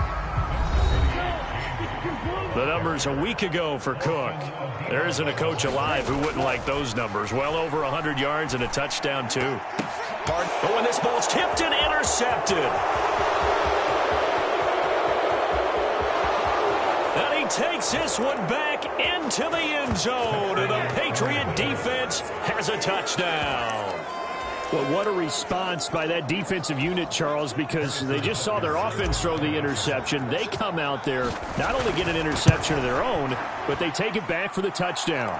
The numbers a week ago for Cook. There isn't a coach alive who wouldn't like those numbers. Well over 100 yards and a touchdown, too. Oh, and this ball's tipped and intercepted. And he takes this one back into the end zone. And the Patriot defense has a touchdown. Well, what a response by that defensive unit, Charles, because they just saw their offense throw the interception. They come out there, not only get an interception of their own, but they take it back for the touchdown.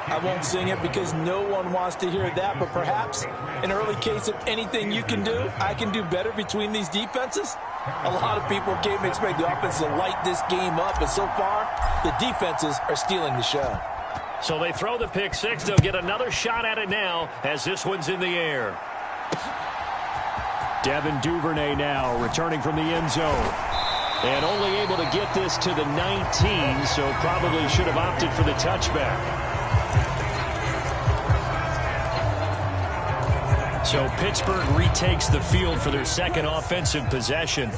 I won't sing it because no one wants to hear that, but perhaps an early case of anything you can do, I can do better between these defenses. A lot of people came to expect the offense to light this game up, but so far, the defenses are stealing the show. So they throw the pick six. They'll get another shot at it now as this one's in the air. Devin Duvernay now returning from the end zone. And only able to get this to the 19, so probably should have opted for the touchback. So Pittsburgh retakes the field for their second offensive possession.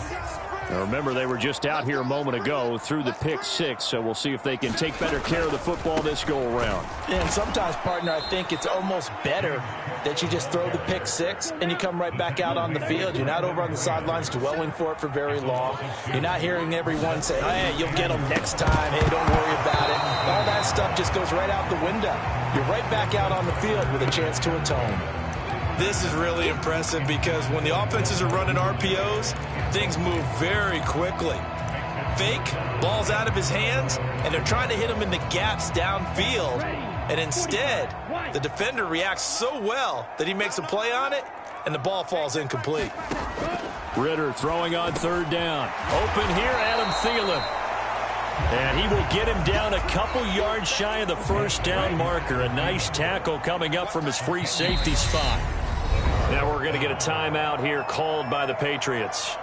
Now remember, they were just out here a moment ago through the pick six, so we'll see if they can take better care of the football this go-around. And sometimes, partner, I think it's almost better that you just throw the pick six and you come right back out on the field. You're not over on the sidelines dwelling for it for very long. You're not hearing everyone say, oh, hey, you'll get them next time. Hey, don't worry about it. All that stuff just goes right out the window. You're right back out on the field with a chance to atone. This is really impressive because when the offenses are running RPOs, things move very quickly. Fake, ball's out of his hands, and they're trying to hit him in the gaps downfield. And instead, the defender reacts so well that he makes a play on it, and the ball falls incomplete. Ridder throwing on third down. Open here, Adam Thielen. And he will get him down a couple yards shy of the first down marker. A nice tackle coming up from his free safety spot. Now we're going to get a timeout here called by the Patriots.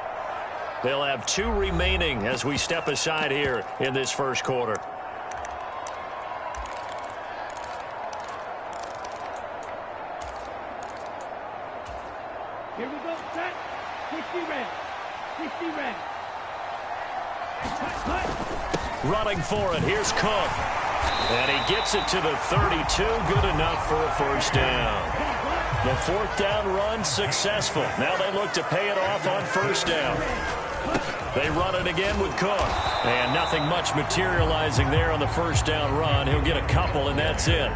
They'll have 2 remaining as we step aside here in this first quarter. Here we go, set. 60 red. 60 red. Running for it. Here's Cook. And he gets it to the 32. Good enough for a first down. The fourth down run successful. Now they look to pay it off on first down. They run it again with Cook. And nothing much materializing there on the first down run. He'll get a couple, and that's it.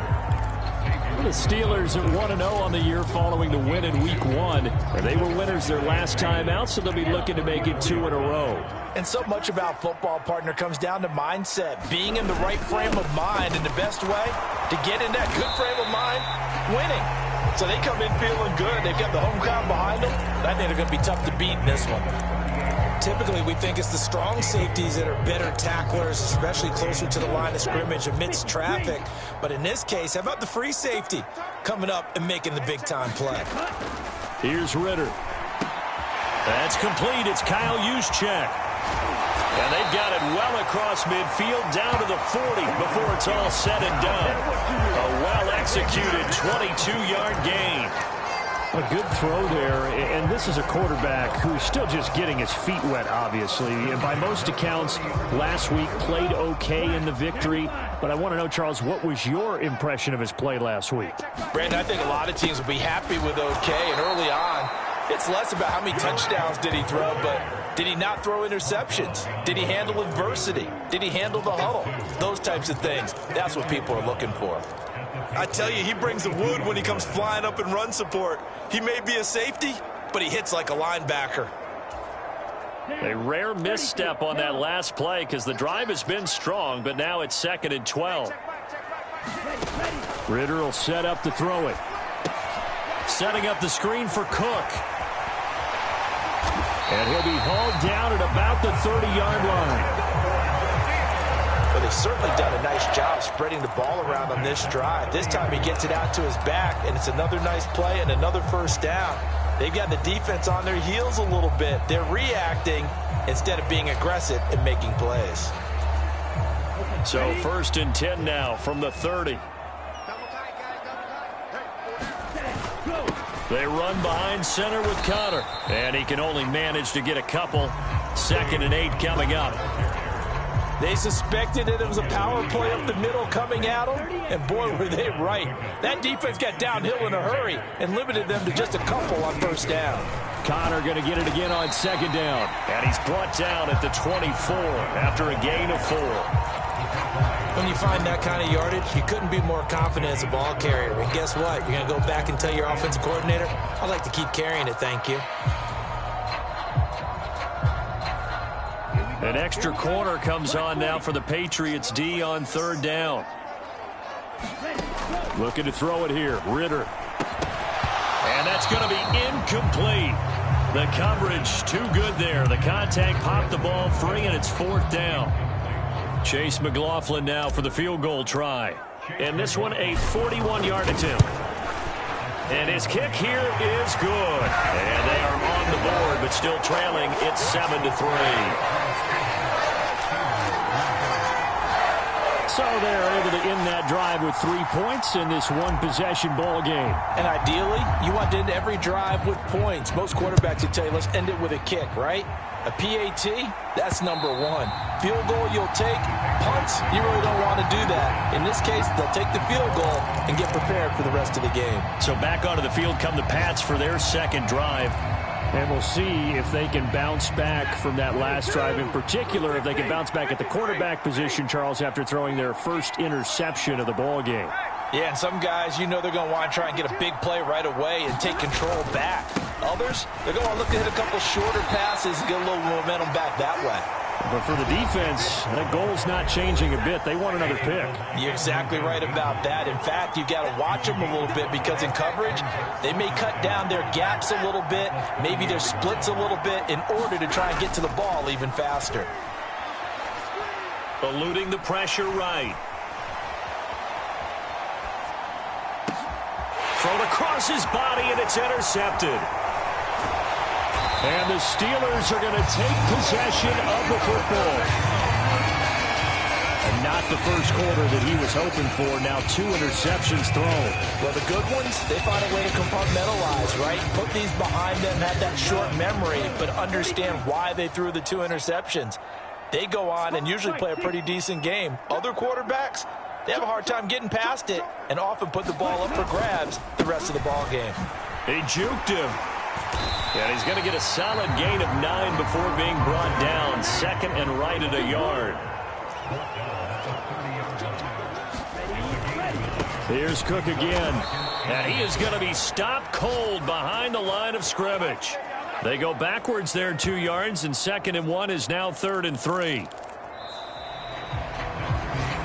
The Steelers are 1-0 on the year following the win in Week 1. And they were winners their last time out, so they'll be looking to make it 2 in a row. And so much about football, partner, comes down to mindset. Being in the right frame of mind, and the best way to get in that good frame of mind, winning. So they come in feeling good. They've got the home crowd behind them. I think they're going to be tough to beat in this one. Typically, we think it's the strong safeties that are better tacklers, especially closer to the line of scrimmage amidst traffic. But in this case, how about the free safety coming up and making the big-time play? Here's Ridder. That's complete. It's Kyle Juszczyk. And they've got it well across midfield down to the 40 before it's all said and done. A well-executed 22-yard gain. A good throw there, and this is a quarterback who's still just getting his feet wet, obviously. And by most accounts, last week played okay in the victory. But I want to know, Charles, what was your impression of his play last week? Brandon, I think a lot of teams will be happy with okay. And early on, it's less about how many touchdowns did he throw, but did he not throw interceptions? Did he handle adversity? Did he handle the huddle? Those types of things. That's what people are looking for. I tell you, he brings the wood when he comes flying up in run support. He may be a safety, but he hits like a linebacker. A rare misstep on that last play because the drive has been strong, but now it's 2nd and 12. Ritter will set up to throw it. Setting up the screen for Cook. And he'll be hauled down at about the 30-yard line. Well, they've certainly done a nice job spreading the ball around on this drive. This time he gets it out to his back, and it's another nice play and another first down. They've got the defense on their heels a little bit. They're reacting instead of being aggressive and making plays. So 1st and 10 now from the 30. They run behind center with Connor, and he can only manage to get a couple. 2nd and 8 coming up. They suspected that it was a power play up the middle coming at them, and boy, were they right. That defense got downhill in a hurry and limited them to just a couple on first down. Connor going to get it again on 2nd down, and he's brought down at the 24 after a gain of 4. When you find that kind of yardage, you couldn't be more confident as a ball carrier. And guess what? You're going to go back and tell your offensive coordinator, I'd like to keep carrying it, thank you. An extra corner comes on now for the Patriots D on 3rd down. Looking to throw it here, Ritter. And that's going to be incomplete. The coverage too good there. The contact popped the ball free, and it's 4th down. Chase McLaughlin now for the field goal try. And this one a 41-yard attempt. And his kick here is good. And they are on the board, but still trailing. It's 7-3. So they're able to end that drive with 3 points in this one-possession ball game. And ideally, you want to end every drive with points. Most quarterbacks will tell you, let's end it with a kick, right? A PAT, that's number 1. Field goal you'll take. Punts, you really don't want to do that. In this case, they'll take the field goal and get prepared for the rest of the game. So back onto the field come the Pats for their 2nd drive. And we'll see if they can bounce back from that last drive. In particular, if they can bounce back at the quarterback position, Charles, after throwing their first interception of the ball game. Yeah, and some guys, you know they're going to want to try and get a big play right away and take control back. Others, they're going to look to hit a couple shorter passes and get a little momentum back that way. But for the defense, that goal's not changing a bit. They want another pick. You're exactly right about that. In fact, you've got to watch them a little bit because in coverage, they may cut down their gaps a little bit, maybe their splits a little bit in order to try and get to the ball even faster. Eluding the pressure right. Thrown across his body, and it's intercepted. And the Steelers are going to take possession of the football. And not the first quarter that he was hoping for. Now 2 interceptions thrown. Well, the good ones, they find a way to compartmentalize, right? Put these behind them, have that short memory, but understand why they threw the 2 interceptions. They go on and usually play a pretty decent game. Other quarterbacks, they have a hard time getting past it and often put the ball up for grabs the rest of the ball game. He juked him. And he's going to get a solid gain of 9 before being brought down. 2nd and right at a yard. Here's Cook again. And he is going to be stopped cold behind the line of scrimmage. They go backwards there 2 yards, and 2nd and 1 is now 3rd and 3.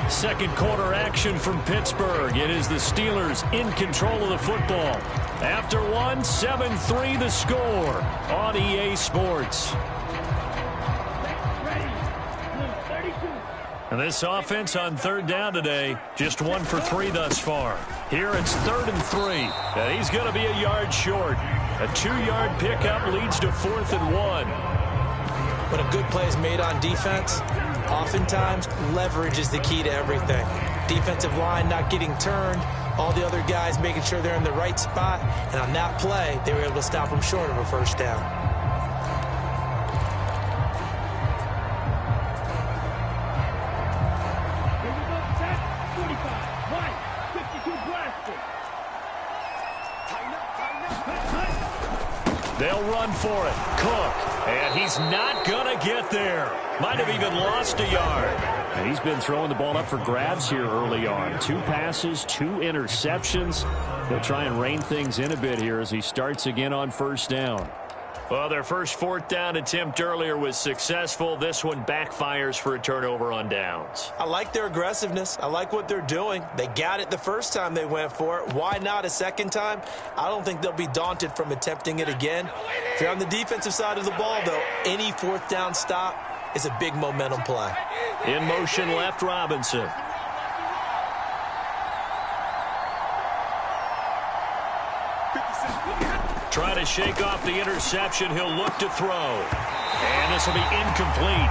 Second quarter action from Pittsburgh. It is the Steelers in control of the football. After 1, 7-3 the score on EA Sports. And this offense on 3rd down today, just 1 for 3 thus far. Here it's 3rd and 3, and he's going to be a yard short. A 2-yard pickup leads to 4th and 1. When a good play is made on defense, oftentimes leverage is the key to everything. Defensive line not getting turned, all the other guys making sure they're in the right spot. And on that play, they were able to stop them short of a first down. They'll run for it. Cook. And he's not going to get there. Might have even lost a yard. And he's been throwing the ball up for grabs here early on. 2 passes, 2 interceptions. He'll try and rein things in a bit here as he starts again on first down. Well, their first 4th down attempt earlier was successful. This one backfires for a turnover on downs. I like their aggressiveness. I like what they're doing. They got it the first time they went for it. Why not a second time? I don't think they'll be daunted from attempting it again. If you're on the defensive side of the ball, though, any 4th down stop is a big momentum play. In motion left, Robinson. Trying to shake off the interception. He'll look to throw. And this will be incomplete.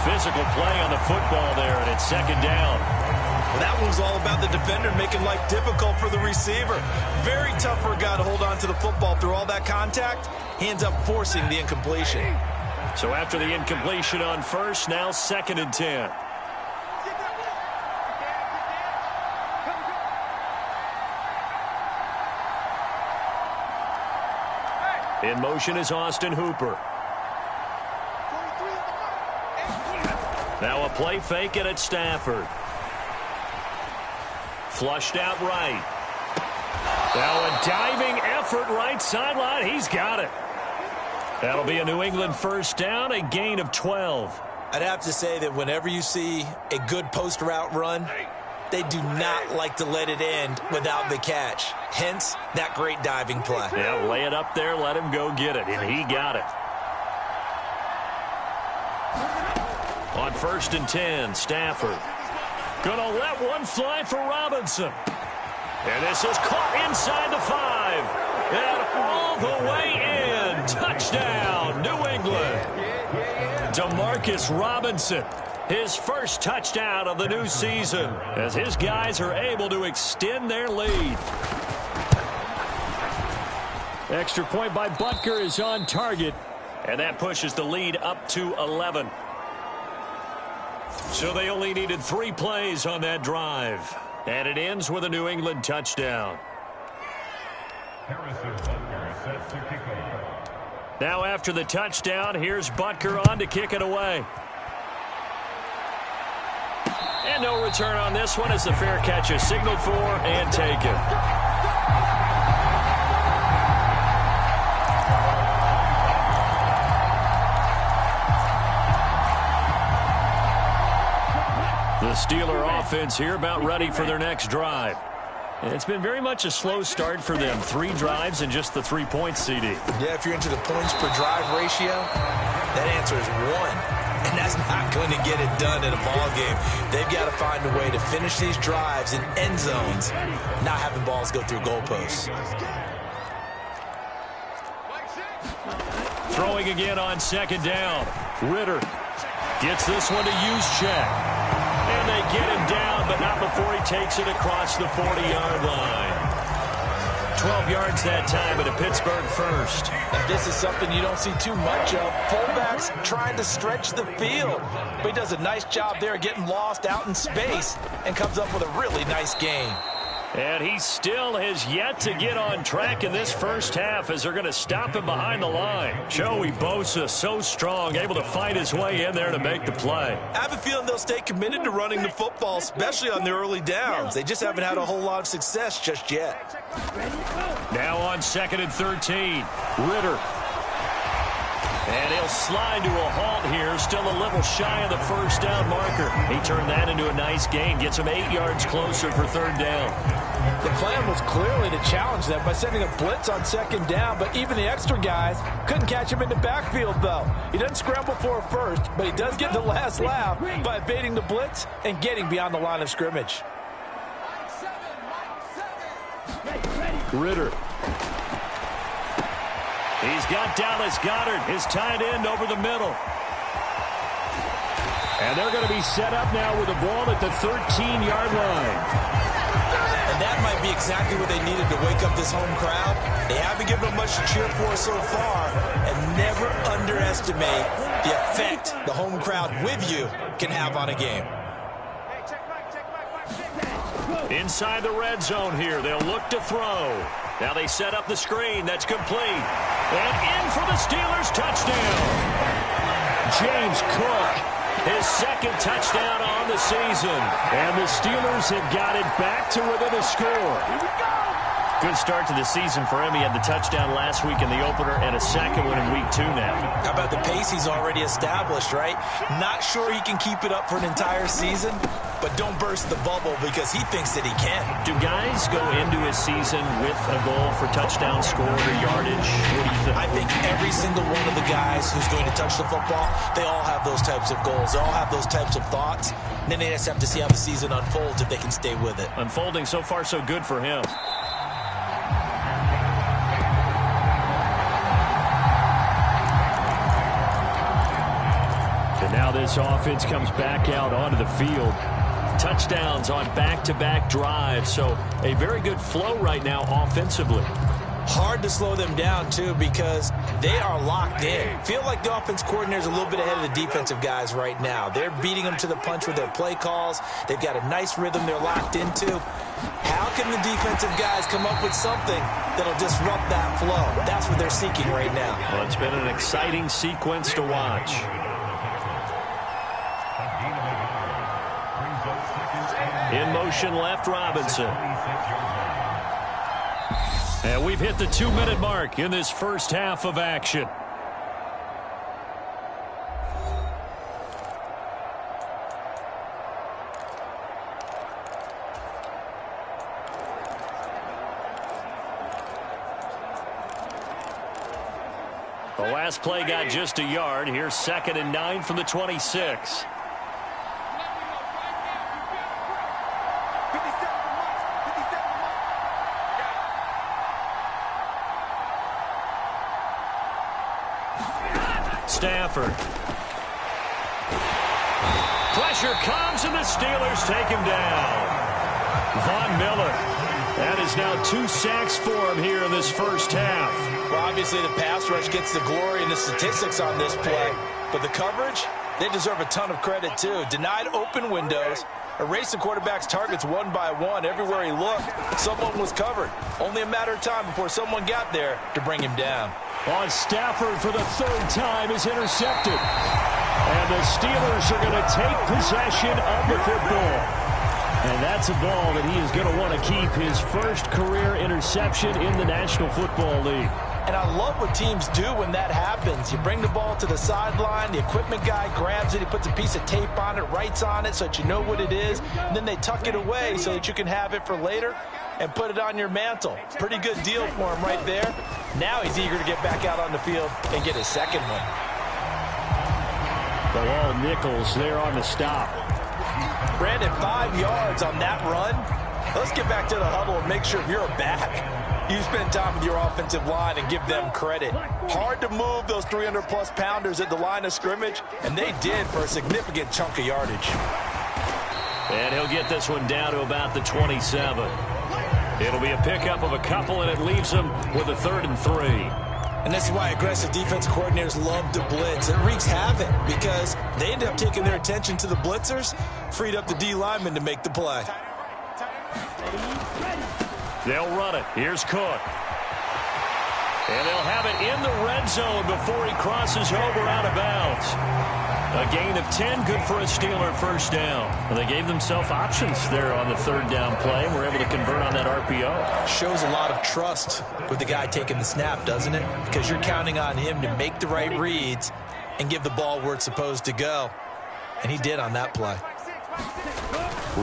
Physical play on the football there, and it's 2nd down. Well, that one was all about the defender making life difficult for the receiver. Very tough for a guy to hold on to the football through all that contact. He ends up forcing the incompletion. So after the incompletion on first, now 2nd and 10. In motion is Austin Hooper. Now a play fake, and it's Stafford. Flushed out right. Now a diving effort right sideline. He's got it. That'll be a New England first down, a gain of 12. I'd have to say that whenever you see a good post route run, they do not like to let it end without the catch. Hence, that great diving play. Yeah, lay it up there, let him go get it, and he got it. On 1st and 10, Stafford. Gonna let one fly for Robinson. And this is caught inside the 5. And all the way in. Touchdown, New England. Demarcus Robinson. His first touchdown of the new season as his guys are able to extend their lead. Extra point by Butker is on target, and that pushes the lead up to 11. So they only needed 3 plays on that drive, and it ends with a New England touchdown. Now after the touchdown, here's Butker on to kick it away. And no return on this one as the fair catch is signaled for and taken. The Steeler offense here about ready for their next drive. It's been very much a slow start for them. 3 drives and just the 3 points, CD. Yeah, if you're into the points per drive ratio, that answer is 1. And that's not going to get it done in a ball game. They've got to find a way to finish these drives in end zones, not having balls go through goalposts. Throwing again on 2nd down. Ritter gets this one to Juszczyk. And they get him down, but not before he takes it across the 40-yard line. 12 yards that time at a Pittsburgh first. And this is something you don't see too much of. Fullbacks trying to stretch the field. But he does a nice job there getting lost out in space and comes up with a really nice gain. And he still has yet to get on track in this first half as they're going to stop him behind the line. Joey Bosa, so strong, able to fight his way in there to make the play. I have a feeling they'll stay committed to running the football, especially on their early downs. They just haven't had a whole lot of success just yet. Now on 2nd and 13, Ritter. And he'll slide to a halt here, still a little shy of the first down marker. He turned that into a nice gain, gets him 8 yards closer for 3rd down. The plan was clearly to challenge them by sending a blitz on 2nd down, but even the extra guys couldn't catch him in the backfield, though. He doesn't scramble for a first, but he does get the last laugh by evading the blitz and getting beyond the line of scrimmage. Ritter. He's got Dallas Goedert, his tight end, over the middle. And they're going to be set up now with the ball at the 13-yard line. And that might be exactly what they needed to wake up this home crowd. They haven't given them much to cheer for so far, and never underestimate the effect the home crowd with you can have on a game. Inside the red zone here, they'll look to throw. Now they set up the screen. That's complete. And in for the Steelers touchdown. James Cook, his second touchdown on the season. And the Steelers have got it back to within a score. Here we go. Good start to the season for him. He had the touchdown last week in the opener and a second one in week 2 now. How about the pace he's already established, right? Not sure he can keep it up for an entire season, but don't burst the bubble because he thinks that he can. Do guys go into a season with a goal for touchdown scored or yardage? What do you think? I think every single one of the guys who's going to touch the football, they all have those types of goals. They all have those types of thoughts. And then they just have to see how the season unfolds if they can stay with it. Unfolding so far so good for him. And now this offense comes back out onto the field. Touchdowns on back-to-back drives. So a very good flow right now offensively. Hard to slow them down, too, because they are locked in. Feel like the offense coordinator is a little bit ahead of the defensive guys right now. They're beating them to the punch with their play calls. They've got a nice rhythm they're locked into. How can the defensive guys come up with something that'll disrupt that flow? That's what they're seeking right now. Well, it's been an exciting sequence to watch. In motion left, Robinson. And we've hit the 2-minute mark in this first half of action. The last play got just a yard. Here's 2nd and 9 from the 26. Stafford. Pressure comes and the Steelers take him down. Von Miller. That is now 2 sacks for him here in this first half. Well, obviously the pass rush gets the glory and the statistics on this play, but the coverage, they deserve a ton of credit too. Denied open windows, erased the quarterback's targets one by one. Everywhere he looked, someone was covered. Only a matter of time before someone got there to bring him down. On Stafford for the 3rd time is intercepted. And the Steelers are going to take possession of the football. And that's a ball that he is going to want to keep, his first career interception in the National Football League. And I love what teams do when that happens. You bring the ball to the sideline, the equipment guy grabs it, he puts a piece of tape on it, writes on it so that you know what it is, and then they tuck it away so that you can have it for later and put it on your mantle. Pretty good deal for him right there. Now he's eager to get back out on the field and get his second one. Bilal Nichols there on the stop. Brandon, 5 yards on that run. Let's get back to the huddle and make sure if you're a back, you spend time with your offensive line and give them credit. Hard to move those 300-plus pounders at the line of scrimmage, and they did for a significant chunk of yardage. And he'll get this one down to about the 27. It'll be a pickup of a couple, and it leaves him with a 3rd and 3. And this is why aggressive defense coordinators love to blitz. It wreaks havoc because they end up taking their attention to the blitzers, freed up the D lineman to make the play. They'll run it. Here's Cook. And they'll have it in the red zone before he crosses over out of bounds. A gain of 10, good for a Steeler first down. And they gave themselves options there on the 3rd down play and were able to convert on that RPO. Shows a lot of trust with the guy taking the snap, doesn't it? Because you're counting on him to make the right reads and give the ball where it's supposed to go. And he did on that play.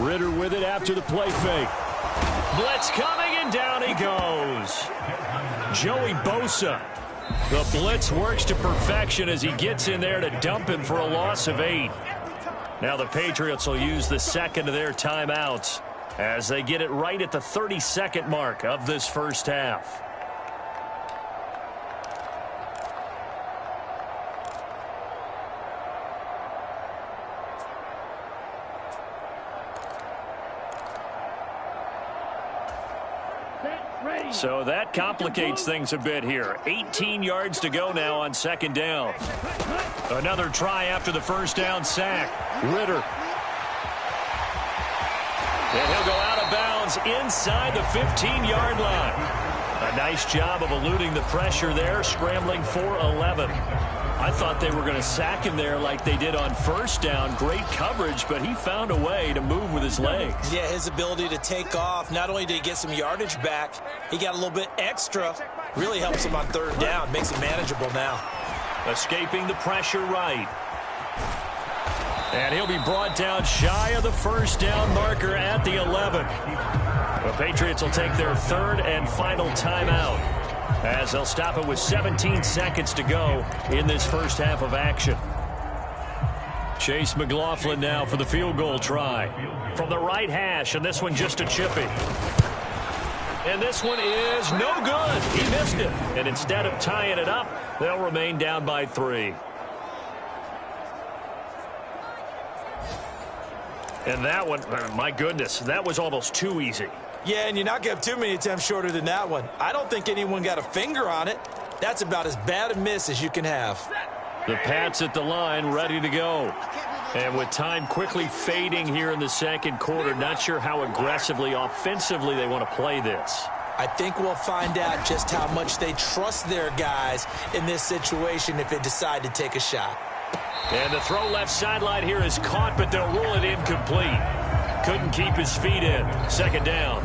Ritter with it after the play fake. Blitz coming, and down he goes. Joey Bosa. The blitz works to perfection as he gets in there to dump him for a loss of 8. Now the Patriots will use the 2nd of their timeouts as they get it right at the 32nd mark of this first half. So that complicates things a bit here. 18 yards to go now on second down. Another try after the first down sack. Ritter. And he'll go out of bounds inside the 15-yard line. A nice job of eluding the pressure there, scrambling for 11. I thought they were going to sack him there like they did on first down. Great coverage, but he found a way to move with his legs. Yeah, his ability to take off, not only did he get some yardage back, he got a little bit extra. Really helps him on third down, makes it manageable now. Escaping the pressure right. And he'll be brought down shy of the first down marker at the 11. The Patriots will take their third and final timeout, as they'll stop it with 17 seconds to go in this first half of action. Chase McLaughlin now for the field goal try. From the right hash, and this one just a chippy. And this one is no good. He missed it. And instead of tying it up, they'll remain down by 3. And that one, my goodness, that was almost too easy. Yeah, and you're not going to have too many attempts shorter than that one. I don't think anyone got a finger on it. That's about as bad a miss as you can have. The Pats at the line, ready to go. And with time quickly fading here in the second quarter, not sure how aggressively, offensively they want to play this. I think we'll find out just how much they trust their guys in this situation if they decide to take a shot. And the throw left sideline here is caught, but they'll rule it incomplete. Couldn't keep his feet in. Second down.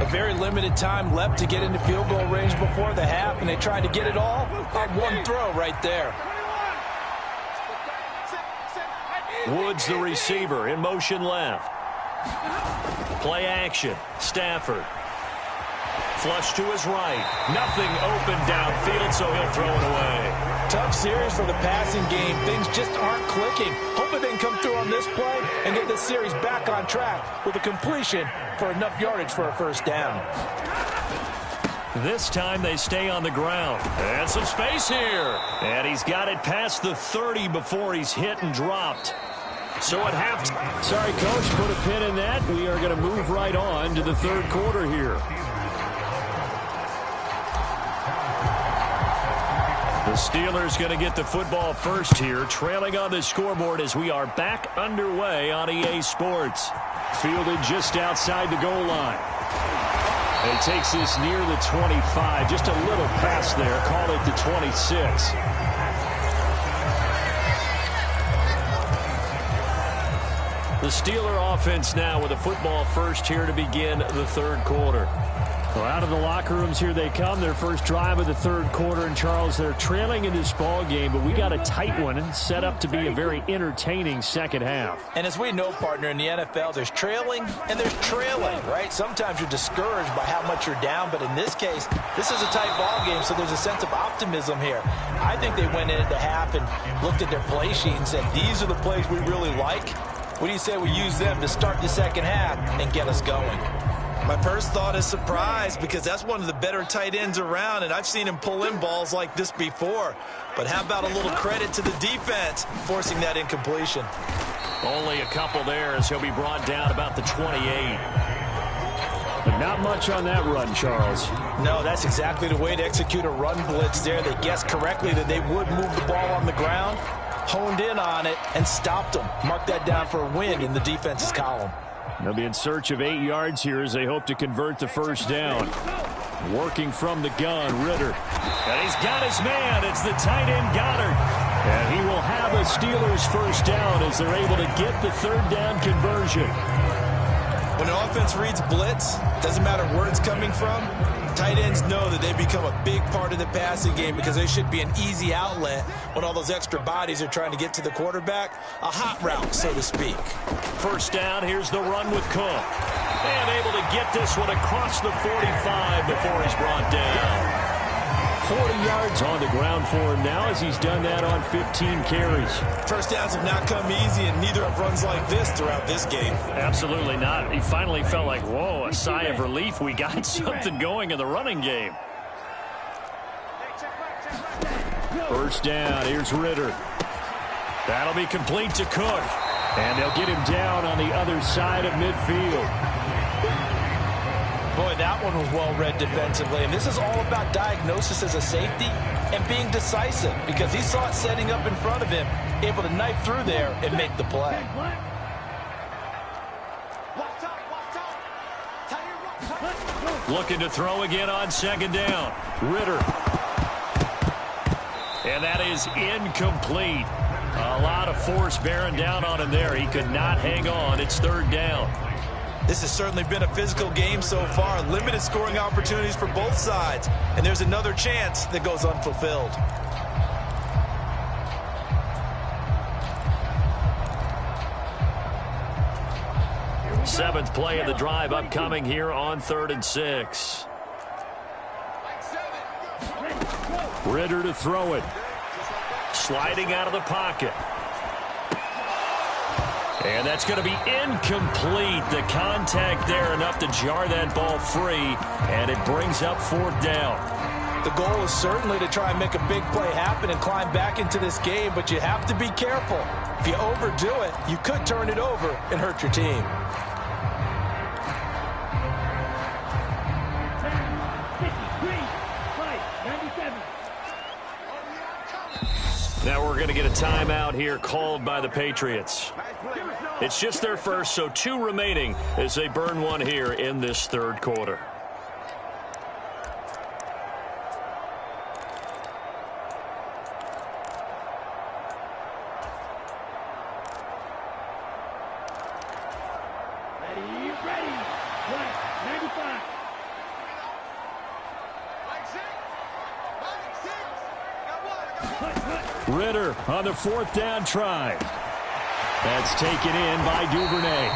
A very limited time left to get into field goal range before the half, and they tried to get it all on one throw right there. Woods, the receiver, in motion left. Play action. Stafford. Flush to his right. Nothing open downfield, so he'll throw it away. Tough series for the passing game. Things just aren't clicking. Hoping they can come through on this play and get this series back on track with a completion for enough yardage for a first down. This time they stay on the ground. And some space here. And he's got it past the 30 before he's hit and dropped. So at halftime. Sorry, Coach, put a pin in that. We are going to move right on to the third quarter here. The Steelers going to get the football first here, trailing on the scoreboard as we are back underway on EA Sports. Fielded just outside the goal line. It takes this near the 25. Just a little pass there. Call it the 26. The Steeler offense now with a football first here to begin the third quarter. Well, out of the locker rooms here they come. Their first drive of the third quarter. And, Charles, they're trailing in this ball game, but we got a tight one set up to be a very entertaining second half. And as we know, partner, in the NFL, there's trailing and there's trailing, right? Sometimes you're discouraged by how much you're down, but in this case, this is a tight ball game, so there's a sense of optimism here. I think they went into half and looked at their play sheet and said, these are the plays we really like. What do you say we use them to start the second half and get us going? My first thought is surprise, because that's one of the better tight ends around, and I've seen him pull in balls like this before. But how about a little credit to the defense forcing that incompletion? Only a couple there as he'll be brought down about the 28. But not much on that run, Charles. No, that's exactly the way to execute a run blitz there. They guessed correctly that they would move the ball on the ground, honed in on it, and stopped them. Mark that down for a win in the defense's column. They'll be in search of 8 yards here as they hope to convert the first down. Working from the gun, Ritter. And he's got his man. It's the tight end, Goddard. And he will have a Steelers first down as they're able to get the third down conversion. When an offense reads blitz, doesn't matter where it's coming from, tight ends know that they become a big part of the passing game because they should be an easy outlet when all those extra bodies are trying to get to the quarterback. A hot route, so to speak. First down, here's the run with Cook. And able to get this one across the 45 before he's brought down. 40 yards on the ground for him now as he's done that on 15 carries. First downs have not come easy, and neither have runs like this throughout this game. Absolutely not. He finally felt like, whoa, a sigh of relief. We got something going in the running game. First down, here's Ritter. That'll be complete to Cook. And they'll get him down on the other side of midfield. Boy, that one was well read defensively. And this is all about diagnosis as a safety and being decisive, because he saw it setting up in front of him, able to knife through there and make the play. Looking to throw again on second down. Ritter. And that is incomplete. A lot of force bearing down on him there. He could not hang on. It's third down. This has certainly been a physical game so far. Limited scoring opportunities for both sides. And there's another chance that goes unfulfilled. Seventh play of the drive upcoming here on 3rd and 6. Ritter to throw it. Sliding out of the pocket. And that's going to be incomplete. The contact there enough to jar that ball free, and it brings up 4th down. The goal is certainly to try and make a big play happen and climb back into this game, but you have to be careful. If you overdo it, you could turn it over and hurt your team. Now we're going to get a timeout here called by the Patriots. It's just their first, so 2 remaining as they burn one here in this 3rd quarter. Ready. 95. Ritter on the 4th down try. That's taken in by Duvernay.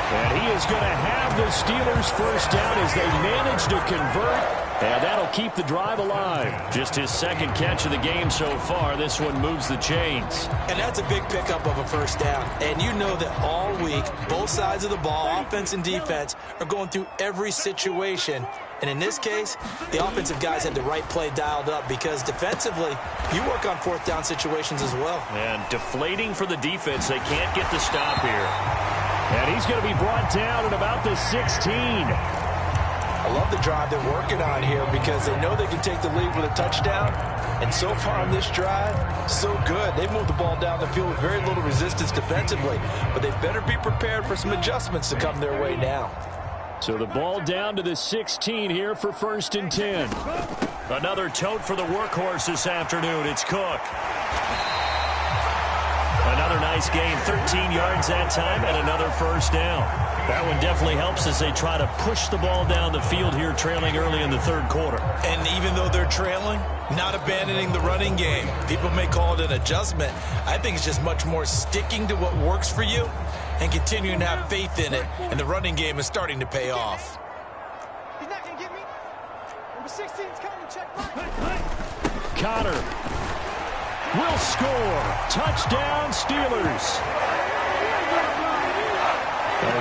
And he is going to have the Steelers first down as they manage to convert. And that'll keep the drive alive. Just his 2nd catch of the game so far. This one moves the chains. And that's a big pickup of a first down. And you know that all week, both sides of the ball, offense and defense, are going through every situation. And in this case, the offensive guys had the right play dialed up, because defensively, you work on 4th down situations as well. And deflating for the defense. They can't get the stop here. And he's going to be brought down at about the 16. I love the drive they're working on here, because they know they can take the lead with a touchdown. And so far on this drive, so good. They moved the ball down the field with very little resistance defensively. But they better be prepared for some adjustments to come their way now. So the ball down to the 16 here for 1st and 10. Another tote for the workhorse this afternoon. It's Cook. Another nice gain, 13 yards that time, and another first down. That one definitely helps as they try to push the ball down the field here, trailing early in the 3rd quarter. And even though they're trailing, not abandoning the running game. People may call it an adjustment. I think it's just much more sticking to what works for you and continuing to have faith in it. And the running game is starting to pay off. He's not going to get me. Number 16's coming. Check right. Connor will score. Touchdown, Steelers.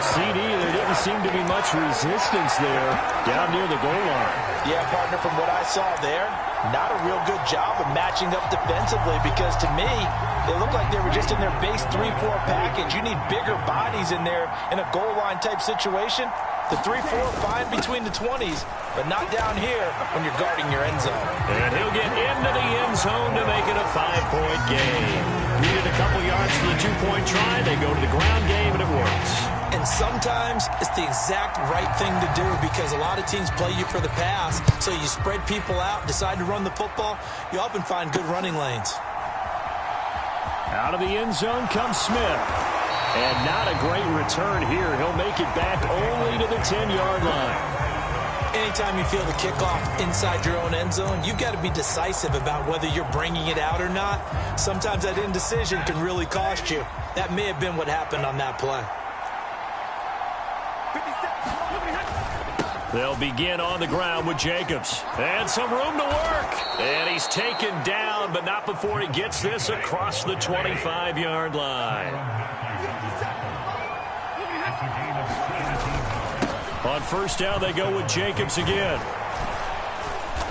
CD, there didn't seem to be much resistance there down near the goal line. Yeah, partner, from what I saw there, not a real good job of matching up defensively, because to me, they looked like they were just in their base 3-4 package. You need bigger bodies in there in a goal line type situation. The 3-4 fine between the 20s, but not down here when you're guarding your end zone. And he'll get into the end zone to make it a 5-point game. Needed a couple yards for the 2-point try. They go to the ground game, and it works. And sometimes it's the exact right thing to do, because a lot of teams play you for the pass, so you spread people out, decide to run the football. You often find good running lanes. Out of the end zone comes Smith. And not a great return here. He'll make it back only to the 10-yard line. Anytime you feel the kickoff inside your own end zone, you've got to be decisive about whether you're bringing it out or not. Sometimes that indecision can really cost you. That may have been what happened on that play. They'll begin on the ground with Jacobs. And some room to work. And he's taken down, but not before he gets this across the 25-yard line. On first down, they go with Jacobs again.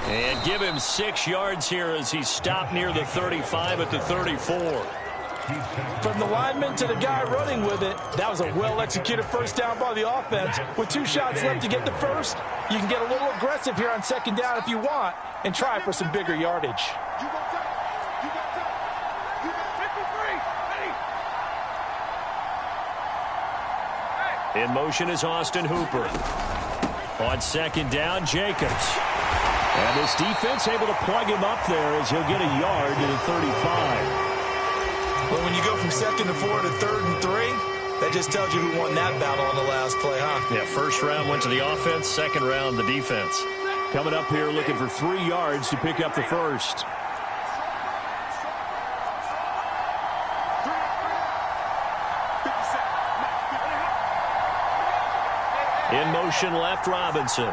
And give him 6 yards here as he's stopped near the 35 at the 34. From the lineman to the guy running with it, that was a well-executed first down by the offense. With 2 shots left to get the first, you can get a little aggressive here on second down if you want and try for some bigger yardage. In motion is Austin Hooper. On second down, Jacobs. And this defense able to plug him up there as he'll get a yard to the 35. Well, when you go from 2nd to 4 to 3rd and 3, that just tells you who won that battle on the last play, huh? Yeah, first round went to the offense, second round the defense. Coming up here looking for 3 yards to pick up the first. In motion left, Robinson.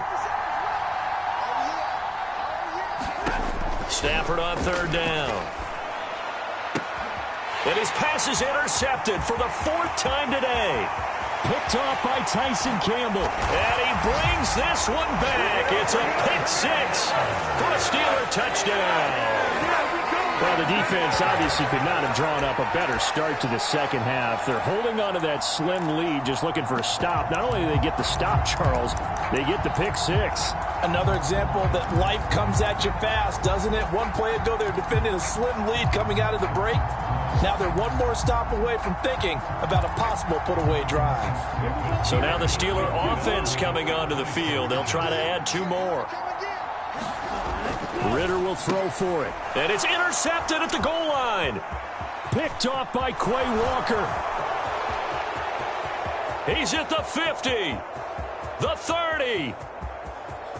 Stafford on 3rd down. And his pass is intercepted for the 4th time today. Picked off by Tyson Campbell. And he brings this one back. It's a pick 6 for a Steeler touchdown. Well, the defense obviously could not have drawn up a better start to the second half. They're holding on to that slim lead, just looking for a stop. Not only do they get the stop, Charles, they get the pick 6. Another example that life comes at you fast, doesn't it? One play ago, they were defending a slim lead coming out of the break. Now they're one more stop away from thinking about a possible put-away drive. So now the Steeler offense coming onto the field. They'll try to add 2 more. Ritter will throw for it. And it's intercepted at the goal line. Picked off by Quay Walker. He's at the 50. The 30.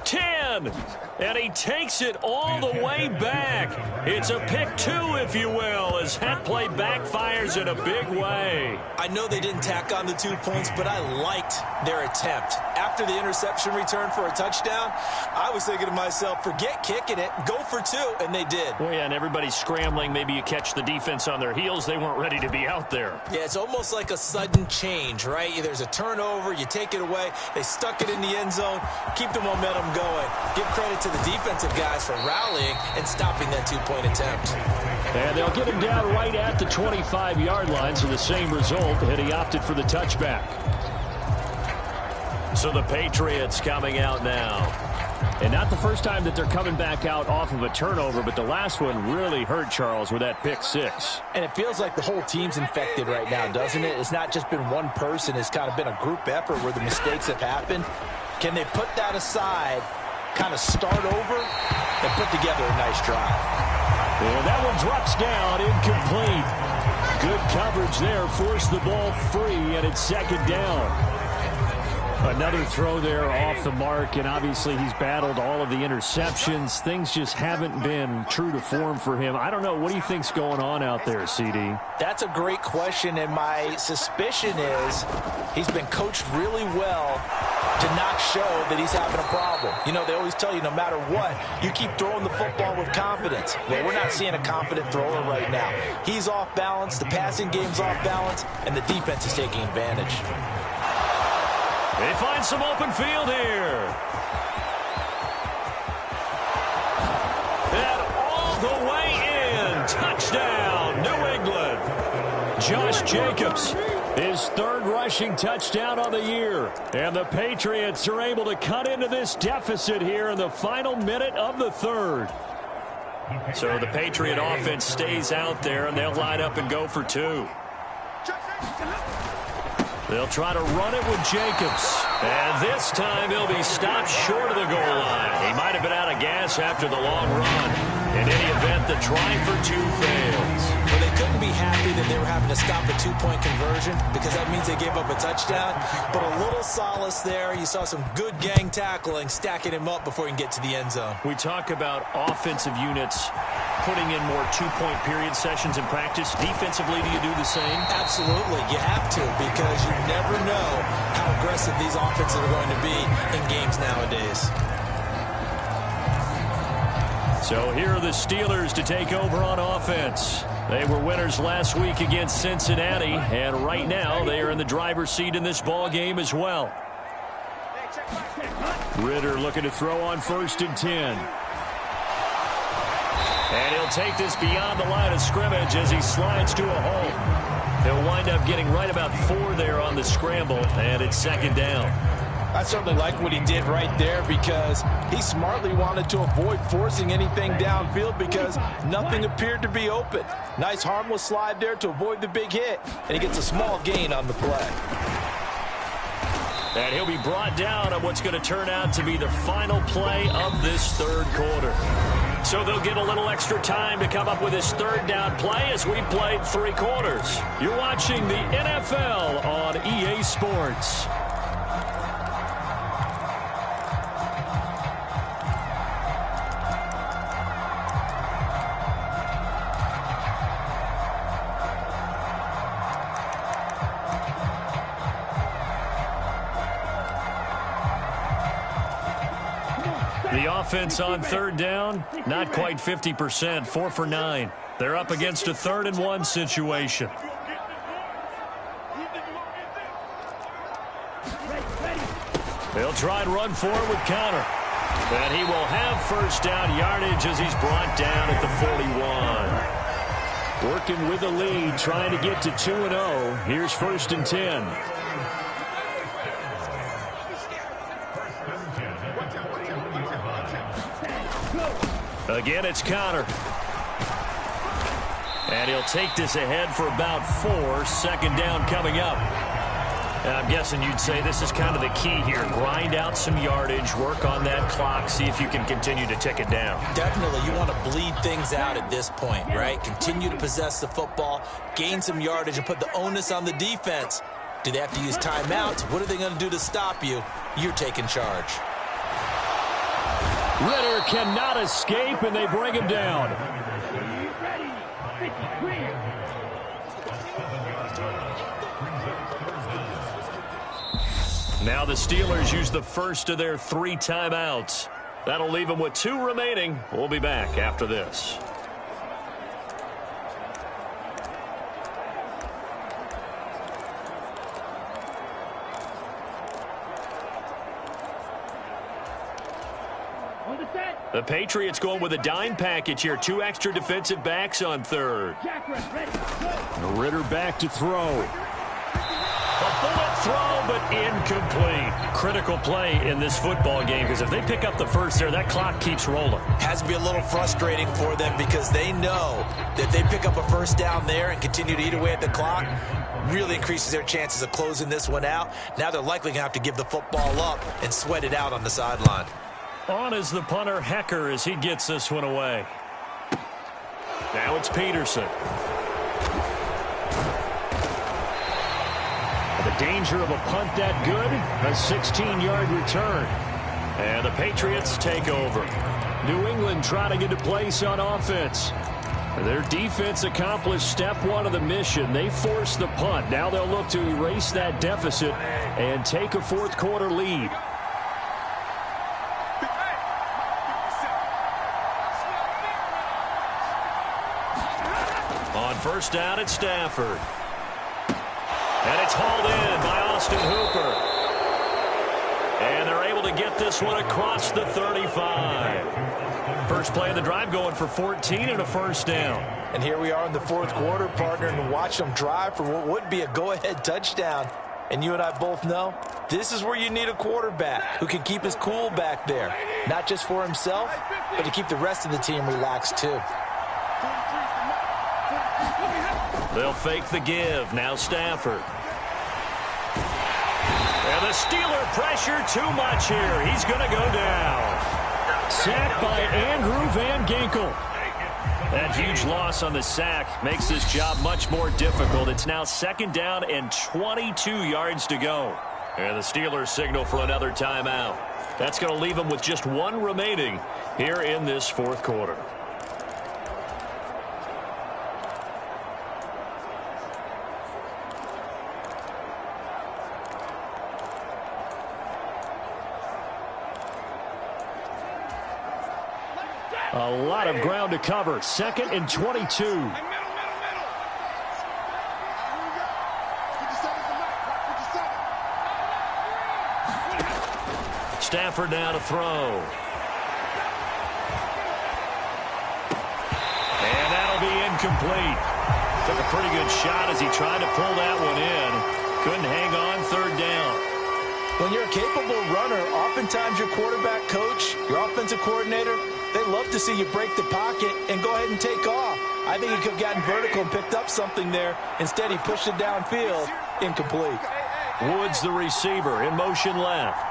10. And he takes it all the way back. It's a pick 2, if you will, as that play backfires in a big way. I know they didn't tack on the 2 points, but I liked their attempt. After the interception return for a touchdown, I was thinking to myself, forget kicking it, go for 2, and they did. Well, yeah, and everybody's scrambling. Maybe you catch the defense on their heels. They weren't ready to be out there. Yeah, it's almost like a sudden change, right? There's a turnover, you take it away, they stuck it in the end zone, keep the momentum going. Give credit to the defensive guys for rallying and stopping that 2-point attempt. And they'll get him down right at the 25-yard line, so the same result, and he opted for the touchback. So the Patriots coming out now. And not the first time that they're coming back out off of a turnover, but the last one really hurt, Charles, with that pick 6. And it feels like the whole team's infected right now, doesn't it? It's not just been one person. It's kind of been a group effort where the mistakes have happened. Can they put that aside, kind of start over, and put together a nice drive? And that one drops down, incomplete. Good coverage there, forced the ball free, and it's 2nd down. Another throw there off the mark, and obviously he's battled all of the interceptions. Things just haven't been true to form for him. I don't know. What do you think's going on out there, CD? That's a great question, and my suspicion is he's been coached really well to not show that he's having a problem. You know, they always tell you no matter what, you keep throwing the football with confidence. Well, we're not seeing a confident thrower right now. He's off balance, the passing game's off balance, and the defense is taking advantage. They find some open field here. And all the way in. Touchdown, New England. Josh Jacobs, his 3rd rushing touchdown on the year. And the Patriots are able to cut into this deficit here in the final minute of the 3rd. So the Patriot offense stays out there, and they'll line up and go for 2. They'll try to run it with Jacobs. And this time he'll be stopped short of the goal line. He might have been out of gas after the long run. In any event, the try for 2 fails. Well, they couldn't be happy that they were having to stop a 2-point conversion because that means they gave up a touchdown. But a little solace there. You saw some good gang tackling, stacking him up before he can get to the end zone. We talk about offensive units putting in more 2-point period sessions in practice. Defensively, do you do the same? Absolutely. You have to, because you never know how aggressive these offenses are going to be in games nowadays. So here are the Steelers to take over on offense. They were winners last week against Cincinnati, and right now they are in the driver's seat in this ball game as well. Ritter looking to throw on 1st and 10. And he'll take this beyond the line of scrimmage as he slides to a hole. He'll wind up getting right about 4 there on the scramble, and it's second down. I certainly like what he did right there because he smartly wanted to avoid forcing anything downfield because nothing appeared to be open. Nice harmless slide there to avoid the big hit, and he gets a small gain on the play. And he'll be brought down on what's going to turn out to be the final play of this third quarter. So they'll get a little extra time to come up with this third down play as we played 3 quarters. You're watching the NFL on EA Sports. The offense on third down, not quite 50%, 4 for 9. They're up against a 3rd and 1 situation. They'll try and run forward with Connor. And he will have first down yardage as he's brought down at the 41. Working with the lead, trying to get to 2-0. Here's 1st and 10. Again, it's Connor. And he'll take this ahead for about 4. Second down coming up. And I'm guessing you'd say this is kind of the key here. Grind out some yardage, work on that clock, see if you can continue to tick it down. Definitely. You want to bleed things out at this point, right? Continue to possess the football, gain some yardage, and put the onus on the defense. Do they have to use timeouts? What are they going to do to stop you? You're taking charge. Ritter cannot escape, and they bring him down. Now the Steelers use the first of their 3 timeouts. That'll leave them with 2 remaining. We'll be back after this. The Patriots going with a dime package here. 2 extra defensive backs on third. Ritter back to throw. A bullet throw, but incomplete. Critical play in this football game because if they pick up the first there, that clock keeps rolling. Has to be a little frustrating for them because they know that they pick up a first down there and continue to eat away at the clock. Really increases their chances of closing this one out. Now they're likely going to have to give the football up and sweat it out on the sideline. On is the punter, Hecker, as he gets this one away. Now it's Peterson. The danger of a punt that good, a 16-yard return. And the Patriots take over. New England trying to get a place on offense. Their defense accomplished step 1 of the mission. They forced the punt. Now they'll look to erase that deficit and take a fourth quarter lead. On first down, it's Stafford. And it's hauled in by Austin Hooper. And they're able to get this one across the 35. First play of the drive going for 14 and a first down. And here we are in the fourth quarter, partner, and watch them drive for what would be a go-ahead touchdown. And you and I both know this is where you need a quarterback who can keep his cool back there. Not just for himself, but to keep the rest of the team relaxed too. They'll fake the give. Now Stafford. And the Steeler pressure too much here. He's going to go down. Sacked by Andrew Van Ginkel. That huge loss on the sack makes this job much more difficult. It's now second down and 22 yards to go. And the Steelers signal for another timeout. That's going to leave them with just 1 remaining here in this fourth quarter. A lot of ground to cover. 2nd and 22. Stafford now to throw. incomplete. Took a pretty good shot as he tried to pull that one in. Couldn't hang on, third down. When you're a capable runner, oftentimes your quarterback coach, your offensive coordinator, they love to see you break the pocket and go ahead and take off. I think he could have gotten vertical and picked up something there. Instead, he pushed it downfield. Incomplete. Woods, the receiver, in motion left.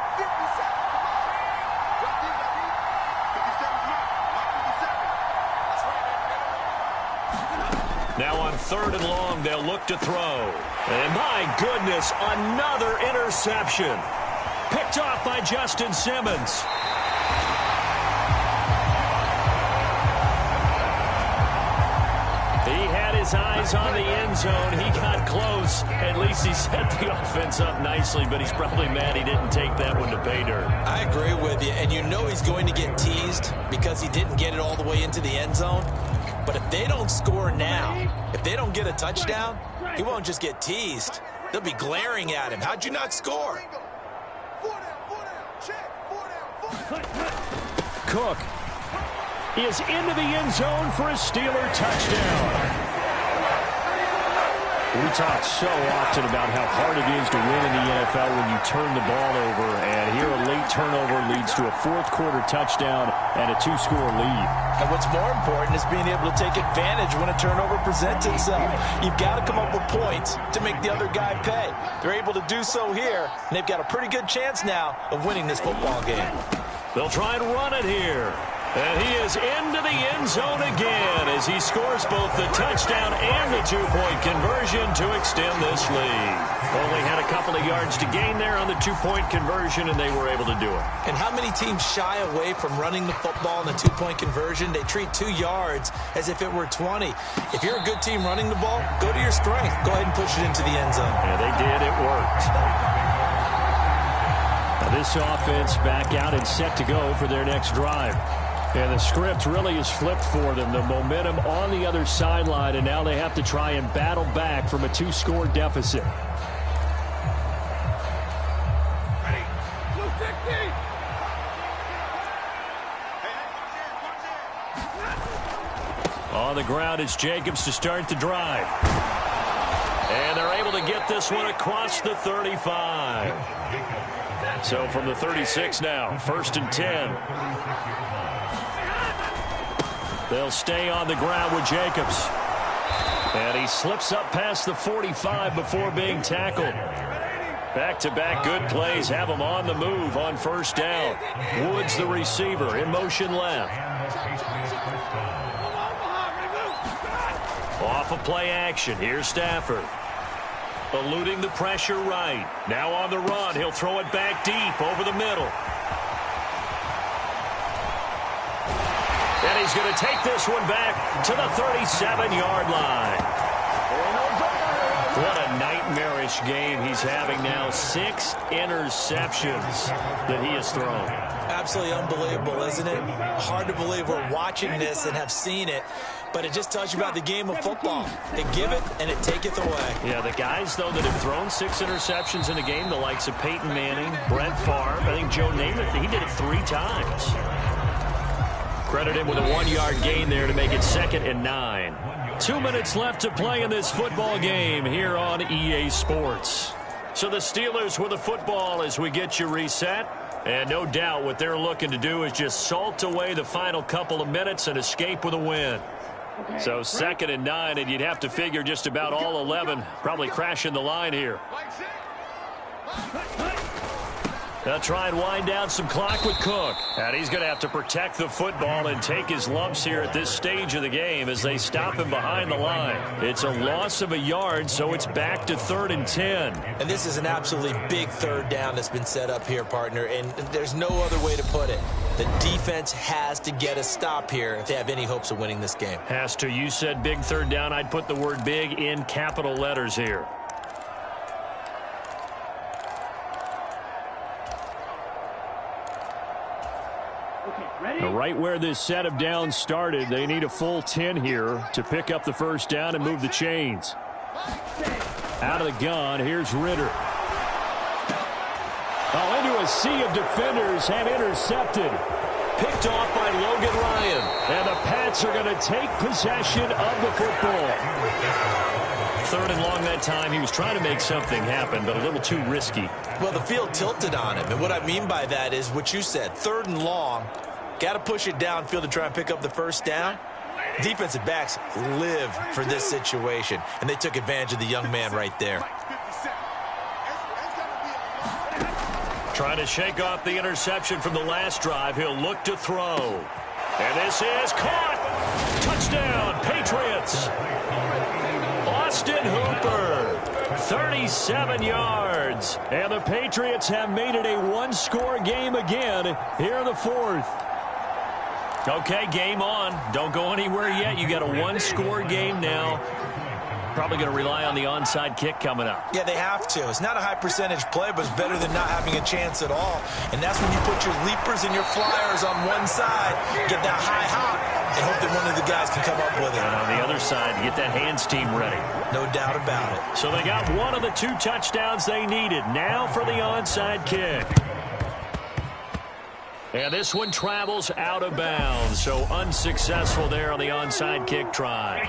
Now on 3rd and long, they'll look to throw. And my goodness, another interception. Picked off by Justin Simmons. He had his eyes on the end zone. He got close. At least he set the offense up nicely, but he's probably mad he didn't take that one to pay dirt. I agree with you, and you know he's going to get teased because he didn't get it all the way into the end zone. But if they don't score now, if they don't get a touchdown, he won't just get teased. They'll be glaring at him. How'd you not score? Cook is into the end zone for a Steeler touchdown. We talk so often about how hard it is to win in the NFL when you turn the ball over, and here a late turnover leads to a fourth-quarter touchdown and a 2-score lead. And what's more important is being able to take advantage when a turnover presents itself. You've got to come up with points to make the other guy pay. They're able to do so here, and they've got a pretty good chance now of winning this football game. They'll try and run it here. And he is into the end zone again as he scores both the touchdown and the 2-point conversion to extend this lead. Only had a couple of yards to gain there on the 2-point conversion, and they were able to do it. And how many teams shy away from running the football in the 2-point conversion? They treat 2 yards as if it were 20. If you're a good team running the ball, go to your strength. Go ahead and push it into the end zone. Yeah, they did. It worked. Now this offense back out and set to go for their next drive. And the script really is flipped for them. The momentum on the other sideline, and now they have to try and battle back from a 2-score deficit. On the ground, it's Jacobs to start the drive. And they're able to get this one across the 35. So from the 36 now, 1st and 10. They'll stay on the ground with Jacobs. And he slips up past the 45 before being tackled. Back-to-back good plays have him on the move on 1st down. Woods, the receiver, in motion left. Off of play action. Here's Stafford. Eluding the pressure right. Now on the run. He'll throw it back deep over the middle. And he's going to take this one back to the 37-yard line. What a nightmarish game he's having now. 6 interceptions that he has thrown. Absolutely unbelievable, isn't it? Hard to believe we're watching this and have seen it, but it just tells you about the game of football. They give it and it taketh away. Yeah, the guys, though, that have thrown 6 interceptions in a game, the likes of Peyton Manning, Brett Favre, I think Joe Namath, he did it 3 times. Credit him with a 1-yard gain there to make it 2nd and 9. 2 minutes left to play in this football game here on EA Sports. So the Steelers with the football as we get you reset. And no doubt what they're looking to do is just salt away the final couple of minutes and escape with a win. So 2nd and 9, and you'd have to figure just about all 11 probably crashing the line here. They'll try and wind down some clock with Cook. And he's going to have to protect the football and take his lumps here at this stage of the game as they stop him behind the line. It's a loss of a yard, so it's back to 3rd and 10. And this is an absolutely big 3rd down that's been set up here, partner, and there's no other way to put it. The defense has to get a stop here if they have any hopes of winning this game. Has to. You said big 3rd down. I'd put the word big in capital letters here. Right where this set of downs started, they need a full 10 here to pick up the 1st down and move the chains. Out of the gun, here's Ritter. Oh, into a sea of defenders and intercepted. Picked off by Logan Ryan. And the pass Patriots are going to take possession of the football. 3rd and long that time. He was trying to make something happen, but a little too risky. Well, the field tilted on him, and what I mean by that is what you said. 3rd and long, got to push it downfield to try and pick up the first down. Defensive backs live for this situation, and they took advantage of the young man right there. Trying to shake off the interception from the last drive. He'll look to throw. And this is caught. Touchdown, Patriots. Austin Hooper, 37 yards. And the Patriots have made it a one-score game again here in the 4th. Okay, game on. Don't go anywhere yet. You got a one-score game now. Probably going to rely on the onside kick coming up. Yeah, they have to. It's not a high percentage play, but it's better than not having a chance at all. And that's when you put your leapers and your flyers on one side, get that high hop, and hope that one of the guys can come up with it. And on the other side, get that hands team ready. No doubt about it. So they got one of the 2 touchdowns they needed. Now for the onside kick. And this one travels out of bounds, so unsuccessful there on the onside kick try.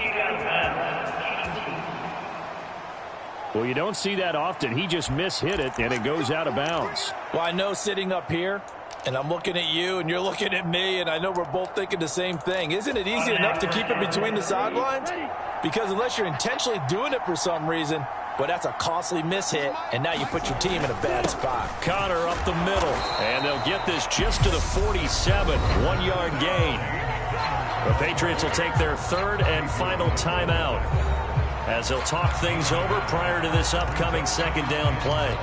Well, you don't see that often. He just mishit it, and it goes out of bounds. Well, I know sitting up here, and I'm looking at you, and you're looking at me, and I know we're both thinking the same thing. Isn't it easy enough to keep it between the sidelines? Because unless you're intentionally doing it for some reason, but that's a costly mishit, and now you put your team in a bad spot. Connor up the middle, and they'll get this just to the 47, 1-yard gain. The Patriots will take their 3rd and final timeout as they'll talk things over prior to this upcoming 2nd down play.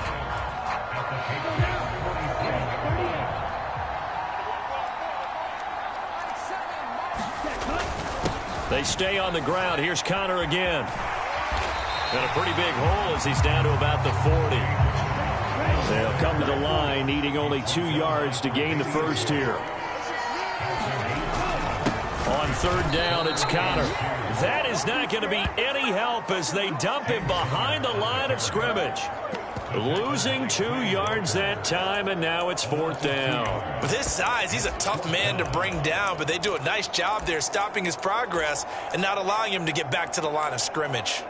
They stay on the ground. Here's Connor again. And a pretty big hole as he's down to about the 40. They'll come to the line, needing only 2 yards to gain the first here. On 3rd down, it's Connor. That is not going to be any help as they dump him behind the line of scrimmage. Losing 2 yards that time, and now it's 4th down. With his size, he's a tough man to bring down, but they do a nice job there stopping his progress and not allowing him to get back to the line of scrimmage.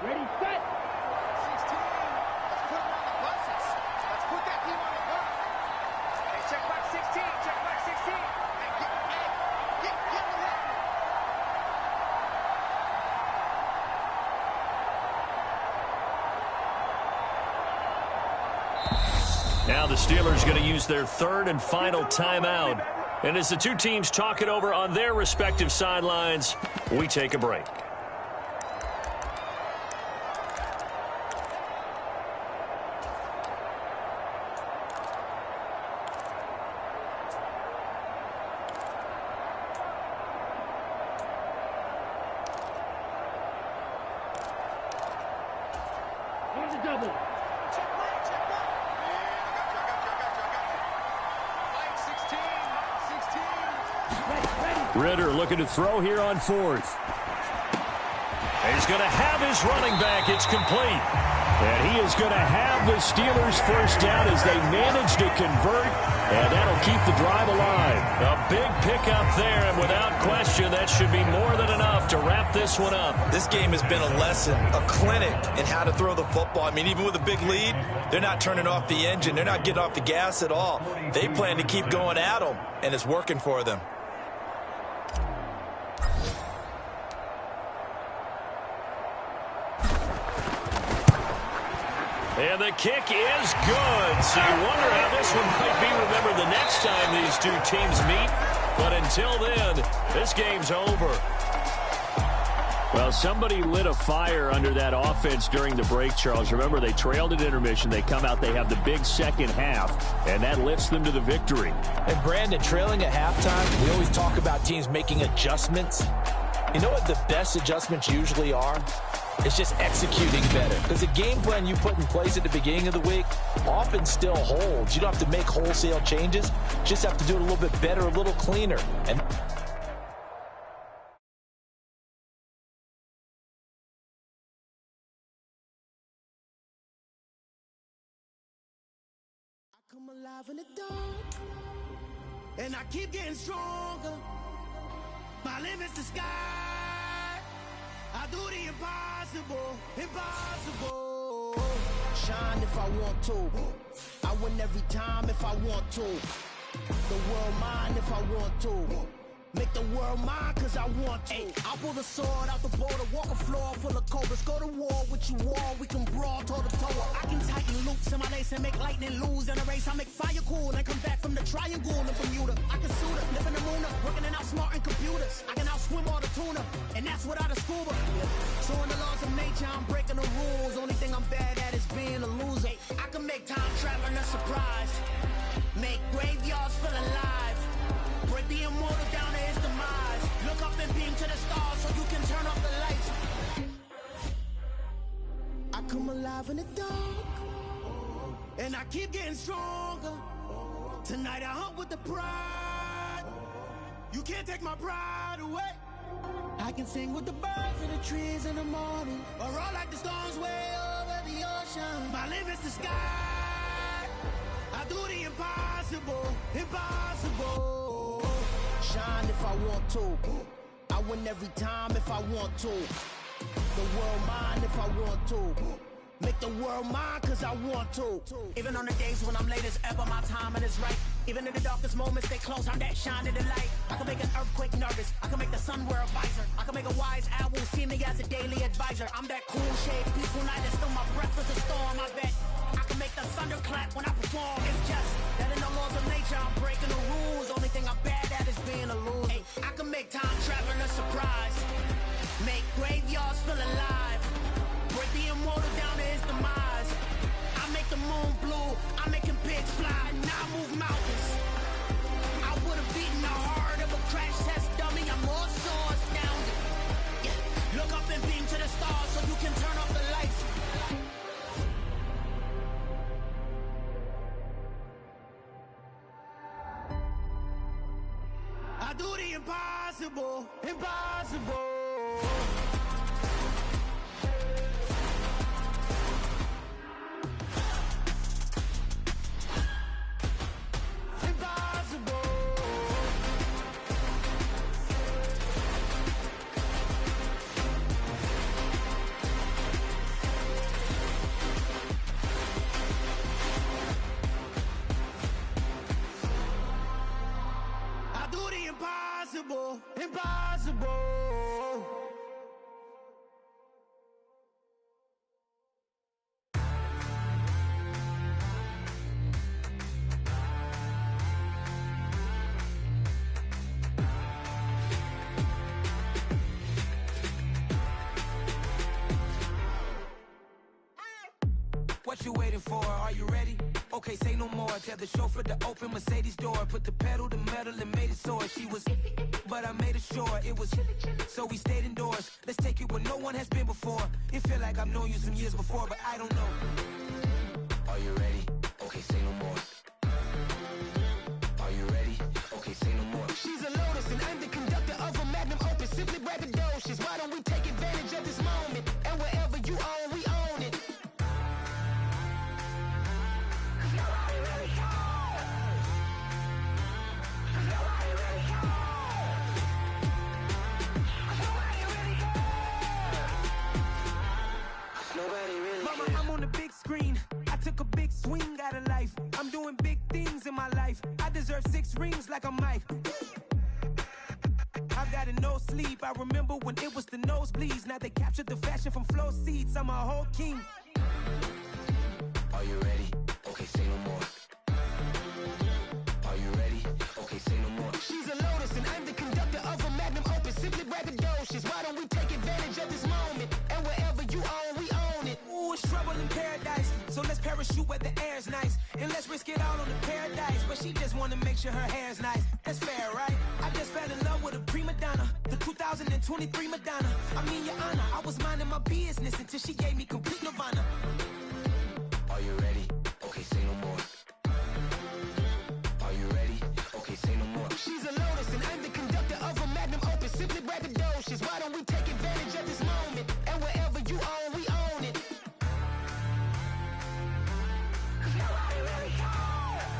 Ready, set. 16. Let's put him on the buses. Let's put that team on the bus. Hey, check back 16. Check back 16. Hey, get the run. Now the Steelers going to use their 3rd and final timeout. And as the 2 teams talk it over on their respective sidelines, we take a break. Here's a double. Check right, check right. Yeah, I got you. 16. Ritter looking to throw here on 4th. He's going to have his running back. It's complete. And he is going to have the Steelers first down as they manage to convert. And that'll keep the drive alive. A big pickup there, and without question, that should be more than enough to wrap this one up. This game has been a lesson, a clinic in how to throw the football. I mean, even with a big lead, they're not turning off the engine. They're not getting off the gas at all. They plan to keep going at them, and it's working for them. And the kick is good. So you wonder how this one might be remembered the next time these 2 teams meet. But until then, this game's over. Well, somebody lit a fire under that offense during the break, Charles. Remember, they trailed at intermission. They come out, they have the big second half, and that lifts them to the victory. And Brandon, trailing at halftime, we always talk about teams making adjustments. You know what the best adjustments usually are? It's just executing better. Because the game plan you put in place at the beginning of the week often still holds. You don't have to make wholesale changes. You just have to do it a little bit better, a little cleaner. And come alive in the dark, and I keep getting stronger. My limit's the sky. I do the impossible, impossible. Shine if I want to. I win every time if I want to. The world mine if I want to. Make the world mine cause I want to. I'll pull the sword out the border, walk a floor full of cobras. Go to war with you all, we can brawl toe to toe. I can tighten loops in my lace and make lightning lose in a race. I make fire cool and come back from the triangle in Bermuda. I can suit it, live in the moon, working and outsmarting computers. I can outswim all the tuna, and that's without a scuba. So in the laws of nature, I'm breaking the rules. Only thing I'm bad at is being a loser. I can make time traveling a surprise. Make graveyards feel alive. Break the immortal down to his demise. Look up and beam to the stars so you can turn off the lights. I come alive in the dark, and I keep getting stronger. Tonight I hunt with the pride. You can't take my pride away. I can sing with the birds and the trees in the morning, or roll like the storms way over the ocean. My limit's the sky. I do the impossible, impossible. Shine if I want to. I win every time if I want to. The world mine if I want to. Make the world mine cause I want to. Even on the days when I'm late as ever, my timing is right. Even in the darkest moments, stay close, I'm that shine in the light. I can make an earthquake nervous, I can make the sun wear a visor. I can make a wise owl see me as a daily advisor. I'm that cool shade, peaceful night, and still my breath is a storm, I bet. I can make the thunder clap when I perform. It's just that in the laws of nature, I'm breaking the rules. Only thing I'm bad at is being a loser. Hey, I can make time traveling a surprise. Make graveyards feel alive. Break the immortal down to his demise. I make the moon blue, I'm making pigs fly. Now I move mountains. I would've beaten the heart of a crash test dummy. I'm more so astounded. Yeah. Look up and beam to the stars so you can turn off the lights. I do the impossible, impossible. Impossible, impossible. What you waiting for? Are you ready? Okay, say no more. Tell the chauffeur to open Mercedes door. Put the pedal to metal and made it soar. She was, but I made it sure it was. So we stayed indoors. Let's take it where no one has been before. It feel like I've known you some years before, but I don't know. Are you ready? Okay, say no more. Are you ready? Okay, say no more. She's a Lotus and I'm the conductor of a magnum opus. Simply braggadocious. Why don't we take advantage of this moment? And wherever you own, we own it. Mama, I'm on the big screen. I took a big swing out of life. I'm doing big things in my life. I deserve 6 rings like I'm Mike. I've got no sleep. I remember when it was the nosebleeds. Now they captured the fashion from flow seats. I'm a whole king. Are you ready? Okay, say no more. Are you ready? Okay, say no more. She's a Lotus and I'm the conductor of a magnum opus. Simply braggadocious. Why don't we take advantage of this moment? And wherever you own, we own it. Ooh, it's trouble in paradise. So let's parachute where the air's nice. And let's risk it all on the paradise. But she just wanna make sure her hair's nice. That's fair, right? I just fell in love with a prima donna. The 2023 Madonna. I mean, your honor, I was minding my business until she gave me complete nirvana. Are you ready? Okay, say no more. Are you ready? Okay, say no more. She's a Lotus and I'm the conductor of a magnum opus. Simply braggadocious. Why don't we take advantage of this moment? And wherever you own, we own it. Nobody really cares.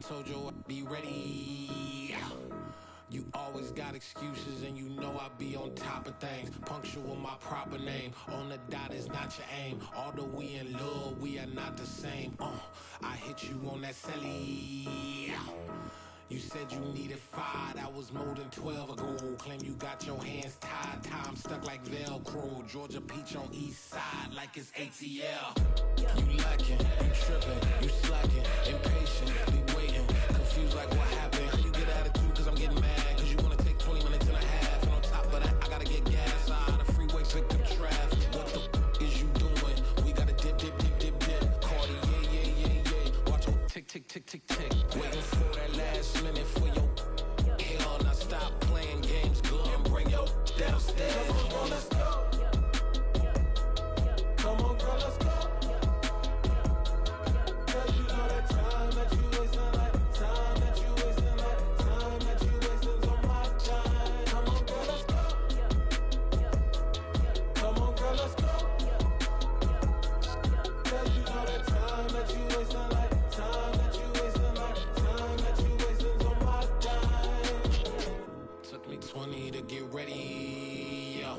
told you I'd be ready. You always got excuses and you know I be on top of things. Punctual my proper name. On the dot is not your aim. Although we in love, we are not the same. I hit you on that celly. You said you needed 5, that was more than 12 ago. Claim you got your hands tied, time stuck like Velcro. Georgia Peach on east side like it's ATL. You lacking, you tripping, you slacking, impatient, be waiting, confused like what happened. How you get attitude cause I'm getting mad, cause you wanna take 20 minutes and a half. And on top of that, I gotta get gas out of the freeway, pick up traffic. What the f is you doing? We gotta dip, dip, dip, dip, dip. Cardi, yeah. Watch your tick, tick, tick, tick, tick. Waiting for that last minute for your hell. Now stop playing games, girl, and bring your downstairs. Come on, let's go. Come on, girl, let's go. Cause you know that time that you wasting, like time that you wasting, like time that you wasting's on my time. Come on, girl, let's go. Come on, girl, let's go. Cause you know that time that you wasting, like time that you wasting, like time that you wasting's on my time. Took me 20 to get ready, yo.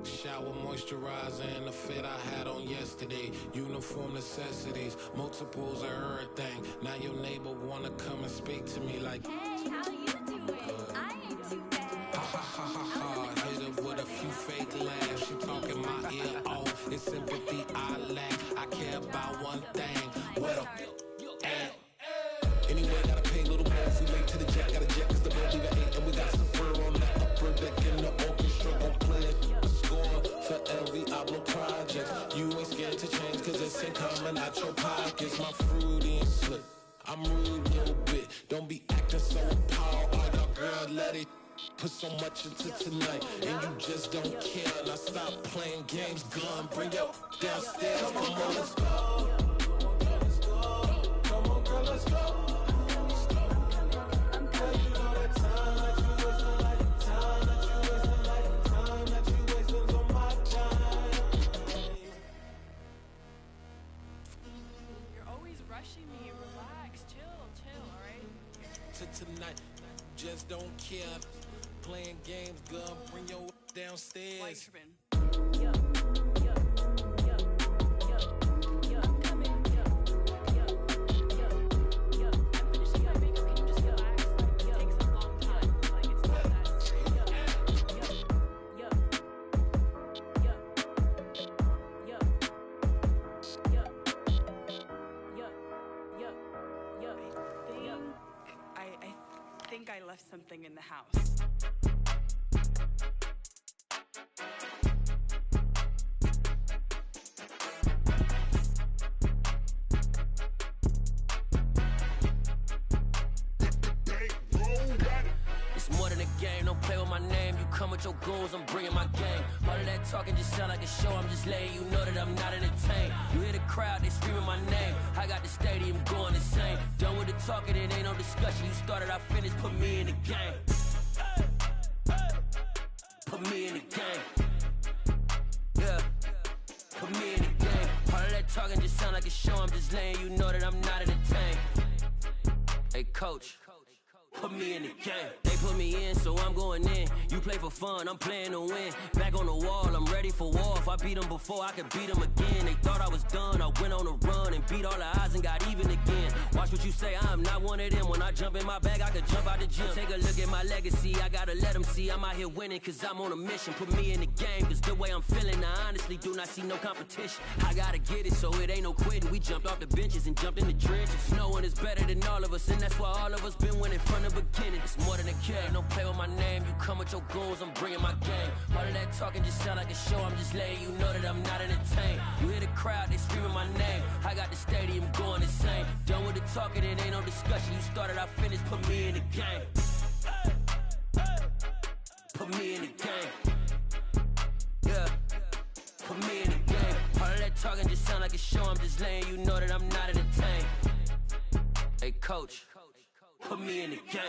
Shower moisturizer and the fit I had on yesterday. Uniform necessities, multiples of everything. Now your neighbor wanna come and speak to me like, hey, how you doing? I ain't too bad. Ha ha ha ha ha. Hit her with a few fake laughs. She talking my ear off. It's sympathy I lack. I care about one thing. What up? Anyway, gotta pay a little more if we late to the jet. Gotta jet cause the boat leave at 8. And we got some fur on the upper deck in the orchestra. Gon' play it. For every Ablo project, you ain't scared to change cause it's in common out your pockets. My fruity and slick, I'm rude a little bit. Don't be acting so appalled. Oh, y'all girl, let it put so much into tonight and you just don't care. Now stop playing games, gun, bring your downstairs. Come on, let's go. Come on, girl, let's go. Tonight, just don't care. Playing games, girl, bring your downstairs. I left something in the house. It's more than a game, don't play with my name. You come with your goons, I'm bringing my game. All of that talking just sound like a show, I'm just letting you know that I'm not entertained. You hear the crowd, they screaming my name. I got the stadium going insane. Done with the talking, it ain't no discussion. You started, I finished, put me in the game. Put me in the game. Yeah, put me in the game. All of that talking just sound like a show, I'm just letting you know that I'm not entertained. Hey, coach. Put me in the game. They put me in, so I'm going in. You play for fun, I'm playing to win. Back on the wall, I'm ready for war. If I beat them before, I can beat them again. They thought I was done, I went on a run and beat all the odds and got even again. Watch what you say, I'm not one of them. When I jump in my bag, I could jump out the gym. Take a look at my legacy, I gotta let them see I'm out here winning, cause I'm on a mission. Put me in the game, cause the way I'm feeling, I honestly do not see no competition. I gotta get it, so it ain't no quitting. We jumped off the benches and jumped in the trenches. No one is better than all of us, and that's why all of us been winning from the beginning. It's more than a game, don't play with my name. You come with your goons, I'm bringing my game. All of that talking just sound like a show, I'm just letting you know that I'm not entertained. You hear the crowd, they screaming my name. I got the stadium going insane. Done with the talking, it ain't no discussion. You started, I finished, put me in the game. Put me in the game. Yeah, put me in the game. All of that talking just sound like a show, I'm just letting you know that I'm not entertained. Hey, coach. Put me in the game.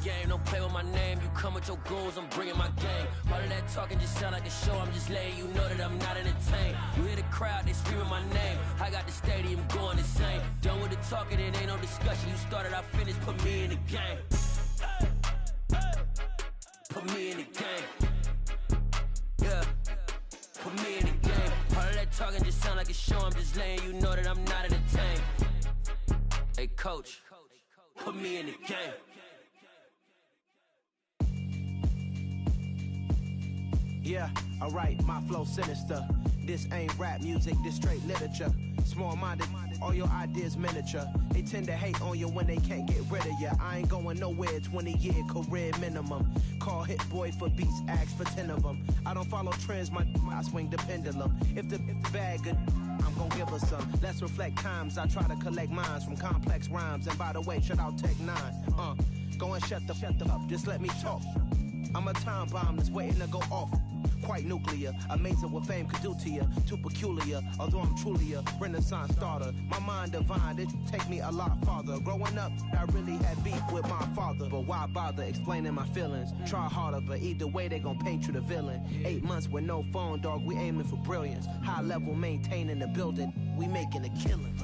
game. Don't play with my name. You come with your goons, I'm bringing my game. All of that talking just sound like a show. I'm just letting you know that I'm not entertained. You hear the crowd, they screaming my name. I got the stadium going insane. Done with the talking, it ain't no discussion. You started, I finished. Put me in the game. Put me in the game. Yeah. Put me in the game. All of that talking just sound like a show. I'm just letting you know that I'm not entertained. Hey, coach, put me in the game. Yeah, alright, my flow sinister. This ain't rap music, this straight literature. Small-minded, all your ideas miniature. They tend to hate on you when they can't get rid of you. I ain't going nowhere, 20-year career minimum. Call Hit Boy for beats, ask for 10 of them. I don't follow trends, I swing the pendulum. If the bag good, I'm gon' give her some. Let's reflect times, I try to collect minds from complex rhymes. And by the way, shout out Tech 9. Go and shut the up, just let me talk. I'm a time bomb that's waiting to go off. Quite nuclear, amazing what fame could do to you. Too peculiar, although I'm truly a renaissance starter. My mind divine, it take me a lot farther. Growing up, I really had beef with my father. But why bother explaining my feelings? Try harder, but either way they gon' paint you the villain. 8 months with no phone, dog, we aiming for brilliance. High level maintaining the building, we making a killing.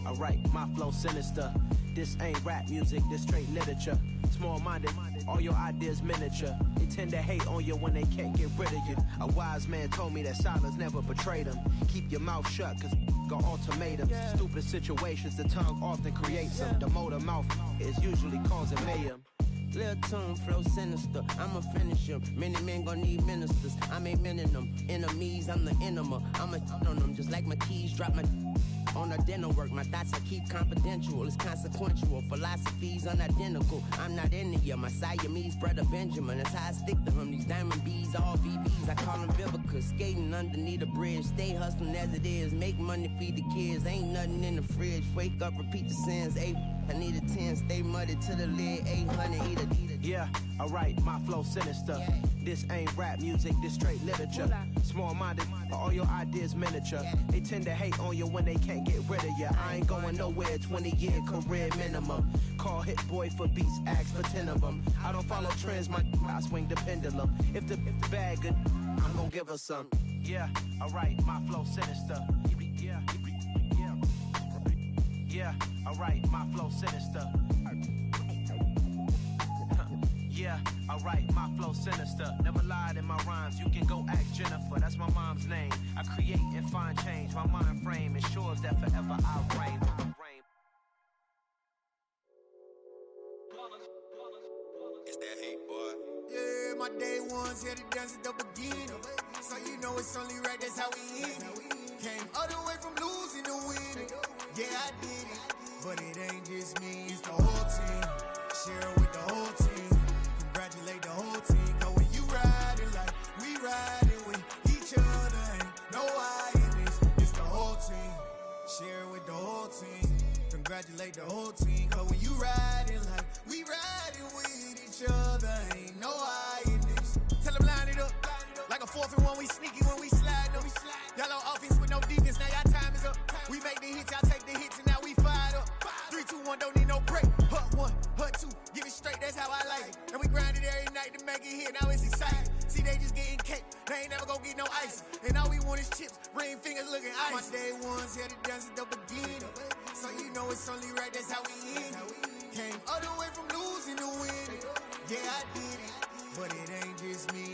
Alright, my flow sinister. This ain't rap music, this straight literature. Small-minded, all your ideas miniature. They tend to hate on you when they can't get rid of you. A wise man told me that silence never betrayed him. Keep your mouth shut, cause got ultimatums. Stupid situations, the tongue often creates them. The motor mouth is usually causing mayhem. Lil' tune, flow sinister, I'ma finish him. Many men gon' need ministers, I'm a men in them. Enemies, I'm the enema, I'm on them. Just like my keys, drop my on a dental work. My thoughts I keep confidential, it's consequential. Philosophies unidentical, I'm not in ya. My Siamese brother Benjamin, that's how I stick to him. These diamond bees, all VBs, I call them Vivica. Skating underneath a bridge, stay hustling as it is. Make money, feed the kids, ain't nothing in the fridge. Wake up, repeat the sins, I need a 10, stay muddy to the lid, 800, eat a. Yeah, alright, my flow sinister. This ain't rap music, this straight literature. Small-minded, all your ideas miniature. They tend to hate on you when they can't get rid of you. I ain't going nowhere, 20-year career minimum. Call Hit Boy for beats, ask for 10 of them. I don't follow trends, I swing the pendulum. If the bag good, I'm gon' give her some. Yeah, alright, my flow sinister. Yeah, alright, my flow sinister. Yeah, alright, my flow sinister. Never lied in my rhymes, you can go ask Jennifer, that's my mom's name. I create and find change, my mind frame ensures that forever I reign. It's that hate, boy. Yeah, my day ones here to dance at the beginning. So you know it's only right, that's how we end it. Came all the way from losing to winning. Yeah, I did it, but it ain't just me, it's the whole team. Share it with the whole team. Congratulate the whole team. Cause when you riding like we riding with each other, ain't no I in this. It's the whole team. Share it with the whole team. Congratulate the whole team. Cause when you riding like we riding with each other, ain't no I in this. Tell them line it up. Like a 4th and 1, we sneaky when we slide them. Yellow offense with no defense, now y'all time is up. We make the hits, y'all take the hits, and now we fired up. 3, 2, 1, don't need no break. Hut 1, hut 2, give it straight, that's how I like it. And we grind it every night to make it hit, now it's exciting. See, they just getting cake, they ain't never gonna get no ice. And all we want is chips, ring fingers looking ice. My day ones here to dance at the beginning. So you know it's only right, that's how we end it. Came all the way from losing to winning. Yeah, I did it, but it ain't just me.